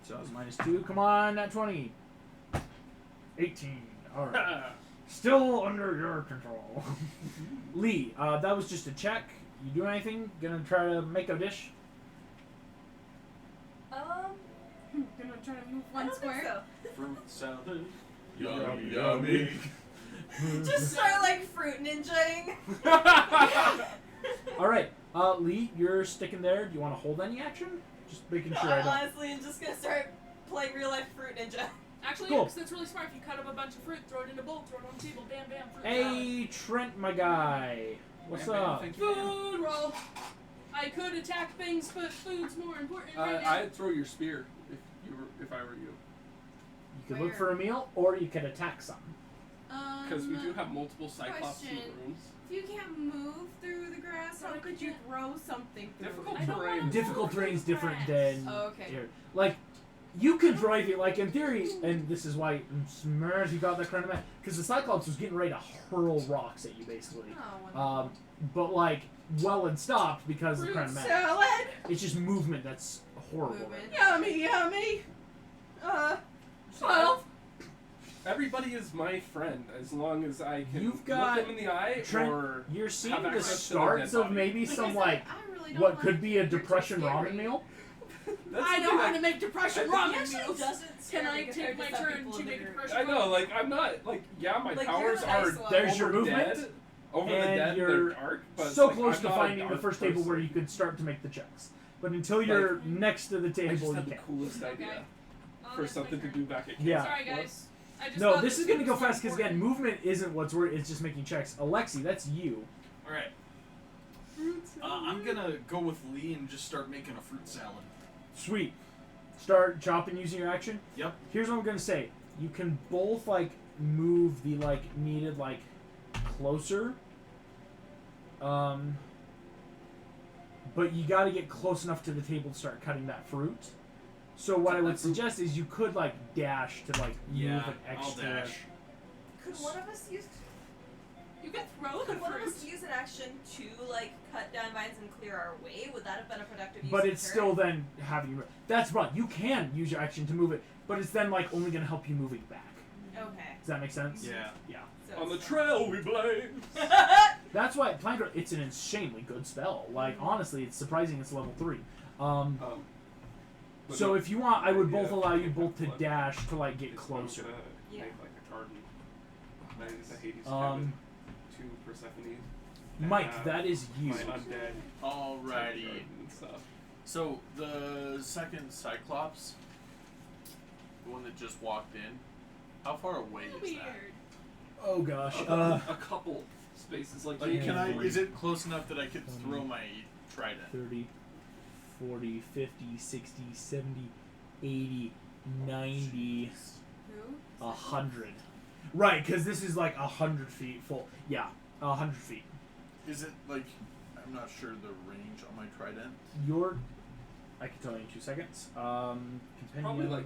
So that was -2. Come on, that 20. 18. Alright. Still under your control. Lee, that was just a check. You do anything? Gonna try to make a dish? Gonna try to move I one don't think square. so. Fruit salad. Yummy, yummy. Just start fruit ninjaing. Alright, Lee, you're sticking there. Do you want to hold any action? Just making sure I I don't. honestly am just gonna start playing real life fruit ninja. Actually, Cool. yeah, 'cause that's really smart. If you cut up a bunch of fruit, throw it in a bowl, throw it on the table, bam, bam, fruit salad. Hey, Trent, my guy. What's Bam, bam, up? thank you, ma'am. Food roll. I could attack things, but food's more important right now. I'd throw your spear if I were you, You could look for a meal, or you could attack something. because we do have multiple Cyclops in the question. rooms. If you can't move through the grass, how could you throw something through? Difficult I don't terrain. wanna- Difficult terrain's different than Oh, okay. here. You could drive it, like, in theory, and this is why you got that kind of map, because the Cyclops was getting ready to hurl rocks at you, basically. Oh, But, like, well and stopped because of the Fruit kind of map. salad. It's just movement that's horrible. Movement. Right now. Yummy. 12. Everybody is my friend as long as I can You've got look them in the eye Trent, or you're seeing have the access to their starts dead of body. maybe some, Like I like, said, I really don't what like could be a you're too depression scary. ramen meal. That's I the know thing, how like, to make depression He ramen actually meals. doesn't scare Can I me compared take my to some turn people to in the make group. depression I know, like I'm not like my Like, powers you're a are nice one. There's your over movement, dead, over the and dead, you're they're dark, but so like, close I'm to not a finding the dark first table where person. you could start to make the checks. But until you're next to the I just table, had you the can't. coolest idea Okay. for That's my something to turn. do back at camp. Yeah. Sorry, guys. I just No, thought this is going to go was more fast because, again, important. movement isn't what's worried, it's just making checks. Alexi, that's you. All right. I'm gonna go with Lee and just start making a fruit salad. Sweet. Start chopping using your action. Yep. Here's what I'm going to say. You can both, like, move the, like, needed, like, closer. But you got to get close enough to the table to start cutting that fruit. So what Cut I would that fruit. suggest is you could, like, dash to, like, move an I'll extra. dash. Could one of us use? You can throw the Could one of fruit. us use an action to like cut down vines and clear our way? Would that have been a productive use? But of it's turn? still then having you. That's right. You can use your action to move it, but it's then like only going to help you moving back. Okay. Does that make sense? Yeah. Yeah. So On the it's trail we blaze. That's why Plank. It's an insanely good spell. Like honestly, it's surprising it's level 3. But So no, if you want, I would yeah, both allow you yeah, both to flip. dash to like get It's closer. gonna Yeah. make like a garden. Nice, a Hades Um, cabin to Persephone. and Mike, have that is you. My undead Alrighty. garden and stuff. So the second Cyclops, the one that just walked in, how far away is Weird. that? Oh gosh. A couple spaces like Like, you can I? three. Is it close enough that I could throw my trident? 30, 40, 50, 60, 70, 80, 90. Who? 100. Right, because this is like 100 feet full. Yeah, 100 feet. Is it like? I'm not sure the range on my trident. I can tell you in 2 seconds. Compendium. Probably like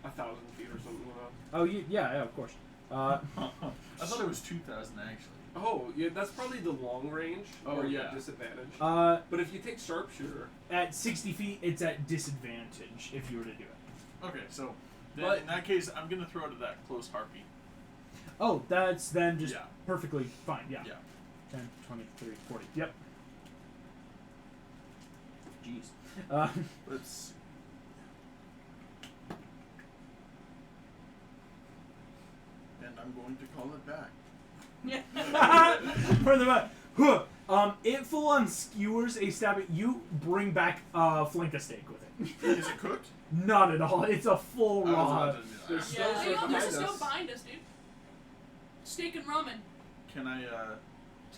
1,000 feet or something. Oh, yeah, of course. I thought it was 2,000 actually. Oh, yeah, that's probably the long range. Oh, or yeah. disadvantage. At But if you take sharpshooter, 60 feet, it's at disadvantage if you were to do it. Okay, so then But- in that case, I'm gonna throw to that close harpy. Oh, that's then just Yeah. perfectly fine. Yeah. Yeah. 10, 20, 30, 40. Yep. Jeez. Let's. And I'm going to call it back. For the back. It full on skewers a stab at you. Bring back flank steak with it. Is it cooked? Not at all. It's a full I was raw. about to do that. There's Yeah, stoves hang right on, there's a behind stove us. behind us, dude. Steak and ramen. Can I?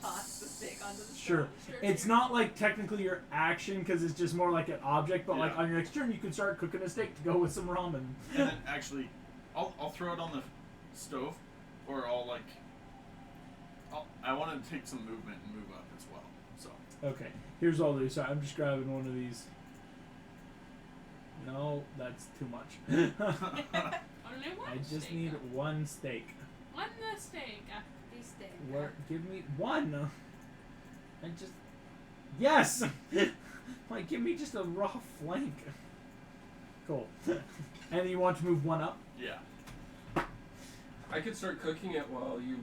Toss the steak onto the Sure. It's not like technically your action because it's just more like an object, but like Yeah. on your next turn you can start cooking a steak to go with some ramen. And then actually, I'll throw it on the stove, or I'll like. I want to take some movement and move up as well. So. Okay, here's what I'll do. So I'm just grabbing one of these. No, that's too much. Only one I just steak. need one steak. One steak. Steak. What? Give me one. I just. Yes. Like, give me just a raw flank. Cool. And you want to move one up? Yeah. I could start cooking it while you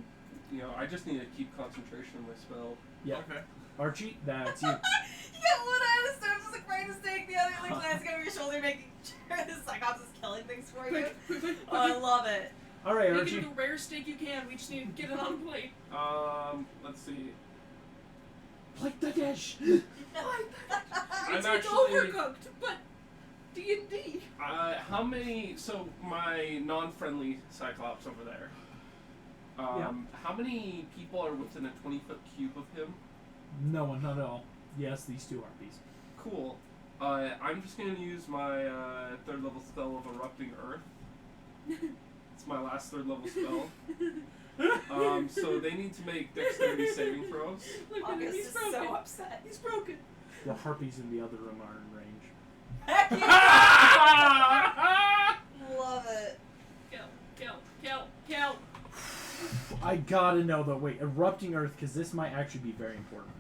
know, I just need to keep concentration on my spell. Yeah. Okay. Archie, that's you. You got one eye of the stove just like frying the steak, the other like glancing over your shoulder, making sure the Cyclops is killing things for you. Oh, I love it. All right, Make Archie. it the rare steak you can. We just need to get it on a plate. Let's see. Like the dish. It's actually- overcooked, but D&D. How many? So my non-friendly Cyclops over there. How many people are within a 20-foot cube of him? No one, not at all. Yes, these two harpies. Cool. I'm just gonna use my 3rd level spell of Erupting Earth. It's my last 3rd level spell. So they need to make dexterity saving throws. Look at him, August he's is broken. so upset. He's broken. The harpies in the other room are in range. Heck yeah. I gotta know though. Wait, erupting earth, because this might actually be very important.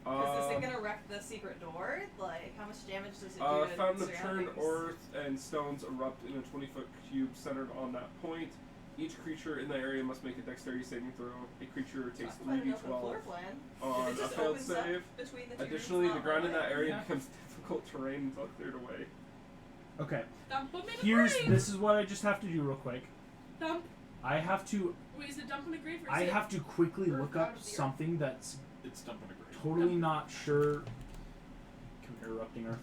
Is this gonna wreck the secret door? Like, how much damage does it do to Fountain of churned surroundings? earth and stones erupt in a 20-foot cube centered on that point. Each creature in the area must make a dexterity saving throw. A creature takes Talk about an open 3d12 floor plan. on It a just failed opens up save. between the two Additionally, rooms, the not ground in one that way. area Yeah. becomes difficult terrain until cleared away. Okay. Dump them in a Here's grave. this is what I just have to do real quick. Dump. I have to Wait, is it dump in a grave or is I it have to quickly Earth look out up of the earth? something that's It's dumping a grave. totally not sure. Come here, erupting earth.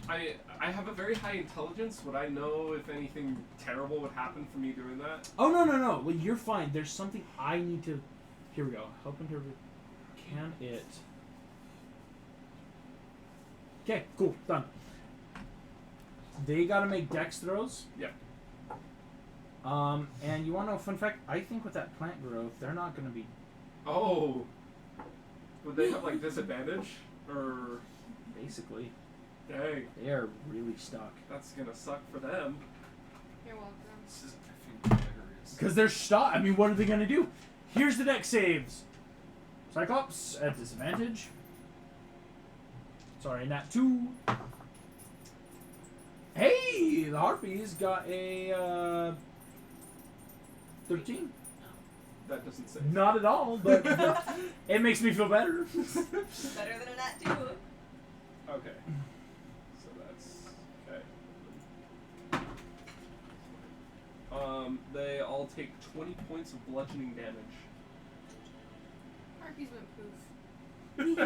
I have a very high intelligence. Would I know if anything terrible would happen for me doing that? Oh no! Well, you're fine. There's something I need to. Here we go. Help interpret. Can it? Okay, cool, done. They gotta make dex throws. Yeah. And you wanna know a fun fact? I think with that plant growth, they're not gonna be Oh. Would they have like disadvantage? Or basically. dang, They are really stuck. that's gonna suck for them. You're welcome. This is effing hilarious. Because they're stuck. I mean, what are they gonna do? Here's the dex saves. Cyclops at disadvantage. Sorry, nat 2. Hey, the Harpies got a 13. That doesn't say. Not at all, but it makes me feel better. Better than a nat 2. Okay. So that's okay. They all take 20 points of bludgeoning damage. Harpies went poof.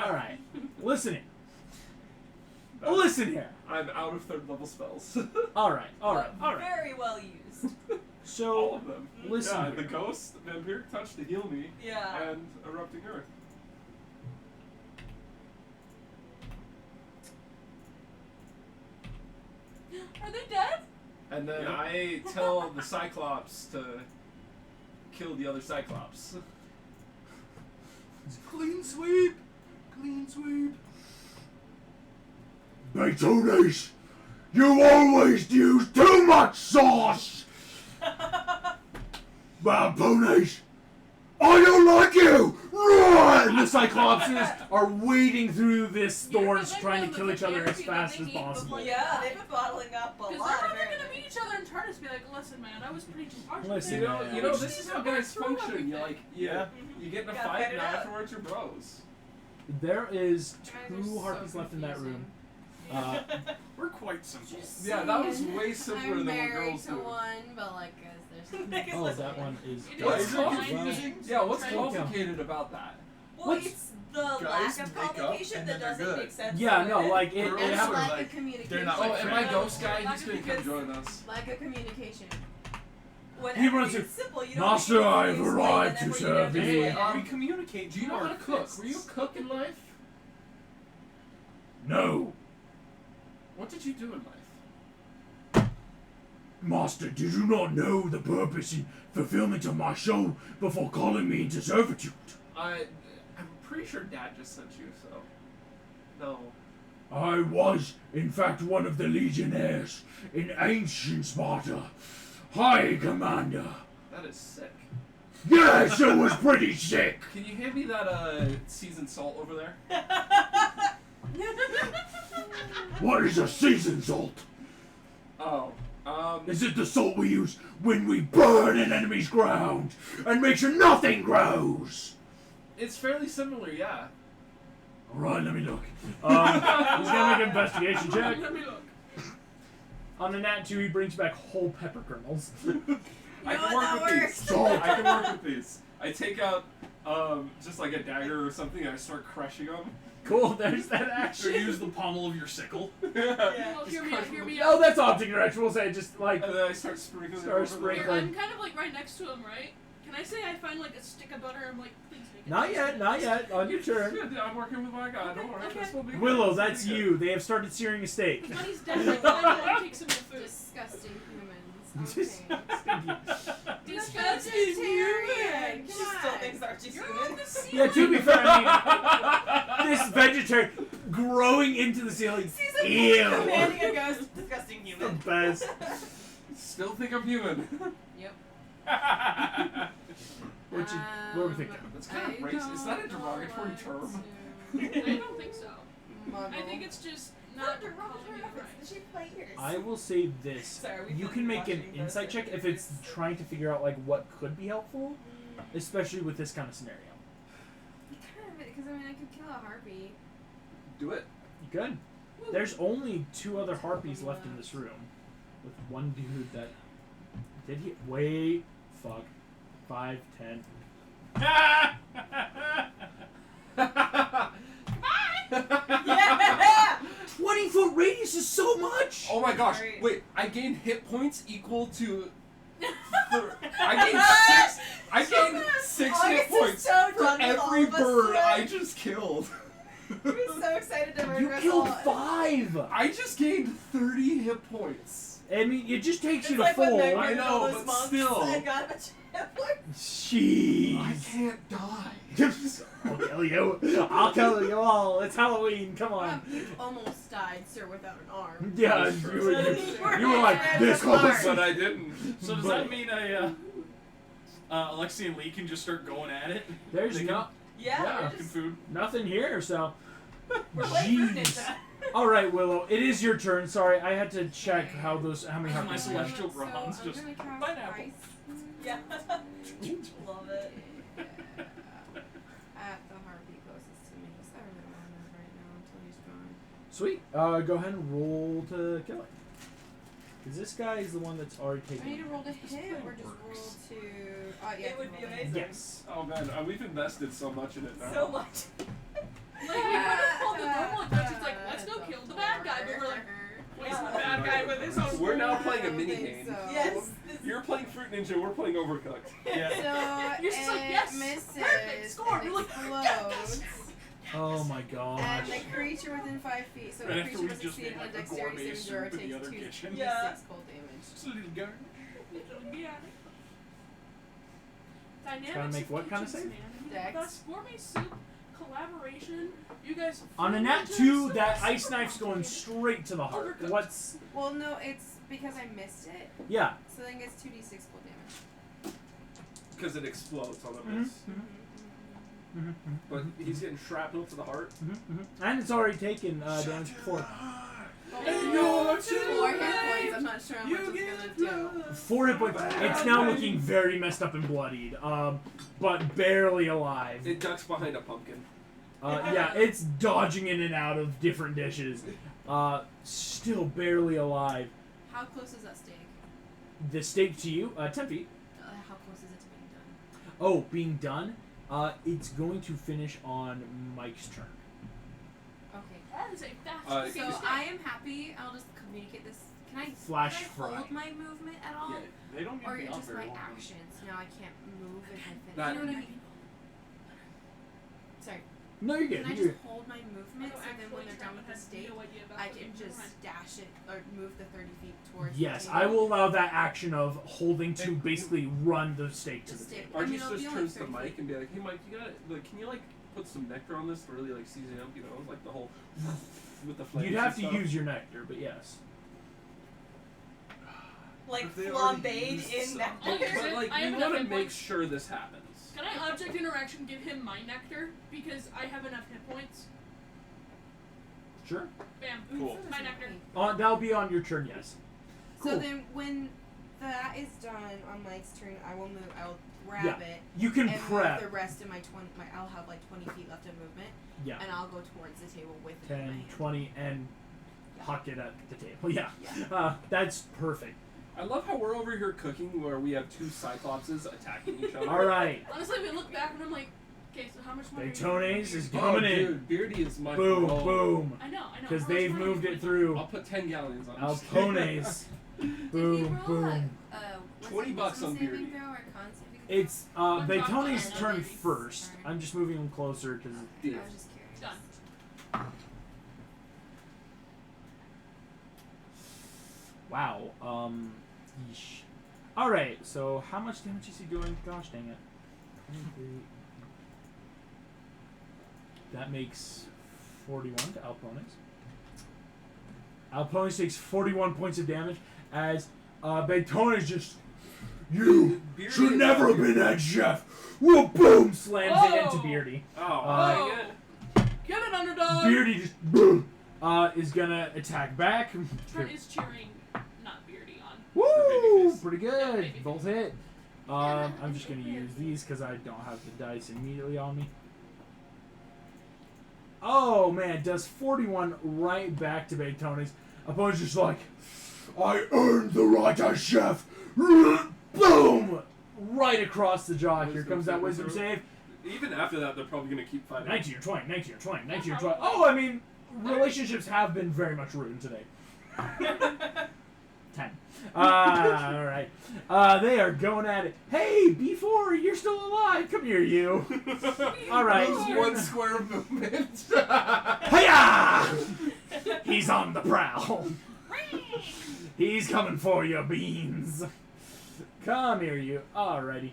Alright, listen here. Listen here. I'm out of 3rd level spells. Alright. Very well used. All So, of them. listen Yeah, here. the ghost, vampiric touch to heal me, Yeah. and erupting earth. Are they dead? And then Yep. I tell the Cyclops to kill the other Cyclops. Clean sweep! Clean sweep! Deities, you always use too much sauce! Bad ponies, I don't like you! Run! The Cyclopses are wading through this thorns trying to kill each other as fast as possible. Yeah, they've been bottling up a Because lot. they're probably apparently. gonna meet each other in TARDIS and be like, listen man, I was pretty too harsh with Listen, it. You know, Which this means is how we're guys through function. everything. You like, you get in a Gotta fight, fight it and out. afterwards you're bros. There is You guys are 2 so harpies left in that room. confusing. We're quite simple. Just Yeah, that was saying. way simpler I'm than what married girls to do. one, but like, there's something. Oh, that one is It What's is complicated? fine. Yeah, what's Right. complicated about that? Well, What's- it's the Guys lack of make up complication and that then they're doesn't good. make sense. Yeah, to no, it. like it. Girls it And are a lack like- of communication. they're not Oh, like and my friends. ghost guy, Not he's gonna come because- join us. Lack of communication. When He runs everything's simple, you don't Master, have to I've explain, arrived and then to when you serve don't thee. explain it- We communicate. Do you know how to cook? Were you a cook in life? No. What did you do in life? Master, did you not know the purpose and fulfillment of my soul before calling me into servitude? I'm pretty sure Dad just sent you, so. No. I was, in fact, one of the legionnaires in ancient Sparta. High Commander. That is sick. Yes, it was pretty sick. Can you hand me that seasoned salt over there? What is a seasoned salt? Oh. Is it the salt we use when we burn an enemy's ground and make sure nothing grows? It's fairly similar, yeah. Alright, let me look. He's gonna make an investigation check. Let me look. On the nat 2, he brings back whole pepper kernels. I know can what, work that with works. these. I can work with these. I take out just like a dagger or something and I start crushing them. Cool, there's that Or action. use the pommel of your sickle. Yeah. Oh, Just hear me crush out, hear them. me Oh, out. that's object direction. We'll say just like. And then I start sprinkling Start it over Here, sprinkling. I'm kind of like right next to him, right? Can I say I find like a stick of butter? I'm like, please make it. Not yet, not yet. On your turn. Yeah, I'm working with my guy. Don't worry. Okay. This will be good. Willow, This will that's be good. you. They have started searing a steak. When he's dead, like, I take some of the food. Disgusting humans. Just- Okay. Disgusting vegetarian. She Come still on. thinks Archie's You're on human. the ceiling. Yeah, to be fair, I mean, this vegetarian growing into the ceiling. Season Ew. 4 commanding a ghost, disgusting The human. best. Still think I'm human. Yep. What are we thinking? That's kind of racist. Is that a derogatory term? I don't think so. Muggle. I think it's just Not not the wrong calling you reference. right. She players. I will say this. Sorry, we You both can make an watching insight both check if videos. it's trying to figure out like what could be helpful, especially with this kind of scenario. Because I mean, I could kill a harpy. Do it. You could. There's only 2 other harpies left in this room, with one dude that did he wait. Fuck. 5, 10. Yeah! 20-foot radius is so much. Oh my gosh! Sorry. Wait, I gained hit points equal to. I gained 6 hit August is points so for done with all every of us bird today. I just killed. He was so excited to work You with killed all. 5. I just gained 30 hit points. I mean, it just takes It's you to like when full. Meg I did know, all those but monks still. and got a bunch of hit points. Jeez. I can't die. I'll kill you. I'll kill you all. It's Halloween. Come on. You almost died, sir, without an arm. Yeah, That's you true. were, you were like Yeah, this that's close. But I didn't. So does that mean Alexi and Lee can just start going at it? There's They no, Yeah, Yeah. we're Cooking just, food. nothing here, so. we're like fruit Jeez. ninja. All right, Willow. It is your turn. Sorry, I had to check how many My harpies celestial left. Celestial bronze, so just I'm gonna cast pineapple. ice. Yeah. Love it. At the harpy closest to me. So I really don't want to move right now until he's gone. Sweet. Go ahead and roll to kill it. Because this guy is the one that's already Do I need taken. to roll to hit or just roll works. to? Oh yeah. It would be roll to amazing. Yes. Oh man, we've invested so much in it now. So much. Like, we could have pulled the normal approach. It's like, let's go kill the bad guy, but we're like, poison the bad guy with his own. We're now playing a I don't mini think game. so. Yes. You're playing Fruit Ninja, we're playing Overcooked. Yeah. So You're just like, it yes, misses perfect, score. and You're like, explodes. Oh my gosh. And the creature within 5 feet, so Right the after creature we must just succeed made, on a like, a dexterity gourmet saving throw or soup in the other takes kitchen. 2d6 Yeah. cold damage. Just a little garnish. Yeah. Trying to Dynamics make what kind of kitchens, save? man. Dex. That's gourmet soup collaboration. You guys. On a nat 2, that ice knife's going straight to the heart. Overcooked. What's... Well, no, it's because I missed it. Yeah. So then it gets 2d6 cold damage. Because it explodes on a miss. Mm-hmm. But he's getting shrapnel to the heart. And it's already taken damage before. You're 4 hit points, I'm not sure how much it's gonna do. 4 hit points. It's now looking very messed up and bloodied, but barely alive. It ducks behind a pumpkin. Yeah, it's dodging in and out of different dishes. Still barely alive. How close is that stake? The stake to you, 10 feet. How close is it to being done? Oh, being done? It's going to finish on Mike's turn. Okay. That is a fast Uh, freaking So stick. I am happy. I'll just communicate this. Can Flash I fry. hold my movement at all? Yeah, they don't Or need to be up just very my long. actions? Now I can't move if I finish. That- You know what I mean? Sorry. No, you're good. Can I You're just hold my movement so then when they're done with the stake, I can just dash it or move the 30 feet towards Yes, the I table? will allow that action of holding to basically run the stake to The the stake. table. I mean, Archie it'll be just only turns to 30 Mike feet. and be like, "Hey Mike, you gotta like, can you like put some nectar on this to really like season up? You know, like the whole with the flames." You'd have to and stuff." use your nectar, but yes. Like But they already flambéed used in some. nectar. Okay, But like, I we have want to enough hit make points. sure this happens. Can I object interaction give him my nectar because I have enough hit points? Sure. Bam. Cool. My nectar. That'll be on your turn, yes. So Cool. then when that is done on Mike's turn, I will move. I will grab Yeah. it You can and prep. move the rest of my 20. I'll have like 20 feet left of movement, Yeah. and I'll go towards the table with it in my 10, hand. 20, and huck it at the table. Yeah. Yeah. That's perfect. I love how we're over here cooking where we have 2 cyclopses attacking each other. All right. Honestly, we look back and I'm like, okay, so how much money? Daytones is Oh, coming in. dude, Beardy is my Boom, bro. boom. I know. Because How much they've money moved do we it through. I'll put 10 galleons on Alpones. Did he Boom, roll boom. what's $20 it, bucks on wisdom Beardy. saving throw or con saving throw? It's One drop Daytones' on turn Deities' first. turn. I'm just moving them closer because. Deal. I was just curious. Done. Wow. Yeesh. All right. So how much damage is he doing? Gosh dang it. 23. That makes 41 to Alpones. Alpones takes 41 points of damage as Tony's just, you Beardy should is never out have here. been head chef. Whoa, boom! Slams it Whoa. into Beardy. Oh, Oh. dang it. Get it, underdog! Beardy just boom, is gonna attack back. Trent is cheering not Beardy on. Woo! Babyface. Pretty Yeah, good. babyface. Both hit. I'm just gonna use these because I don't have the dice immediately on me. Oh man, does 41 right back to Tony's. Opponent's just like, I earned the right as chef. Boom! Right across the jaw. Here Wisdom comes that saving wisdom throw. save. Even after that, they're probably going to keep fighting. 19 or 20, 19 or 20, 19 or Yeah, 20. probably. Oh, I mean, relationships have been very much ruined today. 10. Alright. They are going at it. Hey, B4, you're still alive. Come here, you. Alright. Just one square movement. Hiya! He's on the prowl. He's coming for you, beans. Come here, you. Alrighty.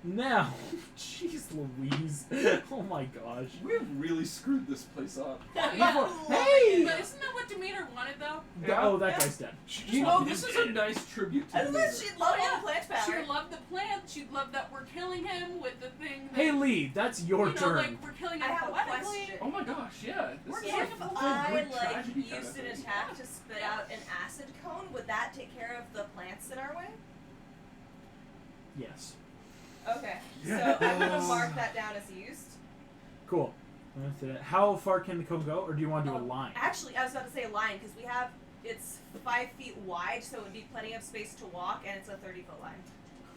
Now, jeez Louise. Oh my gosh. We have really screwed this place up. Yeah. Hey! But isn't that what Demeter wanted, though? Yeah. Oh, that guy's dead. You know, this is a nice tribute to At least Demeter. she'd love Oh, yeah. all the plant power. She loved the plant. She loved that we're killing him with the thing. That, Hey, Lee, that's your you know, turn. like we're killing I him have a poetically. question. Oh my gosh, yeah. This We're is killing a him. full I Greek like tragedy kind of used an thing. attack to spit out an acid cone. Would that take care of the plants in our way? Yes. Okay. Yeah. So I'm gonna mark that down as used. Cool. How far can the cone go, or do you want to do a line? Actually, I was about to say a line because it's 5 feet wide, so it would be plenty of space to walk, and it's a 30-foot line.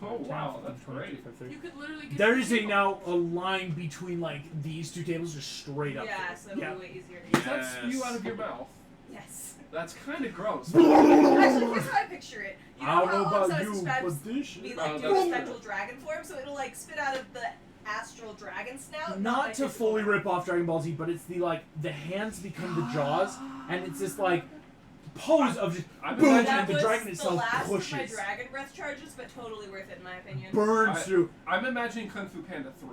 Oh wow, that's great. You could literally get There the is a people. now a line between like these two tables, just straight up. Yeah, there. so it'll Yeah. be way easier to Does use. that spew out of your mouth? Yes. That's kind of gross. Actually, here's how I picture it. You I know don't know how about Alongside you, describes but this me shit. like Oh, doing that's a true. spectral dragon form, so it'll like spit out of the astral dragon snout. Not my to physical fully mouth. rip off Dragon Ball Z, but it's the hands become the jaws, and it's this like pose of just I'm boom, imagining- That and the was dragon the itself last of my pushes, dragon breath charges, but totally worth it in my opinion. burns I- through. I'm imagining Kung Fu Panda 3.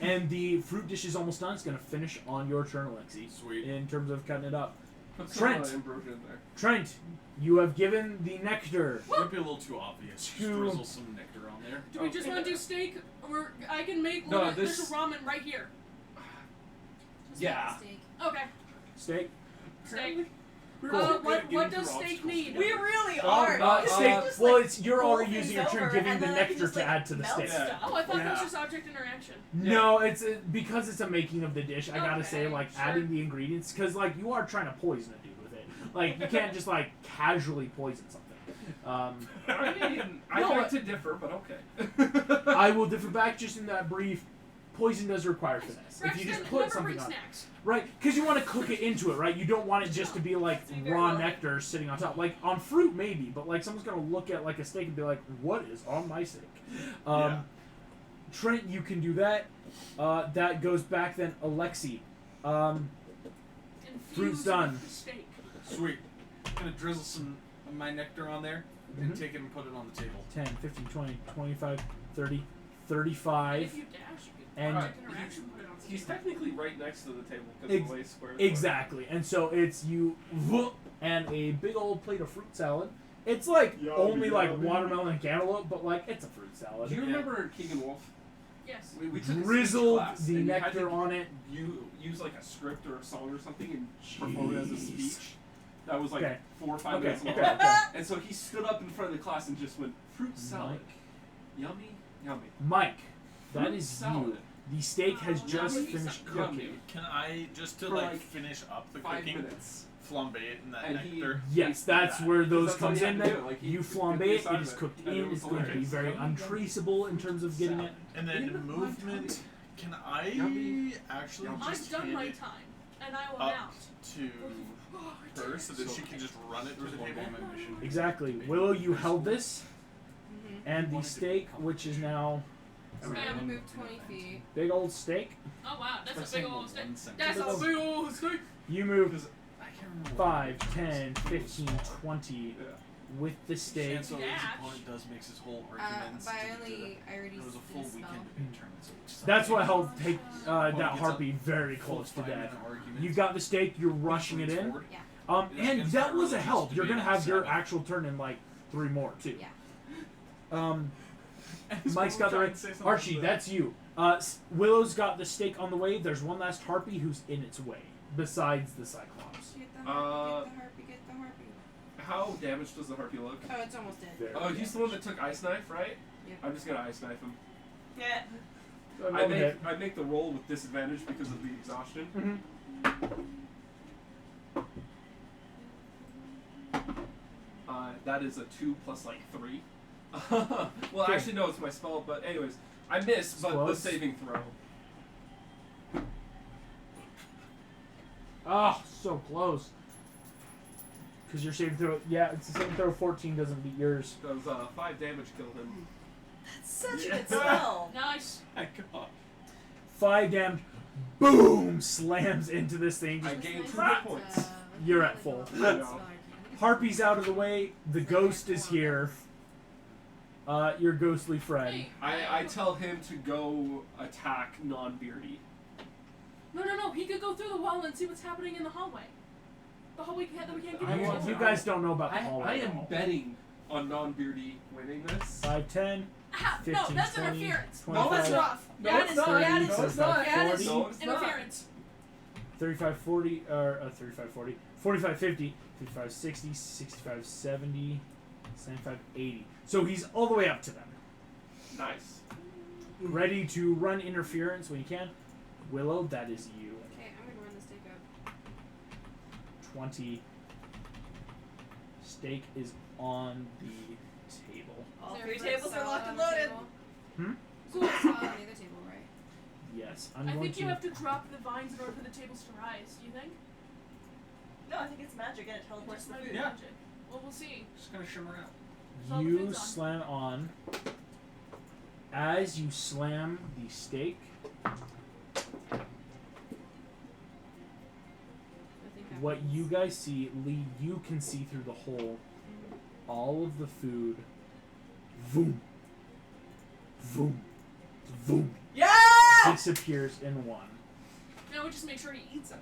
And the fruit dish is almost done. It's gonna finish on your turn, Alexi. Sweet. In terms of cutting it up, Put some Trent. ambrosia in there. Trent, you have given the nectar. Might be a little too obvious. Just Two. drizzle some nectar on there. Do we just want to do steak, or I can make? No, little, this- there's a ramen right here. Yeah. Okay, Steak. steak. We're Cool. all good What at getting does through steak obstacles need? together. We really Oh, are. no, Because Steak. we just, Well, like, it's you're pull already using your things turn, over, giving and the then I can nectar just, to like, add to the melt steak. stuff. Oh, I thought Yeah. that was just object interaction. No, it's because it's a making of the dish. I gotta say, Okay, like sure. adding the ingredients, because like you are trying to poison a dude with it. Like you can't just like casually poison something. I mean, I No, beg to differ, but okay. I will differ back just in that brief. Poison does require finesse. If you just put never something bring on, snacks. right? Because you want to cook it into it, right? You don't want it just to be like That's very raw well. nectar sitting on top. Like on fruit, maybe, but like someone's gonna look at like a steak and be like, "What is on my steak?" Yeah. Trent, you can do that. That goes back then, Alexi. Infuse Fruit's done. with the steak. Sweet. I'm gonna drizzle some of my nectar on there and Mhm. take it and put it on the table. 10, 15, 20, 25, 30, And 35. if you dash, you get And- object interaction. Put it on the He's table. technically right next to the table because Ex- of the way square. Exactly. And so it's you and a big old plate of fruit salad. It's like Yummy, only like yummy. watermelon and cantaloupe, but like it's a fruit salad. Do you Yeah. remember Keegan Wolf? Yes. We took a speech Drizzled class, the and you had nectar to on it. You use like a script or a song or something and perform it as a Jeez. speech. That was like Okay. 4 or 5 Okay, minutes long. okay, okay. And so he stood up in front of the class and just went, fruit salad. Mike. Yummy, yummy. Mike, that Fruit is salad. you. The steak has just Yummy. finished Yummy. cooking. Can I just to For, like like, finish up the 5 cooking, minutes. flambe it in that And he- nectar? Yes, that's Yeah. where those That's all comes you in. have to Then do, like, you you flambe get the it. It side is of it, cooked and it in. was It's going to be hilarious. very untraceable in terms of getting it. And You then know, my movement. Can I Yummy. actually Yummy. I've just done hand my it time, and I will up mount. to her so that she can just run it There through was the one table? day on my mission. Exactly. Willow, you held this, Mhm. and the steak, which is now So I would move 20 feet. big old steak. Oh wow, that's a saying big old one steak. sentence. That's Big a old- big old steak. You move Because I can't remember. 5, 10, 15, 20 Yeah. with the steak. Chance his Dash. opponent does makes his whole But arguments. I already It was a did full spell. weekend debate tournament, so it's That's what Sunday. helped take Opponent that gets harpy a very full close to 5-minute death. argument. You've got the steak. You're rushing it Brings in. forward. Yeah. And Against that our was a religious help. You're debate gonna on have your Sabbath. actual turn in like 3 more too. Yeah. Mike's got the right. Archie, that's you. Willow's got the stake on the way. There's one last harpy who's in its way, besides the Cyclops. Get the harpy, get the harpy. How damaged does the harpy look? Oh, it's almost dead. Very Oh, he's the one that took ice knife, right? Yeah. I'm just gonna ice knife him. Yeah. I make the roll with disadvantage because of the exhaustion. That is a 2 plus like 3. Well, Okay. actually no, it's my spell. But anyways, I miss, but Close. the saving throw. Oh, so close. Because your saving throw, yeah, it's the saving throw. 14 doesn't beat yours. Does 5 damage kill him? That's such a good spell. Nice. Heck God. 5 damage. Boom! Slams into this thing. I Just- gain 2 hit points. You're at full. Harpy's out of the way. The ghost is here. Your ghostly friend. Hey. I tell him to go attack non-beardy. No. He could go through the wall and see what's happening in the hallway. The hallway that we can't get into. You guys don't know about the I hallway. am betting on non-beardy winning this. 5, 10, Ah, 15, no, that's 20, interference. 25, No, that's rough. No, That it's is- not. that is- No, it's not. that is No, it's not. interference. 35, 40, or 35, 40, 45, 50, 55, 60, 65, 70, 75, 80. So he's all the way up to them. Nice. Ready to run interference when you can. Willow, that is you. Okay, I'm gonna run the stake up. 20. Stake is on the table. All Is 3 there a tables salad are locked on and the loaded. table? Hmm? Cool. Salad on the other table, right? Yes, I I'm going think to. you have to drop the vines in order for the tables to rise. Do you think? No, I think it's magic and it teleports the food. Yeah. Magic. Well, we'll see. Just gonna shimmer out. So the You food's on. slam on. As you slam the stake, I think that what means- you guys see, Lee, you can see through the hole. All of the food, boom, boom, boom, Yeah! disappears in one. Now we just make sure he eats them.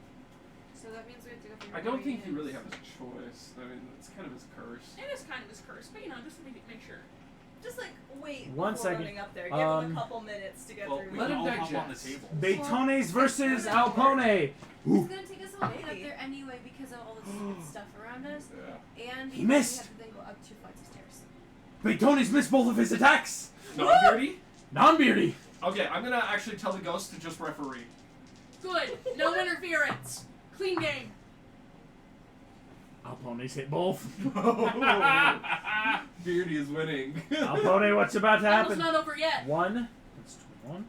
So that means we have to go for I don't think he really has a choice. I mean, it's kind of his curse. It is kind of his curse, but just to make sure. Just like wait One before second. running up there. Give him a couple minutes to get Well, through. we Let can him all hop on the digest. table. Betones versus Alpone. It's gonna take us a while to get up Maybe. there anyway because of all this stuff around us, Yeah. and He because missed. we have to then go up 2 flights of stairs. Betones missed both of his attacks. Non-beardy? Non-beardy. Okay, I'm gonna actually tell the ghost to just referee. Good. No interference. Clean game. Alpone's hit both. Beardy is winning. Alpone, what's about to Battle's happen? not over yet. 1. That's 21.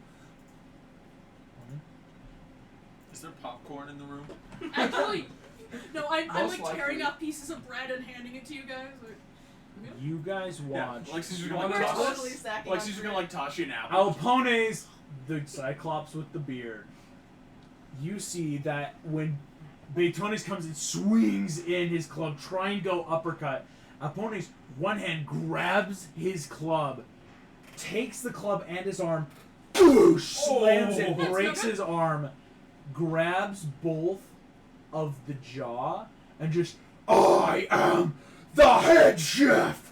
Is there popcorn in the room? Actually, no. I'm Most like tearing likely. up pieces of bread and handing it to you guys. Like, You guys Yeah, watch. Lexi's just You gonna wanna like tell toss. totally stacking Lexi's just gonna like toss you an apple. Alpone's the Cyclops with the beard. You see that when Betones comes and swings in his club, trying to go uppercut, Alpone's one hand grabs his club, takes the club and his arm, boosh, slams it, That's breaks no his arm, grabs both of the jaw, and just, I am the head chef!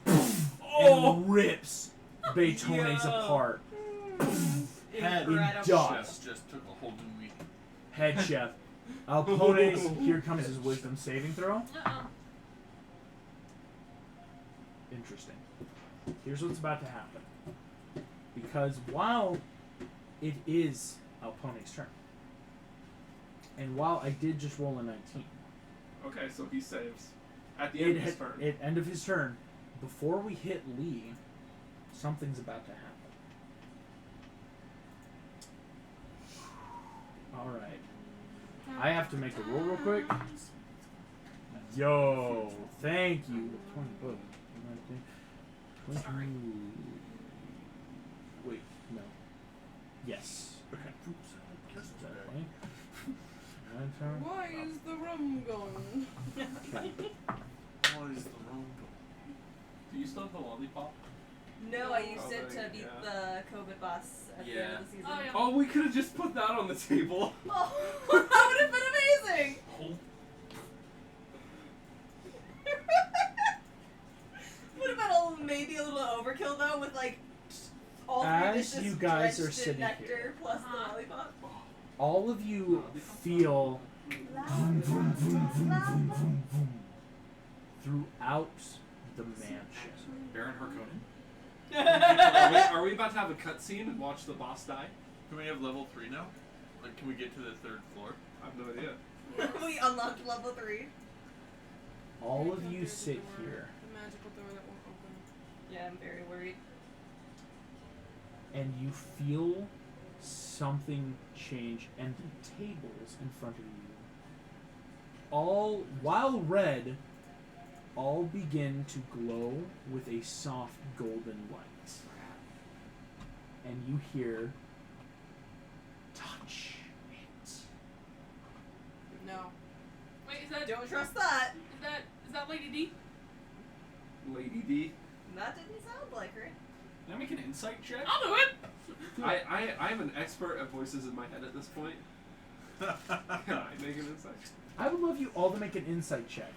And rips Betones Yo. apart. Head Incredible. dust. Chef just took a whole new meaning. Head chef. Alpone's, here comes his wisdom saving throw. Interesting. Here's what's about to happen. Because while it is Alpone's turn, and while I did just roll a 19, Okay, so he saves. At the end of his turn. at end of his turn, before we hit Lee, something's about to happen. Alright. I have to make a roll real quick. Yo, thank you. 20 bucks. 20. Wait, no. Yes. Okay. Oops. Why is the rum going? Okay. What is the room? Do you still have the lollipop? No, I used Oh, it to there- beat yeah. the COVID boss at the end Yeah. of the season. Oh, yeah. Oh, we could have just put that on the table. Oh, that would have been amazing! be a little overkill though with like all three As dishes you guys are drenched in sitting nectar here. plus the lollipop. All of you feel throughout the mansion. Baron Harkonnen. Are we about to have a cutscene and watch the boss die? Can we have level 3 now? Like, can we get to the 3rd floor? I have no idea. We unlocked level 3. All of you sit here, The magical door that won't open. Yeah, I'm very worried. and you feel something change, and the tables in front of you, all while red, all begin to glow with a soft golden light. And you hear, touch it. No. Wait, is that Don't trust that. is that Lady D? Lady D. That didn't sound like her. Can I make an insight check? I'll do it. I'm an expert at voices in my head at this point. Can I make an insight? I would love you all to make an insight check.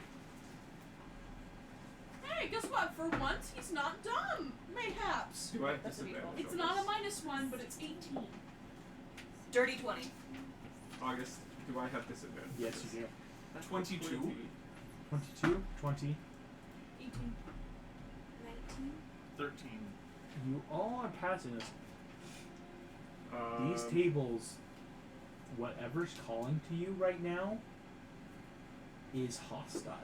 Hey, guess what? For once, he's not dumb. Mayhaps. Do I have That's a disadvantage? It's on not a this? -1, but it's 18. Dirty 20. August, do I have disadvantage? on Yes, this? you do. 22. 22, 20. 18. 19. 13. You all are passing this. These Um, tables, whatever's calling to you right now, is hostile.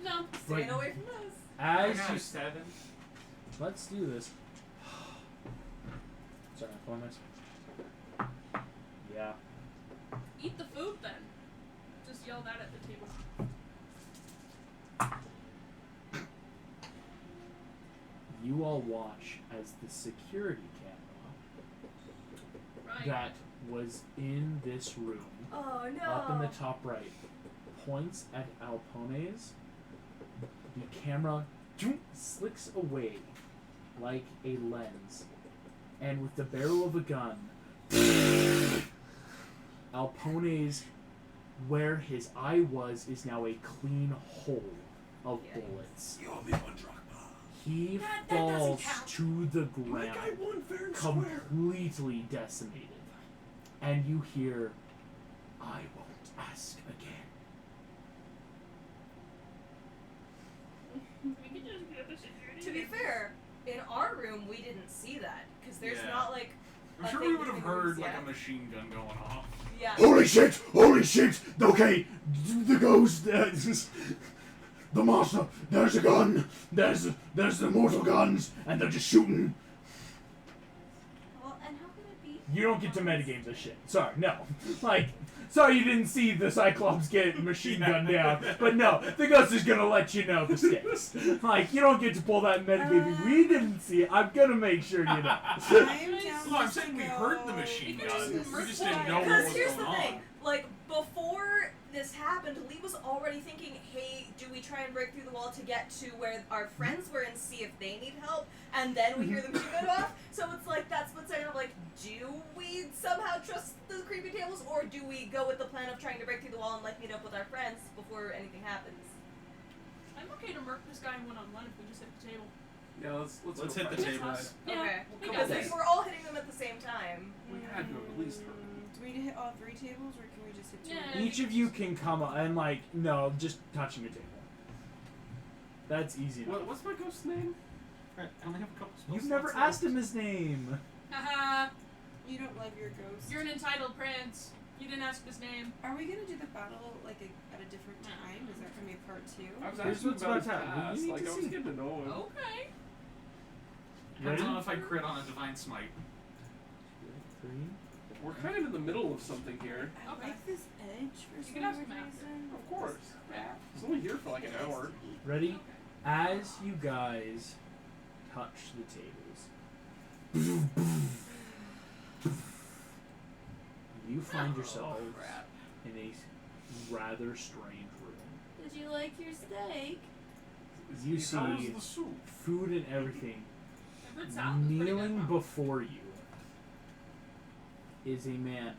No. Staying But away from those. as I you got 7. let's do this. Sorry, I'm pulling this. Yeah. Eat the food then. Just yell that at the table. You all watch as the security camera Right. that was in this room, Oh no. up in the top right, points at Alpones. The camera slicks away like a lens, and with the barrel of a gun, Alpones, where his eye was, is now a clean hole of Yikes. bullets. You owe me 1 drachma. He That doesn't falls count. to the My guy ground, won fair and square. completely decimated. And you hear, I won't ask again. We can just get the security. To be fair, in our room we didn't see that because there's Yeah. not like. I'm a sure thing we would have between heard rooms like yet. a machine gun going off. Yeah. Holy shit! Holy shit! Okay, the ghost. The monster. There's a gun. There's the mortal guns, and they're just shooting. Well, and how can it be? You don't get to metagame this shit. Sorry, no. Like, sorry you didn't see the Cyclops get machine gunned down. But no, the ghost is gonna let you know the stakes. Like, you don't get to pull that metagame. We didn't see it. I'm gonna make sure you know. I'm Well, I'm saying we heard the machine You gun. can We just just murder didn't know that. what Because was here's going the thing, on. like before this happened, Lee was already thinking, hey, do we try and break through the wall to get to where our friends were and see if they need help? And then we hear the machine gun off. So it's like that split second of like, do we somehow trust the creepy tables, or do we go with the plan of trying to break through the wall and like meet up with our friends before anything happens? I'm okay to murk this guy one-on-one if we just hit the table. Yeah, let's Let's go hit the fight. tables. Yeah, Okay. we Because got if this. we're all hitting them at the same time. We had to at least hurt. Do we need to hit all 3 tables, or can we just hit 2? Yeah. Each of you can come and, like, no, just touching a table. That's easy enough. What's my ghost's name? Right, I only have a couple spells. You've never asked him his name. Haha. You don't love your ghost. You're an entitled prince. You didn't ask his name. Are we gonna do the battle like at a different time? Is that gonna be a part 2? I was Here's asking what's about about his to happen. past. You need Like, to I was see. getting to know him. Okay. Depends Ready? on if I crit on a divine smite. 3. We're kind of in the middle of something here. I Okay. like this edge for You some can ask weird him after. reason. Of course. It's only here for like an hour. Ready? As you guys touch the tables, you find yourselves in a rather strange room. Did you like your steak? You How's see the soup? food and everything. I've heard salad was pretty good, Kneeling huh? before you is a man.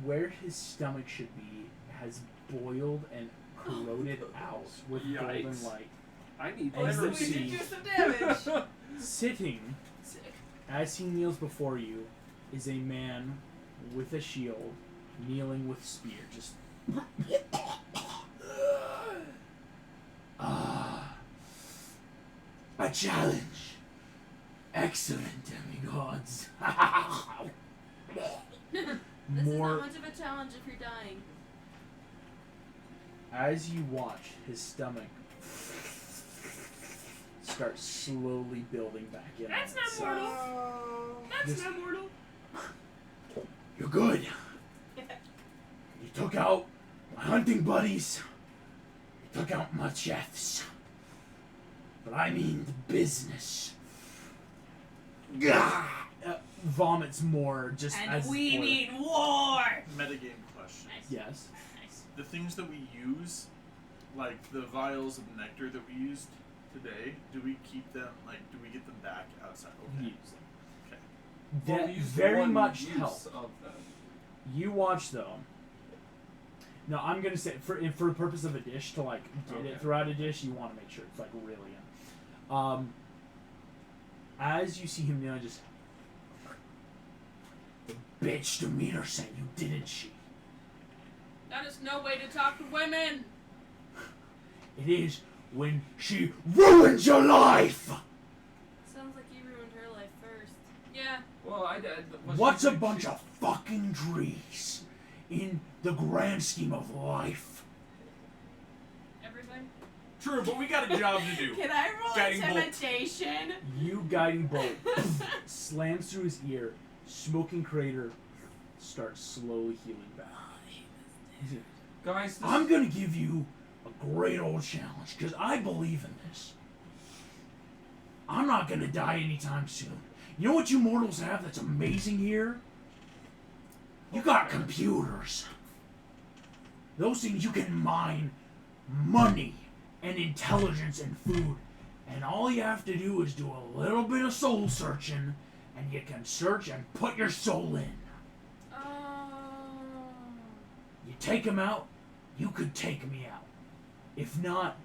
Where his stomach should be has boiled and corroded out with golden Yikes. light. I need As We you energy. see- did do some damage. Sitting, Sick. as he kneels before you, is a man with a shield, kneeling with spear. Just A challenge. Excellent demigods. This is more. not much of a challenge if you're dying. As you watch his stomach start slowly building back in. That's not itself. mortal. That's This- not mortal. You're good. You took out my hunting buddies. You took out my chefs. But I mean the business. Gah! Vomits more just as And we for- need war. Metagame question. Nice. Yes. Nice. The things that we use, like the vials of nectar that we used today, do we keep them, do we get them back outside? Okay. Use them. Okay. Well, That we used very one much use help. of them. You watch though. No, I'm gonna say for the purpose of a dish to get Okay. it throughout a dish, you want to make sure it's really in. As you see him now, just The bitch Demeter sent you, didn't she? That is no way to talk to women. It is when she ruins your life. Sounds like you ruined her life first. Yeah. Well, I did. What's a bunch of fucking trees in the grand scheme of life? Everything. True, but we got a job to do. Can I roll Guiding bolt. intimidation? you guiding bolt slams through his ear. Smoking crater starts slowly healing back. Guys, this I'm gonna give you a great old challenge, because I believe in this. I'm not gonna die anytime soon. You know what you mortals have that's amazing here? You got computers. Those things you can mine money and intelligence and food. And all you have to do is do a little bit of soul searching, and you can search and put your soul in. You take him out, you could take me out. If not,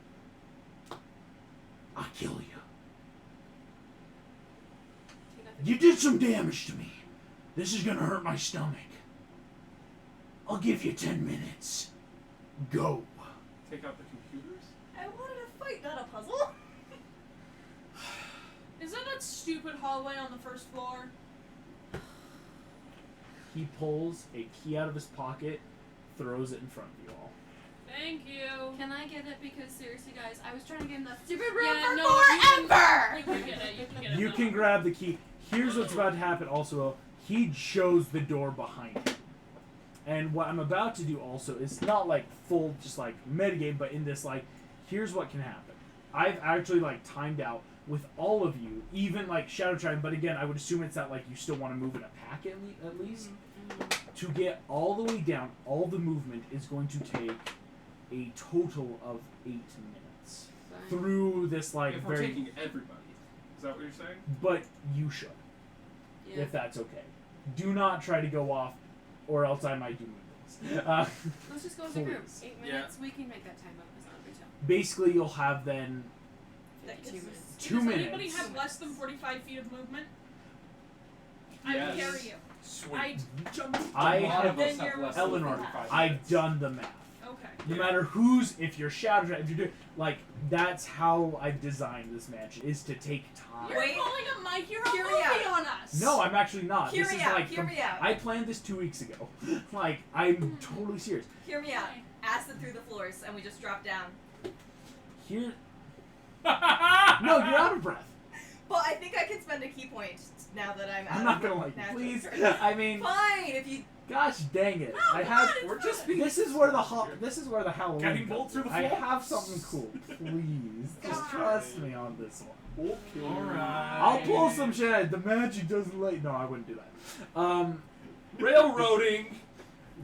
I'll kill you. You did some damage to me. This is gonna hurt my stomach. I'll give you 10 minutes. Go. take out the computers. I wanted a fight, not a puzzle. Is that stupid hallway on the first floor? He pulls a key out of his pocket, throws it in front of you all. Thank you. Can I get it? Because seriously, guys, I was trying to get in that stupid room Yeah, for no, you forever! can get it. You can get it. You now. can grab the key. Here's what's about to happen also. He shows the door behind him. And what I'm about to do also is not full just metagame, but in this here's what can happen. I've actually timed out with all of you, even Shadow Tribe, but again I would assume it's that you still want to move in a pack at least. To get all the way down, all the movement is going to take a total of 8 minutes. Fine. Through this If we're very taking everybody, is that what you're saying? but you should. Yeah. If that's okay. Do not try to go off, or else I might do movies. Let's just go as a group. Please. 8 Yeah. minutes, we can make that time up. It's not a big deal. Basically, you'll have then 52 minutes. 2 Does minutes. anybody have less than 45 feet of movement? I Yes. will carry you. Sweet. I jumped. I A lot have of us Then have you're less than Eleanor. 45 I've minutes. done the math. Okay. No Yeah. matter if you're Shadow Tribe, if you're doing that's how I've designed this mansion is to take time. You're Wait. pulling a My Hero Hear me movie out. on us. No, I'm actually not. Hear this me is out. Hear me out. I planned this 2 weeks ago. I'm totally serious. Hear me out. Acid through the floors, and we just drop down. Here. No, you're out of breath. Well, I think I can spend a key point now that I'm out I'm not of gonna like you, natural please. strength. I mean, Fine, if you. gosh dang it! No, I come have. on, it's We're just fine. being. This is where the Halloween. Guiding comes bolt through the in. I floor? have something cool. Please, just trust me on this one. Okay. Alright. I'll pull some shit. The magic doesn't let. No, I wouldn't do that. Railroading.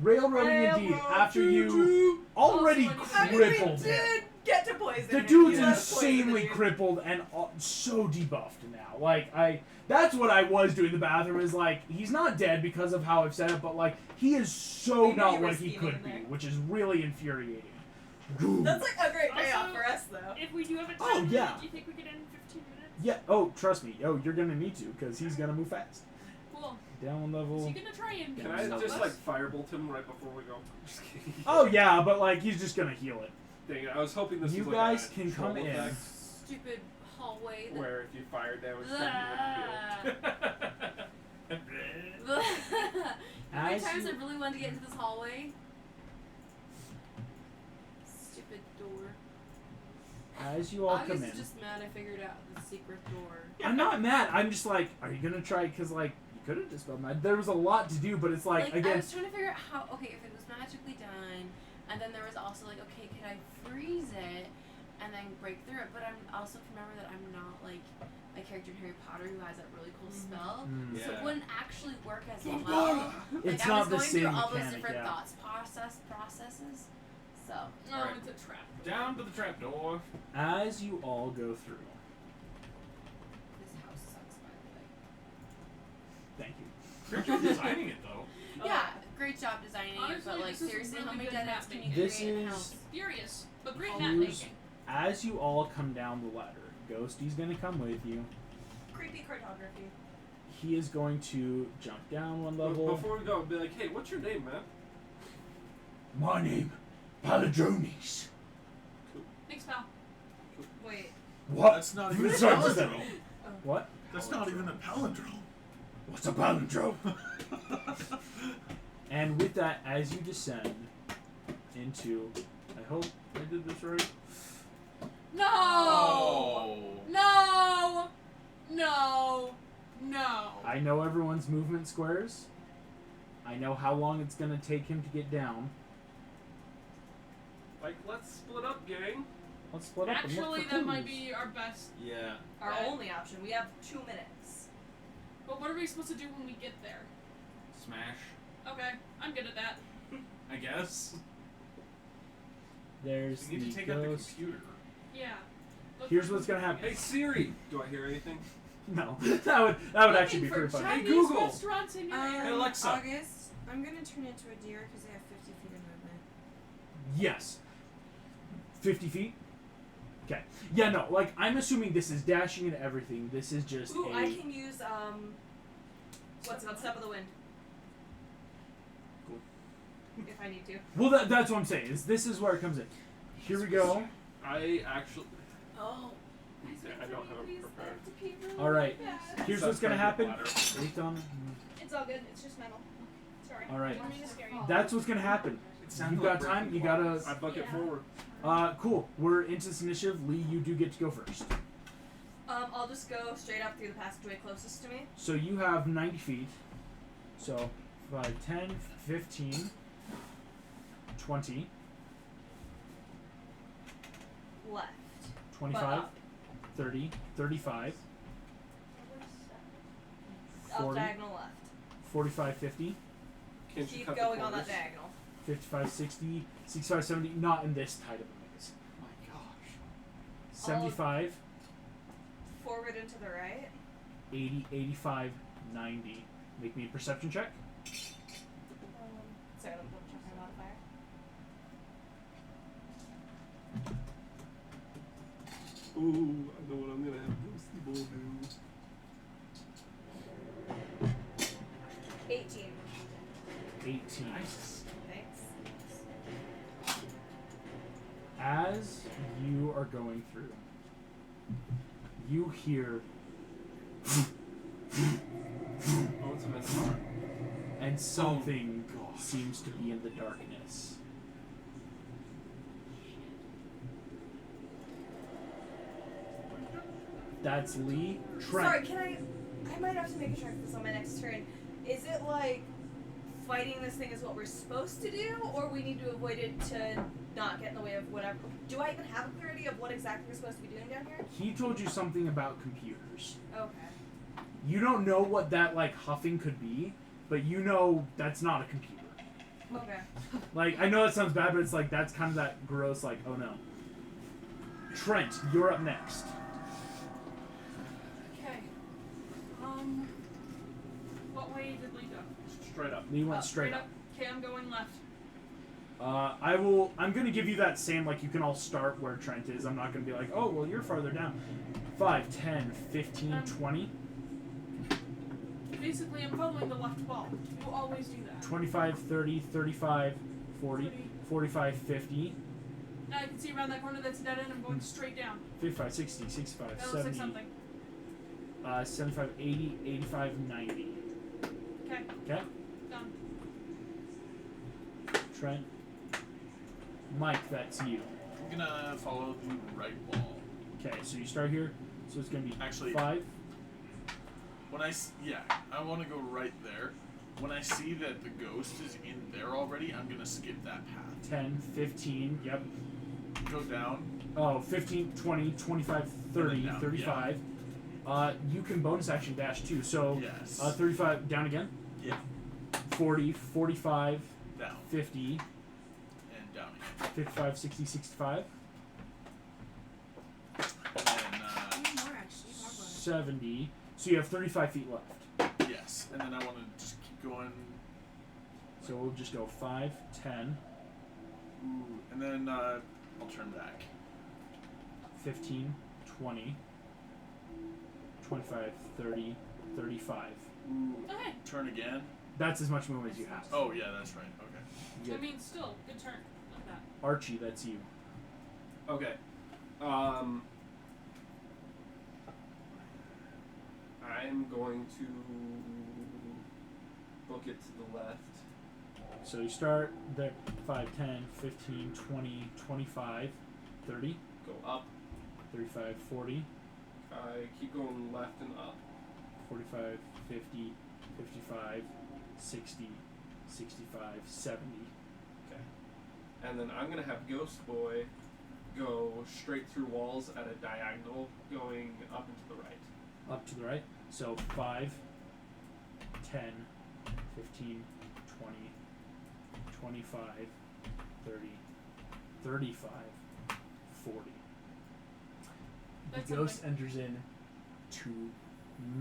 Railroading indeed. After you already I mean, we crippled him. did get to poison The him. dude's You let us poison insanely him. crippled and so debuffed now. That's what I was doing in the bathroom is he's not dead because of how I've set it, but he is so We knew not you were what he scheming could in be, there. which is really infuriating. That's like a great payoff Also- for us, though. If we do have a time Oh, limit, yeah. do you think we could end in 15 minutes? Yeah. Oh, trust me. Oh, you're gonna need to because he's gonna move fast. Cool. Down one Is level. he gonna try and Can I stop just us? like firebolt him right before we go? Just kidding. Oh yeah, but like he's just gonna heal it. Dang it, I was hoping this You was guys like a can troll come in. effect, Stupid hallway. That where if you fire damage, then you would heal. How many As times you- I really wanted to get into this hallway? Stupid door. As you all come August in, is just mad I figured out the secret door. I'm not mad. I'm just like, are you gonna try? Because like you could have just been mad. There was a lot to do, but it's like I again. was trying to figure out how. Okay, if it was magically done, and then there was also like, okay, can I freeze it and then break through it? But I'm also remember that I'm not like a character in Harry Potter who has that really cool spell, Mm. so it Yeah. wouldn't actually work as Oh, well. It's I not was the going same through all those mechanic, different yeah. thoughts processes. So No, Alright. it's a trap. Down to the trapdoor. As you all go through, this house sucks, by the way. thank you. Great job designing it, though. Yeah, great job designing it, Honestly, but like this is seriously, really how many good dead map ends can you making. This create in a is- house? Furious, but great Here's- map making. As you all come down the ladder, Ghosty's gonna come with you. Creepy cartography. He is going to jump down one level. Before we go, be like, hey, what's your name, man? My name, Paladrones. Thanks, pal. Wait. What? That's not even a Sorry, just a- palindrome. What? That's not even a palindrome. What's a palindrome? And with that, as you descend into, I hope I did this right. No! Oh. No! No! No! I know everyone's movement squares. I know how long it's gonna take him to get down. Like, let's split up, gang. Let's split up and look Actually, for that might clues. be our best. Yeah. Our Right. only option. We have 2 minutes. But what are we supposed to do when we get there? Smash, Okay, I'm good at that. I guess. There's We need the to take out the ghost. computer. Yeah. Look Here's for what's gonna something. happen. Hey, Siri. Do I hear anything? No, that would actually be Looking pretty for funny. Hey, Chinese Google. restaurants in your area. Hey, Alexa. August, I'm gonna turn into a deer because they have 50 feet of movement. Yes. 50 feet. Okay. Yeah, no. Like I'm assuming this is dashing and everything. This is just Ooh, a. I can use what's it called? Step of the wind. Cool. If I need to. Well, that's what I'm saying. Is this is where it comes in. Here we go. I actually. Oh. Yeah, I don't have it prepared. All right. Here's So what's gonna try to get happen. ladder. Based on. It's all good. It's just metal. Sorry. All right. Didn't mean to scare you. That's what's gonna happen. It sounded You've got like time. breaking You glass. gotta. I bucket Yeah. forward. Cool. We're into this initiative. Lee, you do get to go first. I'll just go straight up through the passageway closest to me. So you have 90 feet. So 5, 10, 15, 20, Left. 25, up. 30, 35, Up 40, diagonal left. 45, 50, Can't you Keep cut going the on that corners? diagonal. 55, 60, 65, 70. Not in this tight of a maze. My gosh. 75, Forward and to the right. 80, 85, 90. Make me a perception check. Sorry, let me double check my modifier. Ooh, I know what I'm gonna have Ghosty Bull do. 18. 18. Nice. Thanks. As you are going through, you hear Oh, it's a minotaur. and something gosh. seems to be in the darkness. That's Lee. Trent. Sorry, can I might have to make a check this on my next turn. Is it like fighting this thing is what we're supposed to do, or we need to avoid it to not get in the way of whatever? Do I even have a clear idea of what exactly we're supposed to be doing down here? He told you something about computers. Okay. You don't know what that like huffing could be, but you know that's not a computer. Okay. Like I know that sounds bad, but it's like that's kind of that gross like oh no. Trent, you're up next. Okay. What way did Lee go? Straight up. Lee went straight up. Okay, I'm going left. I'm gonna give you that same, like, you can all start where Trent is. I'm not gonna be like, oh, well, you're farther down. 5, 10, 15, 20. Basically, I'm following the left wall. You always do that. 25, 30, 35, 40, 45, 50, Now I can see around that corner that's dead end. I'm going straight down. 55, 60, 65, That looks 70, like something. 75, 80, 85, 90. Okay, Okay? done. Trent. Mike, that's you. I'm gonna follow the right wall. Okay, so you start here. So it's gonna be Actually- 5. When I want to go right there. When I see that the ghost is in there already, I'm gonna skip that path. 10, 15, yep. Go down. Oh, 15, 20, 25, 30, down, 35. You can bonus action dash too. So Yes. 35, down again. Yeah. 40, 45, Down 50, and down again. 55, 60, 65, And then I need more actually. Talk about it. 70. So you have 35 feet left. yes. And then I want to just keep going. So we'll just go 5, 10, Ooh. And then I'll turn back. 15, 20, 25, 30, 35. Ooh. Okay. Turn again. That's as much movement as you have. Oh yeah, that's right. Okay. Yeah. I mean, still, good turn. Like that. Archie, that's you. Okay. I'm going to book it to the left. So you start there 5, 10, 15, 20, 25, 30, Go up. 35, 40, I keep going left and up. 45, 50, 55, 60, 65, 70. Okay. And then I'm gonna have Ghost Boy go straight through walls at a diagonal, going up and to the right. Up to the right. So 5, 10, 15, 20, 25, 30, 35, 40. That's The ghost enters in 2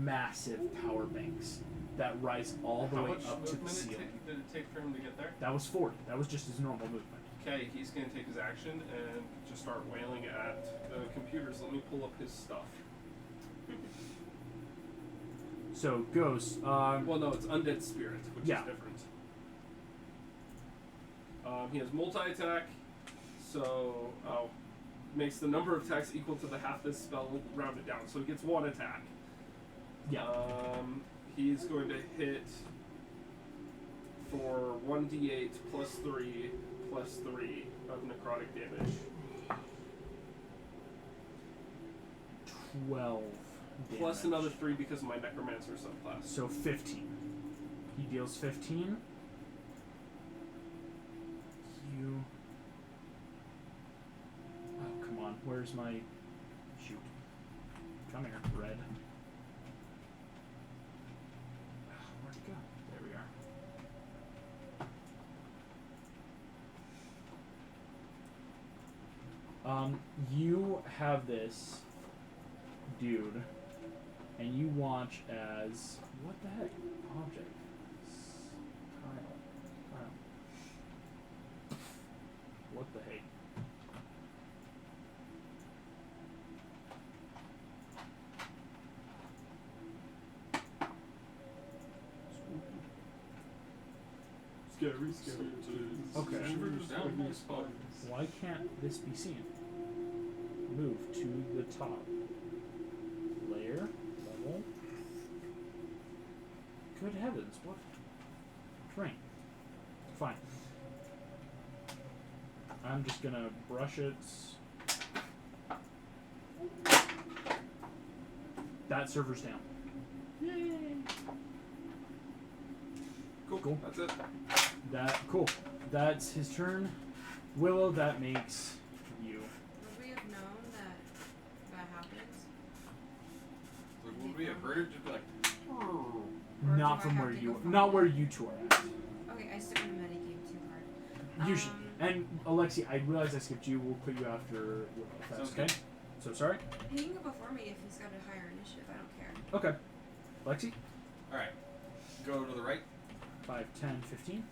massive power banks that rise all the How way much up to the movement ceiling. did it take for him to get there? That was 40. That was just his normal movement. Okay, he's gonna take his action and just start wailing at the computers. Let me pull up his stuff. So ghost. Well, no, it's Undead Spirit, which Yeah. is different. He has multi-attack, so makes the number of attacks equal to the half this spell rounded down. So he gets 1 attack. Yeah. He's going to hit for 1d8 plus 3 of necrotic damage. 12. Plus damage. another 3 because of my Necromancer subclass. So 15. He deals 15. You. Oh, come on. Where's my. Shoot. Come here, red. Where'd it go? There we are. You have this dude, and you watch as. What the heck? Object. Tile. What the heck? Scary. Okay. Shivers down my spine. Why can't this be seen? Move to the top. Layer. Level. Good heavens, what? Terrain. Fine. I'm just gonna brush it. That server's down. Cool. That's it. Cool. That's his turn. Willow, that makes you. Would we have known that that happens? Like, would we have heard it just be like, Or Not do I from have where to you go find not it? where you two are at. Okay, I still want to metagame too hard. Usually. And Alexi, I realized I skipped you. We'll put you after Willow, if that's Sounds okay. good. So sorry. He can go before me if he's got a higher initiative. I don't care. Okay. Lexi? alright, go to the right, 5, 10, 15,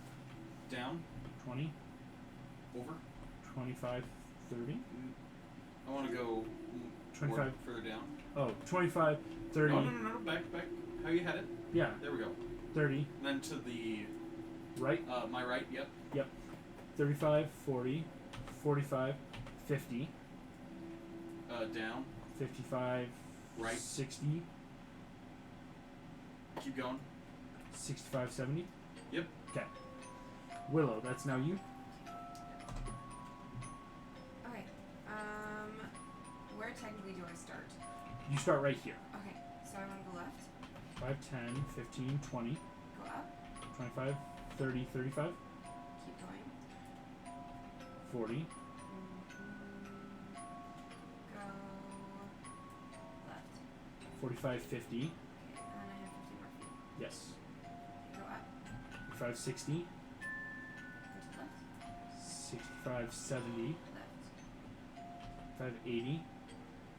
down, 20, Over. 25, 30. I want to go 25. further down. Oh, 25, 30. No. Back. How you had it? Yeah, There we go. 30. And then to the Right? my right. Yep. 35, 40, 45, 50, Down. 55, Right. 60, Keep going. 65, 70. Yep. Okay. Willow, that's now you. Okay. Where technically do I start? You start right here. Okay. So I want to go left. 5, 10, 15, 20, Go up. 25, 30, 35, Keep going. 40, Go left. 45, 50. Okay. And then I have 50 more feet. Yes. Go up. 45, 60, Go to left. 65, 70, Left. 5, 80,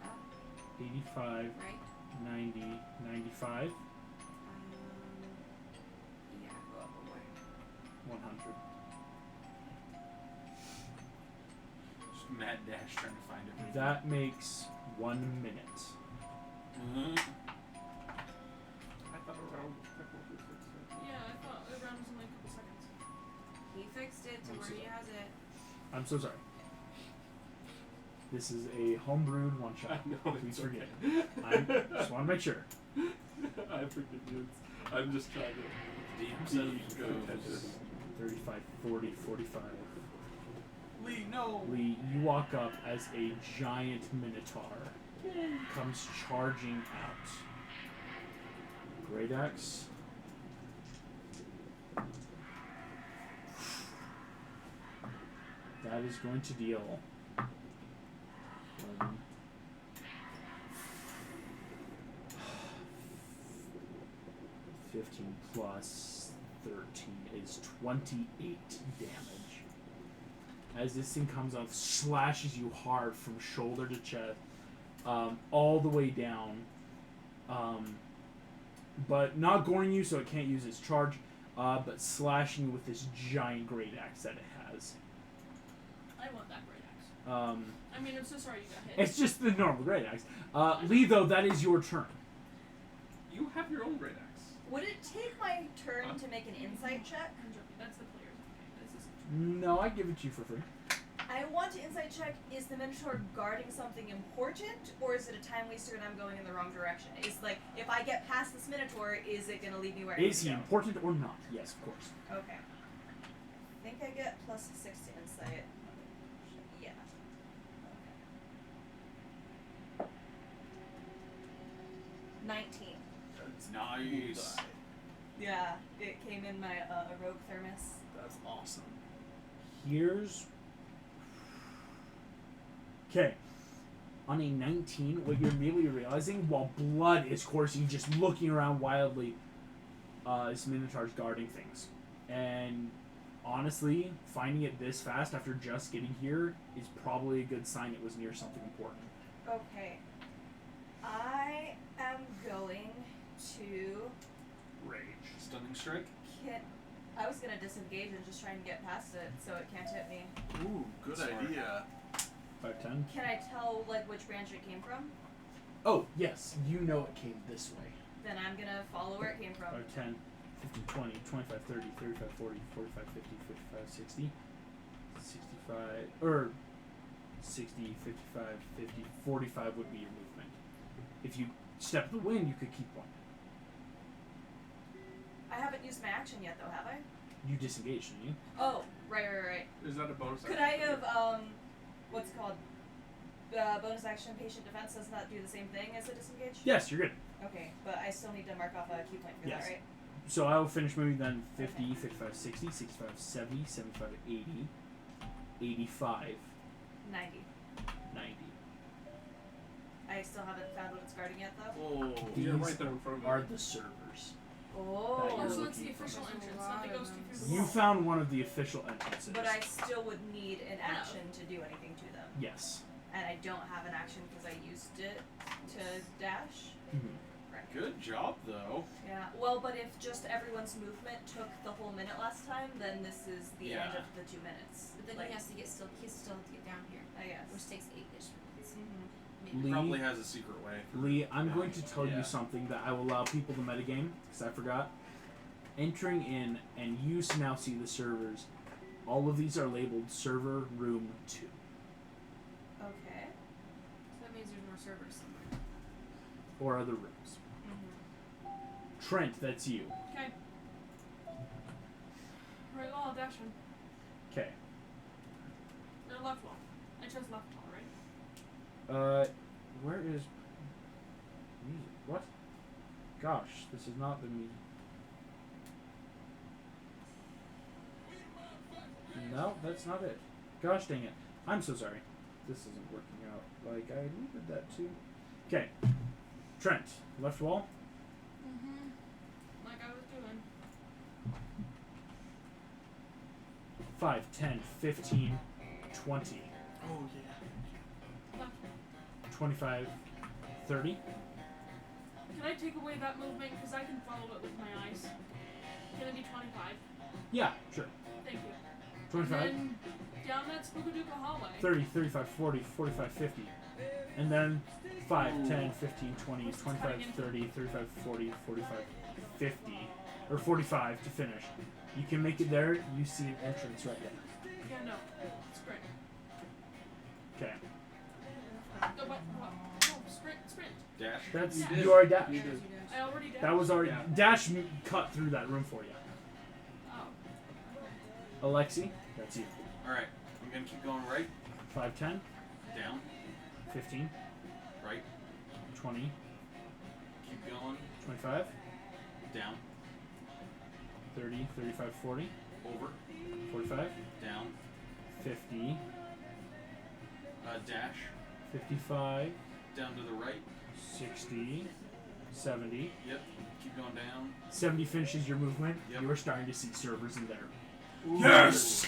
Up. 85, Right. 90, 95, Yeah. Go up one more. 100. Just mad dash trying to find everything. That makes 1 minute. Mhm. I thought around technically 6 Yeah, I thought the round was only a couple seconds. He fixed it to I'm where so he has it. I'm so sorry. This is a homebrewed one shot. I know, Please it's forgive okay. me. I just want to make sure. I forgive you. I'm just trying to. DM says goes. 35, 40, 45. Lee, no. Lee, you walk up as a giant minotaur comes charging out. Great axe. That is going to deal 11, 15 plus 13 is 28 damage. As this thing comes up, slashes you hard from shoulder to chest, all the way down, but not goring you, so it can't use its charge, but slashing you with this giant great axe that it has. I want that great axe. I mean, I'm so sorry you got hit. It's just the normal great axe. Lee, though, that is your turn. You have your own great axe. Would it take my turn to make an insight check? I'm joking. That's the players. Okay, this is. No, I give it to you for free. I want to insight check, is the Minotaur guarding something important, or is it a time waster and I'm going in the wrong direction? Is like, if I get past this Minotaur, is it going to leave me where I need Is to he go? important or not? Yes, of course. Okay. I think I get plus 6 to insight. Yeah. Okay. 19. That's nice. Yeah, it came in my rogue thermos. That's awesome. Here's. Okay. On a 19, what you're immediately realizing, while blood is coursing, just looking around wildly, this Minotaur's guarding things. And honestly, finding it this fast after just getting here is probably a good sign it was near something important. Okay. I am going to. Rage. Stunning strike. I was gonna disengage and just try and get past it so it can't hit me. Ooh, good Smart. idea. 5, 10. Can I tell like which branch it came from? Oh, yes, you know it came this way. Then I'm gonna follow where it came from. 5, 10, 15, 20, 25, 30, 35, 40, 45, 50, 55, 60, 65, or 60, 55, 50, 45 would be your movement. If you step the wind, you could keep one. I haven't used my action yet though, have I? You disengaged, didn't you? Oh, right. Is that a bonus Could action? I have what's it called? Bonus action patient defense does not do the same thing as a disengage? Yes, you're good. Okay, but I still need to mark off a key point for Yes. that, right? So I will finish moving then 50, 55, 60, 65, 70, 75, 80, 85, 90. 90. I still haven't found what it's guarding yet though. Oh, These Yeah, right there in front of you. are the servers. Oh. You're Oh, so it's looking the for official something. entrance, There's a not the lot of ghosty them. through the You wall. found one of the official entrances. But I still would need an I know. action to do anything to them. Yes. And I don't have an action because I used it to dash. Mm-hmm. Right. Good job, though. Yeah. Well, but if just everyone's movement took the whole minute last time, then this is the end Yeah. of the 2 minutes. But then Like, he has to get down here, I guess. which takes 8-ish minutes. Mhm. Maybe. Lee, Probably has a secret way. Lee, I'm going to tell Yeah. you something that I will allow people to metagame, because I forgot. Entering in, and you now see the servers. All of these are labeled server room 2. Okay. So that means there's more servers somewhere. Or other rooms. Mm-hmm. Trent, that's you. Okay. Right wall, I'll dash in. Okay. Or left wall. I chose left wall, right? Where is music? What? Gosh, this is not the music. No, that's not it. Gosh dang it. I'm so sorry. This isn't working out like I needed that to. Okay. Trent, left wall. Mm-hmm. Like I was doing. 5, 10, 15, 20, Oh yeah. Left. 25, 30. Can I take away that movement? Because I can follow it with my eyes. Can it be 25? Yeah, sure. Thank you. 25, And then down that Spookadooka hallway. 30, 35, 40, 45, 50. And then 5, 10, 15, 20, 25, 30, 35, 40, 45, 50. Or 45 to finish. You can make it there. You see an entrance right there. Yeah, no. It's great. Okay. No, what? No, sprint. Dash. That's You you already dashed. You did. I already did. That was already Yeah. dash cut through that room for you. Oh. Alexi, that's you. Alright, I'm gonna keep going right, 5, 10, down, 15, right, 20, keep going, 25, down, 30, 35, 40, over, 45, down, 50, dash, 55, down to the right, 60, 70. yep, keep going down. 70 finishes your movement. Yep. You are starting to see servers in there. Ooh. Yes!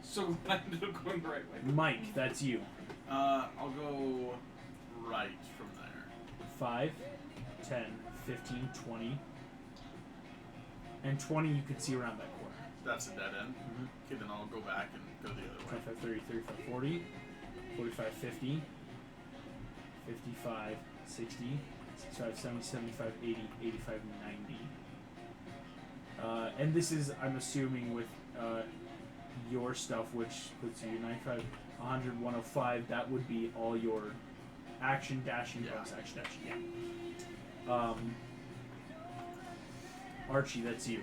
So I ended up going the right way. Mike, that's you. I'll go right from there. 5, 10, 15, 20. And 20 you could see around that corner. That's a dead end. Mm-hmm. Okay, then I'll go back and go the other way. 25, 30, 35, 40, 45, 50, 55, 60, 65, 70, 75, 80, 85, 90. And this is, I'm assuming, with your stuff, which puts you 95, 100, 105. That would be all your action, dashing, Yeah. bonus action, dashing. Yeah. Archie, that's you.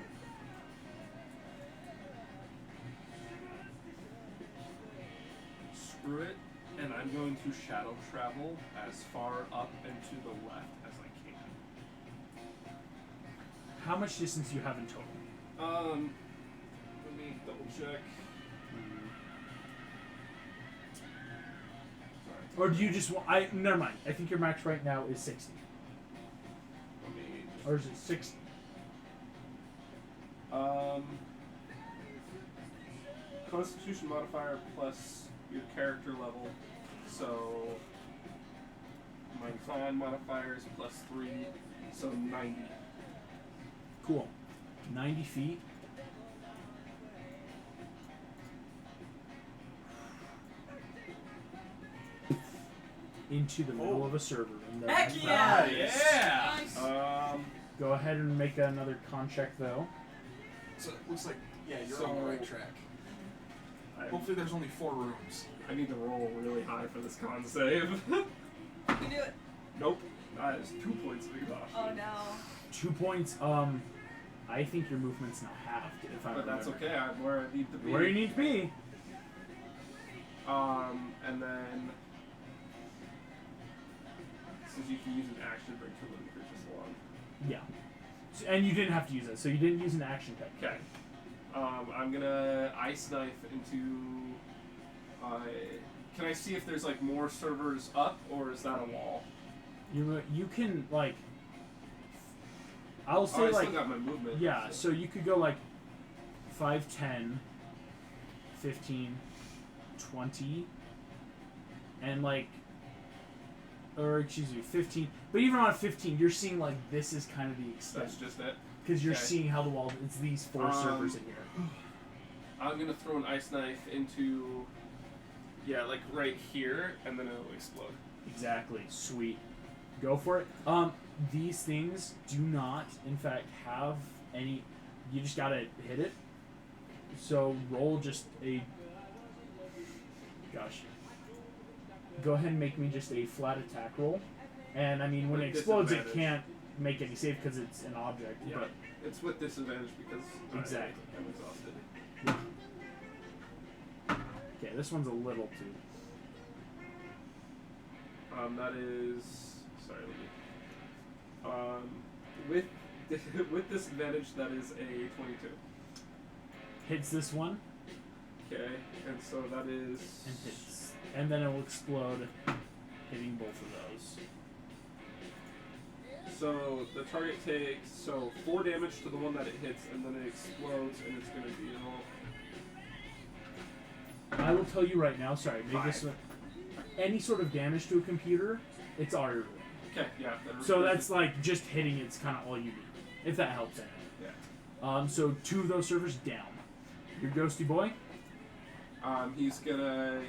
Screw it, and I'm going to shadow travel as far up and to the left as I can. How much distance do you have in total? Let me double check. Sorry. Or do you just want? Never mind. I think your max right now is 60. Let me just, Or is it 60? Constitution modifier plus your character level. So my clan modifier is plus 3, so 90. Cool. 90 feet. Into the middle of a server. And then- Heck yeah! Yeah! Nice. Go ahead and make another con check though. So it looks like, yeah, you're So- on the right track. Hopefully there's only 4 rooms. I need to roll really high for this con save. You can do it. Nope. That is 2 points of exhaustion. Oh no. 2 points. I think your movement's now halved. If I But that's remember. okay, I'm where I need to be. Where you need to be. And then since you can use an action to bring 2 living creatures along. Yeah. And you didn't have to use it, so you didn't use an action tech. Okay. I'm gonna ice knife into. Can I see if there's like more servers up, or is that a wall? You can like. I'll Oh, say I like still got my movement. yeah. So you could go like 5, 10, 15, 20, and like or excuse me, 15. But even on 15, you're seeing like this is kind of the extent. That's just it. Because you're Okay. seeing how the wall. It's these 4 servers in here. I'm gonna throw an ice knife into, like right here, and then it'll explode. Exactly. Sweet. Go for it. These things do not, in fact, have any. You just gotta hit it. So roll just a. Gosh. Go ahead and make me just a flat attack roll. And I mean, when it With explodes, it disadvantage. can't make any save because it's an object. Yeah, But it's with disadvantage because Exactly. I'm exhausted. okay, this one's a little too. That is sorry. Let me. With with disadvantage, that is a 22. Hits this one Okay, and so that is. and hits, and then it will explode, hitting both of those. So the target takes 4 damage to the one that it hits, and then it explodes, and it's gonna deal. I will tell you right now. Sorry, make this 5. one. Any sort of damage to a computer, it's already ruined. Okay, yeah. So that's like just hitting. It's kind of all you need, if that helps any. Yeah. So 2 of those servers down. Your ghosty boy. He's gonna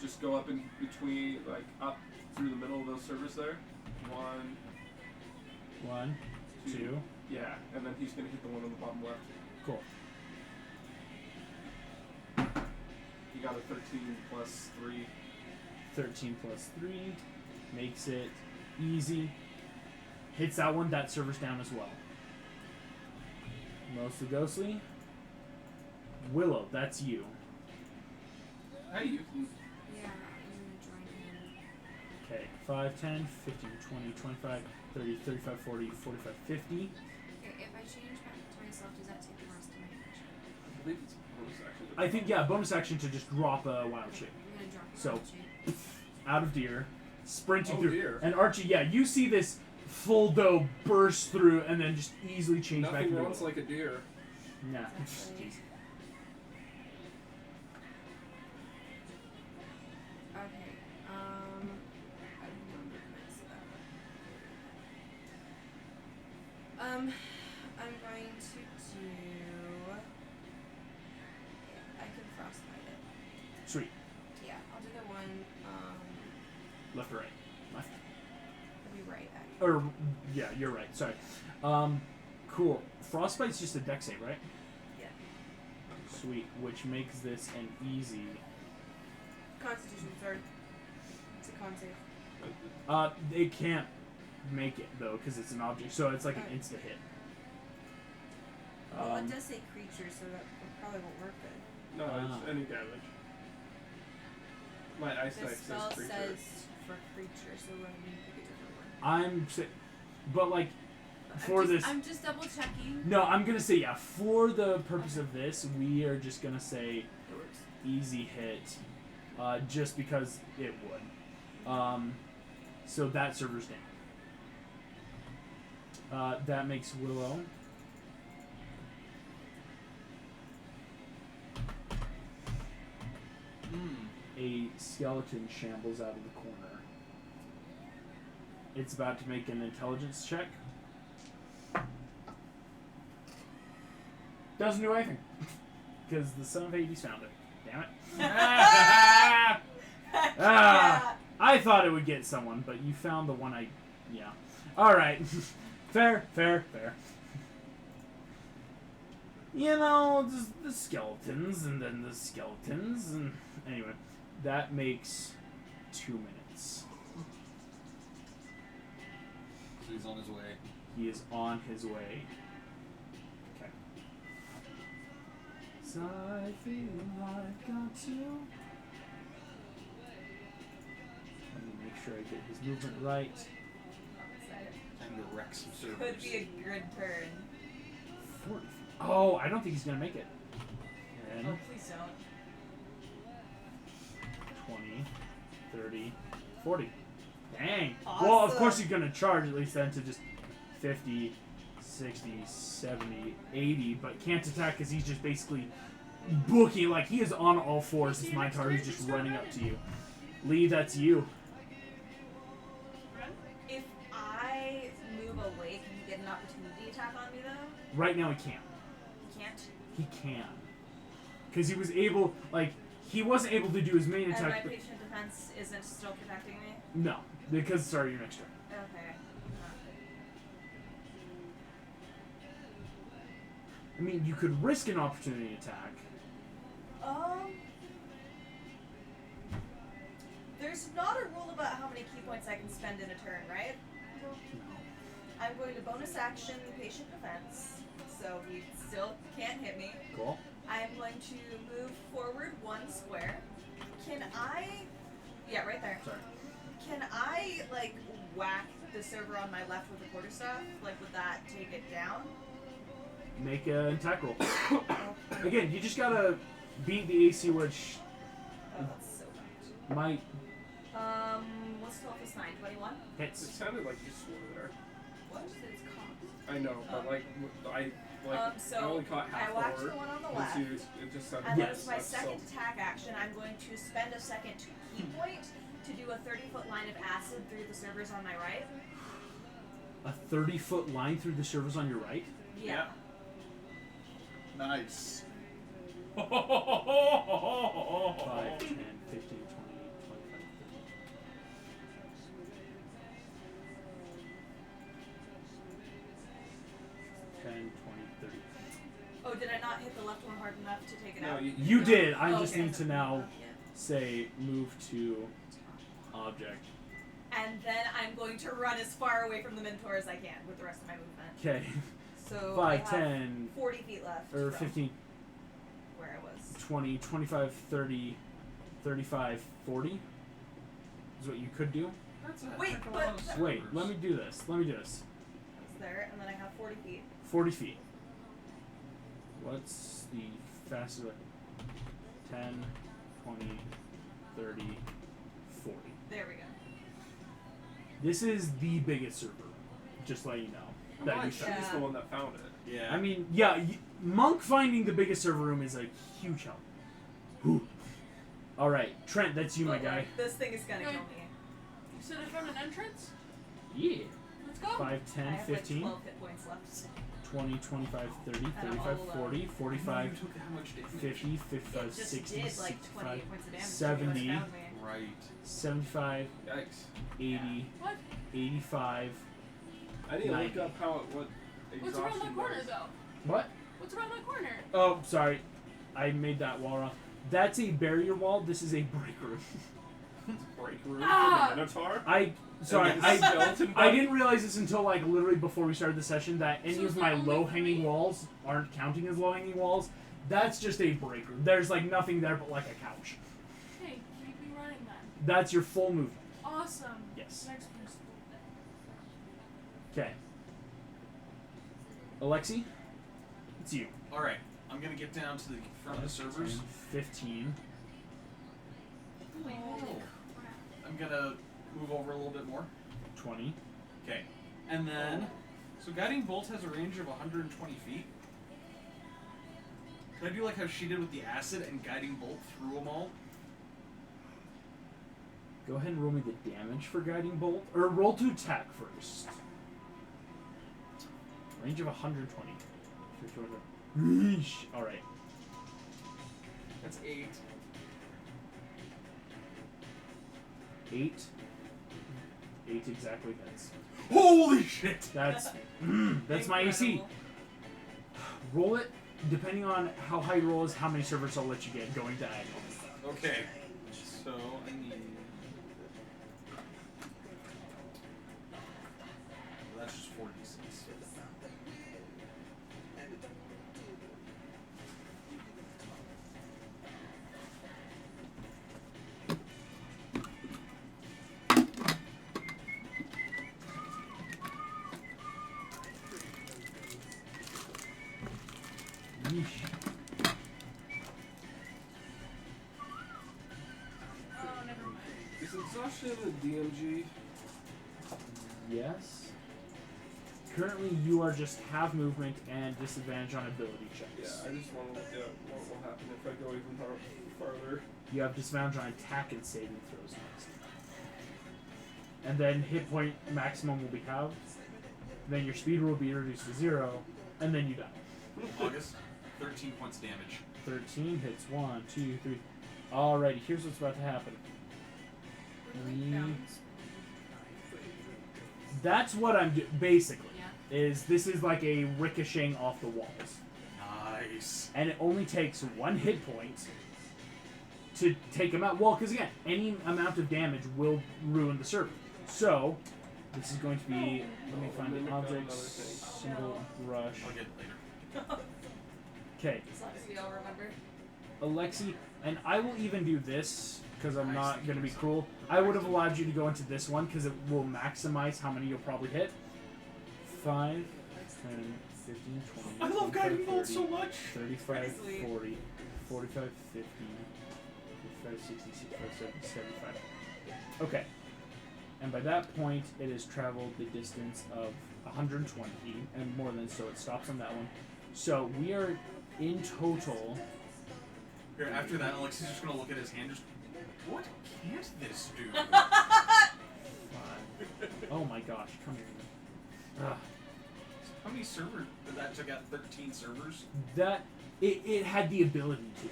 just go up in between, like up through the middle of those servers there. 1, 1, 2. Yeah, and then he's gonna hit the one on the bottom left. Cool. He got a 13 plus 3. 13 plus 3 makes it easy. Hits that one. That server's down as well. Mostly ghostly. Willow, that's you. Hey, you can. Yeah, I'm gonna join him. Okay, 5, 10, 15, 20, 25, 30, 35, 40, 45, 50. Okay, if I change back to myself, does that take the rest of my action? I believe it's a bonus action. I think, yeah, bonus action to just drop a wild Okay, shape. I'm gonna drop the So- wild shape. Out of deer, sprinting Oh, through. dear. And Archie, yeah, you see this full doe burst through and then just easily change back Nothing into runs like a deer. Nah. Exactly. Jeez. Okay, I remember this. I'm going to do. I can frostbite it. Sweet. Yeah, I'll do the one. Left or right? Left. I'll be right actually. Or, yeah, you're right. Sorry. Cool. Frostbite's just a deck save, right? Yeah. Sweet. Which makes this an easy. Constitution, sorry. It's a con save. It can't make it, though, because it's an object. So it's like an Oh. insta hit. Well, it does say creature, so that probably won't work good. No, Ah. it's any damage. My ice The knife spell says creature. says for creature, so let me pick a different one. I'm si- but like for this I'm just double checking. no, I'm gonna say yeah, for the purpose of this, we are just gonna say It works. easy hit. Just because it would. So that server's down. That makes Willow. A skeleton shambles out of the corner. It's about to make an intelligence check. Doesn't do anything. Because the son of Hades found it. Damn it. Ah, I thought it would get someone, but you found the one I... Yeah. Alright. Fair. You know, just the skeletons, and then the skeletons, and... Anyway, that makes 2 minutes. So he's on his way. He is on his way. Okay. So I feel I've got to... Let me make sure I get his movement right. Time to wreck some servers. Could be a good turn. 40. Oh, I don't think he's going to make it. And Oh, please don't. 20, 30, 40. Dang. Well, of course he's going to charge at least then to just 50, 60, 70, 80, but can't attack because he's just basically booking, like he is on all fours. This Minotaur who's just running up to you. Lee, that's you. an opportunity attack on me though? Right now he can't. He can't. He can. Because he was able, like, he wasn't able to do his main And my attack. But patient defense isn't still protecting me? no, because sorry, your next turn. Okay. I mean, you could risk an opportunity attack. There's not a rule about how many key points I can spend in a turn, right? No. I'm going to bonus action patient defense, so he still can't hit me. Cool. I'm going to move forward 1 square. Can I... Yeah, right there. Sorry. Can I, like, whack the server on my left with a quarterstaff? Like, would that take it down? Make an attack roll. Again, you just gotta beat the AC, which Oh, that's so bad. might What's 12 plus 9? 21? It hit. sounded like you swore there. What? It's cocked. I know, but So I only caught half I whacked the the word. one on the and left. so it just sounded And like then as my that's second so- attack action, I'm going to spend a second key point to do a 30-foot line of acid through the servers on my right. A 30-foot line through the servers on your right. Yeah. Nice. 5, 10, 15, 20, 25, 30. 10, 20, 30. Oh, did I not hit the left one hard enough to take it No, out? You did. I Oh, just okay. need to now Yeah. say move to object. And then I'm going to run as far away from the Mentor as I can with the rest of my movement. Okay. So 5, I have 10, 40 feet left or from 15, where I was. 20, 25, 30, 35, 40 is what you could do. That's a Wait, heck of a but- lot of Wait, servers. let me do this. I was there, and then I have 40 feet. 40 feet. What's the fastest way? 10, 20, 30, 40. There we go. This is the biggest server, just letting you know. I'm That like, you she's found. the one that found it. Yeah. I mean, yeah, Monk finding the biggest server room is a huge help. Whew. All right, Trent, that's you, my But, guy. like, this thing is gonna Okay. kill me. You said I found an entrance? Yeah. Let's go. 5, I 10, have like 15, 12 hit points left. 20, 25, 30, I'm 35, all 40, You 45, took that much damage. 50, 55, It just 60, did like 65, 28 points of damage. 70. When it found me. Right. 75, Yikes. 80, What? 85. I need to 90. look up what What's around exhaustion that corner, does. though? What? What's around that corner? Oh, sorry. I made that wall wrong. That's a barrier wall. This is a break room. Break room Ah! for the Minotaur. Sorry, And the I skeleton I body? didn't realize this until like literally before we started the session that any So of is my there only low-hanging 3? walls aren't counting as low-hanging walls. That's just a break room. There's like nothing there but like a couch. Hey, keep me running then. That's your full movement. Awesome. Yes. Next person. Okay. Alexi, it's you. Alright, I'm gonna get down to the front of the servers. 10, 15. Holy Oh. crap. I'm gonna move over a little bit more. 20. Okay. And then, so Guiding Bolt has a range of 120 feet. Can I do like how she did with the acid and Guiding Bolt through them all? Go ahead and roll me the damage for guiding bolt, or roll to attack first. Range of 120. Yeesh. All right. That's 8. 8. 8 exactly. Holy shit! That's my AC. Incredible. Roll it. Depending on how high your roll is, how many servers I'll let you get going diagonal. Okay. So I need. Well, that's just 4d6. Yeesh. Oh, never mind. Is exhaustion a DMG? Yes. Currently, you are just half movement and disadvantage on ability checks. Yeah, I just want to look at what will happen if I go even farther. You have disadvantage on attack and saving throws next. And then hit point maximum will be halved. then your speed will be reduced to 0, and then you die. August, 13 points damage. 13 hits. 1, 2, 3. Alrighty, here's what's about to happen. That's what I'm doing, basically. This is like a ricocheting off the walls. Nice. And it only takes 1 hit point to take them out. Well, because again, any amount of damage will ruin the server. So, this is going to be, let me find the objects, single brush. I'll get it later. Okay, As long as we all remember. Alexi, and I will even do this, because I'm not going to be cruel. I would have allowed you to go into this one, because it will maximize how many you'll probably hit. 5, 10, 15, 20, I love 25, guiding bolts 30, so much. 35, Pretty sweet. 40, 45, 50, 55, 60, 65, 70, 75. Okay. And by that point, it has traveled the distance of 120, and more than so, it stops on that one. So we are in total. Here, after that, Alexi's just gonna look at his hand. Just what can't this do? 5. Oh my gosh, come here. Ugh. How many servers did that took out? 13 servers. That it had the ability to,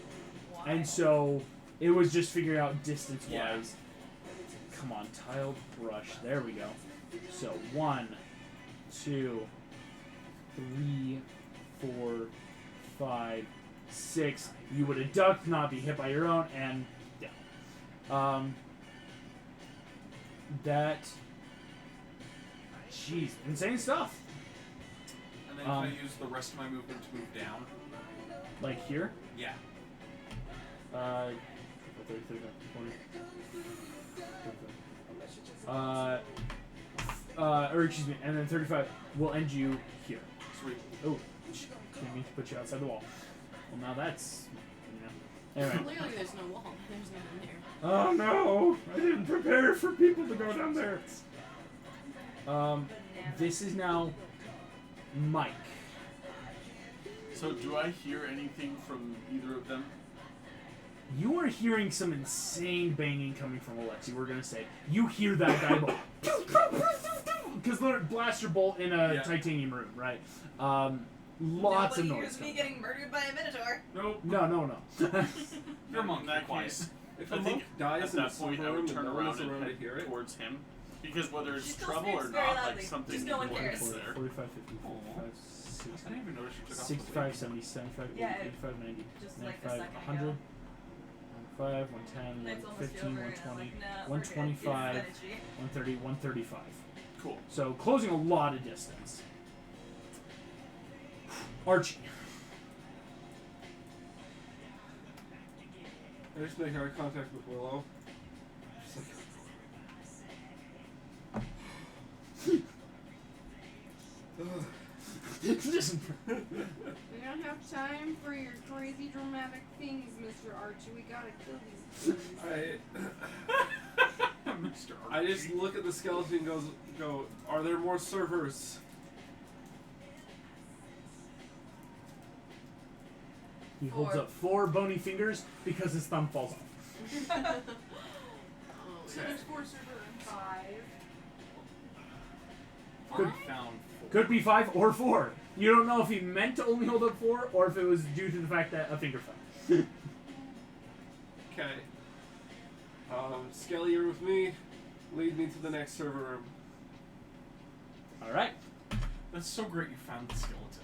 Wow. and so it was just figuring out distance wise. Yeah. Come on, tiled brush. There we go. So 1, 2, 3, 4, 5, 6. You would have ducked, not be hit by your own, and down. That. Jeez, insane stuff. And then can I use the rest of my movement to move down? Like here. Yeah. 30, 35, 40. Or excuse me, and then 35 will end you here. Sweet. Oh, didn't mean to put you outside the wall. Well, now that's, Anyway. Clearly there's no wall. There's nothing there. Oh no! I didn't prepare for people to go down there. This is now Mike. So do I hear anything from either of them? You are hearing some insane banging coming from Alexi. We're gonna say you hear that guy go because they're blaster bolt in a titanium room, right? Lots of Nobody noise. hears me coming. getting murdered by a minotaur. Nope. No. You're a monk. In that Quiet. case, If I a think monk dies at in that the point I room would and turn no one around is and around to head hear it. towards him. Because whether She it's still trouble or speaks very not, like loudly. something Just no one important cares. is there. 45, 50, Aw. 55, I 60, didn't even notice you took off 65, the 70, 75, 80, Yeah, 85, 90, just like a 95, second 100, ago. 105, 110, Nights almost 115, over, and I'm 120, like, nah, we're good. 125, It's energy. 130, 135. Cool. So closing a lot of distance. Archie. I just make eye contact with Willow. Just like, Just We don't have time for your crazy dramatic things, Mr. Archie. We gotta kill these things. Mr. I just look at the skeleton and go, are there more servers? he holds 4. up 4 bony fingers because his thumb falls off. So there's 4 server and 5. Could- Found 4. Could be 5 or 4. You don't know if he meant to only hold up 4 or if it was due to the fact that a finger fell. Okay. Skelly, you're with me. Lead me to the next server room. Alright. That's so great you found the skeleton.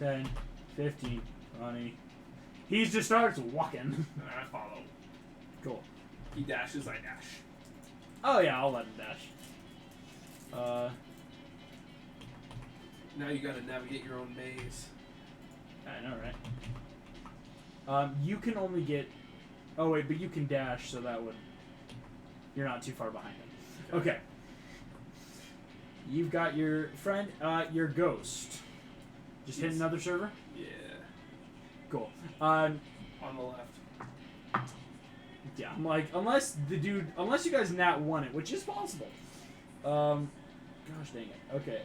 10, 15, 20. He just starts walking. And I follow. Cool. He dashes, I dash. Oh yeah, I'll let him dash. Now you gotta navigate your own maze. I know, right? You can only get... Oh wait, but you can dash, so that would... You're not too far behind him. Okay. You've got your friend, your ghost. Just hit another server? Yeah. Cool. On the left. Yeah, I'm like, unless you guys nat won it, which is possible. Gosh dang it. Okay,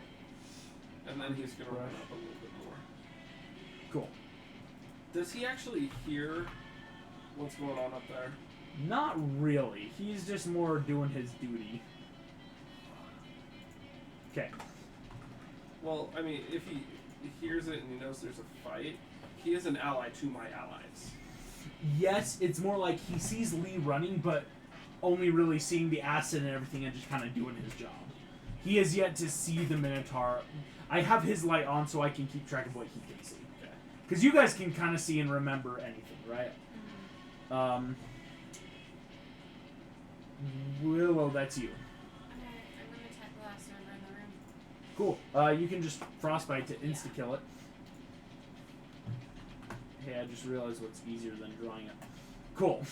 And then he's gonna run up a little bit more. cool. Does he actually hear what's going on up there? Not really. He's just more doing his duty. Okay. Well, I mean, if he hears it and he knows there's a fight, he is an ally to my allies. Yes, it's more like he sees Lee running, but only really seeing the acid and everything and just kind of doing his job. He has yet to see the Minotaur. I have his light on so I can keep track of what he can see. Okay. Because you guys can kind of see and remember anything, right? Willow, that's you. Alright, I'm gonna attack the last server in the room. Cool. You can just frostbite to insta-kill it. Hey, I just realized what's easier than drawing it. Cool.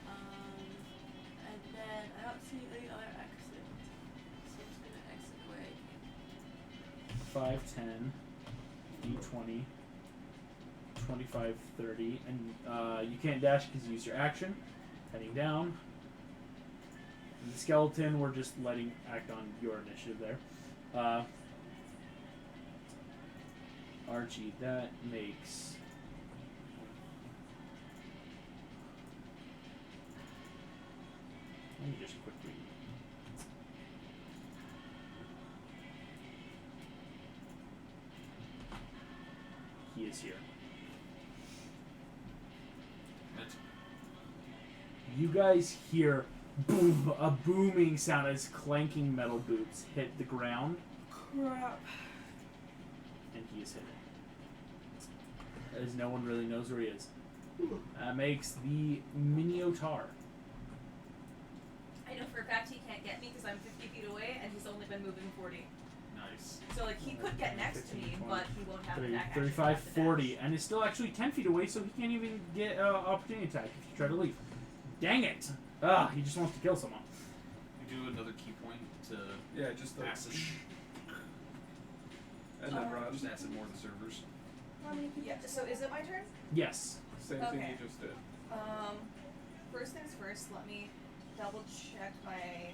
And then I don't see any other exit. So I'm just gonna exit where I came. 5, 10, D20, 25, 30, and you can't dash because you used your action. Heading down. And the skeleton, we're just letting act on your initiative there. Archie, that makes... Let me just quickly... He is here. You guys hear boom, a booming sound as clanking metal boots hit the ground. Crap. And he is hidden. As no one really knows where he is. That makes the Minotaur. I know for a fact he can't get me because I'm 50 feet away and he's only been moving 40. Nice. So like he could get next to me, 15, 20, but he won't have 30, attack action 35, after that. 40, and is still actually 10 feet away, so he can't even get opportunity attack if you try to leave. Dang it! He just wants to kill someone. We do another key point to Yeah, just the acid. and then run. Just acid more of the servers. Yeah. So is it my turn? Yes. Same thing Okay. you just did. First things first. Let me double check my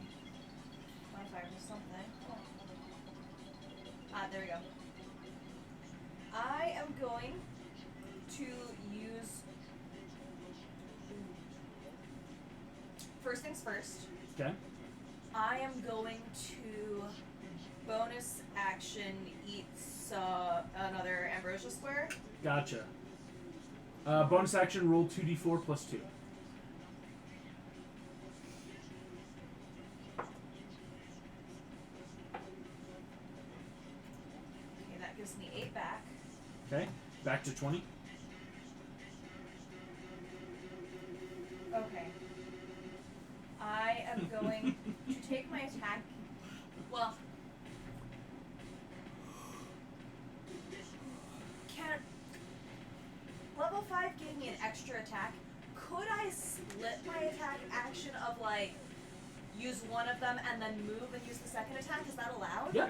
modifiers or something. Oh. There we go. I am going to use. First things first. Okay. I am going to bonus action eat another ambrosia square. Gotcha. Bonus action, roll 2d4 plus 2. Okay, that gives me 8 back. Okay. Back to 20. Okay. I am going to take my attack. Well, can level 5 gave me an extra attack. Could I split my attack action of like use one of them and then move and use the second attack? Is that allowed? Yeah.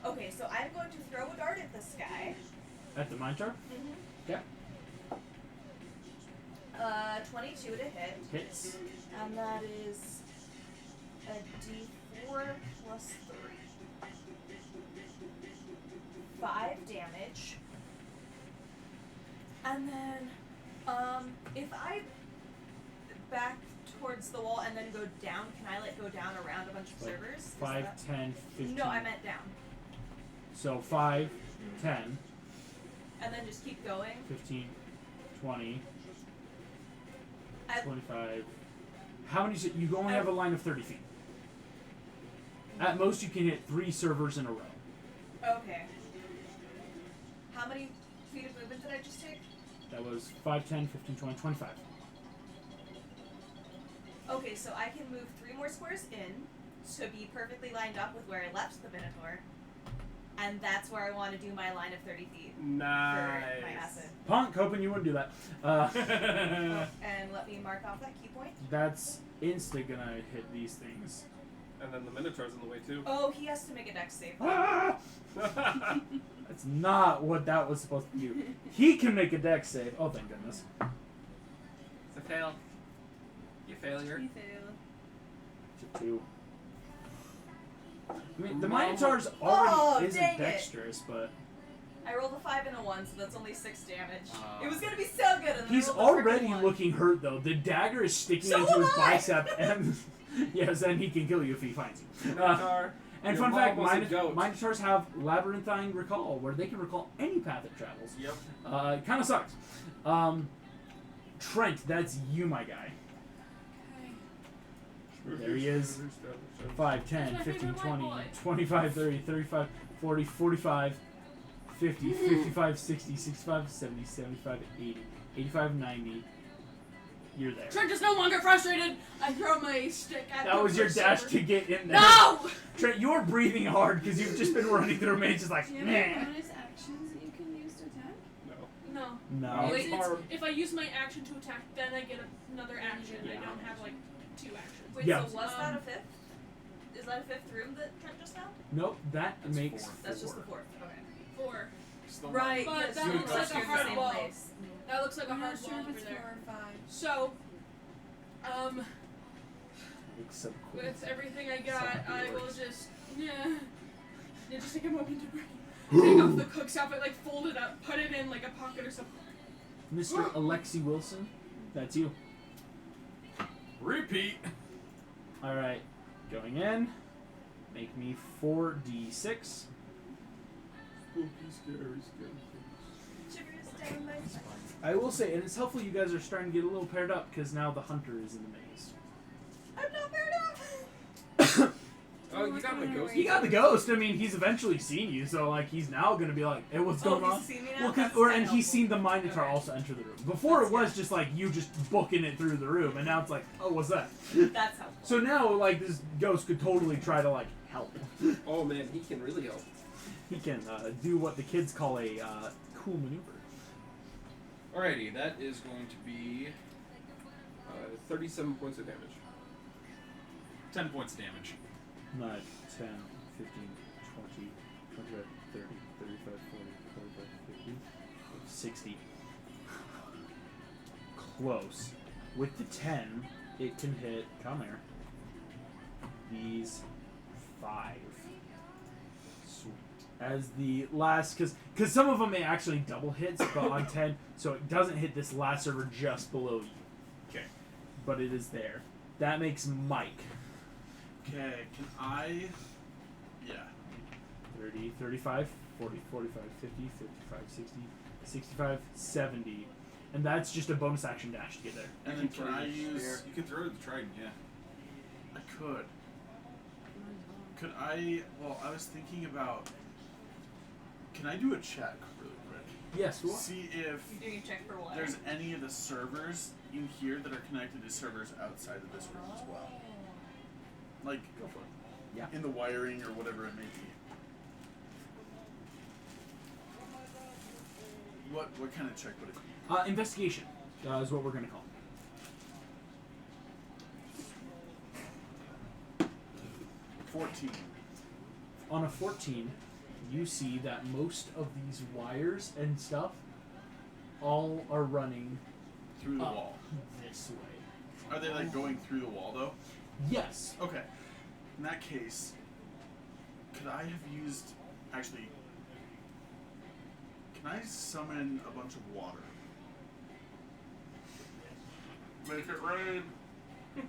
Okay, so I'm going to throw a dart at this guy. At the Minotaur? Mm-hmm. Okay. 22 to hit. Hits. And that is a d4 plus 3. 5 damage. And then, if I back towards the wall and then go down, can I like go down around a bunch of Like servers? Is 5, that- 10, 15. No, I meant down. So 5, 10, And then just keep going. 15, 20, I- 25. How many? You only have a line of 30 feet. At most, you can hit 3 servers in a row. Okay. How many feet of movement did I just take? That was 5, 10, 15, 20, 25. Okay, so I can move 3 more squares in to be perfectly lined up with where I left the Minotaur. And that's where I want to do my line of 30 feet for my Nice. acid. Punk, hoping you wouldn't do that. And let me mark off that key point. That's insta gonna hit these things. And then the Minotaur's in the way too. Oh, he has to make a dex save. Ah! That's not what that was supposed to do. He can make a dex save. Oh, thank goodness. It's a fail. You failure. You fail. To 2. I mean, the Minotaur's already isn't dang it. dexterous, but I rolled a 5 and a 1, so that's only 6 damage. Oh. It was gonna be so good. And then he's I rolled a freaking already 1. looking hurt, though. The dagger is sticking So into his am I. bicep, and yes, then he can kill you if he finds you. Minotaur. And Your fun fact, mom was a goat. Minotaurs have labyrinthine recall, where they can recall any path it travels. Yep. It kind of sucks. Trent, that's you, my guy. There he is. 5, 10, 15, 20, 25, 30, 35, 40, 45, 50, 55, 60, 65, 70, 75, 80, 85, 90. You're there. Trent is no longer frustrated. I throw my stick at That the was your first dash server. to get in there. No! Trent, you're breathing hard because you've just been running through maze just like, Do you have meh. any bonus actions that you can use to attack? No. No. No. Wait, It's hard. if I use my action to attack, then I get another action. I don't have like 2 actions. Wait, Yeah. so was that a fifth? Is that a fifth room that Trent just found? Nope, that That's makes 4. That's just the four. fourth. Okay. 4. Still Right. But yes, that you looks guys like a are in the hard same wall. place. That looks like a I'm hard not sure wall if over it's there. 4 or 5. So, Makes some cool. with everything I got, I will just just take a moment to breathe. Take off the cook's outfit, like fold it up, put it in like a pocket or something. Mr. Alexi Wilson, that's you. Repeat. Alright, going in. Make me 4d6. Spooky, scary skeletons. Shivers down my spine. I will say, and it's helpful you guys are starting to get a little paired up because now the hunter is in the maze. I'm not paired up. Oh, you got my ghost. You got the ghost. I mean, he's eventually seen you, so like he's now gonna be like, "Hey, what's going on?" He's seen me now? Well, That's and kinda he's seen the helpful. Minotaur Okay. also enter the room. Before That's it was just like you just booking it through the room, and now it's like, "Oh, what's that?" That's helpful. So now, like, this ghost could totally try to like help. Oh man, he can really help. He can do what the kids call a cool maneuver. Alrighty, that is going to be 37 points of damage. 10 points of damage. 9, 10, 15, 20, 25, 30, 35, 40, 45, 50, 60. Close. With the 10, it can hit, come here, these 5. Sweet. As the last, because some of them may actually double hits, but on 10, so it doesn't hit this last server just below you. Okay. But it is there. That makes Mike. Okay, can I? Yeah. 30, 35, 40, 45, 50, 55, 60, 65, 70. And that's just a bonus action dash to get there. And then can I use? You can throw it at the trident, yeah. I could. Could I? Well, I was thinking about. Can I do a check really quick? Yes, what? See if You doing a check for what? there's any of the servers in here that are connected to servers outside of this room as well. Like, Go for it. Yeah. in the wiring or whatever it may be. What kind of check would it be? Investigation is what we're going to call it. 14. On a 14, you see that most of these wires and stuff all are running Through the up wall. this way. Are they like going through the wall though? Yes. Okay. In that case, could I have used actually? Can I summon a bunch of water? Make it rain. I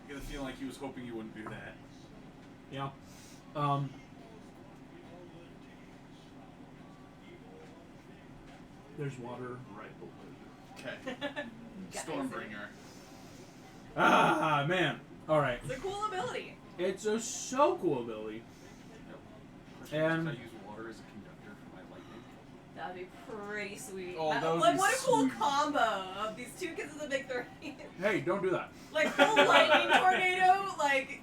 get a feeling like he was hoping you wouldn't do that. Yeah. There's water right below you. Okay. Stormbringer. Ah, man. All right. It's a cool ability. It's a so cool ability. Can I use water as a conductor for my lightning? That'd be pretty sweet. Oh, that would like, be what a cool sweet. combo of these two kids in the big 30. Hey, don't do that. Like, full lightning tornado, like,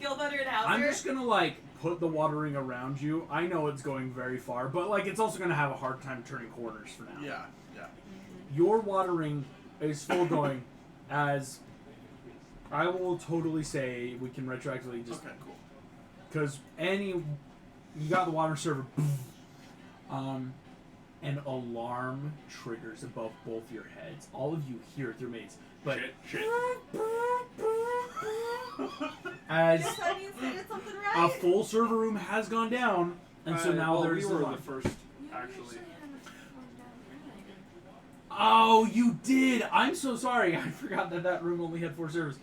Gilthunder and Hauser. I'm just gonna like put the watering around you. I know it's going very far, but like it's also gonna have a hard time turning corners for now. Yeah. Yeah. Your watering is full going as I will totally say we can retroactively just Okay. Cool. because you got the water server, an alarm triggers above both your heads. All of you hear it through maze, but Shit. as Guess that means they did something a right. full server room has gone down, and so now well, there's we were alarm. the first, You actually. had a phone down earlier. Oh, you did! I'm so sorry. I forgot that room only had 4 servers.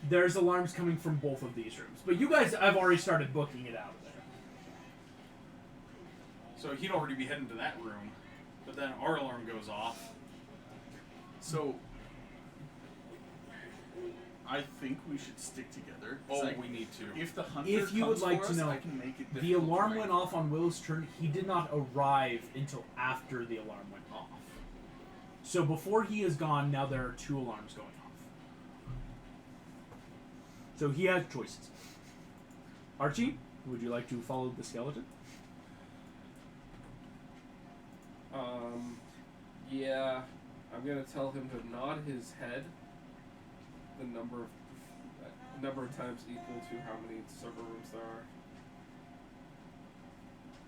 there's alarms coming from both of these rooms. But you guys, I've already started booking it out of there. So he'd already be heading to that room, but then our alarm goes off. So, I think we should stick together. Oh, Like, we need to. if the hunter If you would comes like for to us, know, I can make it The difficult alarm to went rank. off on Willow's turn. He did not arrive until after the alarm went off. So before he is gone, now there are 2 alarms going off. So he has choices. Archie, would you like to follow the skeleton? Yeah, I'm gonna tell him to nod his head the number of times equal to how many server rooms there are.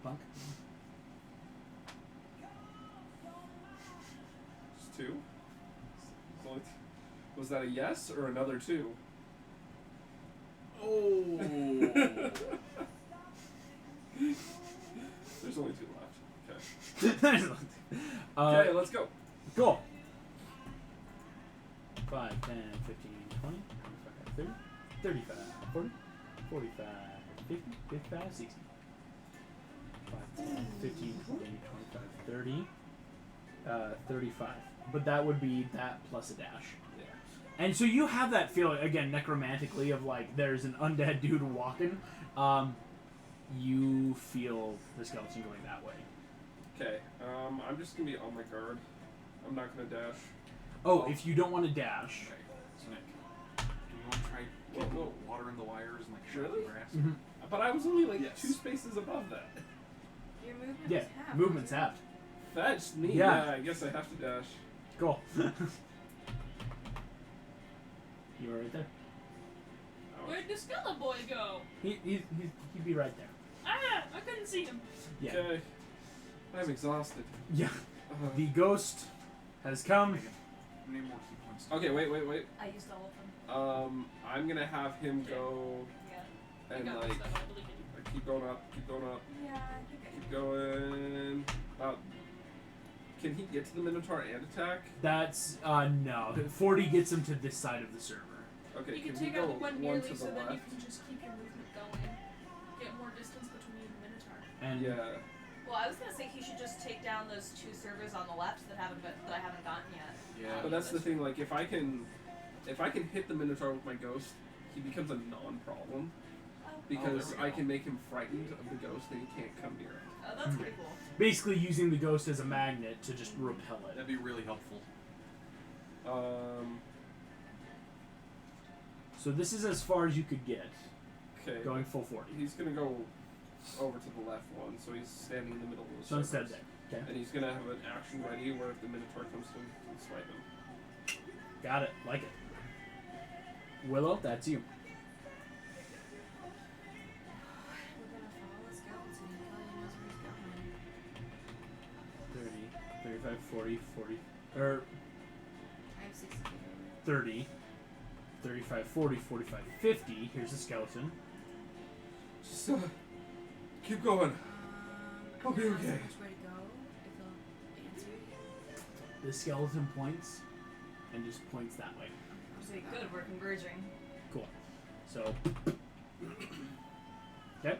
Punk? Just 2? Was that a yes or another 2? Oh. There's only 2 left. Okay. Okay, Okay, let's go. cool. 5, 10, 15, 20, 25, 30, 35, 40, 45, 50, 55, 60. 5, 10, 15, 20, 25, 30, 35. But that would be that plus a dash. Yeah. And so you have that feeling, again, necromantically, of like there's an undead dude walking. You feel the skeleton going that way. Okay, I'm just gonna be on my guard. I'm not gonna dash. Oh, if you don't want to dash. Okay, so Nick, do you want to try getting Whoa. water in the wires and like Really? shooting grass? Mm-hmm. But I was only like Yes. 2 spaces above that. Your movement Yeah, is half. movement's halved. That's neat. Yeah. Yeah, I guess I have to dash. Cool. You were right there. Where'd the Skella boy go? He'd be right there. Ah, I couldn't see him. Yeah. Okay. I'm exhausted. Yeah. The ghost has come. Megan, how many more key points? Okay, wait. I used all of them. I'm gonna have him go Yeah. and I got like this stuff, I believe in you. keep going up. Yeah, I think I Keep going. Can he get to the Minotaur and attack? That's no. 40 gets him to this side of the server. Okay, You can he take go out the one one nearly to the so then you left? can just keep your movement going. Get more distance between you and the Minotaur. And Yeah. Well, I was gonna say he should just take down those 2 servers on the left that I haven't gotten yet. Yeah. But that's the thing. Like, if I can hit the Minotaur with my ghost, he becomes a non-problem because there we I go. can make him frightened of the ghost and he can't come near it. Oh, that's pretty cool. basically using the ghost as a magnet to just repel it. That'd be really helpful. So this is as far as you could get, Okay. going full 40. He's gonna go over to the left one, so he's standing in the middle of the So instead servers. there. Okay. And he's gonna have an action ready where if the Minotaur comes to him, he can swipe him. Got it. Like it. Willow, that's you. We're gonna follow the skeleton. He probably knows where he's going. 30, 35, 40, 40, or I have 60 over. 30, 35, 40, 45, 50. Here's the skeleton. Just keep going. I'm I'll be gonna ask okay. him which way to go, if he'll answer me. The skeleton points and just points that way. I'll say go. Good, we're converging. Cool. So, okay.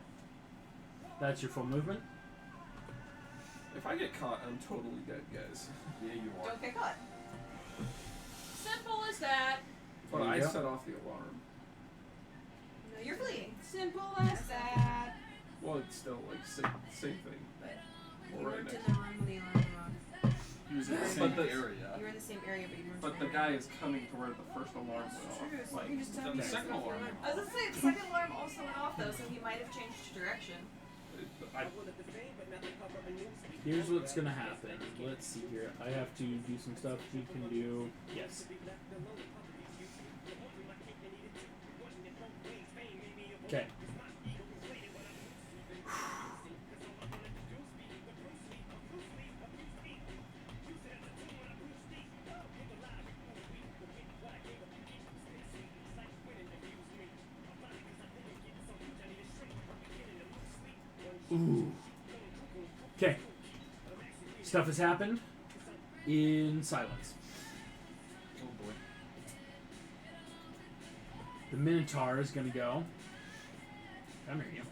That's your full movement. If I get caught, I'm totally dead, guys. Yeah, you are. Don't get caught. Simple as that. But There you I go. set off the alarm. No, you're fleeing. Simple as that. Well, it's still like same thing. But Well, you right weren't in next. the room when the alarm went off. He was in the But same the- area. You were in the same area, but you weren't But in the the guy area. is coming to where the first alarm went That's off. true, so Like, you can just tell then me the it's second not the alarm. I was gonna say the second alarm also went off though, so he might have changed direction. I, Here's what's gonna happen. Let's see here. I have to do some stuff. You can do. Yes. Okay. Ooh. Okay. Stuff has happened in silence. Oh boy. Minotaur is gonna go. Come here, you.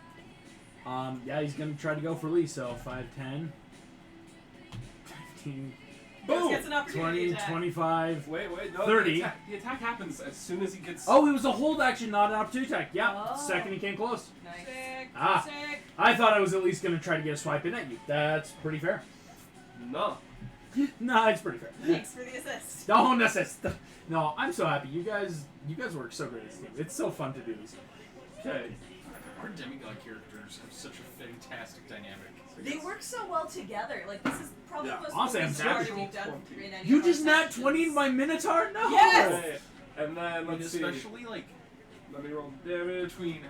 Yeah, he's gonna try to go for Lee. So 5, 10, 15, Boom! Gets an opportunity 20, attack. 25. Wait, no. 30. The attack happens as soon as he gets. Oh, it was a hold action, not an opportunity attack. Yeah, Oh. second he came close. Nice. Sick. Ah. Sick. I thought I was at least gonna try to get a swipe in at you. That's pretty fair. No. No, it's pretty fair. Thanks for the assist. Don't assist. No, I'm so happy. You guys work so great as a team. It's so fun to do this. Okay. Our demigod characters have such a fantastic dynamic. They work so well together. Like, this is probably Yeah, the most honestly, I'm focused happy. party we've done in any You of just our nat sessions. 20 in my Minotaur? No! Yes! Okay. And then And let's see. especially like Let me roll damage. between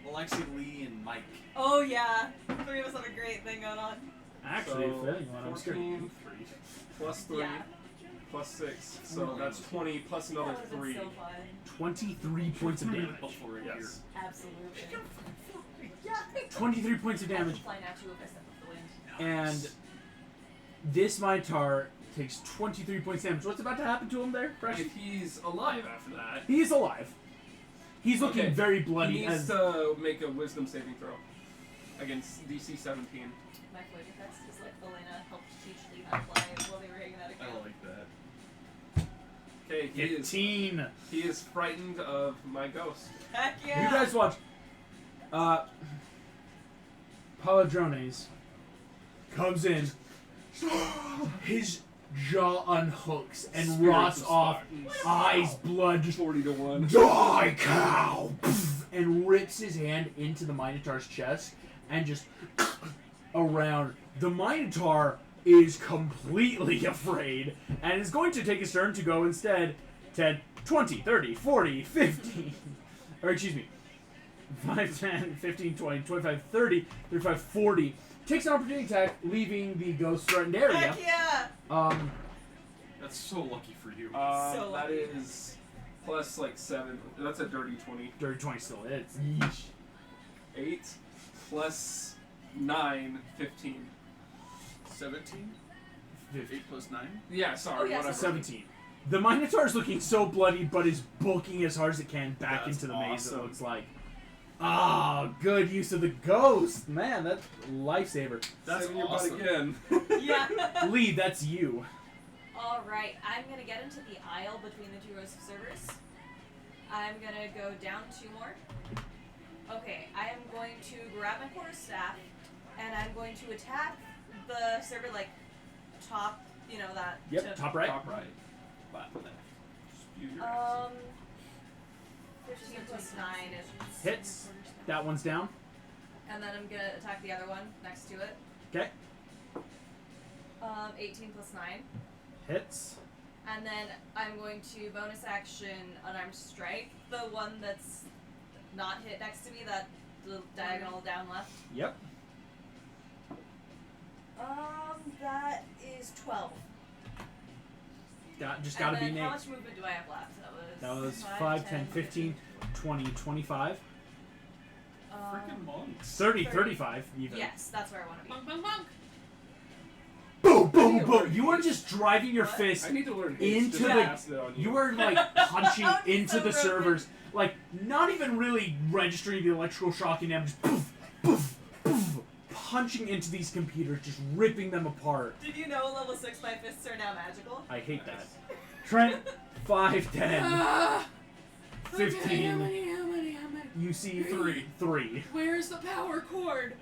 Alexi, Lee, and Mike. Oh, yeah. 3 of us have a great thing going on. Actually, So, if anyone, I'm scared. 14 plus 3 Yeah. plus 6. So that's 20 plus another That would've 3. been so fun. 23 points of damage. Before it Yes. Absolutely. 23 points of damage. Fly at you if I step up the wind. And this Minotaur takes 23 points damage. What's about to happen to him there, Fresh? If he's alive after that, He's alive. He's looking Okay. very he bloody needs as to make a wisdom saving throw against DC 17. My floating text is like Elena helped teach Lee how to fly while they were hanging out at I camp. like that. Okay, he 15. is frightened of my ghost. Heck yeah! You guys watch. Paladrones comes in. His jaw unhooks and Spirit rots of off. Spartans. Eyes, blood, just 40 to 1. die, cow! And rips his hand into the Minotaur's chest and just around. The Minotaur is completely afraid and is going to take his turn to go instead 10, 20, 30, 40, 50. Or excuse me. 5, 10, 15, 20, 25, 30, 35, 40. Takes an opportunity attack, leaving the ghost threatened area. Heck yeah! That's so lucky for you. So That lucky. is plus like 7. That's a dirty 20. Dirty 20 still hits. Yeesh. 8 plus 9, 15. 17? 50. 8 plus 9? Yeah, sorry, Oh, yeah, whatever. 17. The Minotaur is looking so bloody, but is booking as hard as it can back That's into the maze, it awesome. looks like. Ah, good use of the ghost. Man, that's lifesaver. That's Saving your butt awesome. again. Yeah. Lee, that's you. Alright, I'm gonna get into the aisle between the 2 rows of servers. I'm gonna go down 2 more. Okay, I am going to grab my quarterstaff, and I'm going to attack the server, like, top, you know, that. Yep, to- top right. Top right. Bottom left. Spew your ass. 15 plus 9 is. Hits. That one's down. And then I'm gonna attack the other one next to it. Okay. 18 plus 9. Hits. And then I'm going to bonus action unarmed strike the one that's not hit next to me, that the diagonal down left. Yep. That is 12. Just gotta be And then how Nate. much movement do I have left? That was 5, 10, 15, 20, 25, Freaking monks. 30, 35 even. Yes, that's where I want to be. Monk, monk, monk. Boom, boom, boom. You are just driving your What? fist I need to learn into haste the- just to cast it on you. You are like punching That would be into so the broken. servers, like not even really registering the electrical shocking damage. Poof, poof, poof, punching into these computers, just ripping them apart. Did you know level 6 my fists are now magical? I hate that. Trent, 5, 10, Ah! 15. How many? You see 3. Where's the power cord?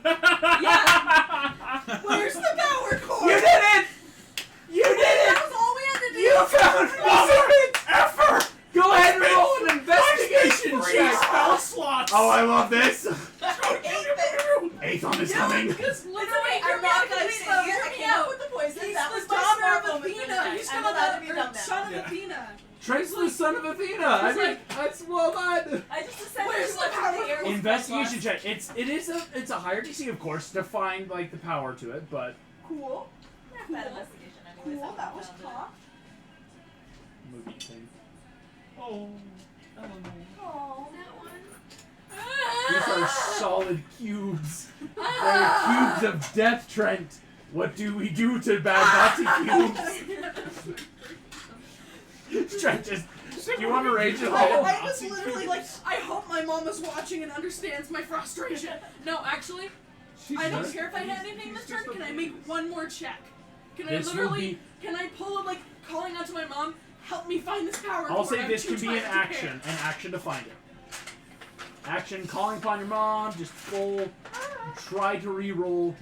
Yeah! Where's the power cord? You did it! You did it! That was all we had to do! You found ultimate effort! Go ahead and roll an investigation check. Spell slots! Oh, I love this. 8th. 8th on is coming. Because Literally, literally, I'm not gonna say I I can't put the poison. He's That the was my daughter smart of moment for the Athena. night. He's I'm son allowed to be of dumb the son of now. Athena. Trent's the son of Athena. I He's mean, like- that's well done. I just ascended Where's too the much power into the air cord? with Investigation spell check. It's a higher DC, of course, to find like the power to it, but Cool. That investigation anyways. Cool, I that was found it. top. movie thing. Oh. Oh. These are solid cubes. They're cubes of death, Trent. What do we do to bad Nazi cubes? Trent just Do you want to rage it? I was literally like, I hope my mom is watching and understands my frustration. No, actually, I don't care if I had anything this turn. Can I make one more check? Can I This will literally, can I pull like calling out to my mom, help me find this power I'll cord, say I'm this too can be an tired to care." action to find it. Action, calling upon your mom, just full, try to re-roll.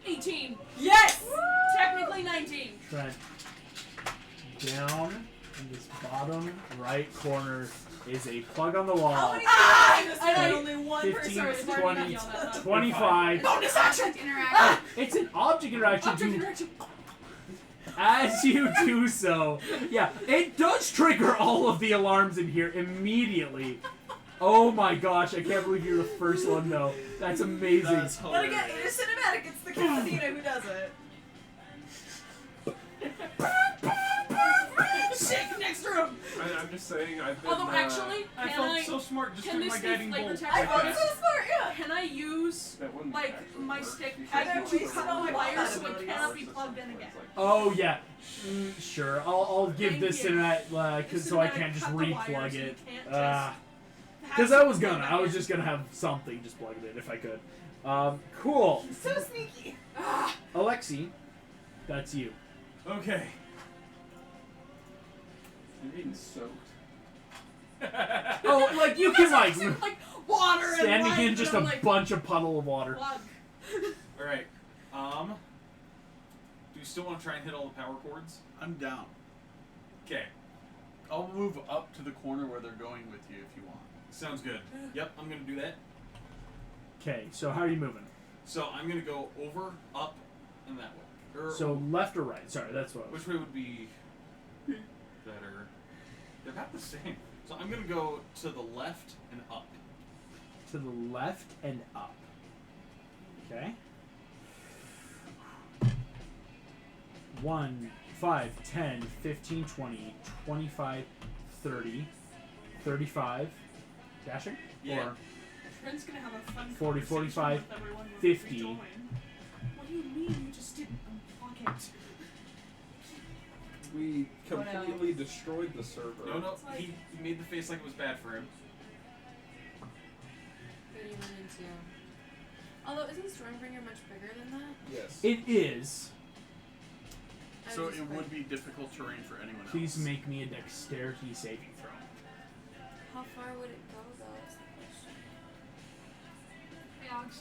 18. Yes! Technically 19. Trent, down in this bottom right corner is a plug on the How wall. many people in this I room? know. Only one 15, person is 20, already not yelled at. 25. Bonus action! Interaction. It's an object interaction. Object to- interaction. As you do so, yeah, it does trigger all of the alarms in here immediately. Oh my gosh, I can't believe you're the first one though. That's amazing. That's But hilarious. again, it is cinematic. It's the Cannibalistic who does it. Sick, next room! I'm just saying, I've been. Although actually, I can felt I, so smart just can doing this my be guiding flavor bolt. text? I like felt that. so smart, yeah. Can I use that wouldn't like actually my work. stick You as should a do two it cut for on like wire hours so it or cannot be something plugged in where again. it's like- Oh yeah, sure. I'll give Thank this you. cinematic so I can't just Cut the wires re-plug and it. can't just Because have I was something gonna. plug I was in. just gonna have something just plugged in if I could. Cool. So sneaky. Alexi, that's you. Okay. You're getting soaked. Oh, like you can like like water and standing light, in and just I'm a like, bunch of puddle of water. plug. Alright. Do you still want to try and hit all the power cords? I'm down. Okay. I'll move up to the corner where they're going with you if you want. Sounds good. Yep, I'm gonna do that. Okay, so how are you moving? So I'm gonna go over, up, and that way. Or, So left or right? Sorry, that's what. which way would be better? They're about the same. So I'm gonna go to the left and up. To the left and up. Okay. 1, 5, 10, 15, 20, 25, 30, 35. Dashing? Yeah. Or Trent's gonna have a fun 40, conversation 45, with everyone when 50. we join. What do you mean you just didn't unlock it? We Oh, no. completely destroyed the server. No, It's like- he made the face like it was bad for him. What do you run into? Although, isn't Stormbringer much bigger than that? Yes. it is. I So was it just would like, be difficult terrain for anyone else. Please make me a dexterity saving throw. How far would it go, though? Is the question. Hey, Alex.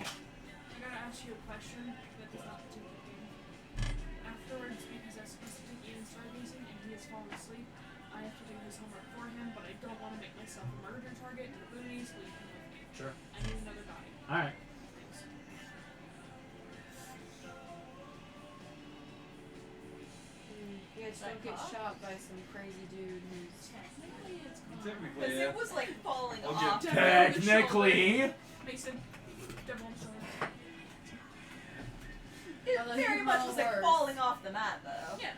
I gotta ask you a question that does not pertain to the game. Afterwards, because I supposed to take Ian stargazing and he has fallen asleep, I have to do his homework for him, but I don't want to make myself a murder target in the boonies. Leave him with me. Sure. I need another guy. Alright. Thanks. You guys don't get shot by some crazy dude who's. Technically, it's gone. Technically, Because yeah. it was like falling I'll off. get- Technically. Mason, devil on the shoulder. It Well, very you much roll was like worse. falling off the mat though. Yeah.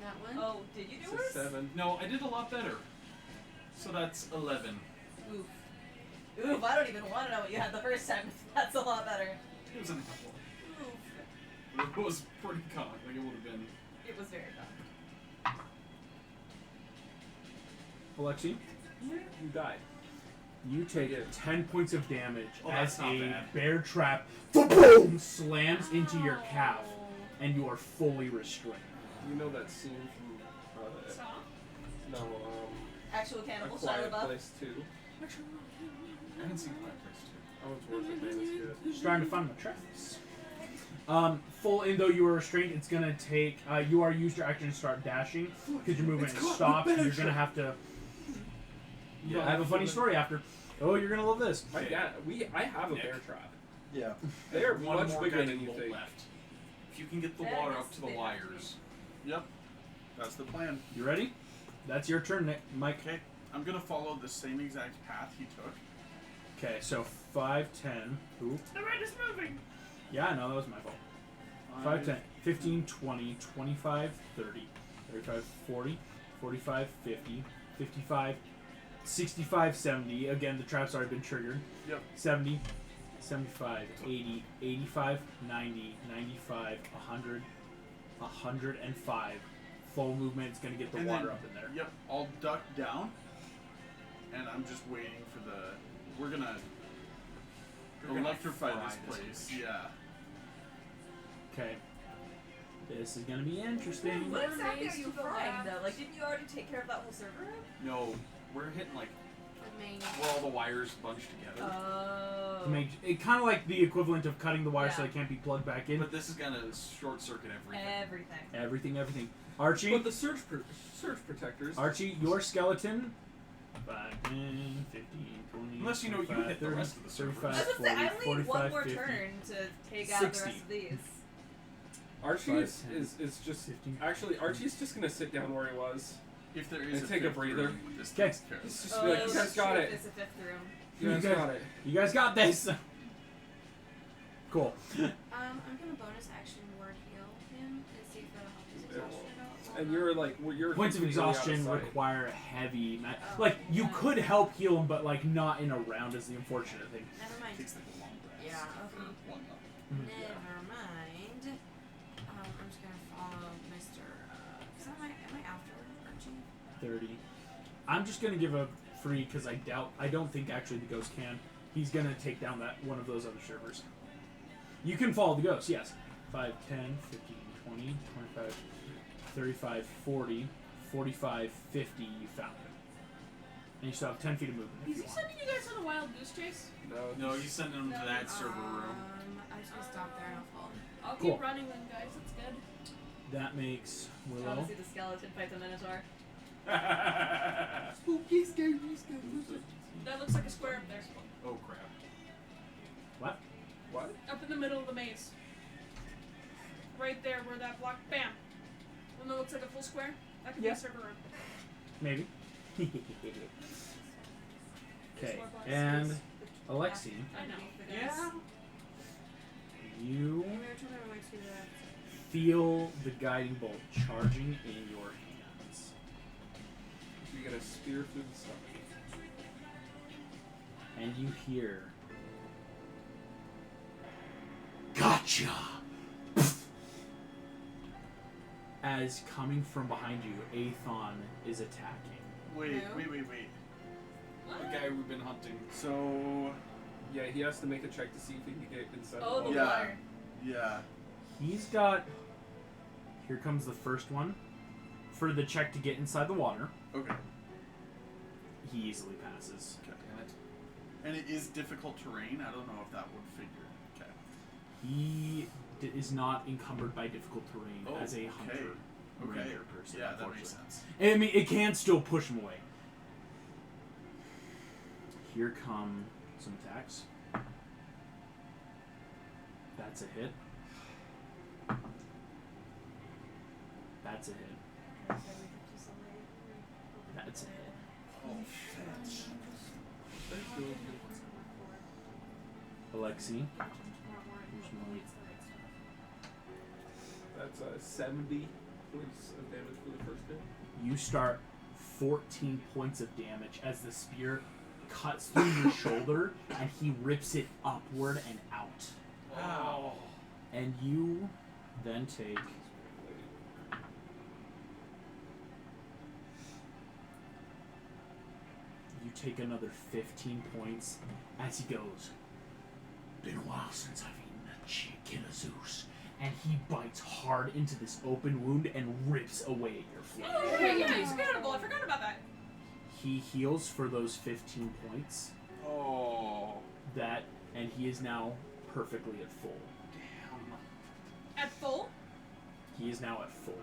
That one? Oh, did you do It's a worse? 7. No, I did a lot better. So that's 11. Oof. Oof, I don't even want to know what you had the first time. That's a lot better. It was an apple. Oof. It was pretty common. Like it would have been. It was very fun. Alexi, You died. you take 10 points of damage Oh, as that's not a bad. bear trap boom slams into your calf, and you are fully restrained. You know that scene from So, Actual A cannibal, Quiet Shia LaBeouf. Place 2. I haven't seen Quiet Place Oh, it's worth it, man. It's good. Starting to find my tracks. Full in though you are restrained, it's gonna take. You are used your action to start dashing because your movement is stopped. You're gonna have to. Yeah, I have a funny story after. Oh, you're gonna love this. My dad, I have a Nick. bear trap. Yeah. They are One much more bigger guiding than you bolt think. left. If you can get the That water is up to the big. wires. Yep. That's the plan. You ready? That's your turn, Nick. Mike. Okay. I'm gonna follow the same exact path he took. Okay, so 5, 10. Ooh. the red is moving. Yeah, no, that was my fault. 5, 10, 15, 20, 25, 30, 35, 40, 45, 50, 55, 65, 70. Again, the trap's already been triggered. Yep. 70, 75, 80, 85, 90, 95, 100, 105, full movement. It's gonna get the And water then- up in there. Yep, I'll duck down, and I'm just waiting for the. We're gonna electrify fry this place. Yeah. Okay. This is gonna be interesting. What exactly are Remains you to the frying left. though? Like, didn't you already take care of that whole server room? No, we're hitting like The main. where all the wires bunched together. Oh. To make it kind of like the equivalent of cutting the wire so Yeah. they can't be plugged back in. But this is gonna short circuit everything. Everything. Everything. Archie, But the surge protectors. Archie, your skeleton. 5, 10, 15, 20. Unless you know you 25, hit the 30, rest of the servers. 35, I was gonna say, I 40, only need one 45, more 50. turn to take out the 60. rest of these. Archie 5, is, 10, is just 15. actually Archie's just gonna sit down where he was. If there is And take a fifth breather. room, this Okay. takes care of He's it. just be like, you guys that's got true, it. It's a fifth room. You guys got it. You guys got this. Cool. I'm gonna bonus action word heal him and see if that'll help his Yeah, exhaustion out. And you're like, you're Points of completely out exhaustion sight. require heavy. Oh, Like you yeah. could help heal him, but like not in a round is the unfortunate thing. Never mind. Takes like a long breath. Yeah, okay. For one up. Never mind. I'm just gonna follow Mr. Am I after Archie? 30. I'm just gonna give a free because I don't think actually the ghost can. He's gonna take down that one of those other servers. You can follow the ghost, yes. 5, 10, 15, 20, 25, 35, 40, 45, 50. You found him. And you still have 10 feet of movement if Is you he want. sending you guys on a wild goose chase? No, he's sending them to that server room. I'm just gonna stop there and I'll follow him. I'll Cool. keep running then, guys. It's good. That makes I want Willow. to see the skeleton fight the Minotaur. Spooky, scary, scary. That looks like a square up there. Oh crap. What? What? Up in the middle of the maze. Right there where that block. Bam! And that looks like a full square. That could be Yeah. a server room. Maybe. Okay, More blocks. and Alexi, I know. Yeah. you Maybe I told him I might see that. feel the guiding bolt charging in your hands. You get a spear through the stomach. And you hear, "Gotcha!" As coming from behind you, Aethon is attacking. Wait. The guy we've been hunting. So, Yeah, he has to make a check to see if he can get inside Oh, the the Yeah. water. yeah. He's got. Here comes the first one. For the check to get inside the water, Okay. he easily passes. Okay. And it is difficult terrain. I don't know if that would figure. Okay. He is not encumbered by difficult terrain Oh, as a okay. hunter. Okay. Raider person, Yeah, that makes unfortunately. sense. I mean, it can still push him away. Here come some attacks. That's a hit. That's a hit. That's a hit. Oh shit. Alexi. That's 70 points of damage for the first hit. You start 14 points of damage as the spear cuts through your shoulder and he rips it upward and out. Wow. And you then take another 15 points as he goes, "Been a while since I've eaten a chicken of Zeus." And he bites hard into this open wound and rips away at your flesh. Oh, yeah, he's cannibal. I forgot about that. He heals for those 15 points. Oh. And he is now perfectly at full. At full? He is now at full.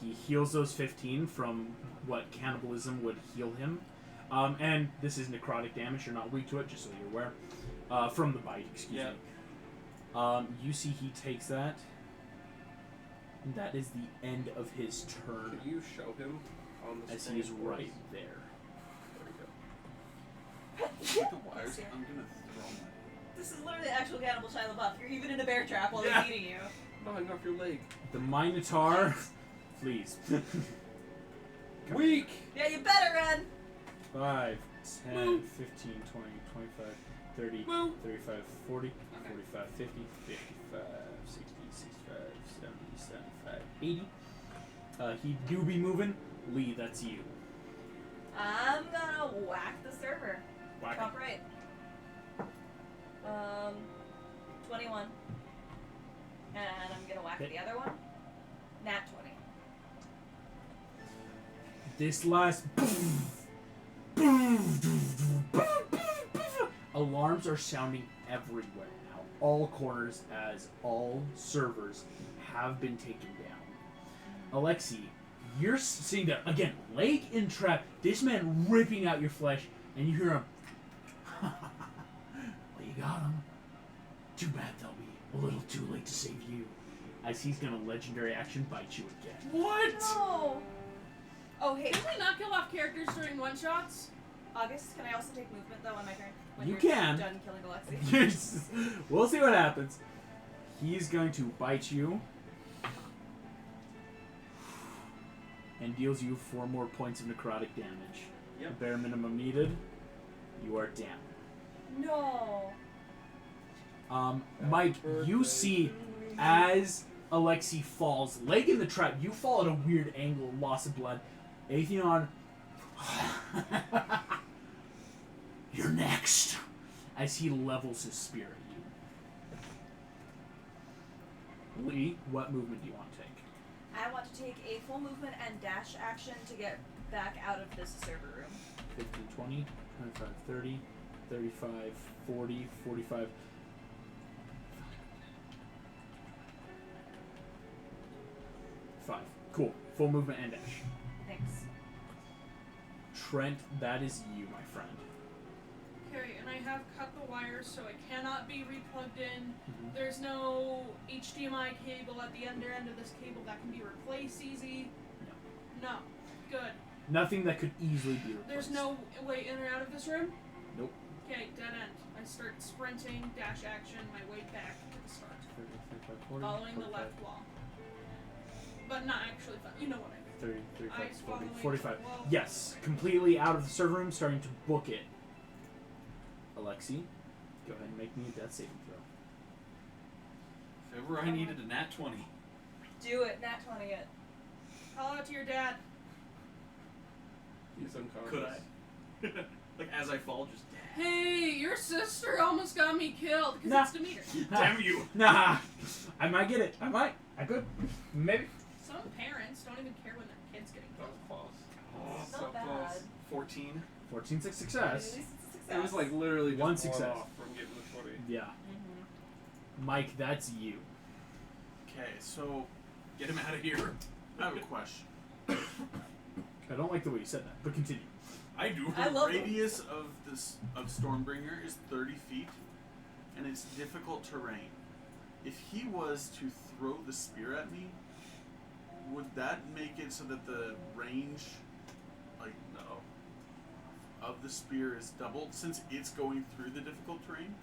He heals those 15 from what cannibalism would heal him. And this is necrotic damage. You're not weak to it, just so you're aware. From the bite, excuse Yeah. me. You see he takes that. And that is the end of his turn, Can you show him on the as screen he is for us? right there. There we go. The wires. I'm gonna throw my. This is literally actual cannibal Shia LaBeouf. You're even in a bear trap while Yeah. he's eating you. Gnawing off your leg. The Minotaur, please. Weak! Yeah, you better run! 5, 10, 15, 20, 25, 30, Woo. 35, 40, Okay. 45, 50, 55, 60, 65, 70, 75, 80. He do be moving. Lee, that's you. I'm gonna whack the server. Whack Top right. 21. And I'm gonna whack Okay. the other one. Nat 20. This last alarms are sounding everywhere now, all corners, as all servers have been taken down. Alexi, you're seeing that again, leg in trap. This man ripping out your flesh, and you hear him. Well, you got him. Too bad they'll be a little too late to save you, as he's gonna legendary action bite you again. What? No! Oh, hey, Can we not kill off characters during one-shots? August, can I also take movement though on my turn? When You you're can. done killing Alexi. Yes. We'll see what happens. He's going to bite you and deals you 4 more points of necrotic damage. Yep. The bare minimum needed. You are down. No. Mike, you see as Alexi falls, leg in the trap, you fall at a weird angle, loss of blood. Atheon, you're next, as he levels his spear at you. Lee, what movement do you want to take? I want to take a full movement and dash action to get back out of this server room. 15, 20, 25, 30, 35, 40, 45. Five. Cool. Full movement and dash. Thanks. Trent, that is you, my friend. Okay, and I have cut the wires so it cannot be replugged in. Mhm. There's no HDMI cable at the other end of this cable that can be replaced easy. No. Good. Nothing that could easily be replaced. There's no way in or out of this room? Nope. Okay, dead end. I start sprinting, dash action, my way back to the start. 30, 35, 40, Following the 45, left wall. But not actually, you know what I mean. 30, 35, Eyes 40, following 45. the wall. Yes, completely out of the server room, starting to book it. Alexi, go ahead and make me a death saving throw. If ever I needed a nat 20. Do it. Nat 20 it. Call out to your dad. He's unconscious. Could I? Like as I fall, just Hey, your sister almost got me killed because Nah. it's Demeter. damn you. Nah, I might get it. I might. I could. Maybe. Some parents don't even care when their kid's getting That killed. was close. It's So not bad. close. 14. 14's a At success. least it's a success. It was like literally just One success. off from getting the 20. Yeah. Mm-hmm. Mike, that's you. Okay, so Get him out of here. I have a question. I don't like the way you said that, but continue. I do. I The love it. radius of Stormbringer is 30 feet, and it's difficult terrain. If he was to throw the spear at me, would that make it so that the range, of the spear is doubled since it's going through the difficult terrain?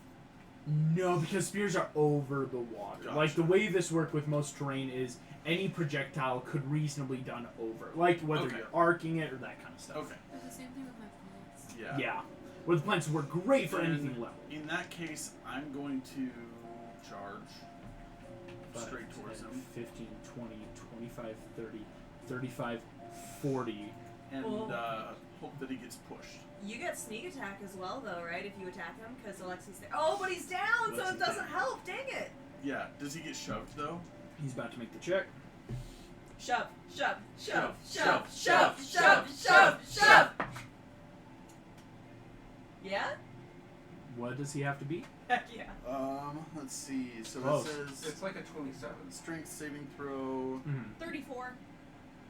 No, because spears are over the water. Gotcha. Like, the way this worked with most terrain is any projectile could reasonably done over. Like, whether Okay. you're arcing it or that kind of stuff. Okay. It's the same thing with my plants. Yeah. Yeah. Where the plants work great for Then anything level. In that case, I'm going to charge straight 5, towards 10, him 15, 20, 25, 30, 35, 40. and Well- hope that he gets pushed. You get sneak attack as well, though, right? If you attack him, because Alexi's there. Oh, but he's down, so Alexis it doesn't down. help. Dang it! Yeah. Does he get shoved though? He's about to make the check. Shove, shove, shove, Shove, shove, shove, shove, shove, shove, shove. Yeah? What does he have to beat? Heck yeah. Let's see. So Close. it says It's like a 27. strength saving throw. 34.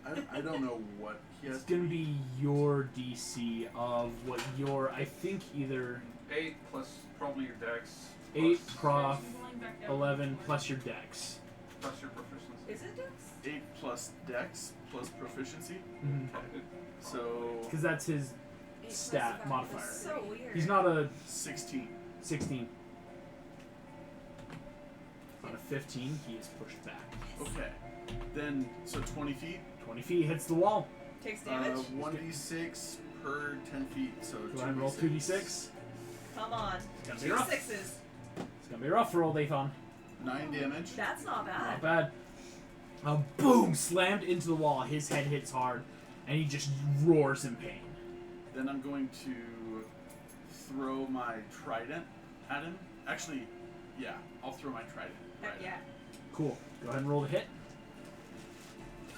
I don't know what he has It's to gonna be your DC of what your, I think either 8 plus probably your dex. 8 plus- prof, I'm going back down. 11 plus your dex. Plus your proficiency. Is it Dex? 8 plus dex plus proficiency. Okay. So Because that's his 8 plus stat five modifier. plus So three. weird. He's not a 16. 16. On a 15, he is pushed back. Okay. Then so 20 feet. 20 feet hits the wall. Takes damage. 1d6 per 10 feet. So Go ahead and roll 2d6. Come on. It's gonna be 2 rough. 6s. It's gonna be rough for old Athon. 9 damage. That's not bad. Not bad. Boom! Slammed into the wall. His head hits hard, and he just roars in pain. Then I'm going to throw my trident at him. Actually, yeah, I'll throw my trident. Heck Right yeah. Cool. Go ahead and roll the hit.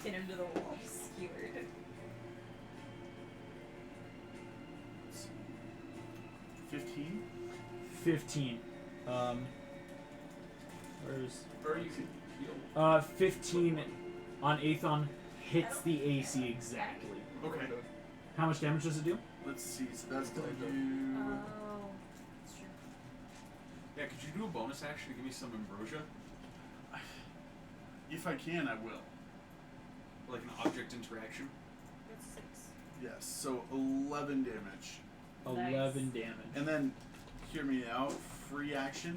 Hit him to the wall, skewered. 15. 15. Where's... Or you can heal. 15 on Aethon hits the AC exactly. Okay. How much damage does it do? Let's see. So that's going to do. Oh. That's true. Yeah, could you do a bonus action to give me some ambrosia? If I can, I will. Like an object interaction? That's 6. Yes. So 11 damage. 11 damage. And then, hear me out. Free action.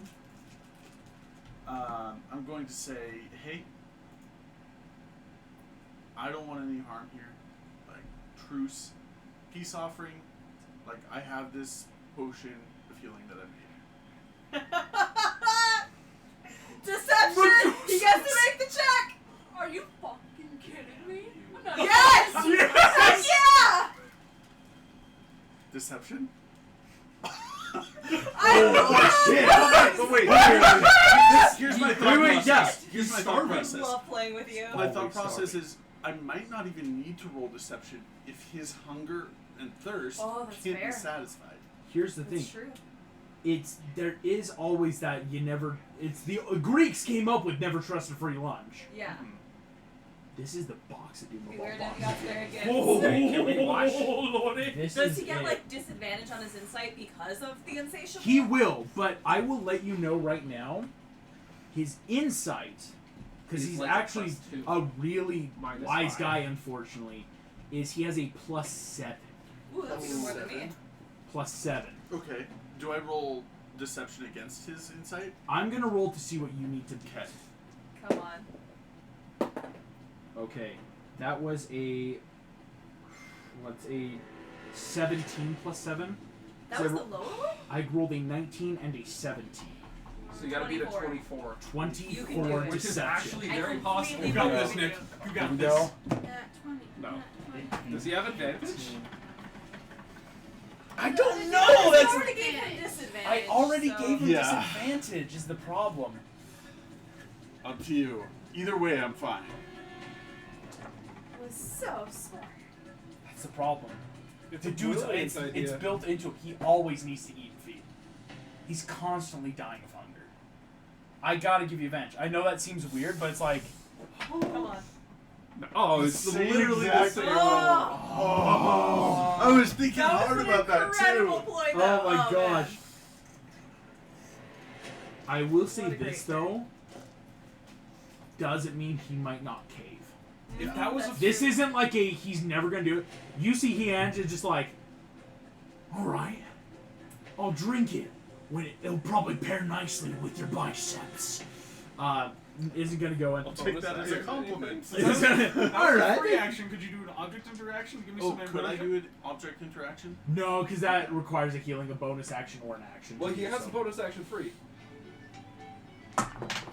I'm going to say, hey, I don't want any harm here. Like, truce, peace offering. Like, I have this potion of healing that I made. Deception! He gets to make the check! Are you fucking kidding me? I'm not Yes! Heck yeah! Deception? Oh wait. Here's my thought Wait, process. yeah. Here's my thought Starving. process. Love playing with you. My thought Always process starving. is I might not even need to roll deception if his hunger and thirst Oh, that's can't fair. be satisfied. Here's the That's thing. true. There is always that you never... It's the Greeks came up with never trust a free lunch. Yeah. This is the box of Doom Beware box. Demigods there again. Oh, Can we watch? Lordy. This Does is he get it. like disadvantage on his insight because of the insatiable? He will, but I will let you know right now, his insight, because He's he's like a actually +2. a really Minus wise 5. guy, unfortunately, is he has a +7. Ooh, that's even more than me. +7. Okay. Do I roll deception against his insight? I'm gonna roll to see what you need to Okay. Come on. Okay, that was a... What's a 17 +7? That So was I the ro- lower one? I rolled a 19 and a 17. So you gotta beat a 24. 24. You can do 24 it. Which is deception. actually I very completely possible. You believe got this, you. Nick. You got we this. go. 20. No. 20. Does he have advantage? I don't You know! already gave him disadvantage. I already so- gave him Yeah. disadvantage, is the problem. Up to you. Either way, I'm fine. Was so smart. That's the problem. It's The a dude's brilliant it's idea. built into him. He always needs to eat and feed. He's constantly dying of hunger. I gotta give you advantage. I know that seems weird, but it's like, Come on. Oh, it's Same literally the exact same. thing. Oh! I was thinking That hard was an about that incredible too. point, oh though. my gosh. Man. I will say What a this great though. Doesn't mean he might not cave. If that was a This isn't like a he's never gonna do it. You see Hean is just like, alright, I'll drink it. It'll probably pair nicely with your biceps. Isn't gonna go in. I'll take that as a compliment. Alright. free action. Could you do an object interaction? Give me Oh, some could I ambrosia? do an object interaction? No, because that requires a healing, a bonus action, or an action. Well, he too, has so. a bonus action free.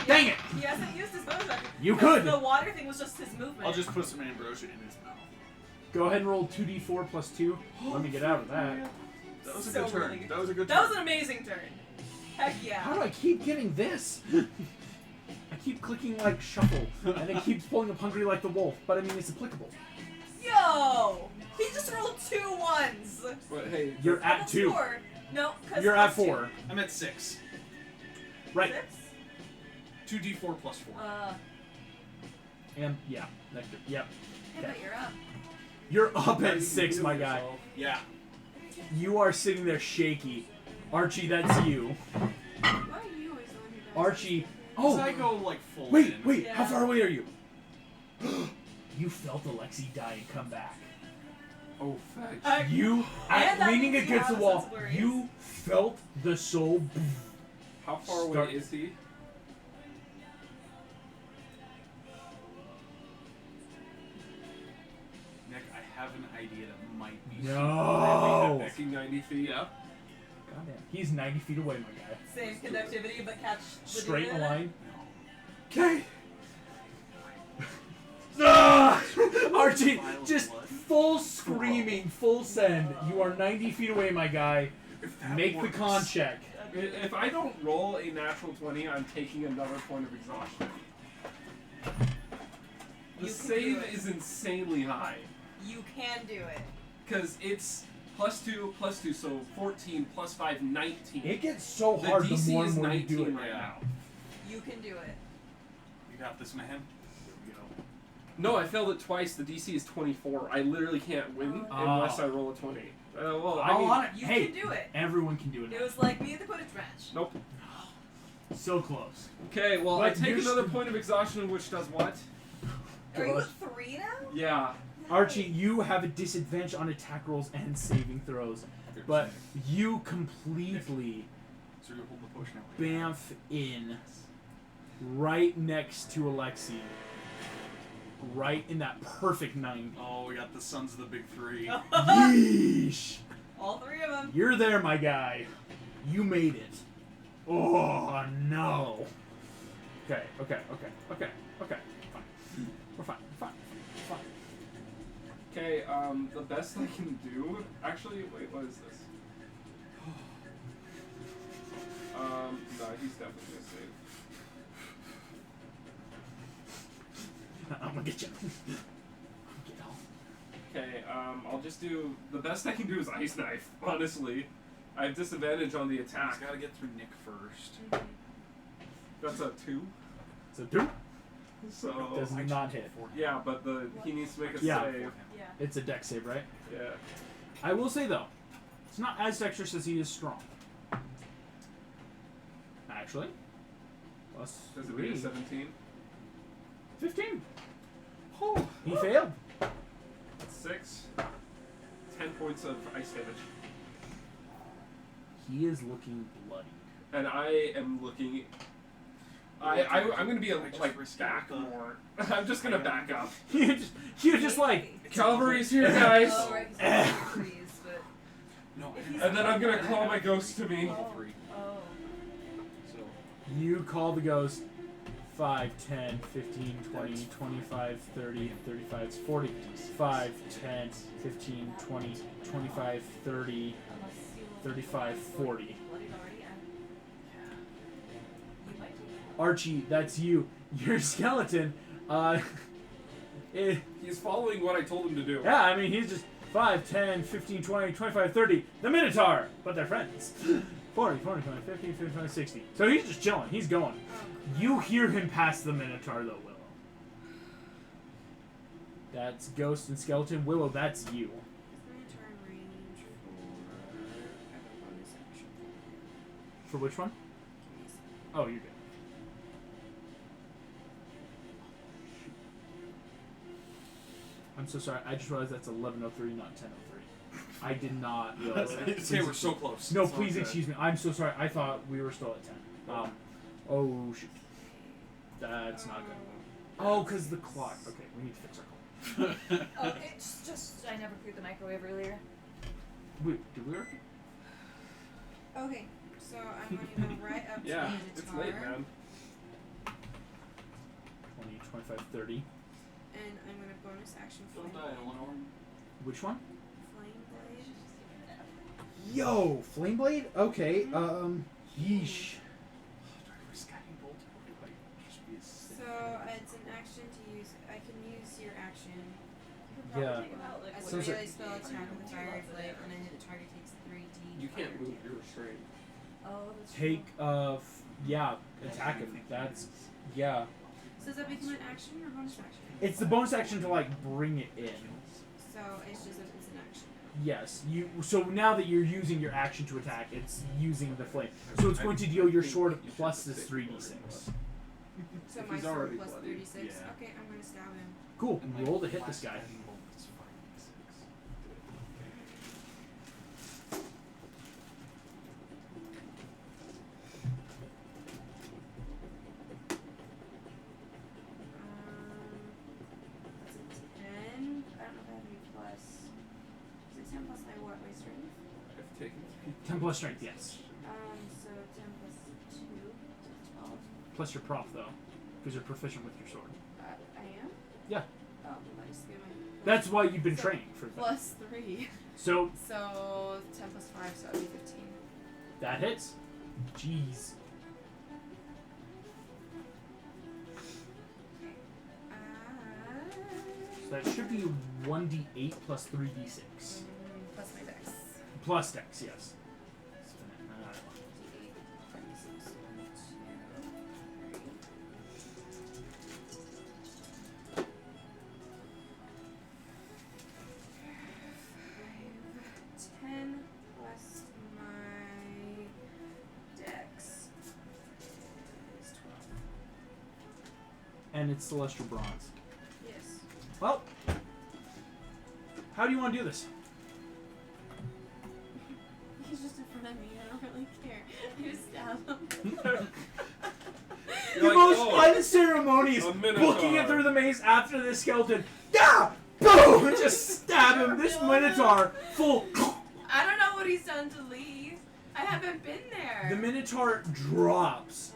Dang it! He hasn't used his bonus action. You because could. The water thing was just his movement. I'll just put some ambrosia in his mouth. Go ahead and roll 2d4 plus 2. Let me get out of that. That was a So good turn. really good. That was a good That turn. was an amazing turn. Heck yeah. How do I keep getting this? I keep clicking like shuffle, and it keeps pulling up hungry like the wolf. But I mean, it's applicable. Yo! He just rolled 2 1s. But hey, You're at That's 2. 4. No, because You're at 4. I'm at 6. Right. 2d4 plus 4. And yeah, Nectar. Yep. Hey, but you're up. You're up you at can 6, heal my guy. yourself. Yeah. You are sitting there shaky. Archie, that's you. Why are you always the one who dies? Archie. Oh. I Oh, go like full wait, in. wait. Yeah. How far away are you? You felt Alexi die and come back. Oh, fetch. You, And that leaning means he against has the a wall, sense of where he you felt the soul. How far away Start- is he? Nick, I have an idea that might be. No. Is he 90 feet? Yeah. Goddamn. He's 90 feet away, my guy. Same conductivity, but catch the Straight in demon. line. Okay. Archie, Vial of just blood. full screaming, full send. You are 90 feet away, my guy. If that Make the works. con check. If I don't roll a natural 20, I'm taking another point of exhaustion. The You can do save it. is insanely high. You can do it. Because it's +2, so 14, +5, 19. It gets so The hard DC the more and is more you do 19 it. right now. You can do it. You got this, man. Here we go. No, I failed it twice. The DC is 24. I literally can't win Oh. unless I roll a 20. Well, I I'll mean, on it. You Hey, can do it. everyone can do it. It was like me at the Quidditch match. nope. So close. Okay, well, But I take you're another st- point of exhaustion, which does what? Are you Good. at 3 now? Yeah. Archie, you have a disadvantage on attack rolls and saving throws, but you completely So you hold the potion out. bamf in right next to Alexi. Right in that perfect 90. Oh, we got the sons of the big three. Yeesh! All 3 of them. You're there, my guy. You made it. Oh, no. Okay. Fine. We're fine. Okay, the best I can do. Actually, wait, what is this? No, he's definitely gonna save. I'm gonna get you. Get off. Okay, I'll just do. The best I can do is Ice Knife, honestly. I have disadvantage on the attack. He's got to get through Nick first. That's a 2. So, two. So. Does not hit. Yeah, but he needs to make a Yeah. save. Yeah. It's a dex save, right? Yeah. I will say, though, it's not as dexterous as he is strong. Actually. Plus Does it beat a 3. 17? 15. Oh, He failed. that's 6. 10 points of ice damage. He is looking bloody. And I am looking. I'm gonna be like back more. I'm just gonna back up. You're just like, Cavalry's here, guys. Oh, right, 'cause it's freeze, but... No, If he's And then I'm gonna call my ghost to me. all 3. Oh. So you call the ghost 5, 10, 15, 20, 25, 30, 35, 40. 5, 10, 15, 20, 25, 30, 35, 40. Archie, that's you. Your skeleton, He's following what I told him to do. yeah, I mean, he's just 5, 10, 15, 20, 25, 30. The Minotaur! But they're friends. 40, 20, 50, 55, 60. So he's just chilling. He's going. You hear him pass the Minotaur, though, Willow. That's Ghost and Skeleton. Willow, that's you. Is my turn range for... I have a bonus action. For which one? Give me a second. Oh, you're good. I'm so sorry. I just realized that's 11:03, not 10:03. I did not realize that. say we're so close. No, It's all please good. excuse me. I'm so sorry. I thought we were still at 10. Oh shoot. That's not good. Oh, because the clock. Okay, we need to fix our clock. Oh, it's just... I never cleared the microwave earlier. Wait, did we already? Okay, so I'm going to go right up Yeah, to the it's Minotaur. late, man. 20, 25, 30. And I'm going to bonus action Don't Flame die, Blade. Eleanor. Which one? Flame Blade. Yo, Flame Blade? Okay, yeesh. So it's an action to use. I can use your action. Yeah. As So a is it- melee spell attack with a fiery blade, when I hit a target takes 3d. You can't fire move damage. your restraint. Oh, that's Take, yeah, attack him. That's, yeah. So does that become an action or bonus action? It's the bonus action to, like, bring it in. So it's just that it's an action. Yes, you. So now that you're using your action to attack, it's using the flame. So it's going to deal your sword plus this 3d6. So If my he's sword already plus bloodied, 36. yeah. Okay, I'm going to stab him. Cool. Roll to hit this guy. That's a 10. I don't know if I have any plus. Is it 10 plus my what? My strength? I've taken 10 plus strength, yes. So 10 plus 2. So 12. Plus your prof though, because you're proficient with your sword. I am? Yeah. Oh, I just get my That's why you've been training for that. Plus 3. So So 10 plus 5, so that'd be 15. that hits. Jeez. So that should be 1d8 plus 3d6. Plus my dex. Plus dex, yes. D8, 26, 1, 2, 3. 5, 10 plus my dex is 12. And it's celestial bronze. Yes. Well, how do you want to do this? He's just in front of me. I don't really care. I just stab him. The You're like, most "Oh, unceremonious a minotaur." booking it through the maze after this skeleton. Yeah! Boom! And just stab him. This minotaur full. I don't know what he's done to Lee. I haven't been there. The minotaur drops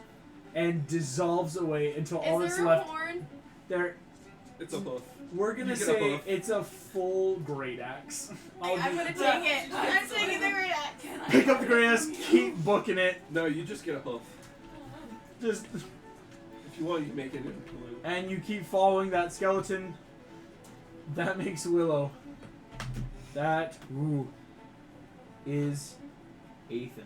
and dissolves away until all Is that's there a left. horn? There, It's a hoof. we're gonna You get a say hoof. it's a full great axe. I'm gonna take it. I'm taking the great axe. Pick up the great axe, keep booking it. No, you just get a hoof. Just If you want, you make it into blue. and you keep following that skeleton. That makes Willow. That is Ethan.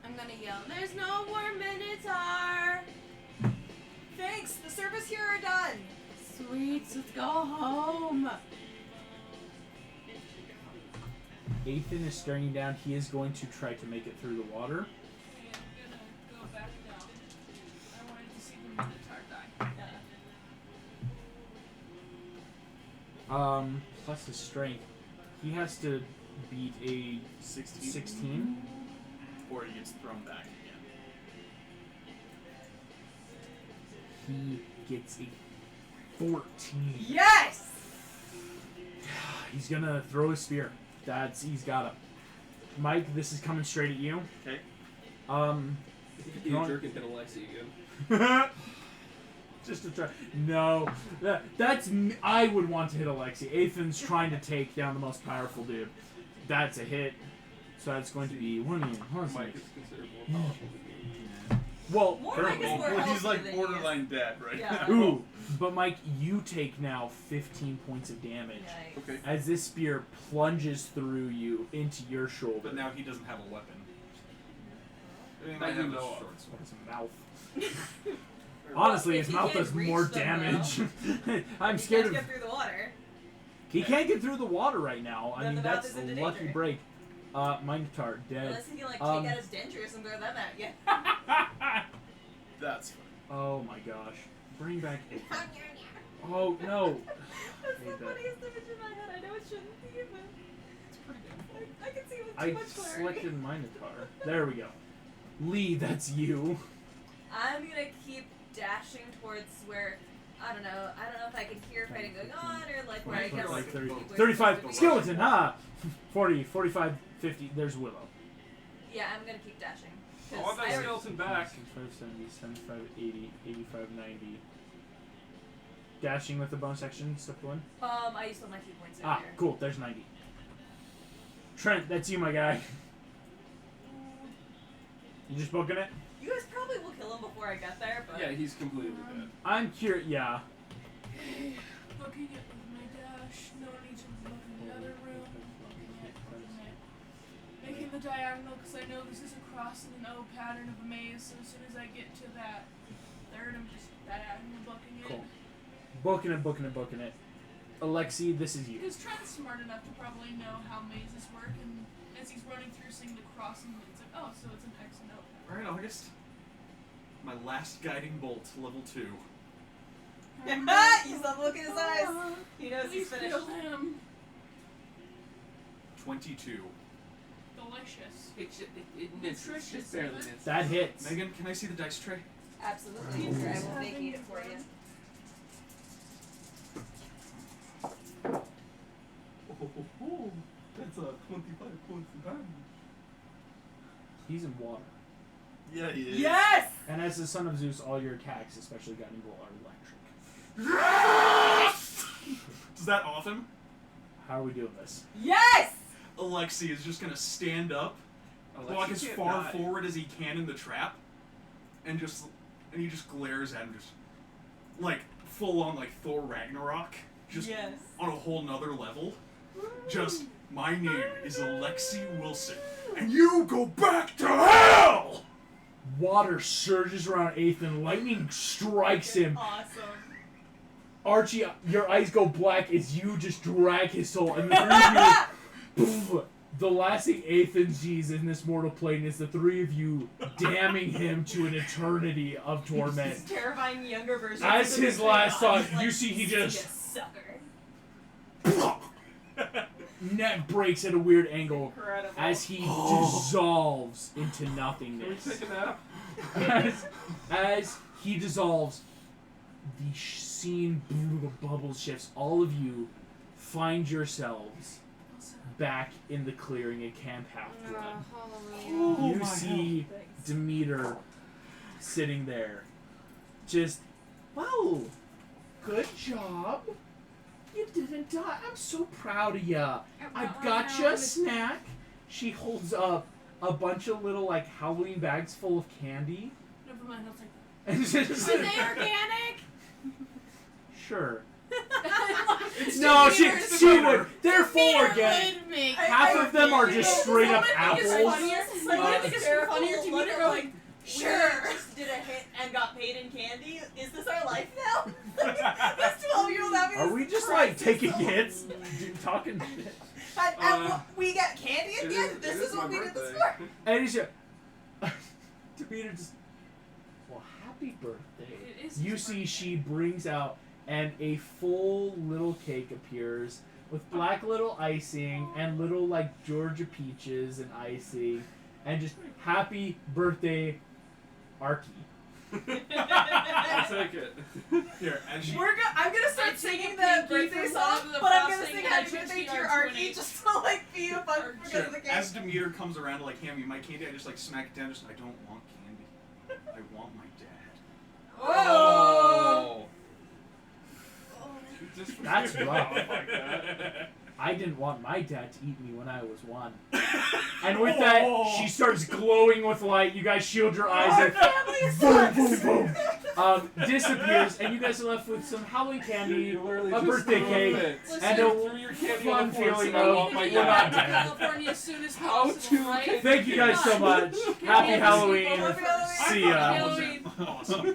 I'm gonna yell, there's no more Minotaur! Thanks. The service here are done. Sweet, let's go home. Ethan is staring you down. He is going to try to make it through the water. Okay, I'm gonna go back down. I wanted to see the Minotaur die. Plus his strength. He has to beat a 16. 16. Or he gets thrown back again. He gets a 14. Yes. He's gonna throw a spear. He's got him. Mike, this is coming straight at you. Okay. You could be a jerk and hit Alexi again. Just to try. No, that's I would want to hit Alexi. Ethan's trying to take down the most powerful dude. That's a hit. So that's going to be one of you. Mike is considered more powerful than you. Well, More currently- Mike is more Well, he's healthy like than he is. borderline dead, right? Yeah. Ooh, but Mike, you take now 15 points of damage Yikes. Okay. as this spear plunges through you into your shoulder. But now he doesn't have a weapon. I mean, That I you have a know of. short sword. His mouth. Honestly, If his he mouth can't does reach more them, damage. I'm He scared can't of. get through the water. He can't get through the water right now. I Then mean, the mouth that's is a into lucky danger. break. Minotaur dead. Unless he can like Um, take out his dentures and throw them at you. That's fine. Oh my gosh. Bring back. Oh no. That's Hate the that. funniest image in my head. I know it shouldn't be, but It's pretty good. I can see it with too I much clarity. selected Minotaur. There we go. Lee, that's you. I'm gonna keep dashing towards where I don't know if I can hear fighting going on or like where I guess Like 30, where 35. it's Skeleton, ha! 40, 45, 50. There's Willow. Yeah, I'm gonna keep dashing. I want that I already- skeleton back. 65, 70, 75, 80, 85, 90. Dashing with the bonus action, step one. I used all my key points Ah, earlier. cool. There's 90. Trent, that's you, my guy. You just booking it? You guys probably will kill him before I get there, but Yeah, he's completely dead. I'm curious. Yeah. Looking at my dash, no need to look in the other room. Looking at. Making the diagonal because I know this is a cross in an O pattern of a maze, so as soon as I get to that third, I'm just diagonal booking it. Cool. Booking it, booking it, booking it. Alexi, this is you. Because Trent's smart enough to probably know how mazes work, and as he's running through seeing the cross, and it's like, oh, so it's an X and O. Alright, August. My last guiding bolt, level 2. you saw the look in his eyes. He knows he's Please finished. kill him. 22. Delicious. It misses. Nutritious, Just barely isn't it? misses. That hits. Megan, can I see the dice tray? Absolutely, sure. I will vacate it for you. That's a 25 points of damage. He's in water. Yeah, he is. Yes! And as the son of Zeus, all your attacks, especially guiding bolt, are electric. Does that off him? How are we doing this? Yes! Alexi is just gonna stand up, walk as far forward as he can in the trap, and he just glares at him, just like full on like Thor Ragnarok, just Yes. on a whole nother level. Just, my name is Alexi Wilson, and you go back to hell! Water surges around Ethan. Lightning strikes him. Awesome. Archie, your eyes go black as you just drag his soul, and the three of you, the last thing Ethan sees in this mortal plane is the three of you damning him to an eternity of torment. This terrifying younger version. As of his the last Demigods, thought, you see he "You just sucker." neck breaks at a weird angle Incredible. as he dissolves into Can we nothingness. take a nap? As he dissolves, the scene bubbles shifts. All of you find yourselves back in the clearing at Camp Half-Blood. Hallelujah. You see Demeter sitting there. Just, well, good job. You didn't die. I'm so proud of ya. I've got you a snack. She holds up a bunch of little, like, Halloween bags full of candy. Never mind, I'll take And just, Are they organic? sure. that. No, she Demeter. would. They're full organic. Would make Half of them are just straight up I think it's apples. funnier. Like, I what think is it's your funnier whole to me look to of, go like, sure. We just did a hit and got paid in candy. Is this our life now? This 12-year-old having Are this we just like crisis taking of- hits, talking shit? And we get candy at the It end. This is my what we did this birthday. for. And he's just, Demeter just, well, happy birthday. It is You his see, birthday. she brings out, and a full little cake appears with black little icing and little like Georgia peaches and icing, and just happy birthday, Archie. I'll take it. Here, and she, I'm gonna start I take singing a the pink birthday from song, one of the but I'm gonna frosting sing and happy I birthday changed to your the Archie R20. just to like be a fun because sure, of the game. as Demeter comes around to like hand me my candy, I just like smack it down. Just I don't want candy. I want my dad. Oh. Just That's rough. like that. I didn't want my dad to eat me when I was one. And with that, she starts glowing with light. You guys shield your eyes Our and family boom, sucks. boom, boom. Disappears, and you guys are left with some Halloween candy, You literally a just birthday threw cake, it. and You a threw your candy fun on the floor, feeling so I of want my we're dad. not to dead. California as soon as How possible, to right? Thank you guys so much. Happy Halloween. Happy Halloween. See ya. Halloween. Awesome.